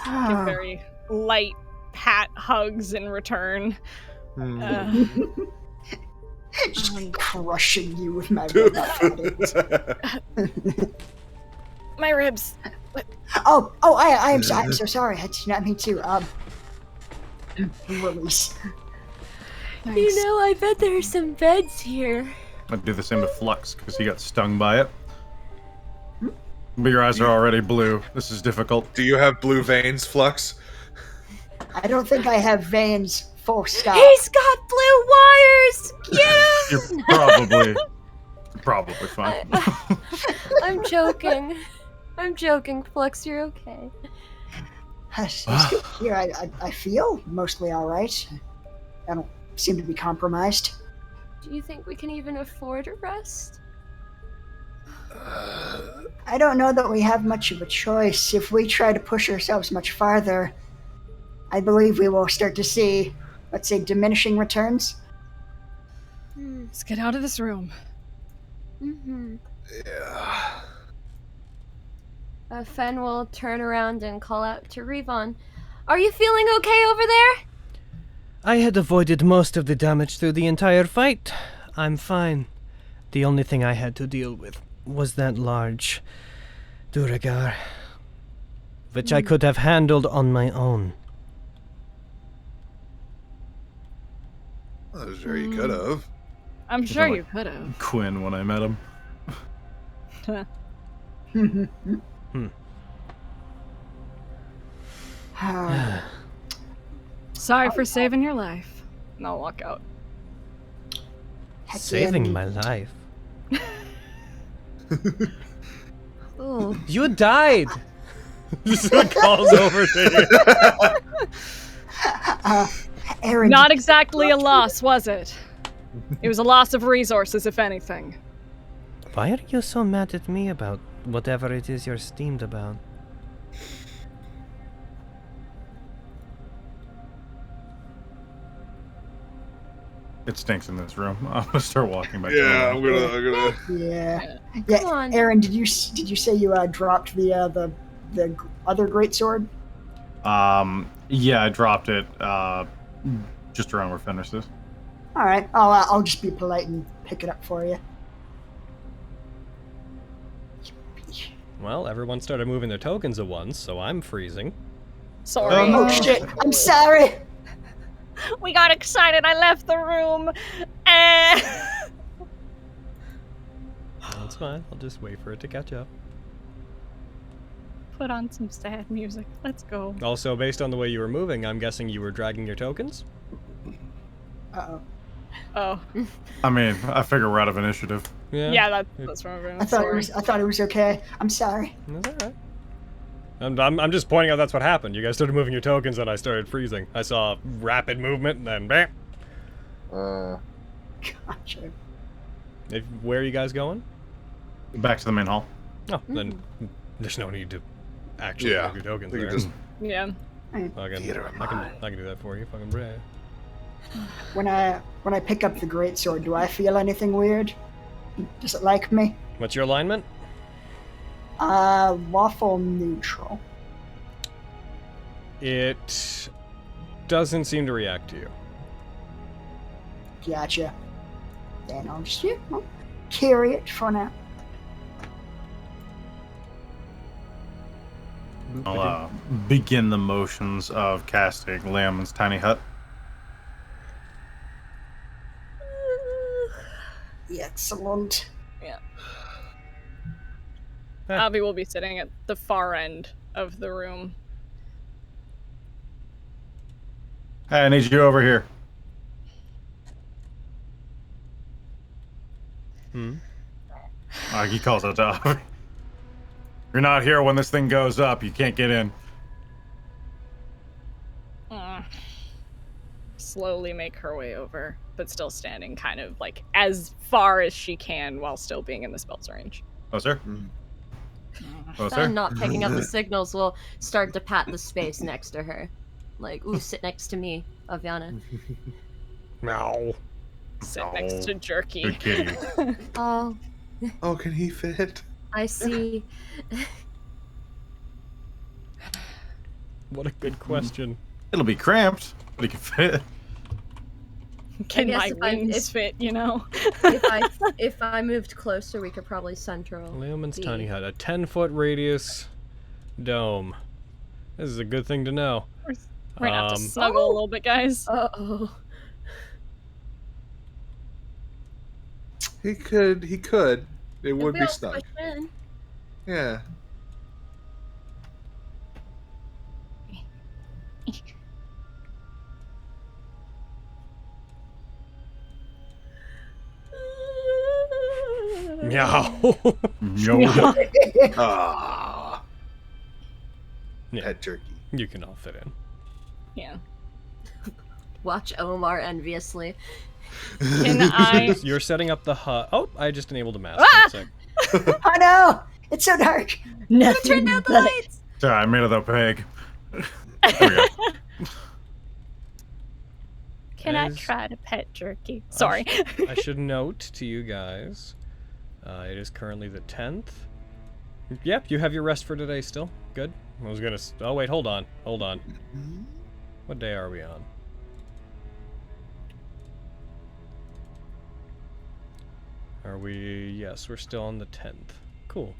Give very light pat hugs in return. Just crushing you with my robot. My ribs. I'm so sorry. I did not mean to. Release. Thanks. You know, I bet there are some beds here. I'd do the same to Flux, because he got stung by it. But your eyes are already blue. This is difficult. Do you have blue veins, Flux? I don't think I have veins. Full stop. He's got blue wires! Get him! You're probably fine. I'm joking. I'm joking, Flux, you're okay. It's good here. I feel mostly all right. I don't seem to be compromised. Do you think we can even afford a rest? I don't know that we have much of a choice. If we try to push ourselves much farther, I believe we will start to see, let's say, diminishing returns. Let's get out of this room. Mm-hmm. Yeah. Fen will turn around and call out to Revon. Are you feeling okay over there? I had avoided most of the damage through the entire fight. I'm fine. The only thing I had to deal with was that large Duragar, which I could have handled on my own. I'm sure you could have. I'm sure you could have. Quinn when I met him. Sorry for saving your life. And I'll walk out. Saving my life. Ooh. You died! Just calls over to you. Aaron, Not exactly a loss, was it? It was a loss of resources, if anything. Why are you so mad at me about whatever it is you're steamed about? It stinks in this room. I'm gonna start walking back. Yeah, I'm to gonna. Yeah. Come on. Aaron, did you say you dropped the other greatsword? Yeah, I dropped it just around where Fenris is. All right. I'll just be polite and pick it up for you. Well, everyone started moving their tokens at once, so I'm freezing. Sorry. Oh shit! I'm sorry. We got excited. I left the room. That's fine. I'll just wait for it to catch up. Put on some sad music. Let's go. Also, based on the way you were moving, I'm guessing you were dragging your tokens? Uh-oh. Oh. I mean, I figure we're out of initiative. Yeah, that's from everyone. I thought it was okay. I'm sorry. That's alright. I'm just pointing out that's what happened. You guys started moving your tokens and I started freezing. I saw rapid movement and then bam. Gotcha. Where are you guys going? Back to the main hall. Oh, then there's no need to actually move your tokens We could there. just Yeah. I can do that for you, fucking brave. When I pick up the greatsword, do I feel anything weird? Does it like me? What's your alignment? Waffle neutral. It doesn't seem to react to you. Gotcha. Then I'll just carry it for now. I'll begin the motions of casting Leomund's tiny hut. Excellent. Yeah. Abby will be sitting at the far end of the room. Hey, I need you over here. He calls out to Abby. You're not here when this thing goes up. You can't get in. Slowly make her way over, but still standing kind of like as far as she can while still being in the spell's range. Oh, sir? Oh, sir? Fen, not picking up the signals, will start to pat the space next to her. Like, ooh, sit next to me, Aviana. No. Sit next to Jerky. Good kitty. Oh, Oh, can he fit? I see. What a good question. It'll be cramped, but he can fit. Can guess my if I- wings if- fit, you know? If I moved closer, we could probably central. Leomund's the- tiny hut, a 10-foot radius dome. This is a good thing to know. We're gonna have to snuggle a little bit, guys. Uh-oh. He could. It would We be all stuck. push in. Yeah. Meow. Yo. Ah. Yeah. Pet jerky. You can all fit in. Yeah. Watch Omar enviously. Can I? You're setting up the hut. Oh, I just enabled a mask. Ah! 1 sec. Oh no! It's so dark. Nothing Turn down the but- lights. Sorry, I made it opaque. There we go. Can I As- try to pet jerky? Sorry. I should note to you guys, it is currently the 10th. Yep, you have your rest for today still. Good. I was gonna. Oh wait, hold on. What day are we on? Are we? Yes, we're still on the 10th. Cool.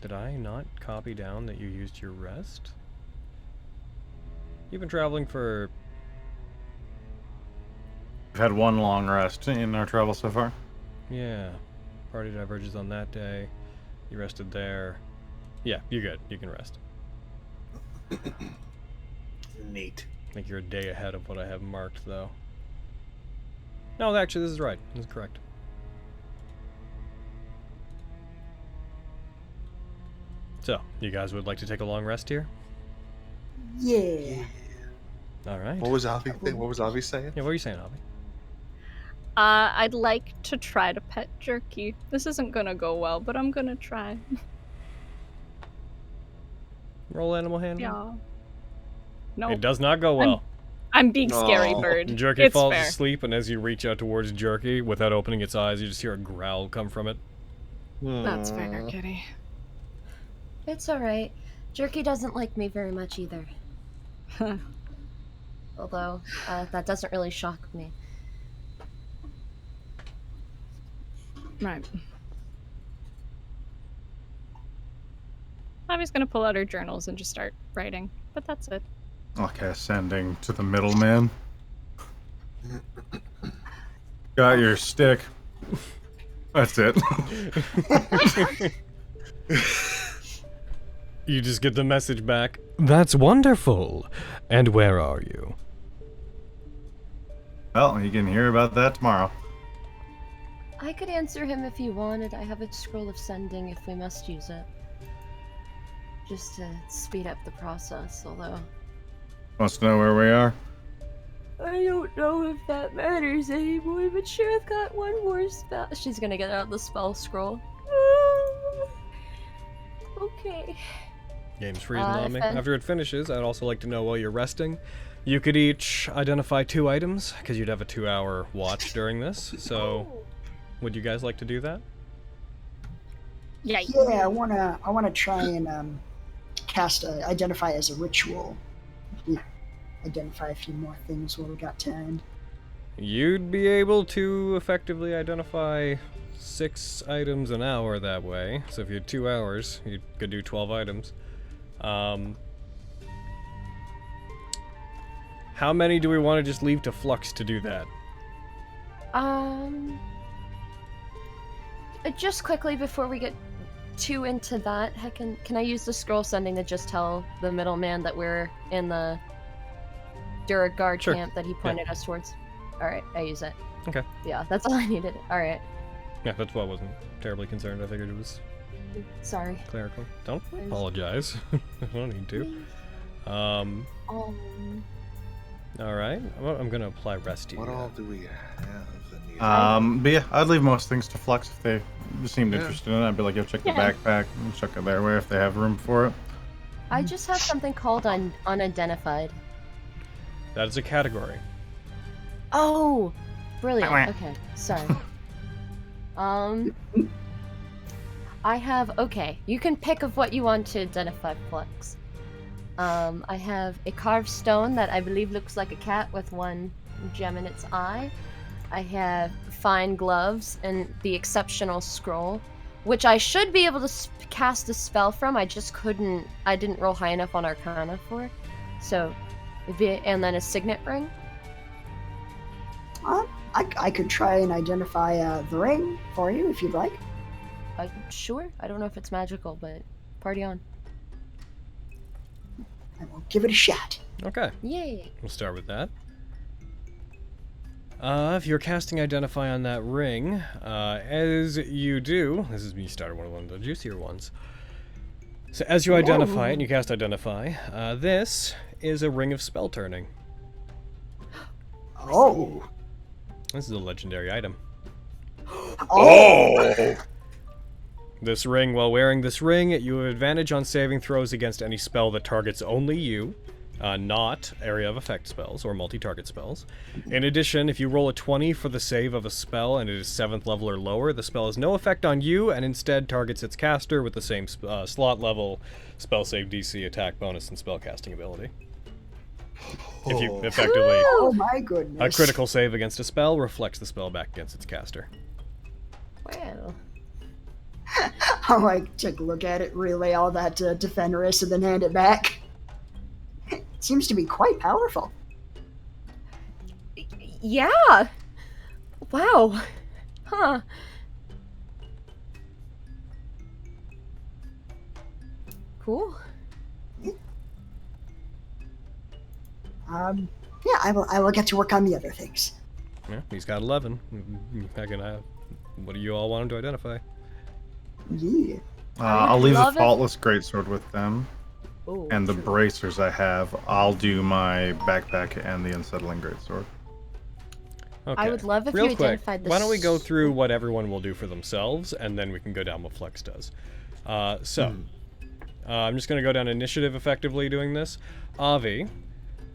Did I not copy down that you used your rest? You've been traveling for... We've had one long rest in our travel so far. Yeah. Party diverges on that day. You rested there. Yeah, you're good. You can rest. Neat. I think you're a day ahead of what I have marked, though. No, actually, this is right. This is correct. So, you guys would like to take a long rest here? Yeah. All right. What was Avi saying? What was Avi saying? Yeah, what are you saying, Avi? I'd like to try to pet jerky. This isn't gonna go well, but I'm gonna try. Roll animal handling? Yeah. No, It does not go well. I'm being scary Oh. bird. Jerky it's falls fair. asleep, and as you reach out towards Jerky, without opening its eyes, you just hear a growl come from it. That's fair, Kitty. It's alright. Jerky doesn't like me very much either. Although, that doesn't really shock me. Right. Avi's gonna pull out her journals and just start writing, but that's it. Okay, sending to the middleman. Got your stick. That's it. You just get the message back. That's wonderful. And where are you? Well, you can hear about that tomorrow. I could answer him if you wanted. I have a scroll of sending if we must use it. Just to speed up the process, although... Wants to know where we are? I don't know if that matters anymore, but sure, I've got one more spell. She's gonna get out the spell scroll. Okay. Game's freezing on me. if I- After it finishes, I'd also like to know while you're resting, you could each identify 2 items, because you'd have a 2-hour watch during this. So, would you guys like to do that? Yeah. Yeah, I wanna try and cast identify as a ritual. Identify a few more things while we got time. You'd be able to effectively identify 6 items an hour that way. So if you had 2 hours, you could do 12 items. How many do we want to just leave to Flux to do that? Just quickly before we get too into that, can I use the scroll sending to just tell the middleman that we're in the Duragard Sure. camp that he pointed us towards? Alright, I use it. Okay. Yeah, that's all I needed. Alright, Yeah, that's why I wasn't terribly concerned. I figured it was sorry. clerical. Don't apologize. I don't need to. Alright. I'm gonna apply rest to you. What all do we have? in the- But yeah, I'd leave most things to Flux if they seemed Yeah. interested in it. I'd be like, yo, check the Yeah. backpack and check it their way if they have room for it. I just have something called unidentified. That is a category. Oh! Brilliant. Okay, sorry. I have, okay, you can pick of what you want to identify Flux. I have a carved stone that I believe looks like a cat with one gem in its eye. I have fine gloves and the exceptional scroll, which I should be able to cast a spell from. I just couldn't, I didn't roll high enough on Arcana for it. So, and then a signet ring. I could try and identify the ring for you if you'd like. Sure. I don't know if it's magical, but party on. I will give it a shot. Okay. Yay. We'll start with that. If you're casting Identify on that ring, as you do, this is me started one of the juicier ones. So as you identify it and you cast Identify, this is a ring of spell turning. Oh. This is a legendary item. Oh. This ring, while wearing this ring, you have advantage on saving throws against any spell that targets only you, not area of effect spells or multi-target spells. In addition, if you roll a 20 for the save of a spell and it is 7th level or lower, the spell has no effect on you and instead targets its caster with the same slot level, spell save DC, attack bonus, and spell casting ability. If you effectively... Oh my goodness. A critical save against a spell reflects the spell back against its caster. Wow. I'll like take a look at it, relay all that to Fenris, and then hand it back. It seems to be quite powerful. Yeah. Wow. Huh. Cool. Yeah, I will get to work on the other things. Yeah, he's got 11. What do you all want him to identify? Yeah. I'll leave the love it. Faultless Greatsword with them. Oh, And the true. bracers I have, I'll do my backpack and the Unsettling Greatsword. Okay. I would love if Real you quick, identified the why don't we go through what everyone will do for themselves, and then we can go down what Flex does. I'm just going to go down initiative effectively doing this. Avi,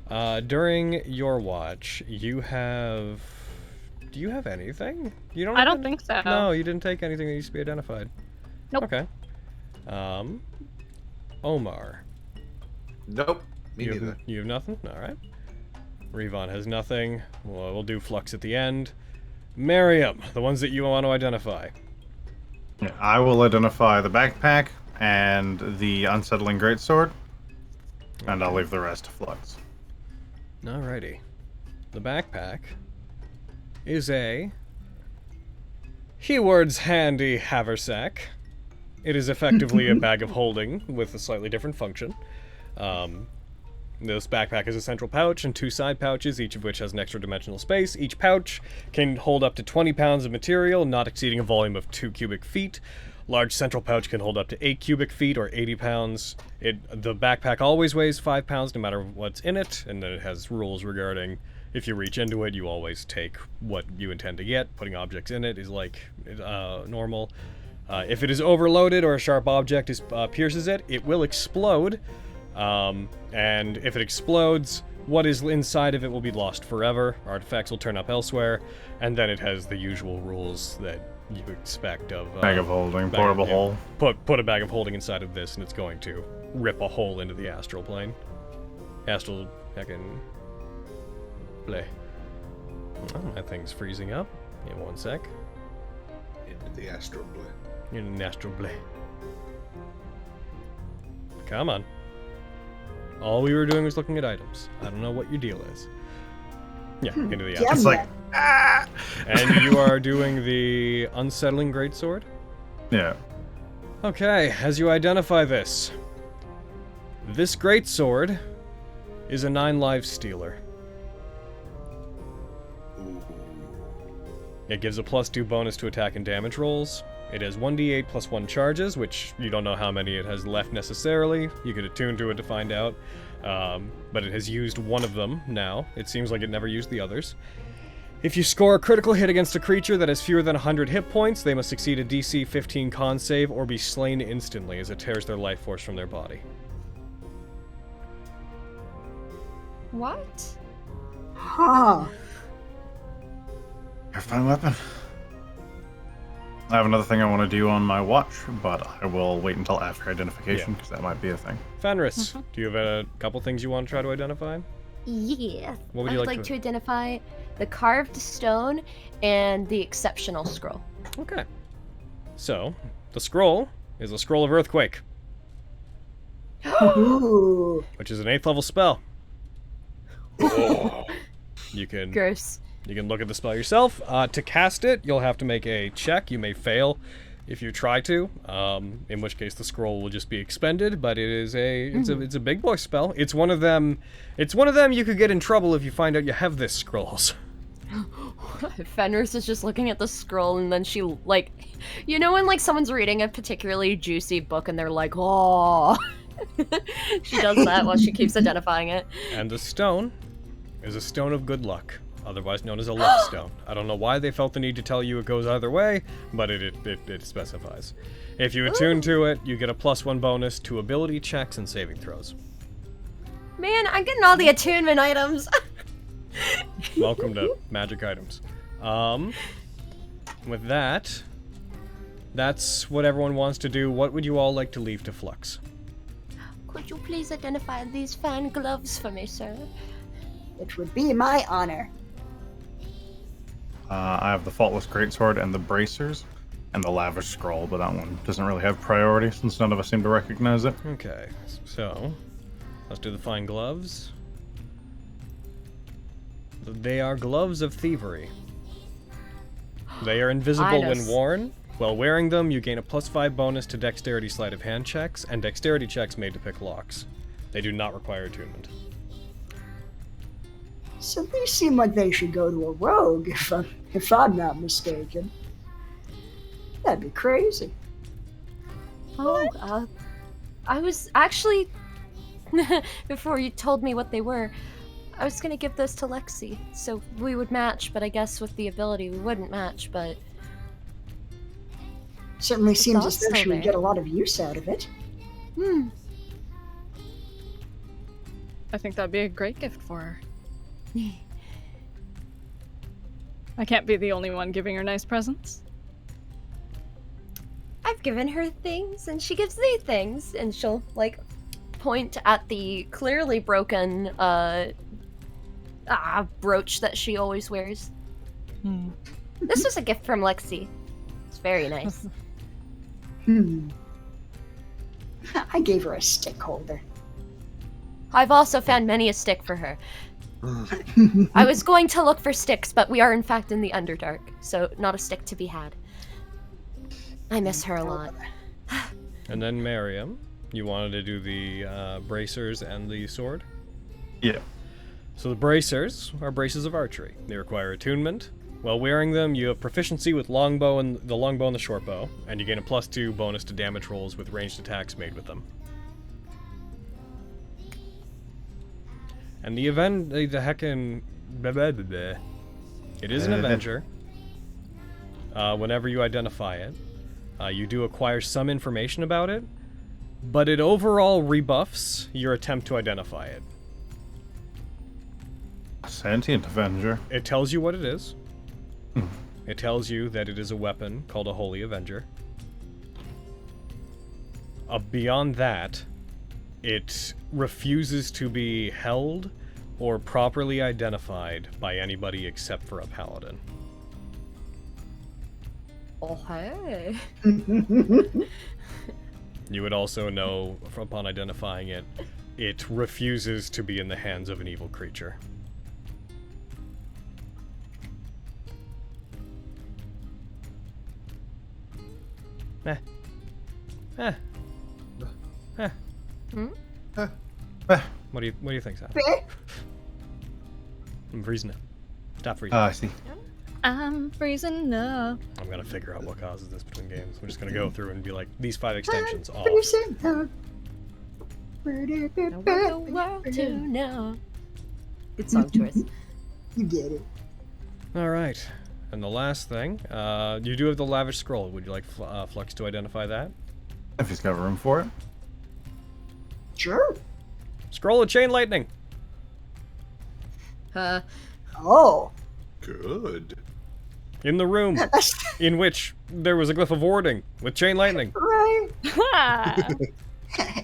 during your watch, you have... Do you have anything? You don't. I don't think so. No, you didn't take anything that needs to be identified. Nope. Okay. Omar. Nope. Me neither. You have nothing? Alright. Revon has nothing. Well, we'll do Flux at the end. Miriam, the ones that you want to identify. Yeah, I will identify the backpack and the Unsettling Greatsword, and I'll leave the rest to Flux. Alrighty. The backpack is a Heward's handy haversack. It is effectively a bag of holding with a slightly different function. This backpack has a central pouch and 2 side pouches, each of which has an extra dimensional space. Each pouch can hold up to 20 pounds of material, not exceeding a volume of 2 cubic feet. Large central pouch can hold up to 8 cubic feet or 80 pounds. The backpack always weighs 5 pounds no matter what's in it, and then it has rules regarding if you reach into it, you always take what you intend to get. Putting objects in it is like normal. If it is overloaded or a sharp object pierces it, it will explode. And if it explodes, what is inside of it will be lost forever. Artifacts will turn up elsewhere, and then it has the usual rules that you expect of Bag of holding, portable hole. Put a bag of holding inside of this, and it's going to rip a hole into the astral plane. Astral, heckin' play. Oh, that thing's freezing up. In 1 sec. Into the astral plane. In an astral plane. Come on. All we were doing was looking at items. I don't know what your deal is. Yeah, into the astral. It's like, ah! And you are doing the Unsettling Greatsword? Yeah. Okay, as you identify this. This Greatsword is a 9 lives stealer. It gives a +2 bonus to attack and damage rolls. It has 1d8 plus 1 charges, which you don't know how many it has left necessarily. You could attune to it to find out. But it has used one of them now. It seems like it never used the others. If you score a critical hit against a creature that has fewer than 100 hit points, they must succeed a DC 15 con save or be slain instantly as it tears their life force from their body. What? Huh. Your fine weapon. I have another thing I want to do on my watch, but I will wait until after identification, because that might be a thing. Fenris, do you have a couple things you want to try to identify? Yeah. What would I you would like like to- to identify the carved stone and the exceptional scroll. Okay. So, the scroll is a Scroll of Earthquake, Ooh. which is an 8th level spell. You can Gross. You can look at the spell yourself. To cast it, you'll have to make a check. You may fail if you try to, in which case the scroll will just be expended. But it is it's a big boy spell. It's one of them. It's one of them you could get in trouble if you find out you have this scrolls. Fenris is just looking at the scroll, and then she, like, you know when, like, someone's reading a particularly juicy book and they're like, oh. She does that while she keeps identifying it. And the stone is a stone of good luck, otherwise known as a luck stone. I don't know why they felt the need to tell you it goes either way, but it specifies. If you attune to it, you get a +1 bonus to ability checks and saving throws. Man, I'm getting all the attunement items. Welcome to magic items. With that, that's what everyone wants to do. What would you all like to leave to Flux? Could you please identify these fine gloves for me, sir? It would be my honor. I have the Faultless Greatsword and the Bracers, and the Lavish Scroll, but that one doesn't really have priority since none of us seem to recognize it. Okay, so let's do the fine gloves. They are gloves of thievery. They are invisible when worn. While wearing them, you gain a +5 bonus to dexterity sleight of hand checks and dexterity checks made to pick locks. They do not require attunement. So these seem like they should go to a rogue, if I'm not mistaken. That'd be crazy. Oh, I was actually, before you told me what they were, I was gonna give this to Lexi, so we would match, but I guess with the ability we wouldn't match, but... Certainly seems as though she would there. get a lot of use out of it. I think that'd be a great gift for her. I can't be the only one giving her nice presents. I've given her things, and she gives me things, and she'll, like, point at the clearly broken, brooch that she always wears. This was a gift from Lexi. It's very nice. I gave her a stick holder. I've also found many a stick for her. I was going to look for sticks, but we are in fact in the Underdark, so not a stick to be had. I miss her a lot. And then Miriam, you wanted to do the bracers and the sword? Yeah. So the bracers are braces of archery. They require attunement. While wearing them, you have proficiency with the longbow and the shortbow, and you gain a +2 bonus to damage rolls with ranged attacks made with them. And the it is an Avenger. Whenever you identify it, you do acquire some information about it, but it overall rebuffs your attempt to identify it. Sentient Avenger. It tells you what it is. It tells you that it is a weapon called a Holy Avenger. Beyond that, it refuses to be held or properly identified by anybody except for a paladin. Oh, hey. You would also know, upon identifying it, it refuses to be in the hands of an evil creature. What do you think, Sam? I'm freezing up. Stop freezing. I see. I'm freezing up. I'm gonna figure out what causes this between games. I'm just gonna go through and be like, these 5 extensions off. I want the world to know. Good song choice. You get it. Alright. And the last thing, you do have the Lavish Scroll. Would you like Flux to identify that? If he's got room for it. Sure. Scroll of Chain Lightning! Oh. Good. In the room in which there was a glyph of warding with Chain Lightning. Right.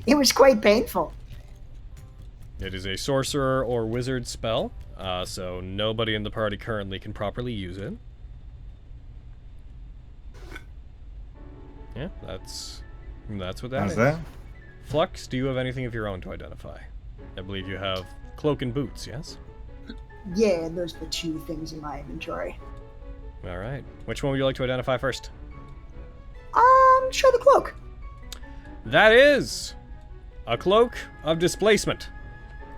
It was quite painful. It is a sorcerer or wizard spell, so nobody in the party currently can properly use it. Yeah, that's what that How's is. that? Flux, do you have anything of your own to identify? I believe you have cloak and boots, yes? Yeah, those are the two things in my inventory. All right. Which one would you like to identify first? Sure, the cloak. That is a cloak of displacement.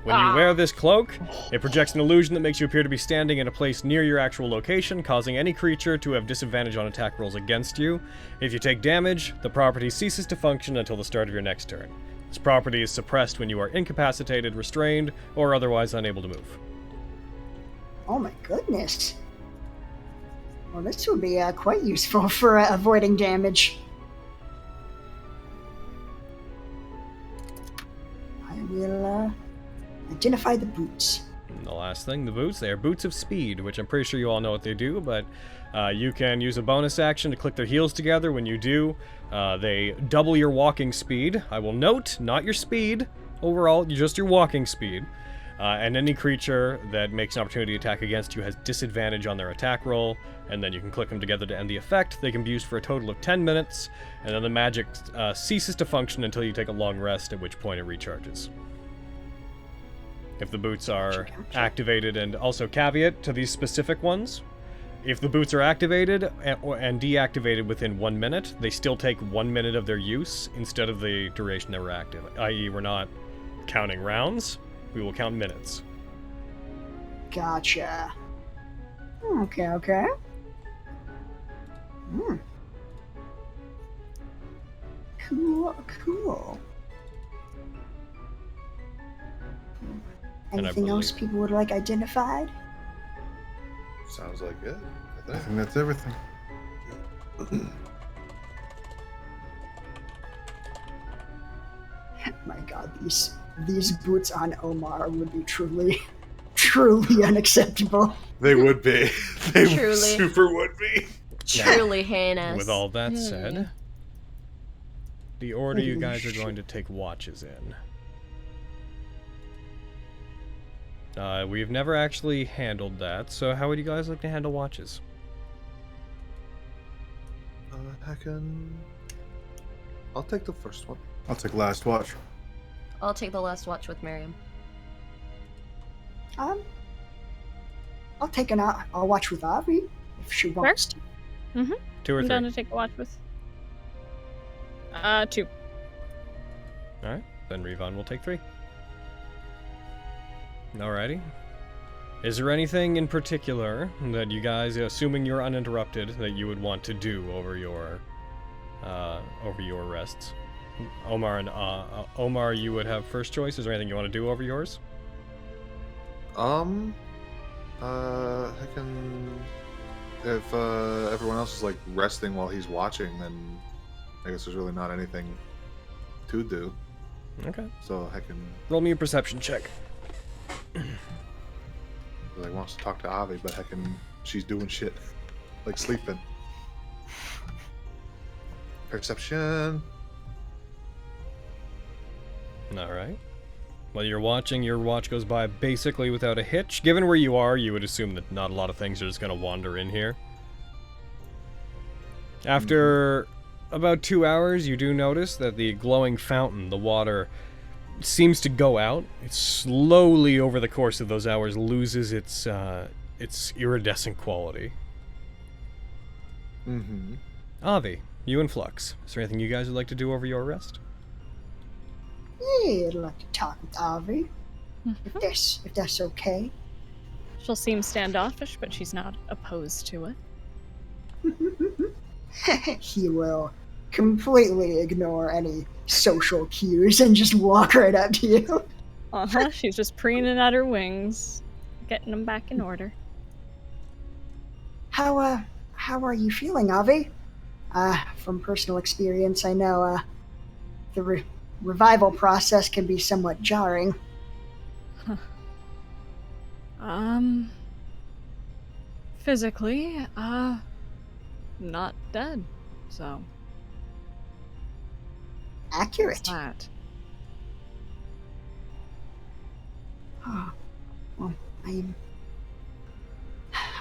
When you wear this cloak, it projects an illusion that makes you appear to be standing in a place near your actual location, causing any creature to have disadvantage on attack rolls against you. If you take damage, the property ceases to function until the start of your next turn. This property is suppressed when you are incapacitated, restrained, or otherwise unable to move. Oh my goodness. Well, this would be quite useful for avoiding damage. I will identify the boots. And the last thing, the boots. They are boots of speed, which I'm pretty sure you all know what they do, but you can use a bonus action to click their heels together. When you do, they double your walking speed. I will note, not your speed overall, just your walking speed. And any creature that makes an opportunity attack against you has disadvantage on their attack roll, and then you can click them together to end the effect. They can be used for a total of 10 minutes, and then the magic ceases to function until you take a long rest, at which point it recharges. If the boots are activated, and also caveat to these specific ones, if the boots are activated and deactivated within 1 minute, they still take 1 minute of their use instead of the duration they were active, i.e. we're not counting rounds, we will count minutes. Gotcha. Okay. Cool. Anything else people would like identified? Sounds like it. I think that's everything. My god, these boots on Omar would be truly unacceptable. They would be. They Truly. super would be. Truly heinous. With all that said, the order you guys are going to take watches in. We've never actually handled that, so how would you guys like to handle watches? I'll take the first one. I'll take last watch. I'll take the last watch with Miriam. I'll watch with Avi if she wants to. Mm-hmm. 2 or 3? I'm down to take a watch with. 2. Alright, then Revon will take 3. Alrighty. Is there anything in particular that you guys, assuming you're uninterrupted, that you would want to do over your rests? Omar and Omar, you would have first choice. Is there anything you want to do over yours? I can. If everyone else is like resting while he's watching, then I guess there's really not anything to do. Okay. So I can. Roll me a perception check. Like wants to talk to Avi, but she's doing shit, like sleeping. Perception. Alright. While you're watching, your watch goes by basically without a hitch. Given where you are, you would assume that not a lot of things are just going to wander in here. After about 2 hours, you do notice that the glowing fountain, the water, seems to go out. It slowly, over the course of those hours, loses its iridescent quality. Mm-hmm. Avi, you and Flux, is there anything you guys would like to do over your rest? Yeah, I'd like to talk with Avi. If that's okay. She'll seem standoffish, but she's not opposed to it. He will completely ignore any social cues and just walk right up to you. She's just preening at her wings, getting them back in order. How are you feeling, Avi? From personal experience, I know the revival process can be somewhat jarring. Physically, not dead, so. Accurate. That. Well, I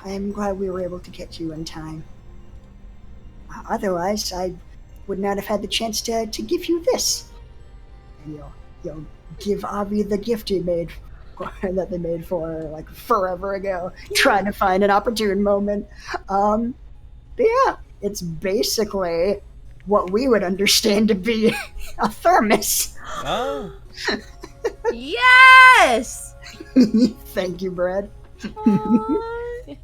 am glad we were able to get you in time. Otherwise, I would not have had the chance to give you this. And you'll give Avi the gift he made that they made for like forever ago, trying to find an opportune moment. But yeah, it's basically what we would understand to be a thermos. Oh. Yes! Thank you, Brad. Mwah.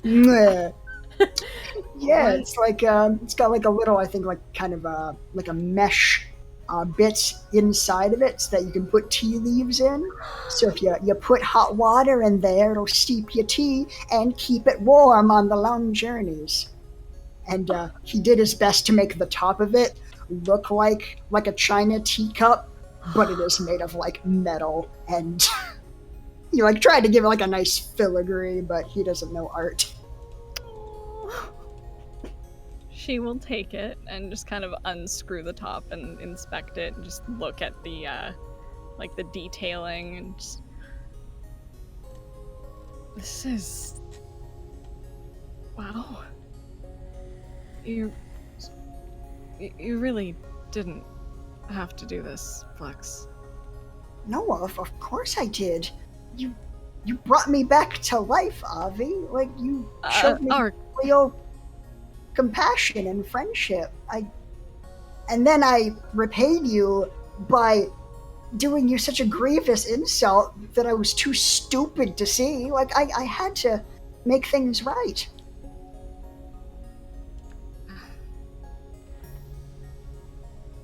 Mwah. Yeah, it's like it's got like a little, I think, like kind of like a mesh bits inside of it so that you can put tea leaves in. So if you put hot water in there, it'll steep your tea and keep it warm on the long journeys. And he did his best to make the top of it look like a china teacup, but it is made of like metal, and he like tried to give it like a nice filigree, but he doesn't know art. She will take it and just kind of unscrew the top and inspect it and just look at the like the detailing and just... This is... Wow. You really didn't have to do this, Flex. No, of course I did. You brought me back to life, Avi. Like, you showed me real compassion and friendship. And then I repaid you by doing you such a grievous insult that I was too stupid to see. Like, I had to make things right.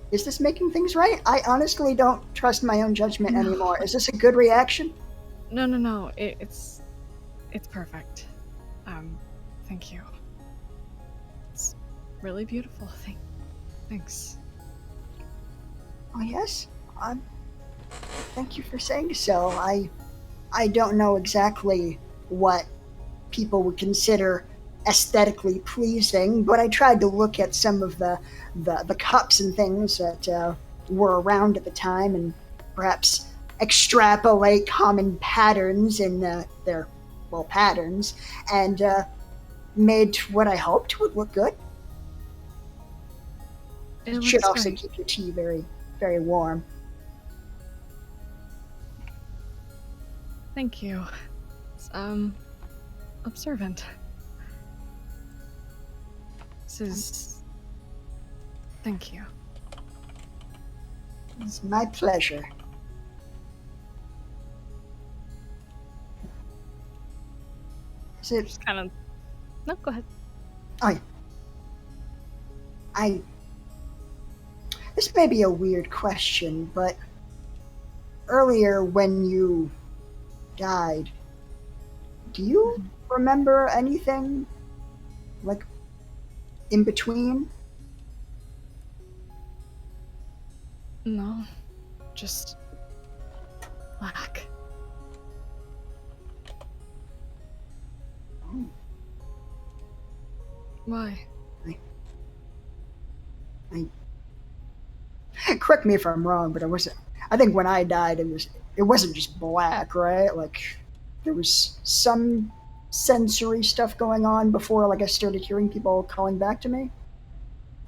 Is this making things right? I honestly don't trust my own judgment anymore. Is this a good reaction? No. It's perfect. Thank you. It's really beautiful. Thanks. Oh yes. Thank you for saying so. I don't know exactly what people would consider aesthetically pleasing, but I tried to look at some of the cups and things that were around at the time and perhaps extrapolate common patterns in their patterns, and made what I hoped would look good. It should also keep your tea very, very warm. Thank you. It's observant. Thank you. It's my pleasure. Is it... Just kind of... No, go ahead. Oh, yeah. This may be a weird question, but earlier when you died, do you remember anything, like, in between? No, just black. Oh. Why? Correct me if I'm wrong, but I think when I died, it wasn't just black, right? Like, there was some sensory stuff going on before, like, I started hearing people calling back to me?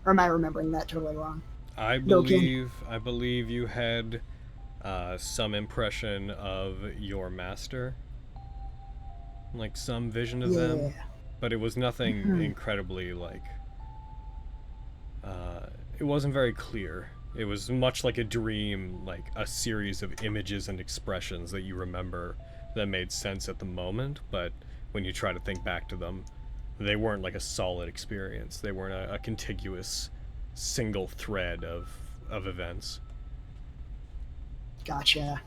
Or am I remembering that totally wrong? I believe you had some impression of your master, like some vision of them, but it was nothing incredibly like. It wasn't very clear. It was much like a dream, like a series of images and expressions that you remember that made sense at the moment, but when you try to think back to them, they weren't like a solid experience. They weren't a contiguous single thread of events. Gotcha.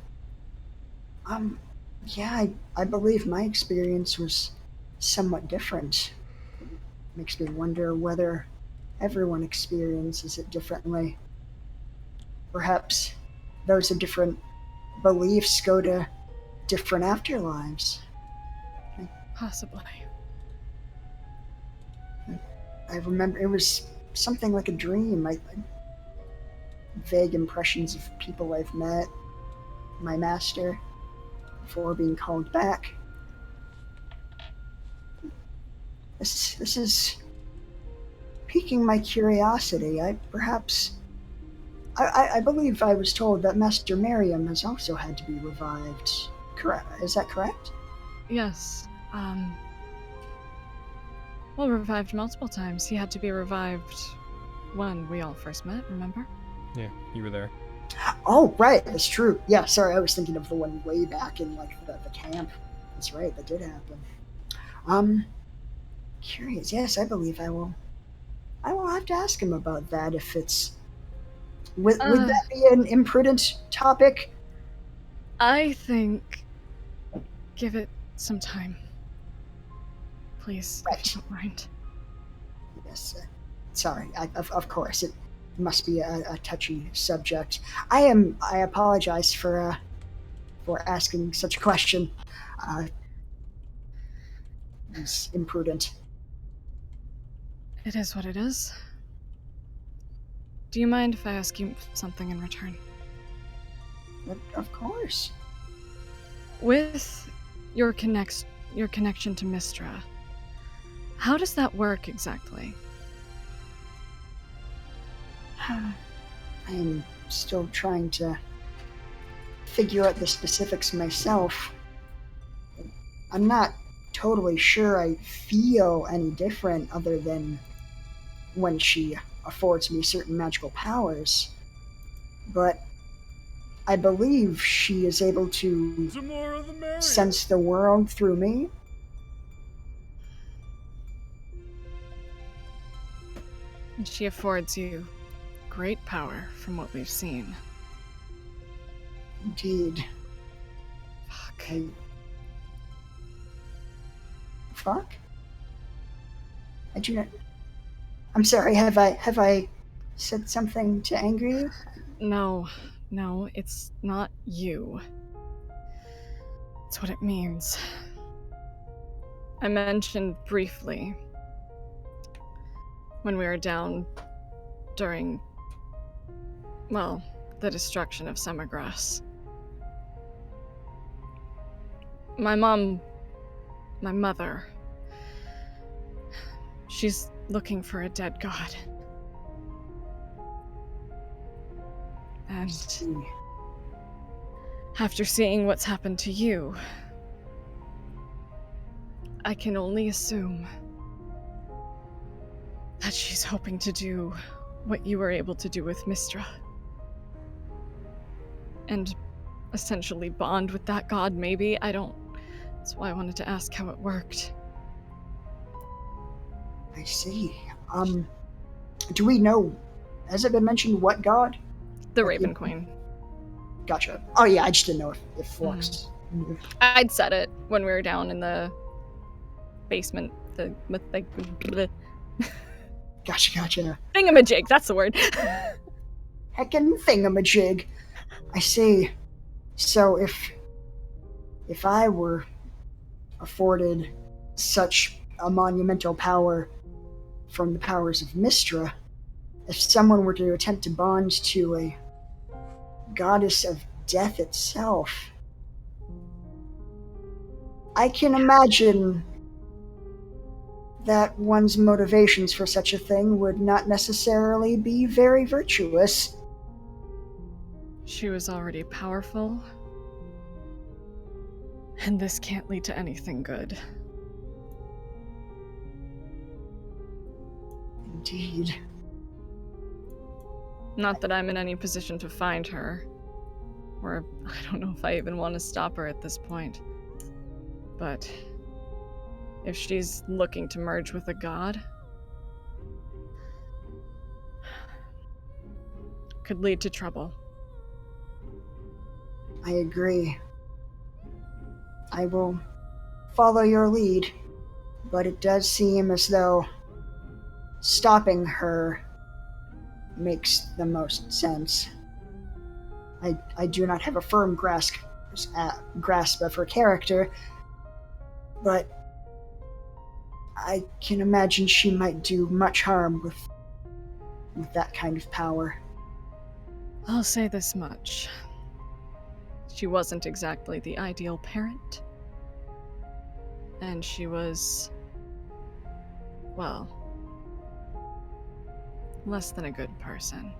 Yeah, I believe my experience was somewhat different. It makes me wonder whether everyone experiences it differently. Perhaps those of different beliefs go to different afterlives. Possibly. I remember it was something like a dream. Vague impressions of people I've met, my master, before being called back. This is piquing my curiosity. I perhaps I believe I was told that Master Miriam has also had to be revived. Correct? Is that correct? Yes. Well, revived multiple times. He had to be revived when we all first met, remember? Yeah, you were there. Oh, right. That's true. Yeah, sorry. I was thinking of the one way back in, like, the camp. That's right. That did happen. Curious. Yes, I believe I will have to ask him about that if it's... Would that be an imprudent topic? I think... give it some time. Please, if you don't mind. Yes. Sorry. Of course. It must be a touchy subject. I apologize for asking such a question. It's imprudent. It is what it is. Do you mind if I ask you something in return? Of course. With your connection to Mystra, how does that work exactly? I am still trying to figure out the specifics myself. I'm not totally sure I feel any different other than when she affords me certain magical powers. But I believe she is able to sense the world through me. And she affords you great power from what we've seen. Indeed. Fuck. Fuck? I do not... I'm sorry, have I said something to anger you? No, it's not you. It's what it means. I mentioned briefly when we were down during, well, the destruction of Summergrass. My mother, she's looking for a dead god. And after seeing what's happened to you, I can only assume that she's hoping to do what you were able to do with Mystra. And essentially bond with that god, maybe? That's why I wanted to ask how it worked. I see. Do we know, has it been mentioned what god? The Raven Queen. Gotcha. Oh yeah, I just didn't know if Flux... I'd said it when we were down in the basement. Gotcha. Thingamajig, that's the word. Heckin' thingamajig. I see. So if I were afforded such a monumental power from the powers of Mystra, if someone were to attempt to bond to a goddess of death itself, I can imagine that one's motivations for such a thing would not necessarily be very virtuous. She was already powerful, and this can't lead to anything good. Indeed. Not that I'm in any position to find her, or I don't know if I even want to stop her at this point. But if she's looking to merge with a god, could lead to trouble. I agree. I will follow your lead, but it does seem as though stopping her makes the most sense. I do not have a firm grasp of her character, but I can imagine she might do much harm with that kind of power. I'll say this much. She wasn't exactly the ideal parent. And she was, well, less than a good person.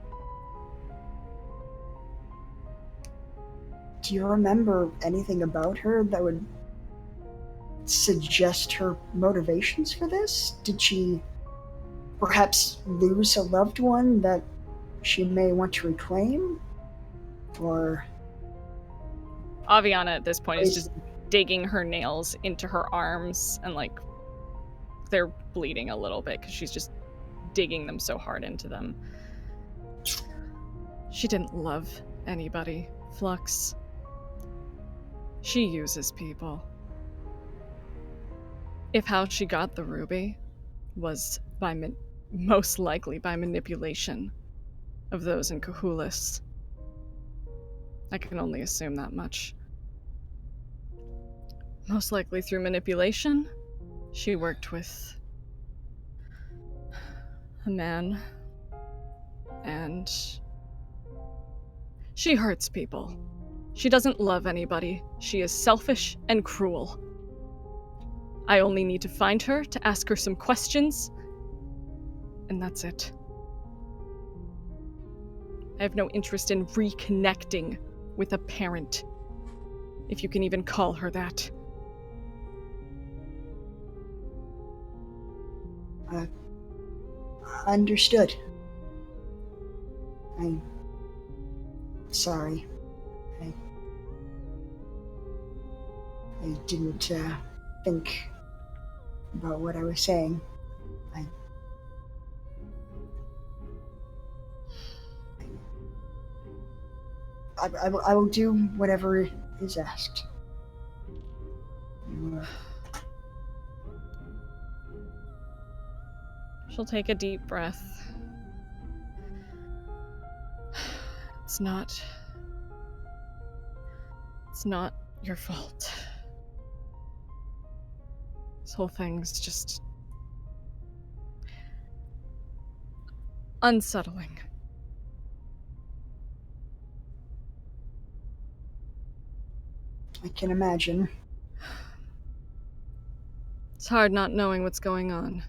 Do you remember anything about her that would suggest her motivations for this? Did she perhaps lose a loved one that she may want to reclaim? Or... Aviana at this point is just digging her nails into her arms, and like they're bleeding a little bit because she's just digging them so hard into them. She didn't love anybody, Flux. She uses people. If how she got the ruby was by most likely by manipulation of those in Cahulus, I can only assume that much. Most likely through manipulation, she worked with a man, and she hurts people. She doesn't love anybody. She is selfish and cruel. I only need to find her, to ask her some questions, and that's it. I have no interest in reconnecting with a parent, if you can even call her that. Understood. I'm sorry. I didn't think about what I was saying. I will do whatever is asked. She'll take a deep breath. It's not your fault. This whole thing's just unsettling. I can imagine. It's hard not knowing what's going on.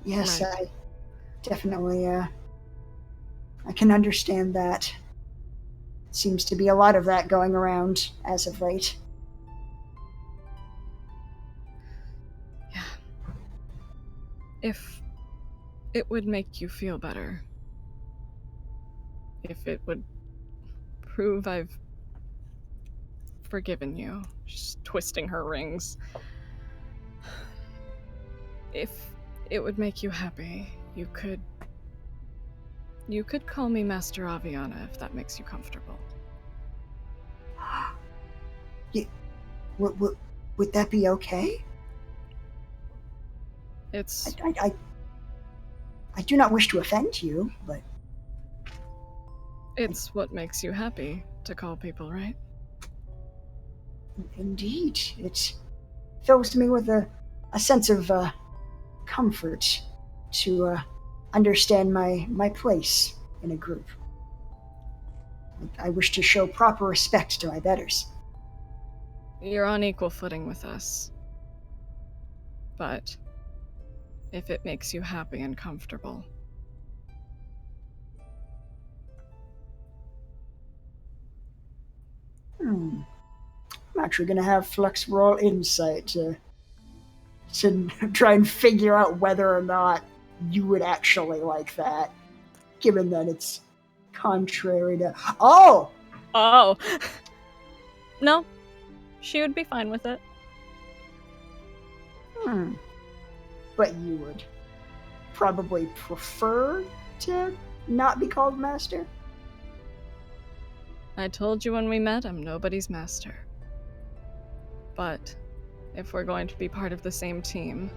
Yes, Right. I definitely, I can understand that. Seems to be a lot of that going around as of late. Yeah. If it would make you feel better. If it would prove I've forgiven you. She's twisting her rings. If it would make you happy, you could call me Master Aviana if that makes you comfortable. Would that be okay? It's... I do not wish to offend you, but... It's what makes you happy to call people, right? Indeed. It fills me with a sense of comfort to understand my place in a group. I wish to show proper respect to my betters. You're on equal footing with us. But if it makes you happy and comfortable. I'm actually gonna have Flux roll insight to try and figure out whether or not you would actually like that, given that it's contrary to... Oh! No. She would be fine with it. But you would probably prefer to not be called master? I told you when we met, I'm nobody's master. But if we're going to be part of the same team,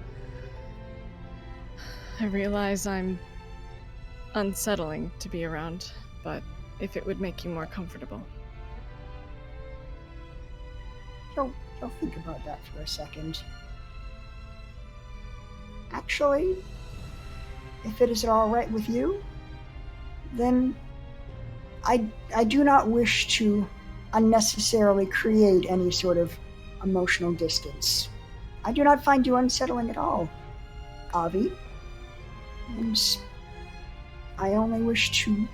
I realize I'm unsettling to be around, but if it would make you more comfortable. I'll think about that for a second. Actually, if it is all right with you, then I do not wish to unnecessarily create any sort of emotional distance. I do not find you unsettling at all, Avi. And I only wish to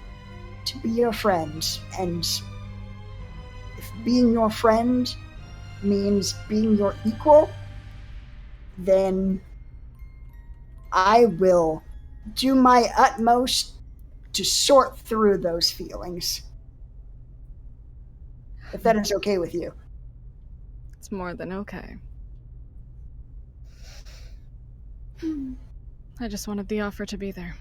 be your friend, and if being your friend means being your equal, then I will do my utmost to sort through those feelings. If that is okay with you. It's more than okay. I just wanted the offer to be there.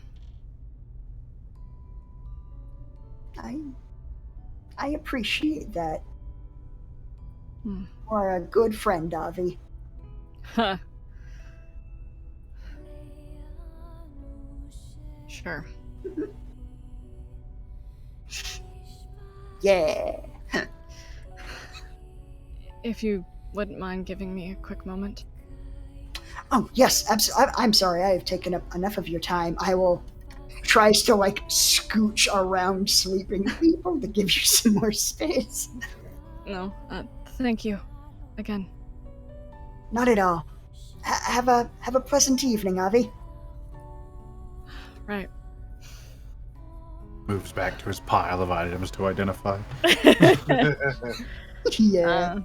I appreciate that. Hmm. You are a good friend, Avi. Huh. Sure. Yeah. If you wouldn't mind giving me a quick moment. Oh, yes, absolutely. I'm sorry, I have taken up enough of your time. I will tries to, like, scooch around sleeping people to give you some more space. No, thank you. Again. Not at all. Have a pleasant evening, Avi. Right. Moves back to his pile of items to identify. Yeah.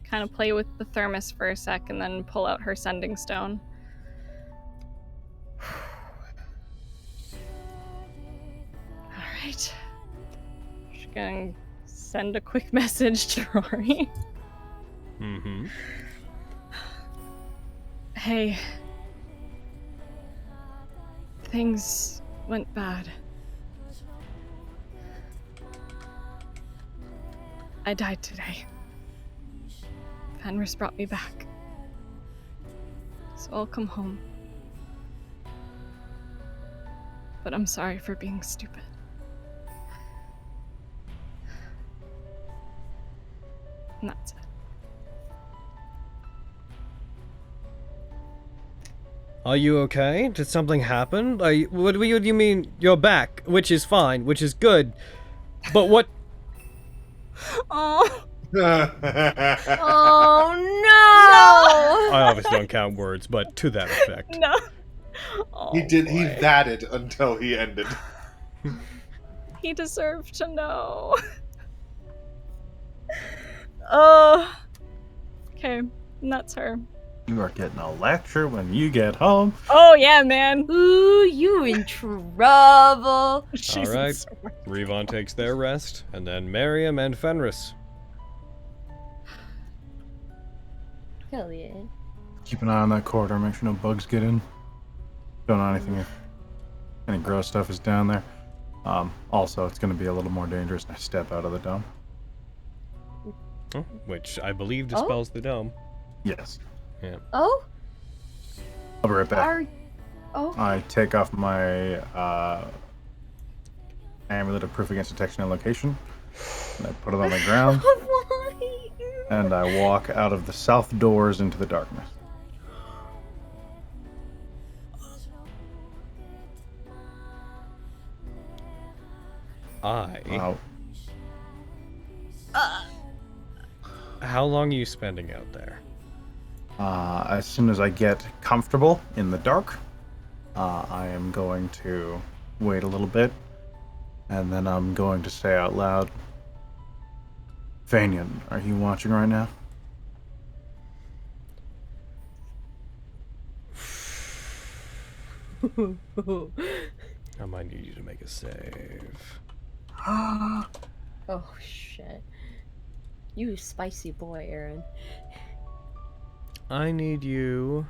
Kind of play with the thermos for a sec and then pull out her sending stone. Alright. Just gonna send a quick message to Rory. Mm-hmm. Hey. Things went bad. I died today. Fenris brought me back. So I'll come home. But I'm sorry for being stupid. And that's it. Are you okay? Did something happen? What do you mean you're back? Which is fine, which is good. But what? Oh. Oh no! I obviously don't count words, but to that effect. No. Oh, He did. boy. He thatted until he ended. He deserved to know. Oh. Okay, and that's her. You are getting a lecture when you get home. Oh yeah, man. Ooh, you in trouble. She's All right. so much- Revon takes their rest, and then Miriam and Fenris. Hell yeah. Keep an eye on that corridor. Make sure no bugs get in. Don't know anything if any gross stuff is down there. Also, it's going to be a little more dangerous to step out of the dome. Which I believe dispels the dome. Yes. Yeah. Oh? I'll be right back. Oh? I take off my amulet of proof against detection and location. And I put it on the ground. Why? And I walk out of the south doors into the darkness. How long are you spending out there? As soon as I get comfortable in the dark, I am going to wait a little bit, and then I'm going to say out loud, Vanian, are you watching right now? I might need you to make a save. Oh shit. You spicy boy, Aaron. I need you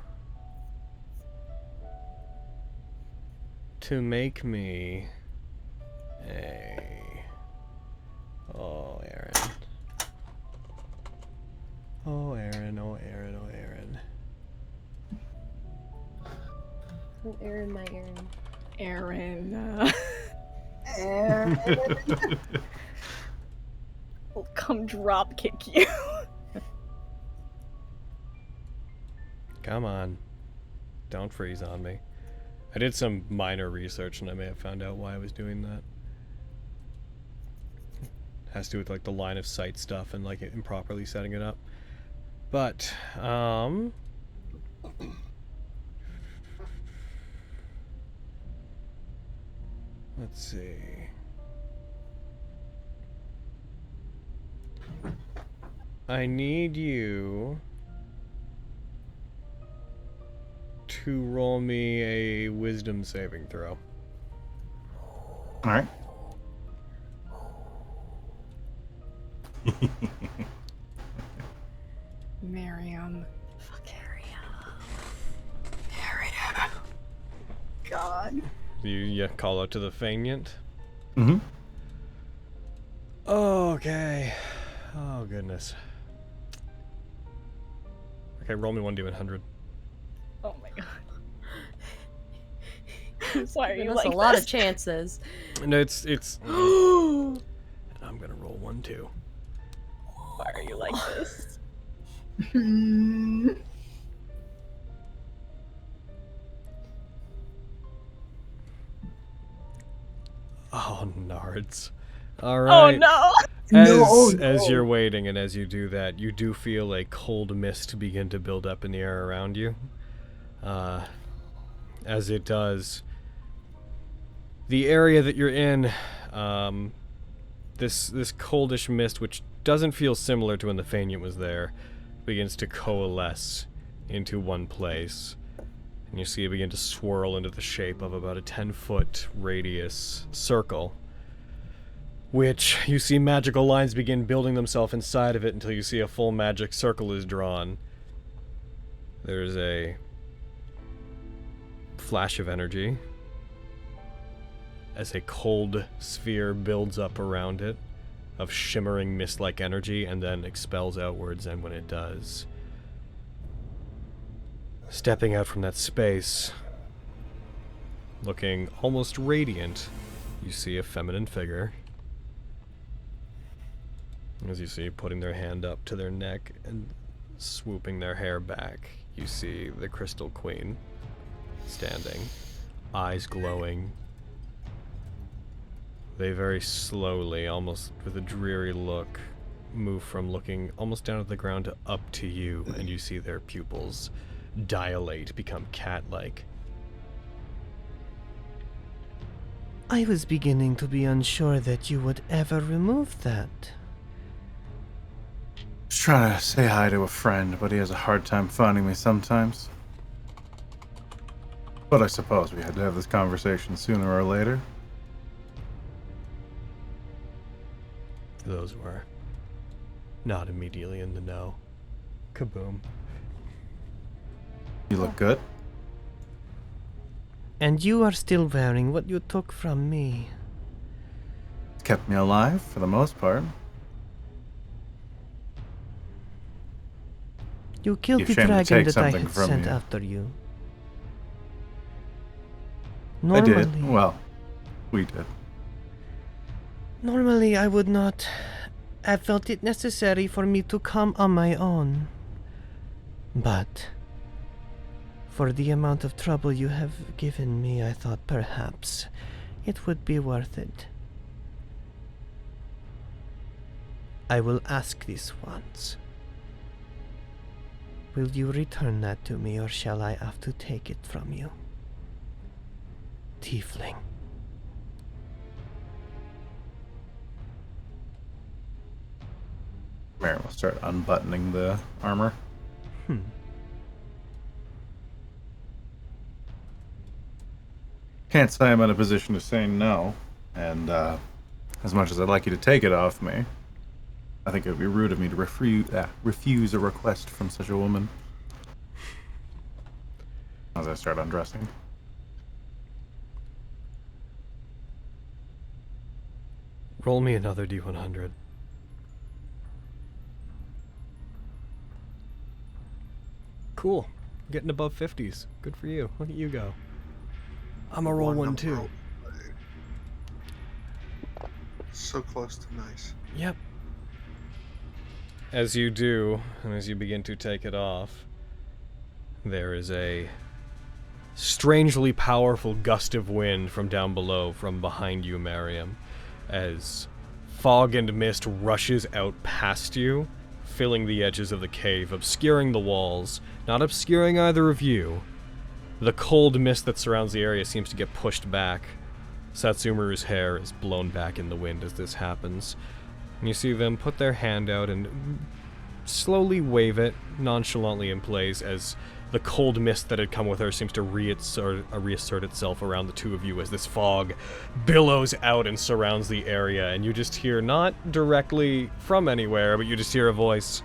to make me a... Oh, Aaron. Oh, Aaron, oh, Aaron, oh, Aaron. Oh, Aaron, my Aaron. Aaron. I'll come drop kick you. Come on. Don't freeze on me. I did some minor research and I may have found out why I was doing that. Has to do with like the line of sight stuff and like improperly setting it up. But, Let's see. I need you to roll me a wisdom saving throw. Alright. Miriam. Fuck Harriet. God. You call out to the Feignant? Mm-hmm. Okay. Oh, goodness. Okay, roll me 1d100. Oh my god. Why are you That's like a lot this? of chances. No, it's and I'm gonna roll 1 too. Why are you like this? Oh, nards. Alright. Oh no! As you're waiting and as you do that, you do feel a cold mist begin to build up in the air around you. As it does, the area that you're in, this coldish mist, which doesn't feel similar to when the Feignant was there, begins to coalesce into one place. And you see it begin to swirl into the shape of about a 10-foot radius circle, which you see magical lines begin building themselves inside of it until you see a full magic circle is drawn. There's a flash of energy as a cold sphere builds up around it of shimmering mist-like energy and then expels outwards, and when it does, stepping out from that space, looking almost radiant, you see a feminine figure. As you see, putting their hand up to their neck and swooping their hair back, you see the Crystal Queen standing, eyes glowing. They very slowly, almost with a dreary look, move from looking almost down at the ground to up to you, and you see their pupils dilate, become cat-like. I was beginning to be unsure that you would ever remove that. Just trying to say hi to a friend, but he has a hard time finding me sometimes. But I suppose we had to have this conversation sooner or later. Those were not immediately in the know. Kaboom. You look good. And you are still wearing what you took from me. It's kept me alive for the most part. You killed the You're ashamed to dragon take that I something had from sent you. after you. I did. Well, we did. Normally I would not have felt it necessary for me to come on my own. But for the amount of trouble you have given me, I thought perhaps it would be worth it. I will ask this once. Will you return that to me, or shall I have to take it from you? Tiefling. Mary will start unbuttoning the armor. Can't say I'm in a position to say no, and as much as I'd like you to take it off me, I think it would be rude of me to refuse a request from such a woman. As I start undressing. Roll me another D100. Cool. Getting above 50s. Good for you. Look at you go. I'm a roll one too. So close to nice. Yep. As you do, and as you begin to take it off, there is a strangely powerful gust of wind from down below, from behind you, Mariam, as fog and mist rushes out past you, filling the edges of the cave, obscuring the walls, not obscuring either of you. The cold mist that surrounds the area seems to get pushed back, Satsumaru's hair is blown back in the wind as this happens. And you see them put their hand out and slowly wave it nonchalantly in place as the cold mist that had come with her seems to reassert itself around the two of you as this fog billows out and surrounds the area, and you just hear, not directly from anywhere, but you just hear a voice.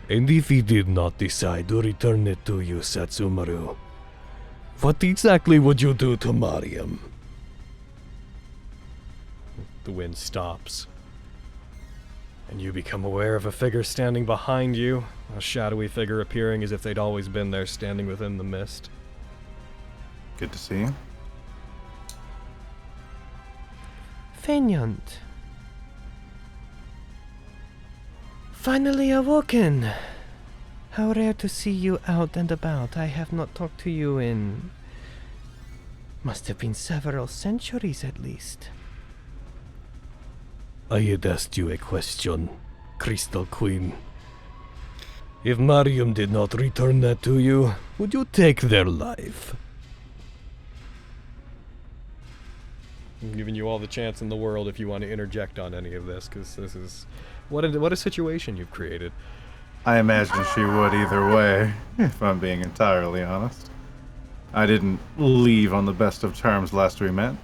And if he did not decide to return it to you, Satsumaru, what exactly would you do to Mariam? The wind stops, and you become aware of a figure standing behind you, a shadowy figure appearing as if they'd always been there, standing within the mist. Good to see you. Feignant. Finally awoken. How rare to see you out and about. I have not talked to you in... must have been several centuries at least. I had asked you a question, Crystal Queen. If Mariam did not return that to you, would you take their life? I'm giving you all the chance in the world if you want to interject on any of this, because this is... What a situation you've created. I imagine she would either way, if I'm being entirely honest. I didn't leave on the best of terms last we met.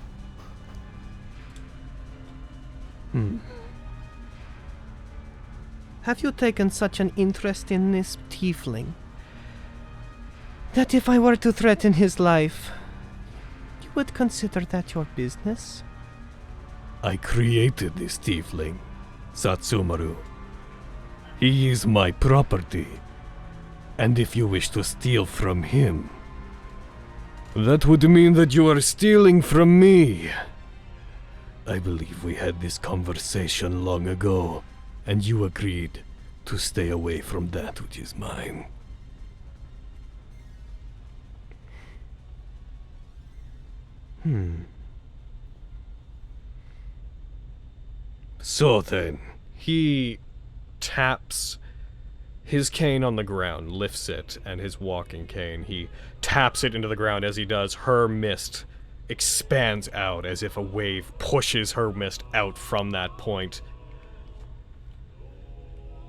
Have you taken such an interest in this tiefling that if I were to threaten his life, you would consider that your business? I created this tiefling, Satsumaru. He is my property, and if you wish to steal from him, that would mean that you are stealing from me. I believe we had this conversation long ago, and you agreed to stay away from that which is mine. So then, he taps his cane on the ground, lifts it, and his walking cane. He taps it into the ground. As he does, her mist expands out as if a wave pushes her mist out from that point.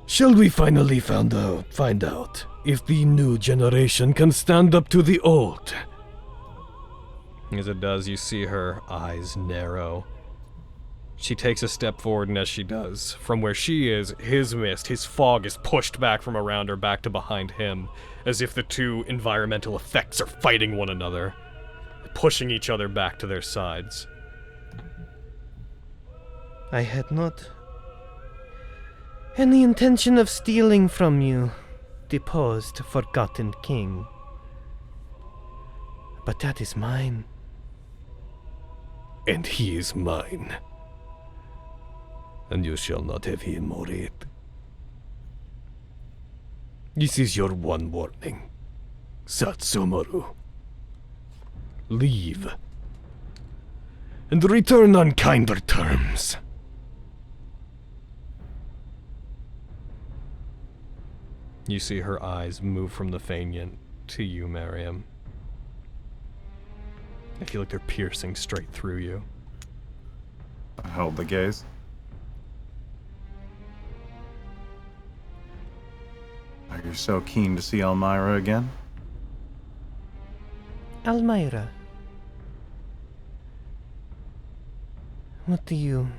Shall we finally find out if the new generation can stand up to the old? As it does, you see her eyes narrow. She takes a step forward, and as she does, from where she is, his mist, his fog is pushed back from around her, back to behind him, as if the two environmental effects are fighting one another, pushing each other back to their sides. I had not any intention of stealing from you, deposed, forgotten king. But that is mine. And he is mine. And you shall not have him or it. This is your one warning, Satsumaru. Leave. And return on kinder terms. You see her eyes move from the Feignant to you, Mariam. I feel like they're piercing straight through you. I hold the gaze. Are you so keen to see Elmira again? Elmira. What do you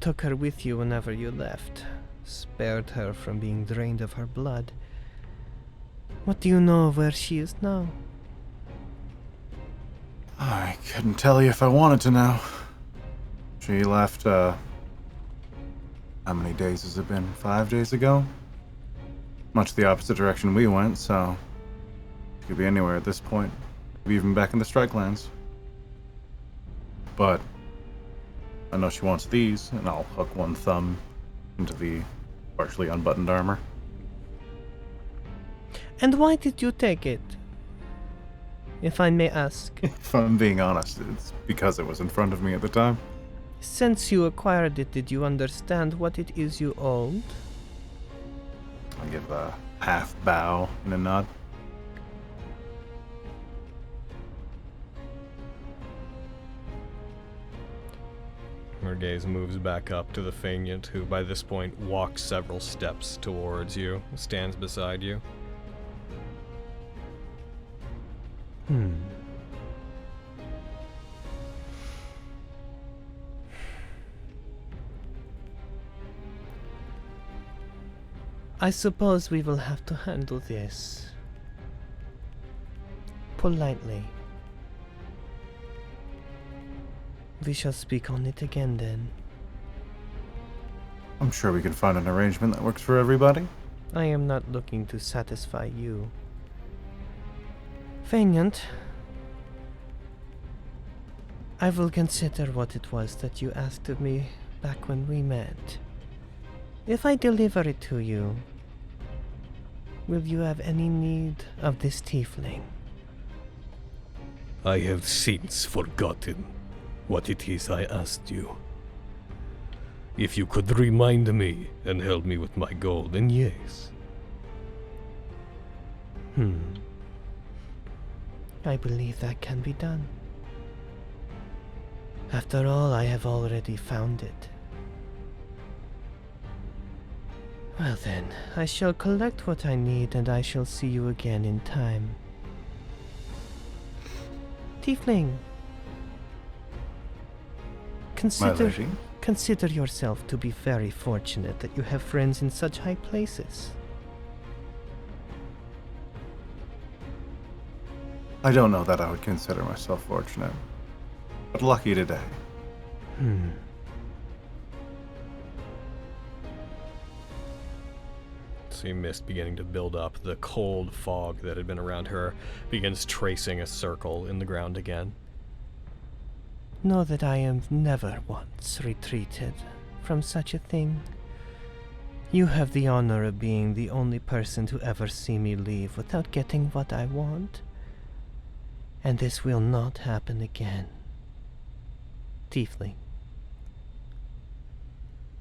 took her with you whenever you left. Spared her from being drained of her blood. What do you know of where she is now? I couldn't tell you if I wanted to know. She left, how many days has it been? 5 days ago? Much the opposite direction we went, so she could be anywhere at this point. Maybe even back in the Strike Lands. But I know she wants these, and I'll hook one thumb into the partially unbuttoned armor. And why did you take it? If I may ask. If I'm being honest, it's because it was in front of me at the time. Since you acquired it, did you understand what it is you owned? I give a half bow and a nod. Her gaze moves back up to the Faignant, who by this point walks several steps towards you, stands beside you. I suppose we will have to handle this politely. We shall speak on it again then. I'm sure we can find an arrangement that works for everybody. I am not looking to satisfy you. Faignant, I will consider what it was that you asked of me back when we met. If I deliver it to you, will you have any need of this tiefling? I have since forgotten what it is I asked you. If you could remind me and help me with my goal, then yes. I believe that can be done. After all, I have already found it. Well then, I shall collect what I need and I shall see you again in time. Tiefling! Consider yourself to be very fortunate that you have friends in such high places. I don't know that I would consider myself fortunate, but lucky today. See mist beginning to build up. The cold fog that had been around her begins tracing a circle in the ground again. Know that I have never once retreated from such a thing. You have the honor of being the only person to ever see me leave without getting what I want. And this will not happen again. Tiefling.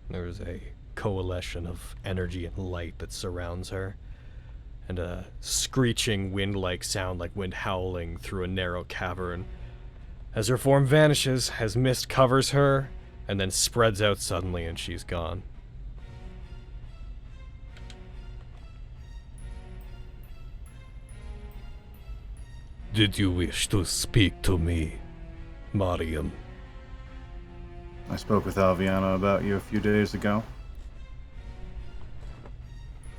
There's a coalition of energy and light that surrounds her, and a screeching wind-like sound like wind howling through a narrow cavern. As her form vanishes, as mist covers her, and then spreads out suddenly and she's gone. Did you wish to speak to me, Mariam? I spoke with Alviana about you a few days ago.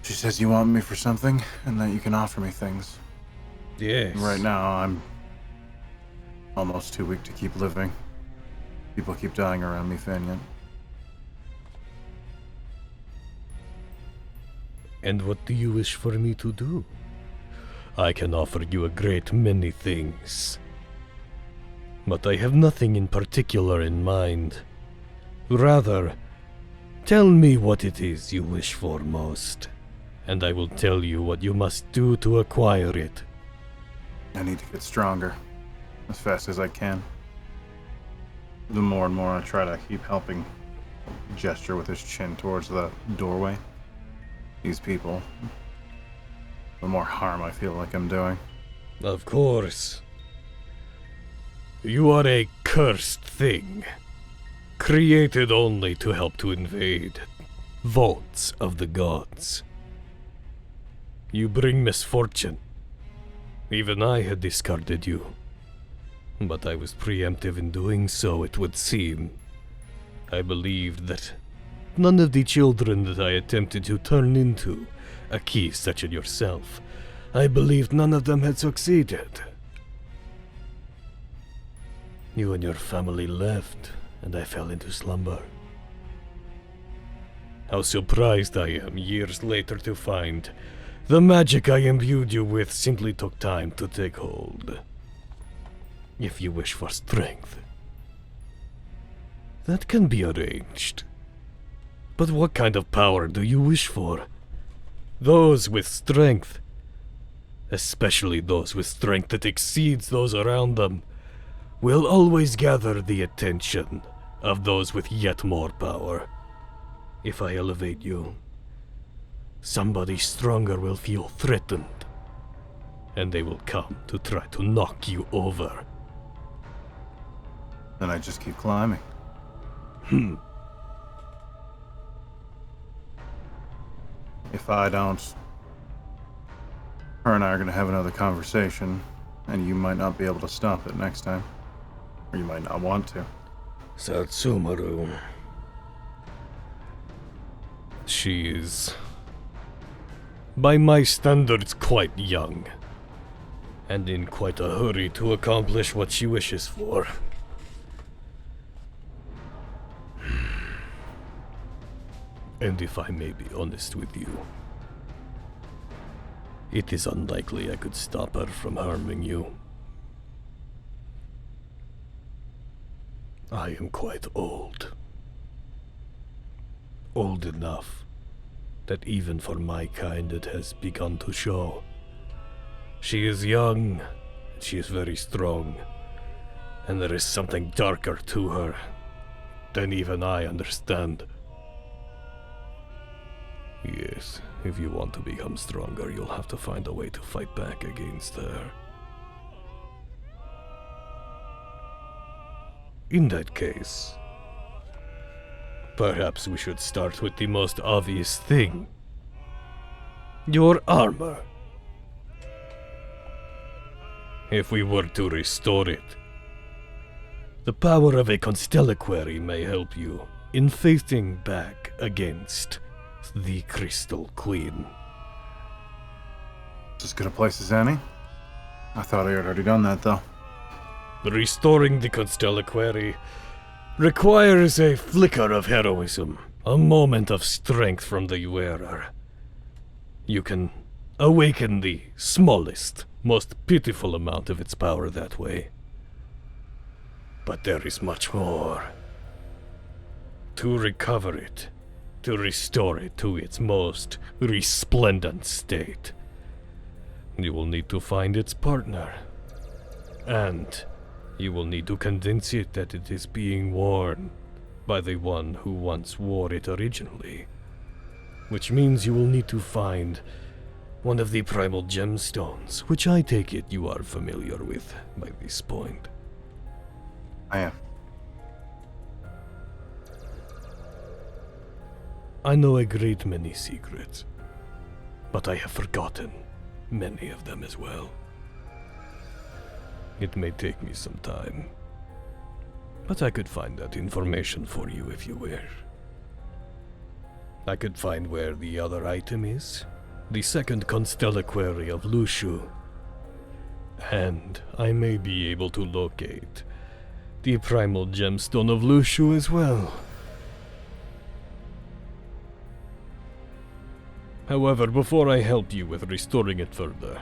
She says you want me for something, and that you can offer me things. Yes. And right now, I'm almost too weak to keep living. People keep dying around me, Faignant. And what do you wish for me to do? I can offer you a great many things. But I have nothing in particular in mind. Rather, tell me what it is you wish for most, and I will tell you what you must do to acquire it. I need to get stronger, as fast as I can. The more and more I try to keep helping, gesture with his chin towards the doorway. These people, the more harm I feel like I'm doing. Of course. You are a cursed thing, created only to help to invade vaults of the gods. You bring misfortune. Even I had discarded you, but I was preemptive in doing so, it would seem. I believed that none of the children that I attempted to turn into a key such as yourself, I believed none of them had succeeded. You and your family left, and I fell into slumber. How surprised I am years later to find the magic I imbued you with simply took time to take hold. If you wish for strength, that can be arranged. But what kind of power do you wish for? Those with strength, especially those with strength that exceeds those around them, will always gather the attention of those with yet more power. If I elevate you, somebody stronger will feel threatened, and they will come to try to knock you over. Then I just keep climbing. If I don't, her and I are going to have another conversation, and you might not be able to stop it next time. Or you might not want to. Satsumaru. She is, by my standards, quite young, and in quite a hurry to accomplish what she wishes for. And if I may be honest with you, it is unlikely I could stop her from harming you. I am quite old. Old enough that even for my kind it has begun to show. She is young, she is very strong, and there is something darker to her than even I understand. Yes, if you want to become stronger, you'll have to find a way to fight back against her. In that case, perhaps we should start with the most obvious thing. Your armor. If we were to restore it, the power of a constellaquary may help you in fighting back against the Crystal Queen. It's as good a place as any. I thought I had already done that, though. Restoring the constellaquary requires a flicker of heroism, a moment of strength from the wearer. You can awaken the smallest, most pitiful amount of its power that way. But there is much more. To recover it, to restore it to its most resplendent state, you will need to find its partner. And you will need to convince it that it is being worn by the one who once wore it originally. Which means you will need to find one of the primal gemstones, which I take it you are familiar with by this point. I am. I know a great many secrets, but I have forgotten many of them as well. It may take me some time, but I could find that information for you if you wish. I could find where the other item is, the second constellaquary of Lushu, and I may be able to locate the primal gemstone of Lushu as well. However, before I help you with restoring it further,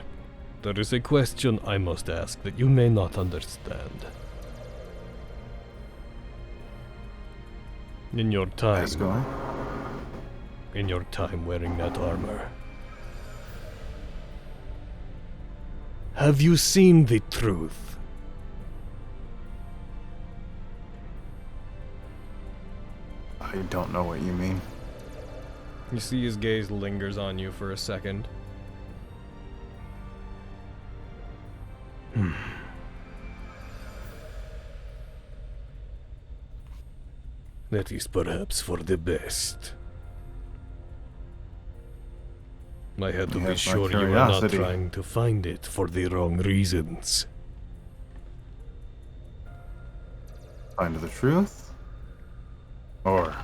there is a question I must ask that you may not understand. In your time wearing that armor, have you seen the truth? I don't know what you mean. You see his gaze lingers on you for a second. That is perhaps for the best. I had to be sure you were not trying to find it for the wrong reasons. Find the truth? Or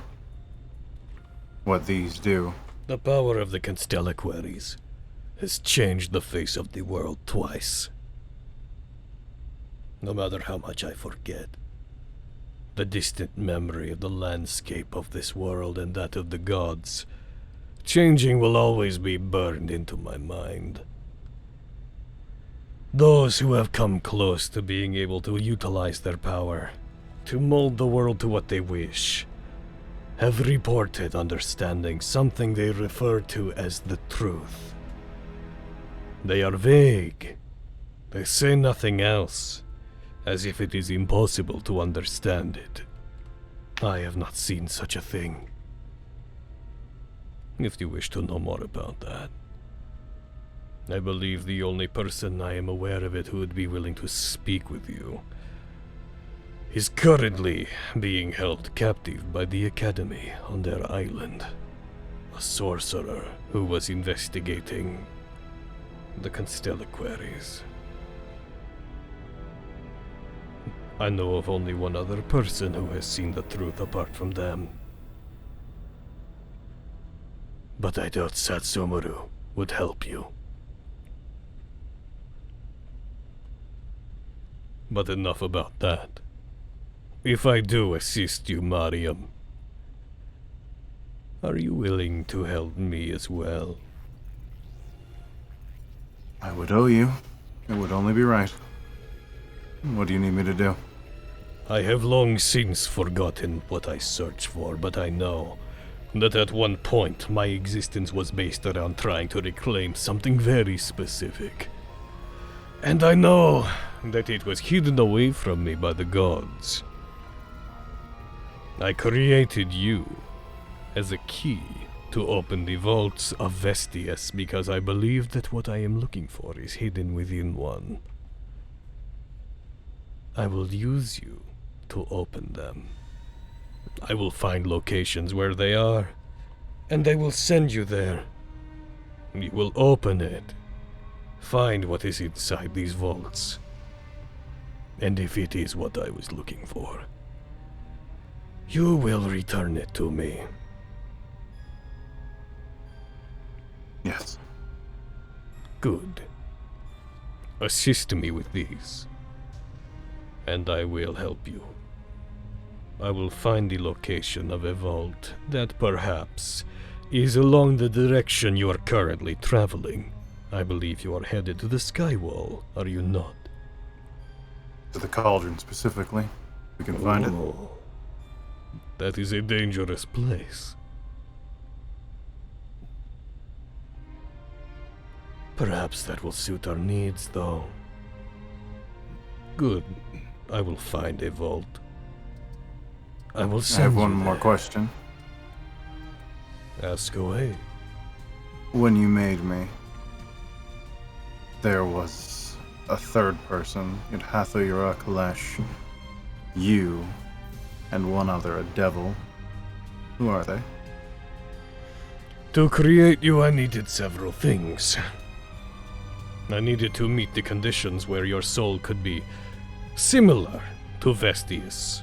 what these do? The power of the constellaquaries has changed the face of the world twice. No matter how much I forget, the distant memory of the landscape of this world and that of the gods, changing will always be burned into my mind. Those who have come close to being able to utilize their power, to mold the world to what they wish, have reported understanding something they refer to as the truth. They are vague. They say nothing else, as if it is impossible to understand it. I have not seen such a thing. If you wish to know more about that, I believe the only person I am aware of it who would be willing to speak with you is currently being held captive by the Academy on their island. A sorcerer who was investigating the constellaquaries. I know of only one other person who has seen the truth apart from them. But I doubt Satsumaru would help you. But enough about that. If I do assist you, Mariam, are you willing to help me as well? I would owe you. It would only be right. What do you need me to do? I have long since forgotten what I searched for, but I know that at one point my existence was based around trying to reclaim something very specific. And I know that it was hidden away from me by the gods. I created you as a key to open the vaults of Vestige because I believe that what I am looking for is hidden within one. I will use you to open them. I will find locations where they are, and I will send you there. You will open it, find what is inside these vaults, and if it is what I was looking for, you will return it to me. Yes. Good. Assist me with these, and I will help you. I will find the location of a vault that perhaps is along the direction you are currently traveling. I believe you are headed to the Skywall, are you not? To the cauldron specifically. We can find it. That is a dangerous place. Perhaps that will suit our needs, though. Good. I will find a vault. I will send I have you one more there. question. Ask away. When you made me, there was a third person. You'd Hathoyura Kalesh, you, and one other, a devil. Who are they? To create you, I needed several things. I needed to meet the conditions where your soul could be similar to Vestige.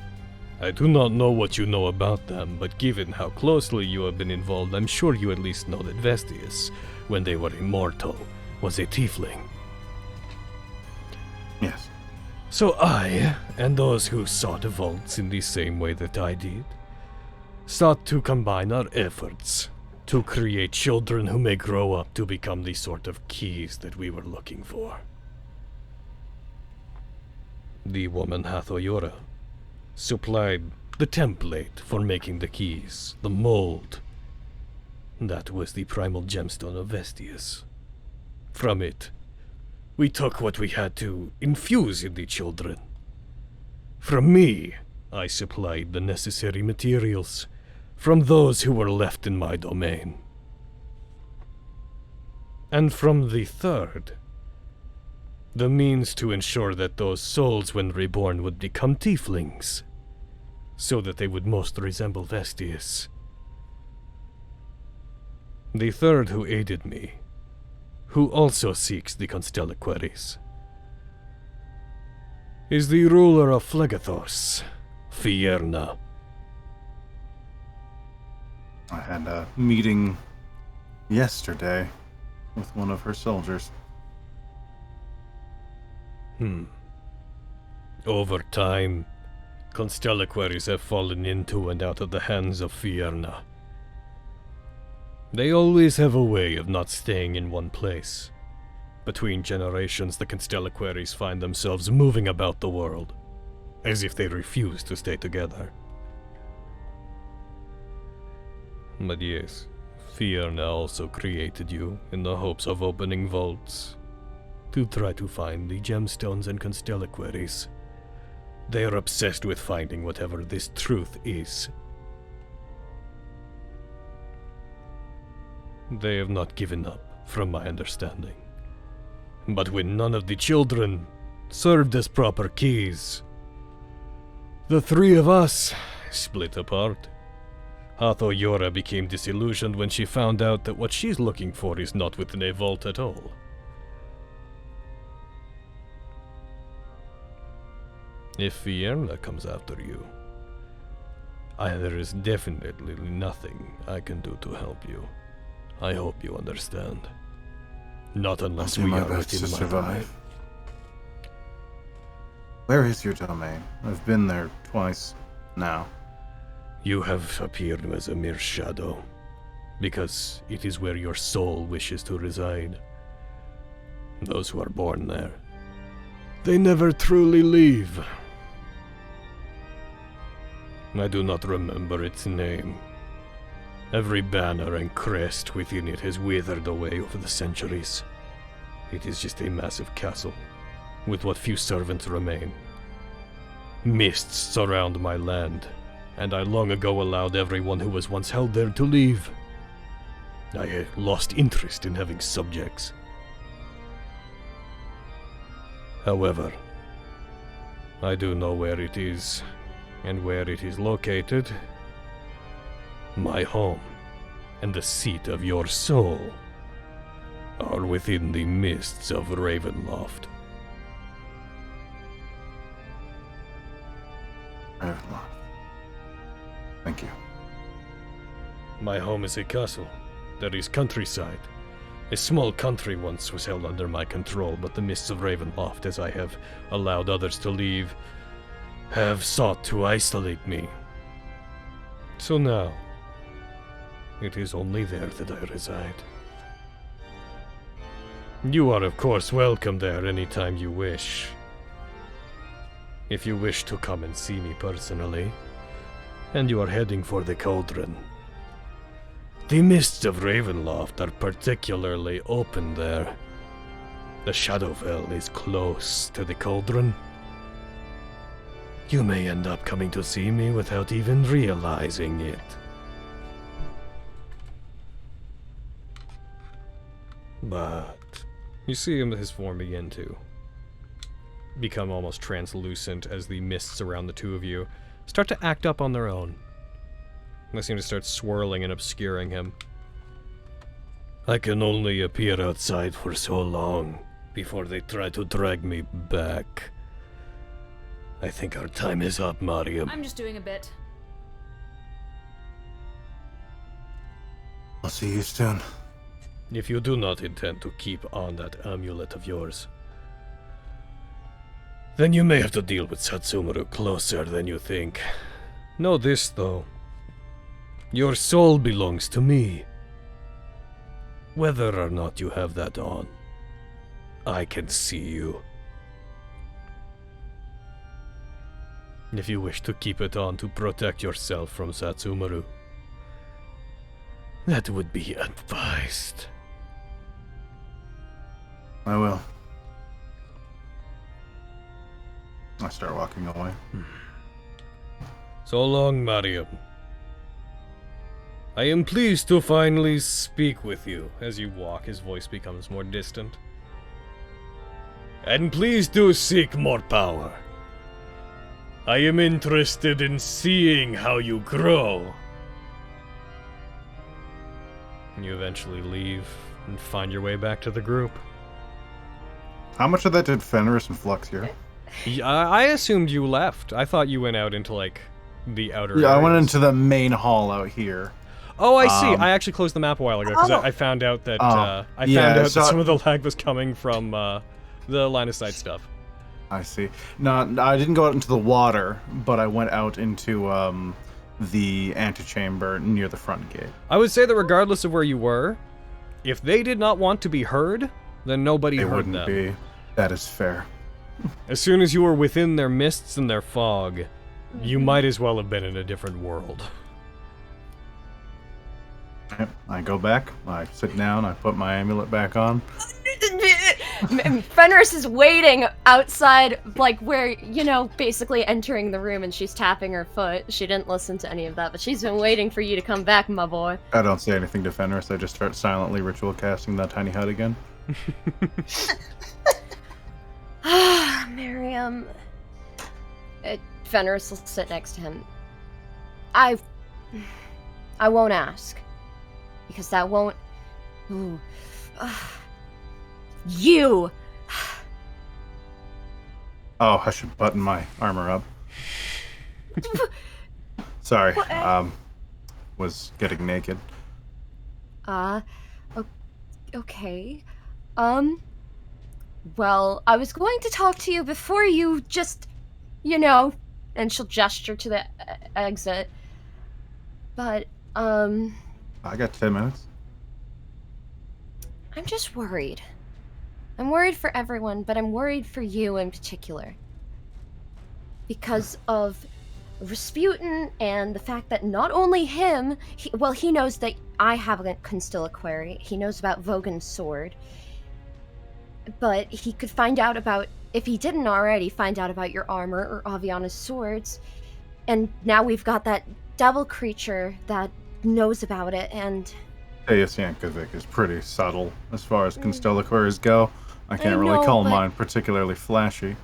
I do not know what you know about them, but given how closely you have been involved, I'm sure you at least know that Vestige, when they were immortal, was a tiefling. Yes. So I, and those who sought the vaults in the same way that I did, sought to combine our efforts to create children who may grow up to become the sort of keys that we were looking for. The woman Hathoyura supplied the template for making the keys, the mold. That was the primal gemstone of Vestige. From it, we took what we had to infuse in the children. From me, I supplied the necessary materials from those who were left in my domain. And from the third, the means to ensure that those souls, when reborn, would become tieflings, so that they would most resemble Vestige. The third who aided me, who also seeks the constellaquaries, is the ruler of Phlegathos, Fierna. I had a meeting yesterday with one of her soldiers. Over time, constellaquaries have fallen into and out of the hands of Fierna. They always have a way of not staying in one place. Between generations, the constellaquaries find themselves moving about the world, as if they refuse to stay together. But yes, Fierna also created you in the hopes of opening vaults to try to find the gemstones and constellaquaries. They are obsessed with finding whatever this truth is. They have not given up, from my understanding. But when none of the children served as proper keys, The three of us split apart. Hatho Yora became disillusioned when she found out that what she's looking for is not within a vault at all. If Vienna comes after you, there is definitely nothing I can do to help you. I hope you understand. Not unless we are within my domain. Where is your domain? I've been there twice now. You have appeared as a mere shadow, because it is where your soul wishes to reside. Those who are born there, they never truly leave. I do not remember its name. Every banner and crest within it has withered away over the centuries. It is just a massive castle, with what few servants remain. Mists surround my land, and I long ago allowed everyone who was once held there to leave. I lost interest in having subjects. However, I do know where it is, and where it is located. My home, and the seat of your soul, are within the mists of Ravenloft. Ravenloft. Thank you. My home is a castle. There is countryside. A small country once was held under my control, but the mists of Ravenloft, as I have allowed others to leave, have sought to isolate me. So now, it is only there that I reside. You are of course welcome there anytime you wish. If you wish to come and see me personally, and you are heading for the cauldron. The mists of Ravenloft are particularly open there. The Shadowfell is close to the cauldron. You may end up coming to see me without even realizing it. But you see his form begin to become almost translucent as the mists around the two of you start to act up on their own. They seem to start swirling and obscuring him. I can only appear outside for so long before they try to drag me back. I think our time is up, Mariam. I'm just doing a bit. I'll see you soon. If you do not intend to keep on that amulet of yours, then you may have to deal with Satsumuru closer than you think. Know this, though. Your soul belongs to me. Whether or not you have that on, I can see you. If you wish to keep it on to protect yourself from Satsumuru, that would be advised. I will. I start walking away. So long, Mariam. I am pleased to finally speak with you. As you walk, his voice becomes more distant. And please do seek more power. I am interested in seeing how you grow. And you eventually leave and find your way back to the group. How much of that did Fenris and Flux hear? I assumed you left. I thought you went out into, like, the outer Yeah, areas. I went into the main hall out here. Oh, I see. I actually closed the map a while ago because I found out that that some of the lag was coming from the line of sight stuff. I see. No, I didn't go out into the water, but I went out into the antechamber near the front gate. I would say that regardless of where you were, if they did not want to be heard, then nobody heard them. They wouldn't be. That is fair. As soon as you were within their mists and their fog, you might as well have been in a different world. I go back, I sit down, I put my amulet back on. Fenris is waiting outside, like where, you know, basically entering the room, and she's tapping her foot. She didn't listen to any of that, but she's been waiting for you to come back, my boy. I don't say anything to Fenris, I just start silently ritual casting that tiny hut again. Ah, Miriam. Fenris will sit next to him. I won't ask. Because that won't... Ooh. You! Oh, I should button my armor up. Sorry, was getting naked. Okay. Well, I was going to talk to you before you just, and she'll gesture to the exit. But, I got 10 minutes. I'm just worried. I'm worried for everyone, but I'm worried for you in particular. Because of Rasputin and the fact that not only him, he knows that I have a Constelliquary. He knows about Vogan's sword. But he could find out about, if he didn't already, find out about your armor or Aviana's swords. And now we've got that devil creature that knows about it, and... Deus Yankovic is pretty subtle as far as Constelliquaries go. I can't really know, call but- mine particularly flashy.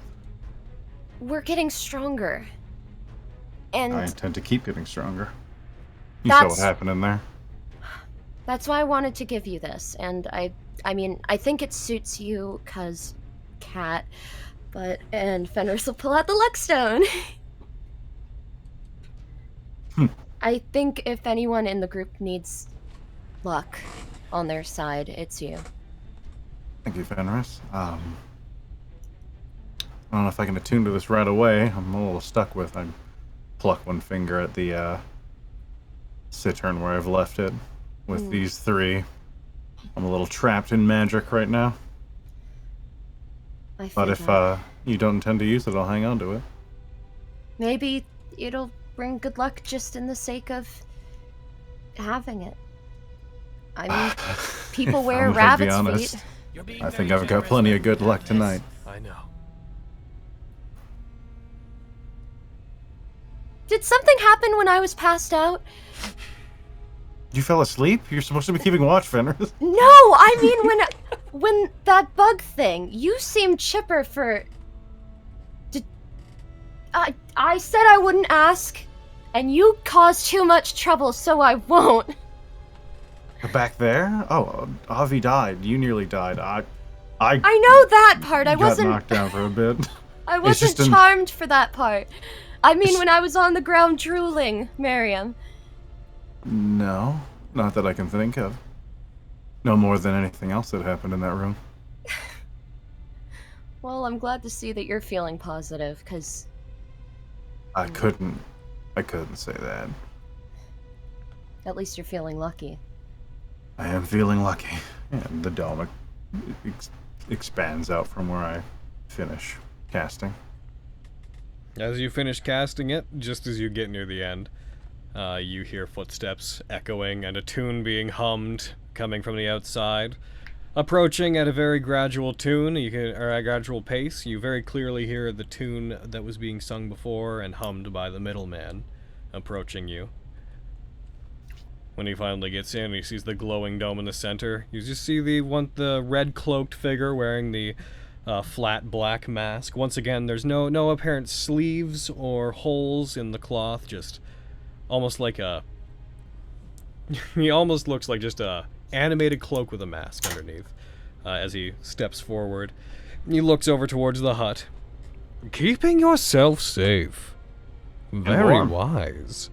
We're getting stronger. And I intend to keep getting stronger. You saw what happened in there. that's why I wanted to give you this. And I mean, I think it suits you, cause cat. And Fenris will pull out the luckstone. I think if anyone in the group needs luck on their side, it's you. Thank you, Fenris. I don't know if I can attune to this right away. I'm a little stuck with. I pluck one finger at the cittern where I've left it with these three. I'm a little trapped in magic right now. But if you don't intend to use it, I'll hang on to it. Maybe It'll bring good luck just in the sake of having it. I mean, people wear rabbit's feet. I think I've got plenty of good luck tonight. I know. Did something happen when I was passed out? You fell asleep? You're supposed to be keeping watch, Fenris. No, I mean when that bug thing. You seemed chipper for. I said I wouldn't ask, and you caused too much trouble, so I won't. Back there? Oh, Avi died. You nearly died. I know that part. I got wasn't knocked down for a bit. I wasn't charmed for that part. I mean, when I was on the ground drooling, Miriam. No, not that I can think of. No more than anything else that happened in that room. Well, I'm glad to see that you're feeling positive, because... I couldn't say that. At least you're feeling lucky. I am feeling lucky. And the dome expands out from where I finish casting. As you finish casting it, just as you get near the end, you hear footsteps echoing and a tune being hummed coming from the outside. Approaching at a very gradual tune, or a gradual pace, you very clearly hear the tune that was being sung before and hummed by the middleman approaching you. When he finally gets in, he sees the glowing dome in the center. You just see the red cloaked figure wearing the flat black mask. Once again, there's no apparent sleeves or holes in the cloth, just almost like a... he almost looks like just a animated cloak with a mask underneath. As he steps forward, he looks over towards the hut. Keeping yourself safe. Very wise.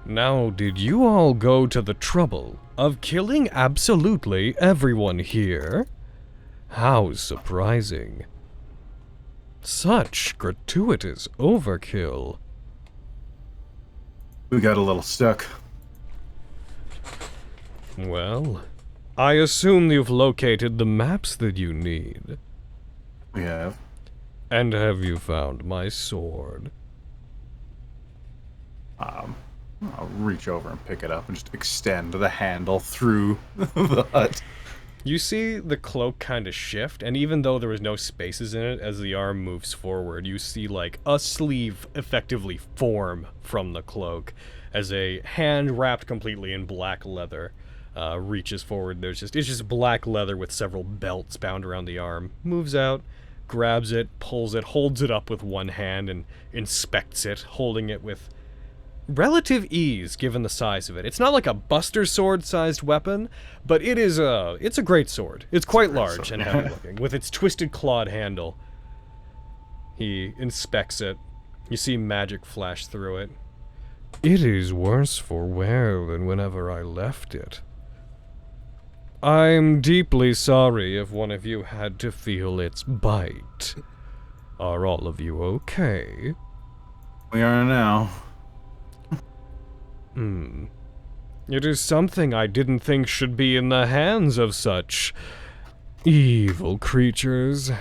Now, did you all go to the trouble of killing absolutely everyone here? How surprising. Such gratuitous overkill. We got a little stuck. Well, I assume you've located the maps that you need. We have. And have you found my sword? I'll reach over and pick it up and just extend the handle through the hut. You see the cloak kind of shift, and even though there was no spaces in it, as the arm moves forward, you see like a sleeve effectively form from the cloak as a hand wrapped completely in black leather reaches forward. It's just black leather with several belts bound around the arm. Moves out, grabs it, pulls it, holds it up with one hand, and inspects it, holding it with relative ease given the size of it. It's not like a Buster Sword-sized weapon, but it's a great sword. It's quite large and heavy-looking, with its twisted clawed handle. He inspects it. You see magic flash through it. It is worse for wear than whenever I left it. I'm deeply sorry if one of you had to feel its bite. Are all of you okay? We are now. It is something I didn't think should be in the hands of such evil creatures.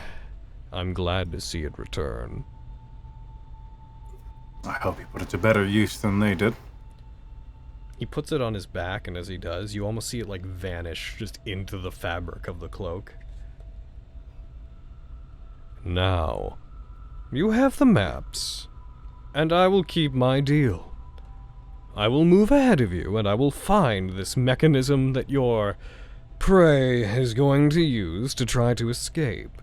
I'm glad to see it return. I hope you put it to better use than they did. He puts it on his back, and as he does, you almost see it like vanish just into the fabric of the cloak. Now, you have the maps, and I will keep my deal. I will move ahead of you, and I will find this mechanism that your prey is going to use to try to escape.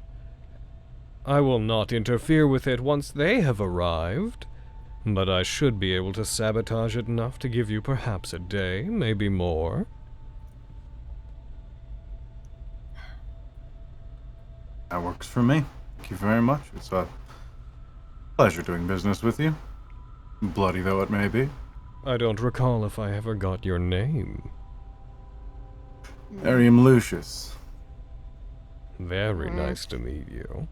I will not interfere with it once they have arrived, but I should be able to sabotage it enough to give you perhaps a day, maybe more. That works for me. Thank you very much. It's a pleasure doing business with you, bloody though it may be. I don't recall if I ever got your name. Arium Lucius. Very nice to meet you.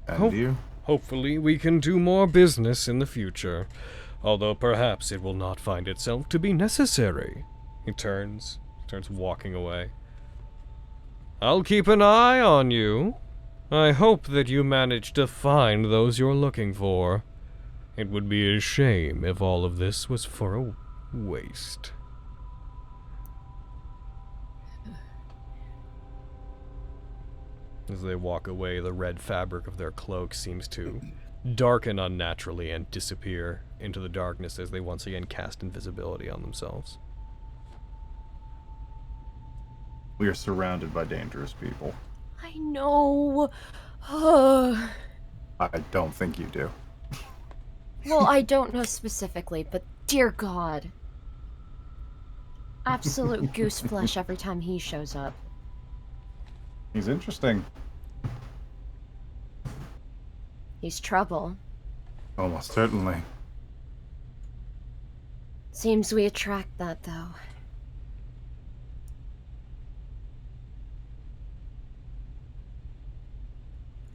And you? Hopefully we can do more business in the future, although perhaps it will not find itself to be necessary. He turns walking away. I'll keep an eye on you. I hope that you manage to find those you're looking for. It would be a shame if all of this was for a waste. As they walk away, the red fabric of their cloak seems to darken unnaturally and disappear into the darkness as they once again cast invisibility on themselves. We are surrounded by dangerous people. I know. I don't think you do. Well, I don't know specifically, but dear God. Absolute goose flesh every time he shows up. He's interesting. He's trouble. Almost certainly. Seems we attract that, though.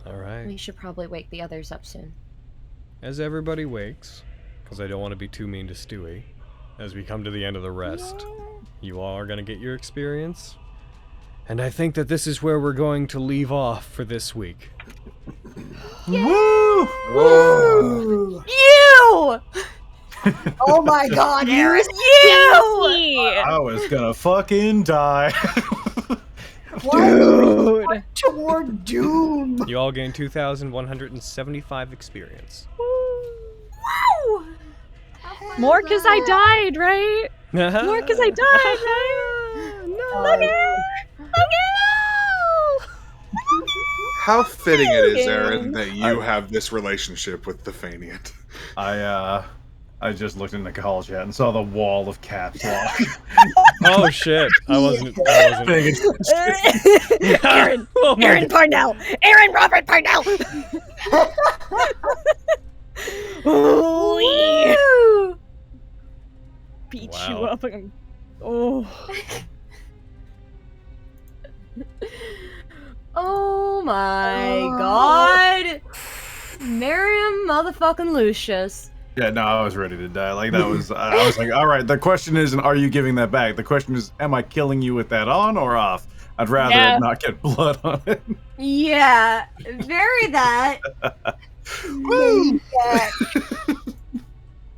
Alright. We should probably wake the others up soon. As everybody wakes, because I don't want to be too mean to Stewie, as we come to the end of the rest, you all are going to get your experience. And I think that this is where we're going to leave off for this week. Woo! Woo! You! Oh my God, Aaron! You! I was gonna fucking die. Dude! Toward doom! You all gain 2,175 experience. Woo! More because I died, right? More because I died, right? No. How fitting it is, Aaron, that you have this relationship with the Faniant. I just looked into call chat and saw the wall of caps lock. Oh shit! I wasn't. Aaron, Oh my Aaron God. Parnell, Aaron Robert Parnell. Woo! Beat Wow. you up. And, oh. Oh my God. Miriam motherfucking Lucius. Yeah, no, I was ready to die. Like that was. I was like, all right. The question isn't, are you giving that back? The question is, am I killing you with that on or off? I'd rather Yeah. it not get blood on it. Yeah, very that. Woo!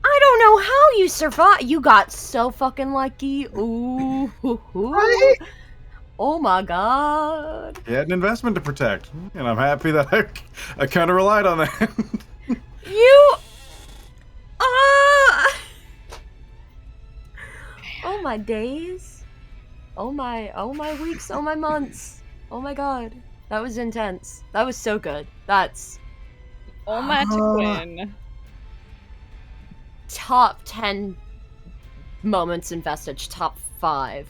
I don't know how you survived. You got so fucking lucky. Ooh. Right? Oh my God. You had an investment to protect, and I'm happy that I kind of relied on that. You. Oh my days. Oh my weeks. Oh my months. Oh my God. That was intense. That was so good. That's All Matt to win. top 10 moments in Vestige. Top 5.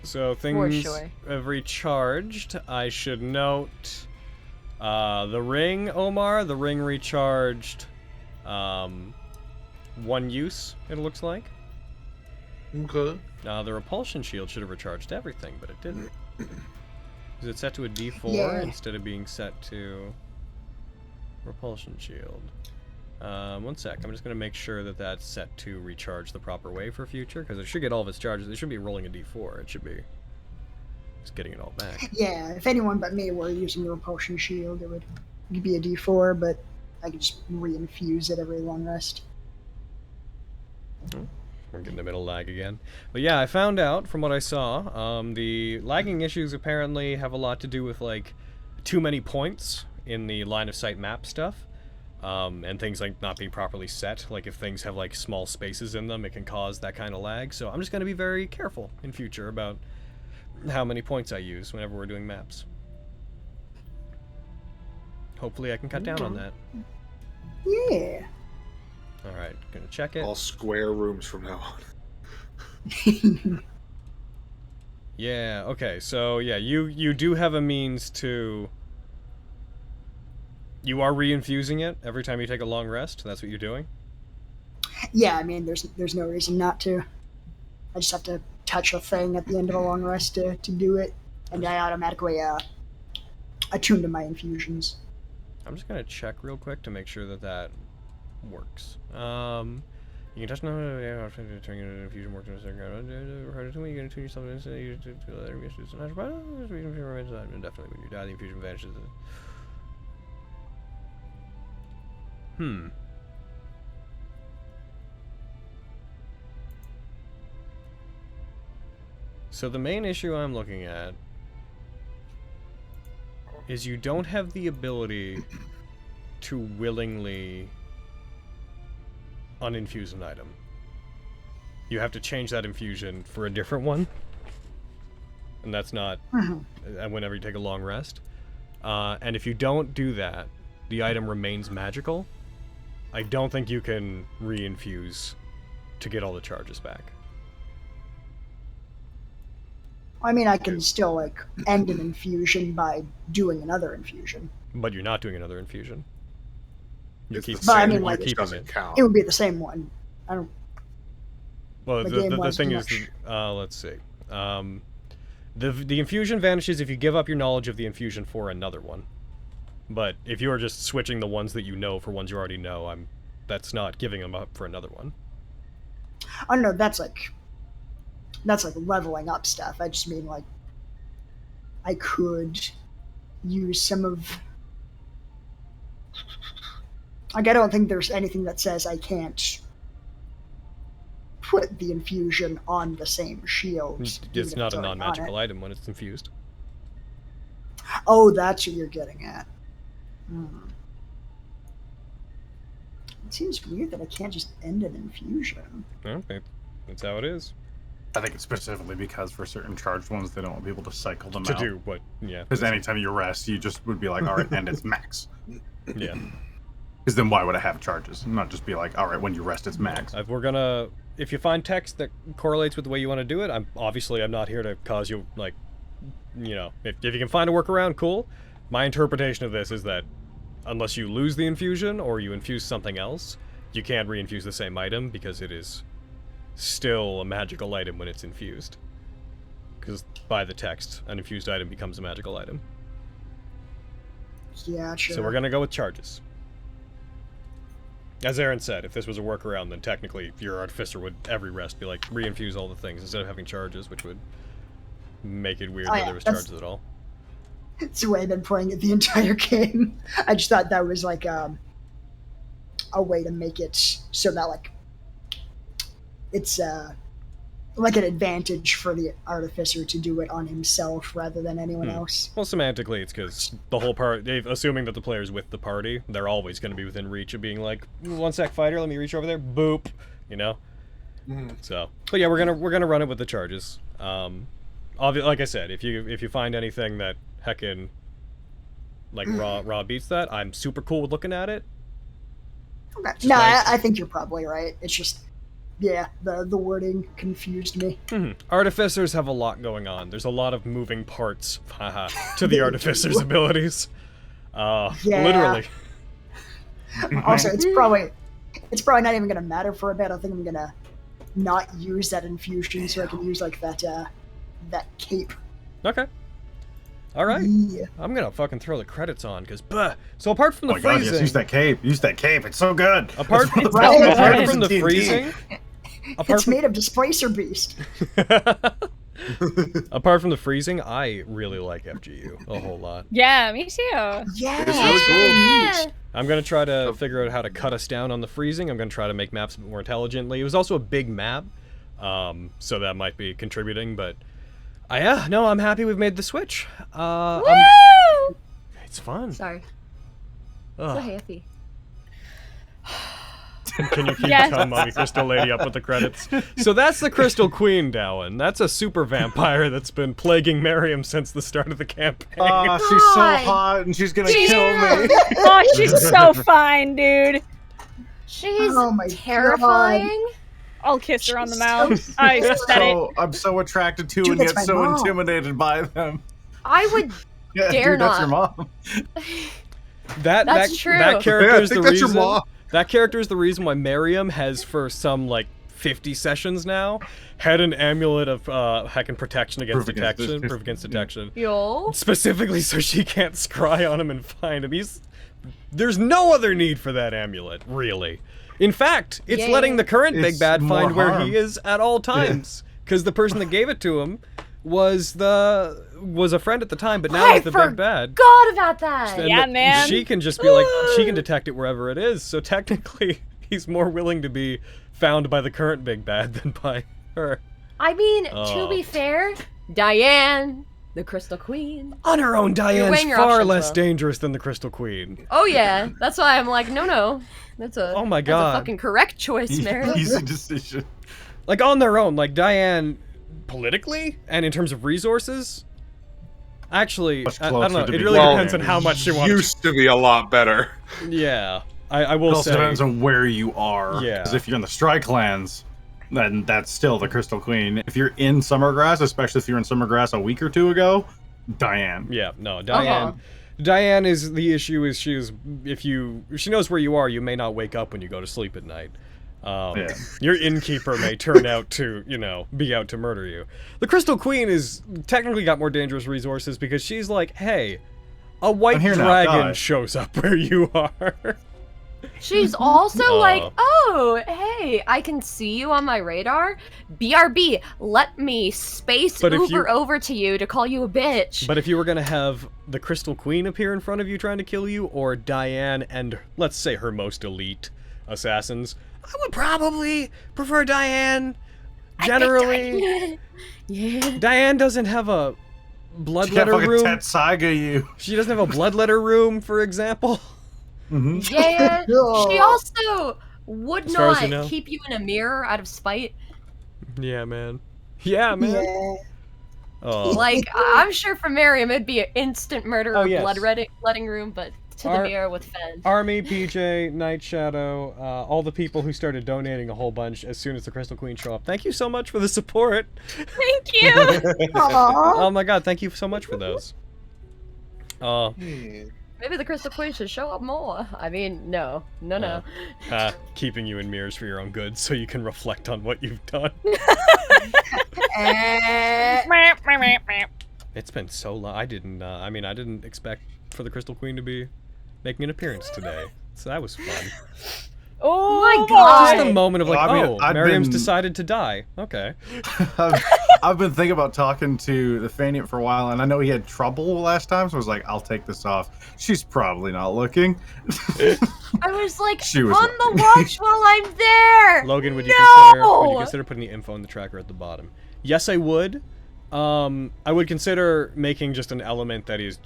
So things have recharged. I should note the ring, Omar. The ring recharged 1 use, it looks like. Okay. The repulsion shield should have recharged everything, but it didn't. Is it set to a D4 Yeah. instead of being set to repulsion shield? 1 sec. I'm just going to make sure that that's set to recharge the proper way for future, because it should get all of its charges. It should be rolling a D4. It should be just getting it all back. Yeah, if anyone but me were using the repulsion shield, it would be a D4, but I could just reinfuse it every long rest. We're getting a middle lag again. But yeah, I found out from what I saw, the lagging issues apparently have a lot to do with, like, too many points in the line of sight map stuff. And things like not being properly set. Like if things have like small spaces in them, it can cause that kind of lag. So I'm just going to be very careful in future about how many points I use whenever we're doing maps. Hopefully I can cut down on that. Yeah. Alright, gonna check it. All square rooms from now on. Yeah, okay, so yeah, you do have a means to... You are reinfusing it every time you take a long rest? That's what you're doing? Yeah, I mean, there's no reason not to. I just have to touch a thing at the end of a long rest to do it, and I automatically attune to my infusions. I'm just gonna check real quick to make sure that that works. You can touch no turn your infusion works in a second. You can tune yourself instantly. Definitely when you die, the infusion vanishes. So the main issue I'm looking at is you don't have the ability to willingly uninfuse an item. You have to change that infusion for a different one. And that's not whenever you take a long rest. And if you don't do that, the item remains magical. I don't think you can reinfuse to get all the charges back. I mean, I can still, like, end an infusion by doing another infusion. But you're not doing another infusion. You keep, But I mean, like, keeping doesn't count. it would be the same one. I don't... Well, The the game was thing too is, much. let's see. The infusion vanishes if you give up your knowledge of the infusion for another one. But if you're just switching the ones that you know for ones you already know, that's not giving them up for another one. Oh, no, that's like leveling up stuff. I just mean, like, I could use some of... Like, I don't think there's anything that says I can't put the infusion on the same shield. It's not a non-magical item when it's infused. Oh, that's what you're getting at. It seems weird that I can't just end an infusion. Okay, that's how it is. I think it's specifically because for certain charged ones, they don't want people to cycle them out. To do what, yeah. Because anytime you rest, you just would be like, all right, end its max. Yeah. Because then why would I have charges? Not just be like, all right, when you rest, it's max. If you find text that correlates with the way you want to do it, I'm not here to cause you, like, you know, if you can find a workaround, cool. My interpretation of this is that unless you lose the infusion or you infuse something else, you can't reinfuse the same item because it is still a magical item when it's infused. Because by the text, an infused item becomes a magical item. Yeah, sure. So we're gonna go with charges. As Aaron said, if this was a workaround, then technically your artificer would every rest be like, reinfuse all the things instead of having charges, which would make it weird that there was charges at all. It's the way I've been playing it the entire game. I just thought that was like a way to make it so that, like, it's like an advantage for the artificer to do it on himself rather than anyone else. Well, semantically, it's because the whole assuming that the player's with the party, they're always going to be within reach of being like, 1 sec, fighter, let me reach over there, boop, you know? So, but yeah, we're gonna run it with the charges. Like I said, if you find anything that heckin' like raw beats that, I'm super cool with looking at it. Okay. Just No, nice. I think you're probably right. It's just, yeah, the wording confused me. Artificers have a lot going on. There's a lot of moving parts to the Artificer's abilities. Literally. Also, it's probably not even gonna matter for a bit. I think I'm gonna not use that infusion so I can use like that cape. Okay. All right. Yeah. I'm gonna fucking throw the credits on because, so apart from the Oh my God, freezing, yes, use that cape. Use that cape. It's so good. apart from the D&D. freezing, It's made of Displacer Beast. apart from the freezing, I really like FGU a whole lot. Yeah, me too. Yeah. Yeah. I'm gonna try to figure out how to cut us down on the freezing. I'm gonna try to make maps a bit more intelligently. It was also a big map, so that might be contributing. But yeah, no, I'm happy we've made the switch. It's fun. Sorry. So Ugh. happy. Can you keep Yes. Tom Mummy Crystal Lady up with the credits? So that's the Crystal Queen, Dowan. That's a super vampire that's been plaguing Miriam since the start of the campaign. Oh, she's so God. hot and she's gonna kill me. Oh, she's so fine, dude. She's Oh my terrifying. I'll kiss her on the She's mouth. so I said it. So, I'm so attracted to Dude, and that's yet my so mom. intimidated by them. I would Yeah, Dare dude, that's your not. mom. That's true. That character Yeah, I is the think that's your reason. mom. That character is the reason why Miriam has, for some like 50 sessions now, had an amulet of heckin' protection against Proof against detection, this- proof against detection, Yo. specifically so she can't scry on him and find him. There's no other need for that amulet, really. In fact, it's Yeah. letting the current big It's bad more find where harm. he is at all times, because the person that gave it to him was a friend at the time, but now I he's the big bad. forgot about that. And Yeah, that man. She can just be like, she can detect it wherever it is. So technically, he's more willing to be found by the current big bad than by her. I mean, Oh. to be fair, Diane, the Crystal Queen. On her own, Diane's weighing your far options less well. dangerous than the Crystal Queen. Oh yeah, that's why I'm like, no, that's a Oh my that's God. a fucking correct choice, Mary. Easy decision. Like, on their own, like, Diane, politically, and in terms of resources, actually, Much I don't closer know, to it be really well, depends on how much she wants. Used to be a lot better. Yeah, I It will also say. depends on where you are. Yeah. Because if you're in the Strike Lands, then that's still the Crystal Queen. If you're in Summergrass, especially if you're in Summergrass a week or two ago, Diane. Yeah, no, Diane. Diane is the issue. Is if she knows where you are, you may not wake up when you go to sleep at night. Yeah. Your innkeeper may turn out to, be out to murder you. The Crystal Queen is technically got more dangerous resources because she's like, hey, a white I'm here now, dragon die. shows up where you are. She's also like, Oh. oh, hey, I can see you on my radar. BRB, let me space But if Uber you- over to you to call you a bitch. But if you were gonna have the Crystal Queen appear in front of you trying to kill you, or Diane and, let's say, her most elite assassins, I would probably prefer Diane. Generally, yeah. Diane doesn't have a She can't bloodletter fucking room. Tetsaga you. She doesn't have a bloodletter room, for example. Mm-hmm. Yeah. Oh. She also would As far as not you know. keep you in a mirror out of spite. Yeah, man. Yeah, man. Yeah. Oh. Like, I'm sure for Miriam it'd be an instant murder Oh, or yes. bloodletting room, but to the Our- mirror with Fen. Army, PJ, Night Shadow, all the people who started donating a whole bunch as soon as the Crystal Queen show up. Thank you so much for the support. Thank you. Aw. Oh my god, thank you so much for those. Maybe the Crystal Queen should show up more. I mean, no. Keeping you in mirrors for your own good so you can reflect on what you've done. Eh, It's been so long. I didn't expect for the Crystal Queen to be making an appearance today. So that was fun. Oh My boy. God. Just a moment of like, Well, I mean, I'd Miriam's been- decided to die. Okay. I've been thinking about talking to the Fanian for a while, and I know he had trouble last time, so I was like, I'll take this off. She's probably not looking. I was like, She was on the watch while I'm there! Logan, would you No! consider putting the info in the tracker at the bottom? Yes, I would. I would consider making just an element that is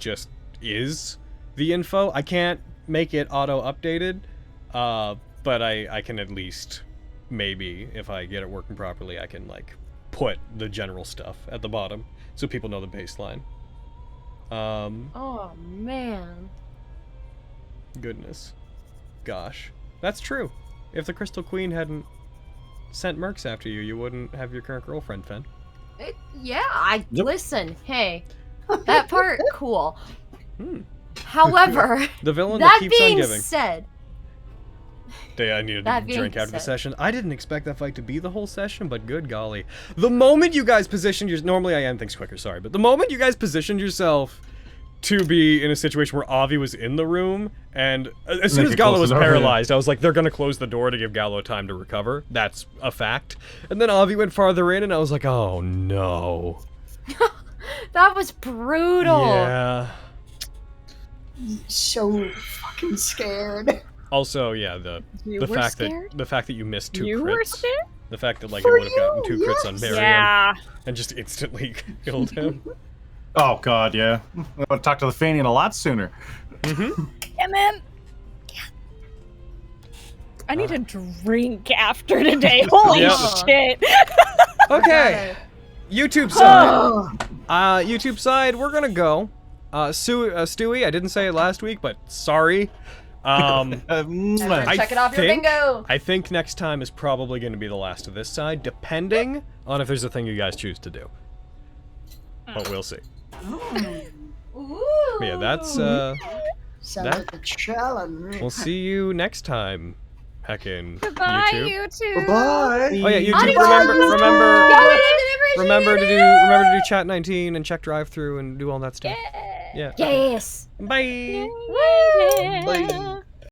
the info. I can't make it auto-updated, but I can at least, maybe, if I get it working properly, I can, like, put the general stuff at the bottom so people know the baseline. Oh man. Goodness. Gosh. That's true. If the Crystal Queen hadn't sent mercs after you, you wouldn't have your current girlfriend, Fen. Listen, hey. That part, cool. However, the villain that that keeps on being giving. said, I needed that to being drink after the said. session. I didn't expect that fight to be the whole session, but good golly. The moment you guys positioned your... Normally I end things quicker, sorry. But the moment you guys positioned yourself to be in a situation where Avi was in the room, and as soon as Gallo was paralyzed, I was like, they're gonna close the door to give Gallo time to recover. That's a fact. And then Avi went farther in, and I was like, oh no. that was brutal. Yeah. So fucking scared. Also, yeah, the fact that you missed 2 You crits. were scared? The fact that like For you would have gotten 2 you, crits on yes. Mariam Yeah. and just instantly killed him. Oh god, yeah. I would have talked to the Fanian a lot sooner. MM. I need a drink after today. Holy Yep. shit. Okay. YouTube side. YouTube side, we're gonna go. Stewie, I didn't say it last week, but sorry. Check it off your bingo. I think next time is probably going to be the last of this side, depending on if there's a thing you guys choose to do. But we'll see. Ooh. But yeah, that's Sounds That- like a challenge. we'll see you next time. Heckin' Goodbye, YouTube. YouTube. Bye. Oh yeah, YouTube. Adios. Remember to do Chat19 and check drive through and do all that stuff. Yeah. Yes. Bye. Bye. Bye.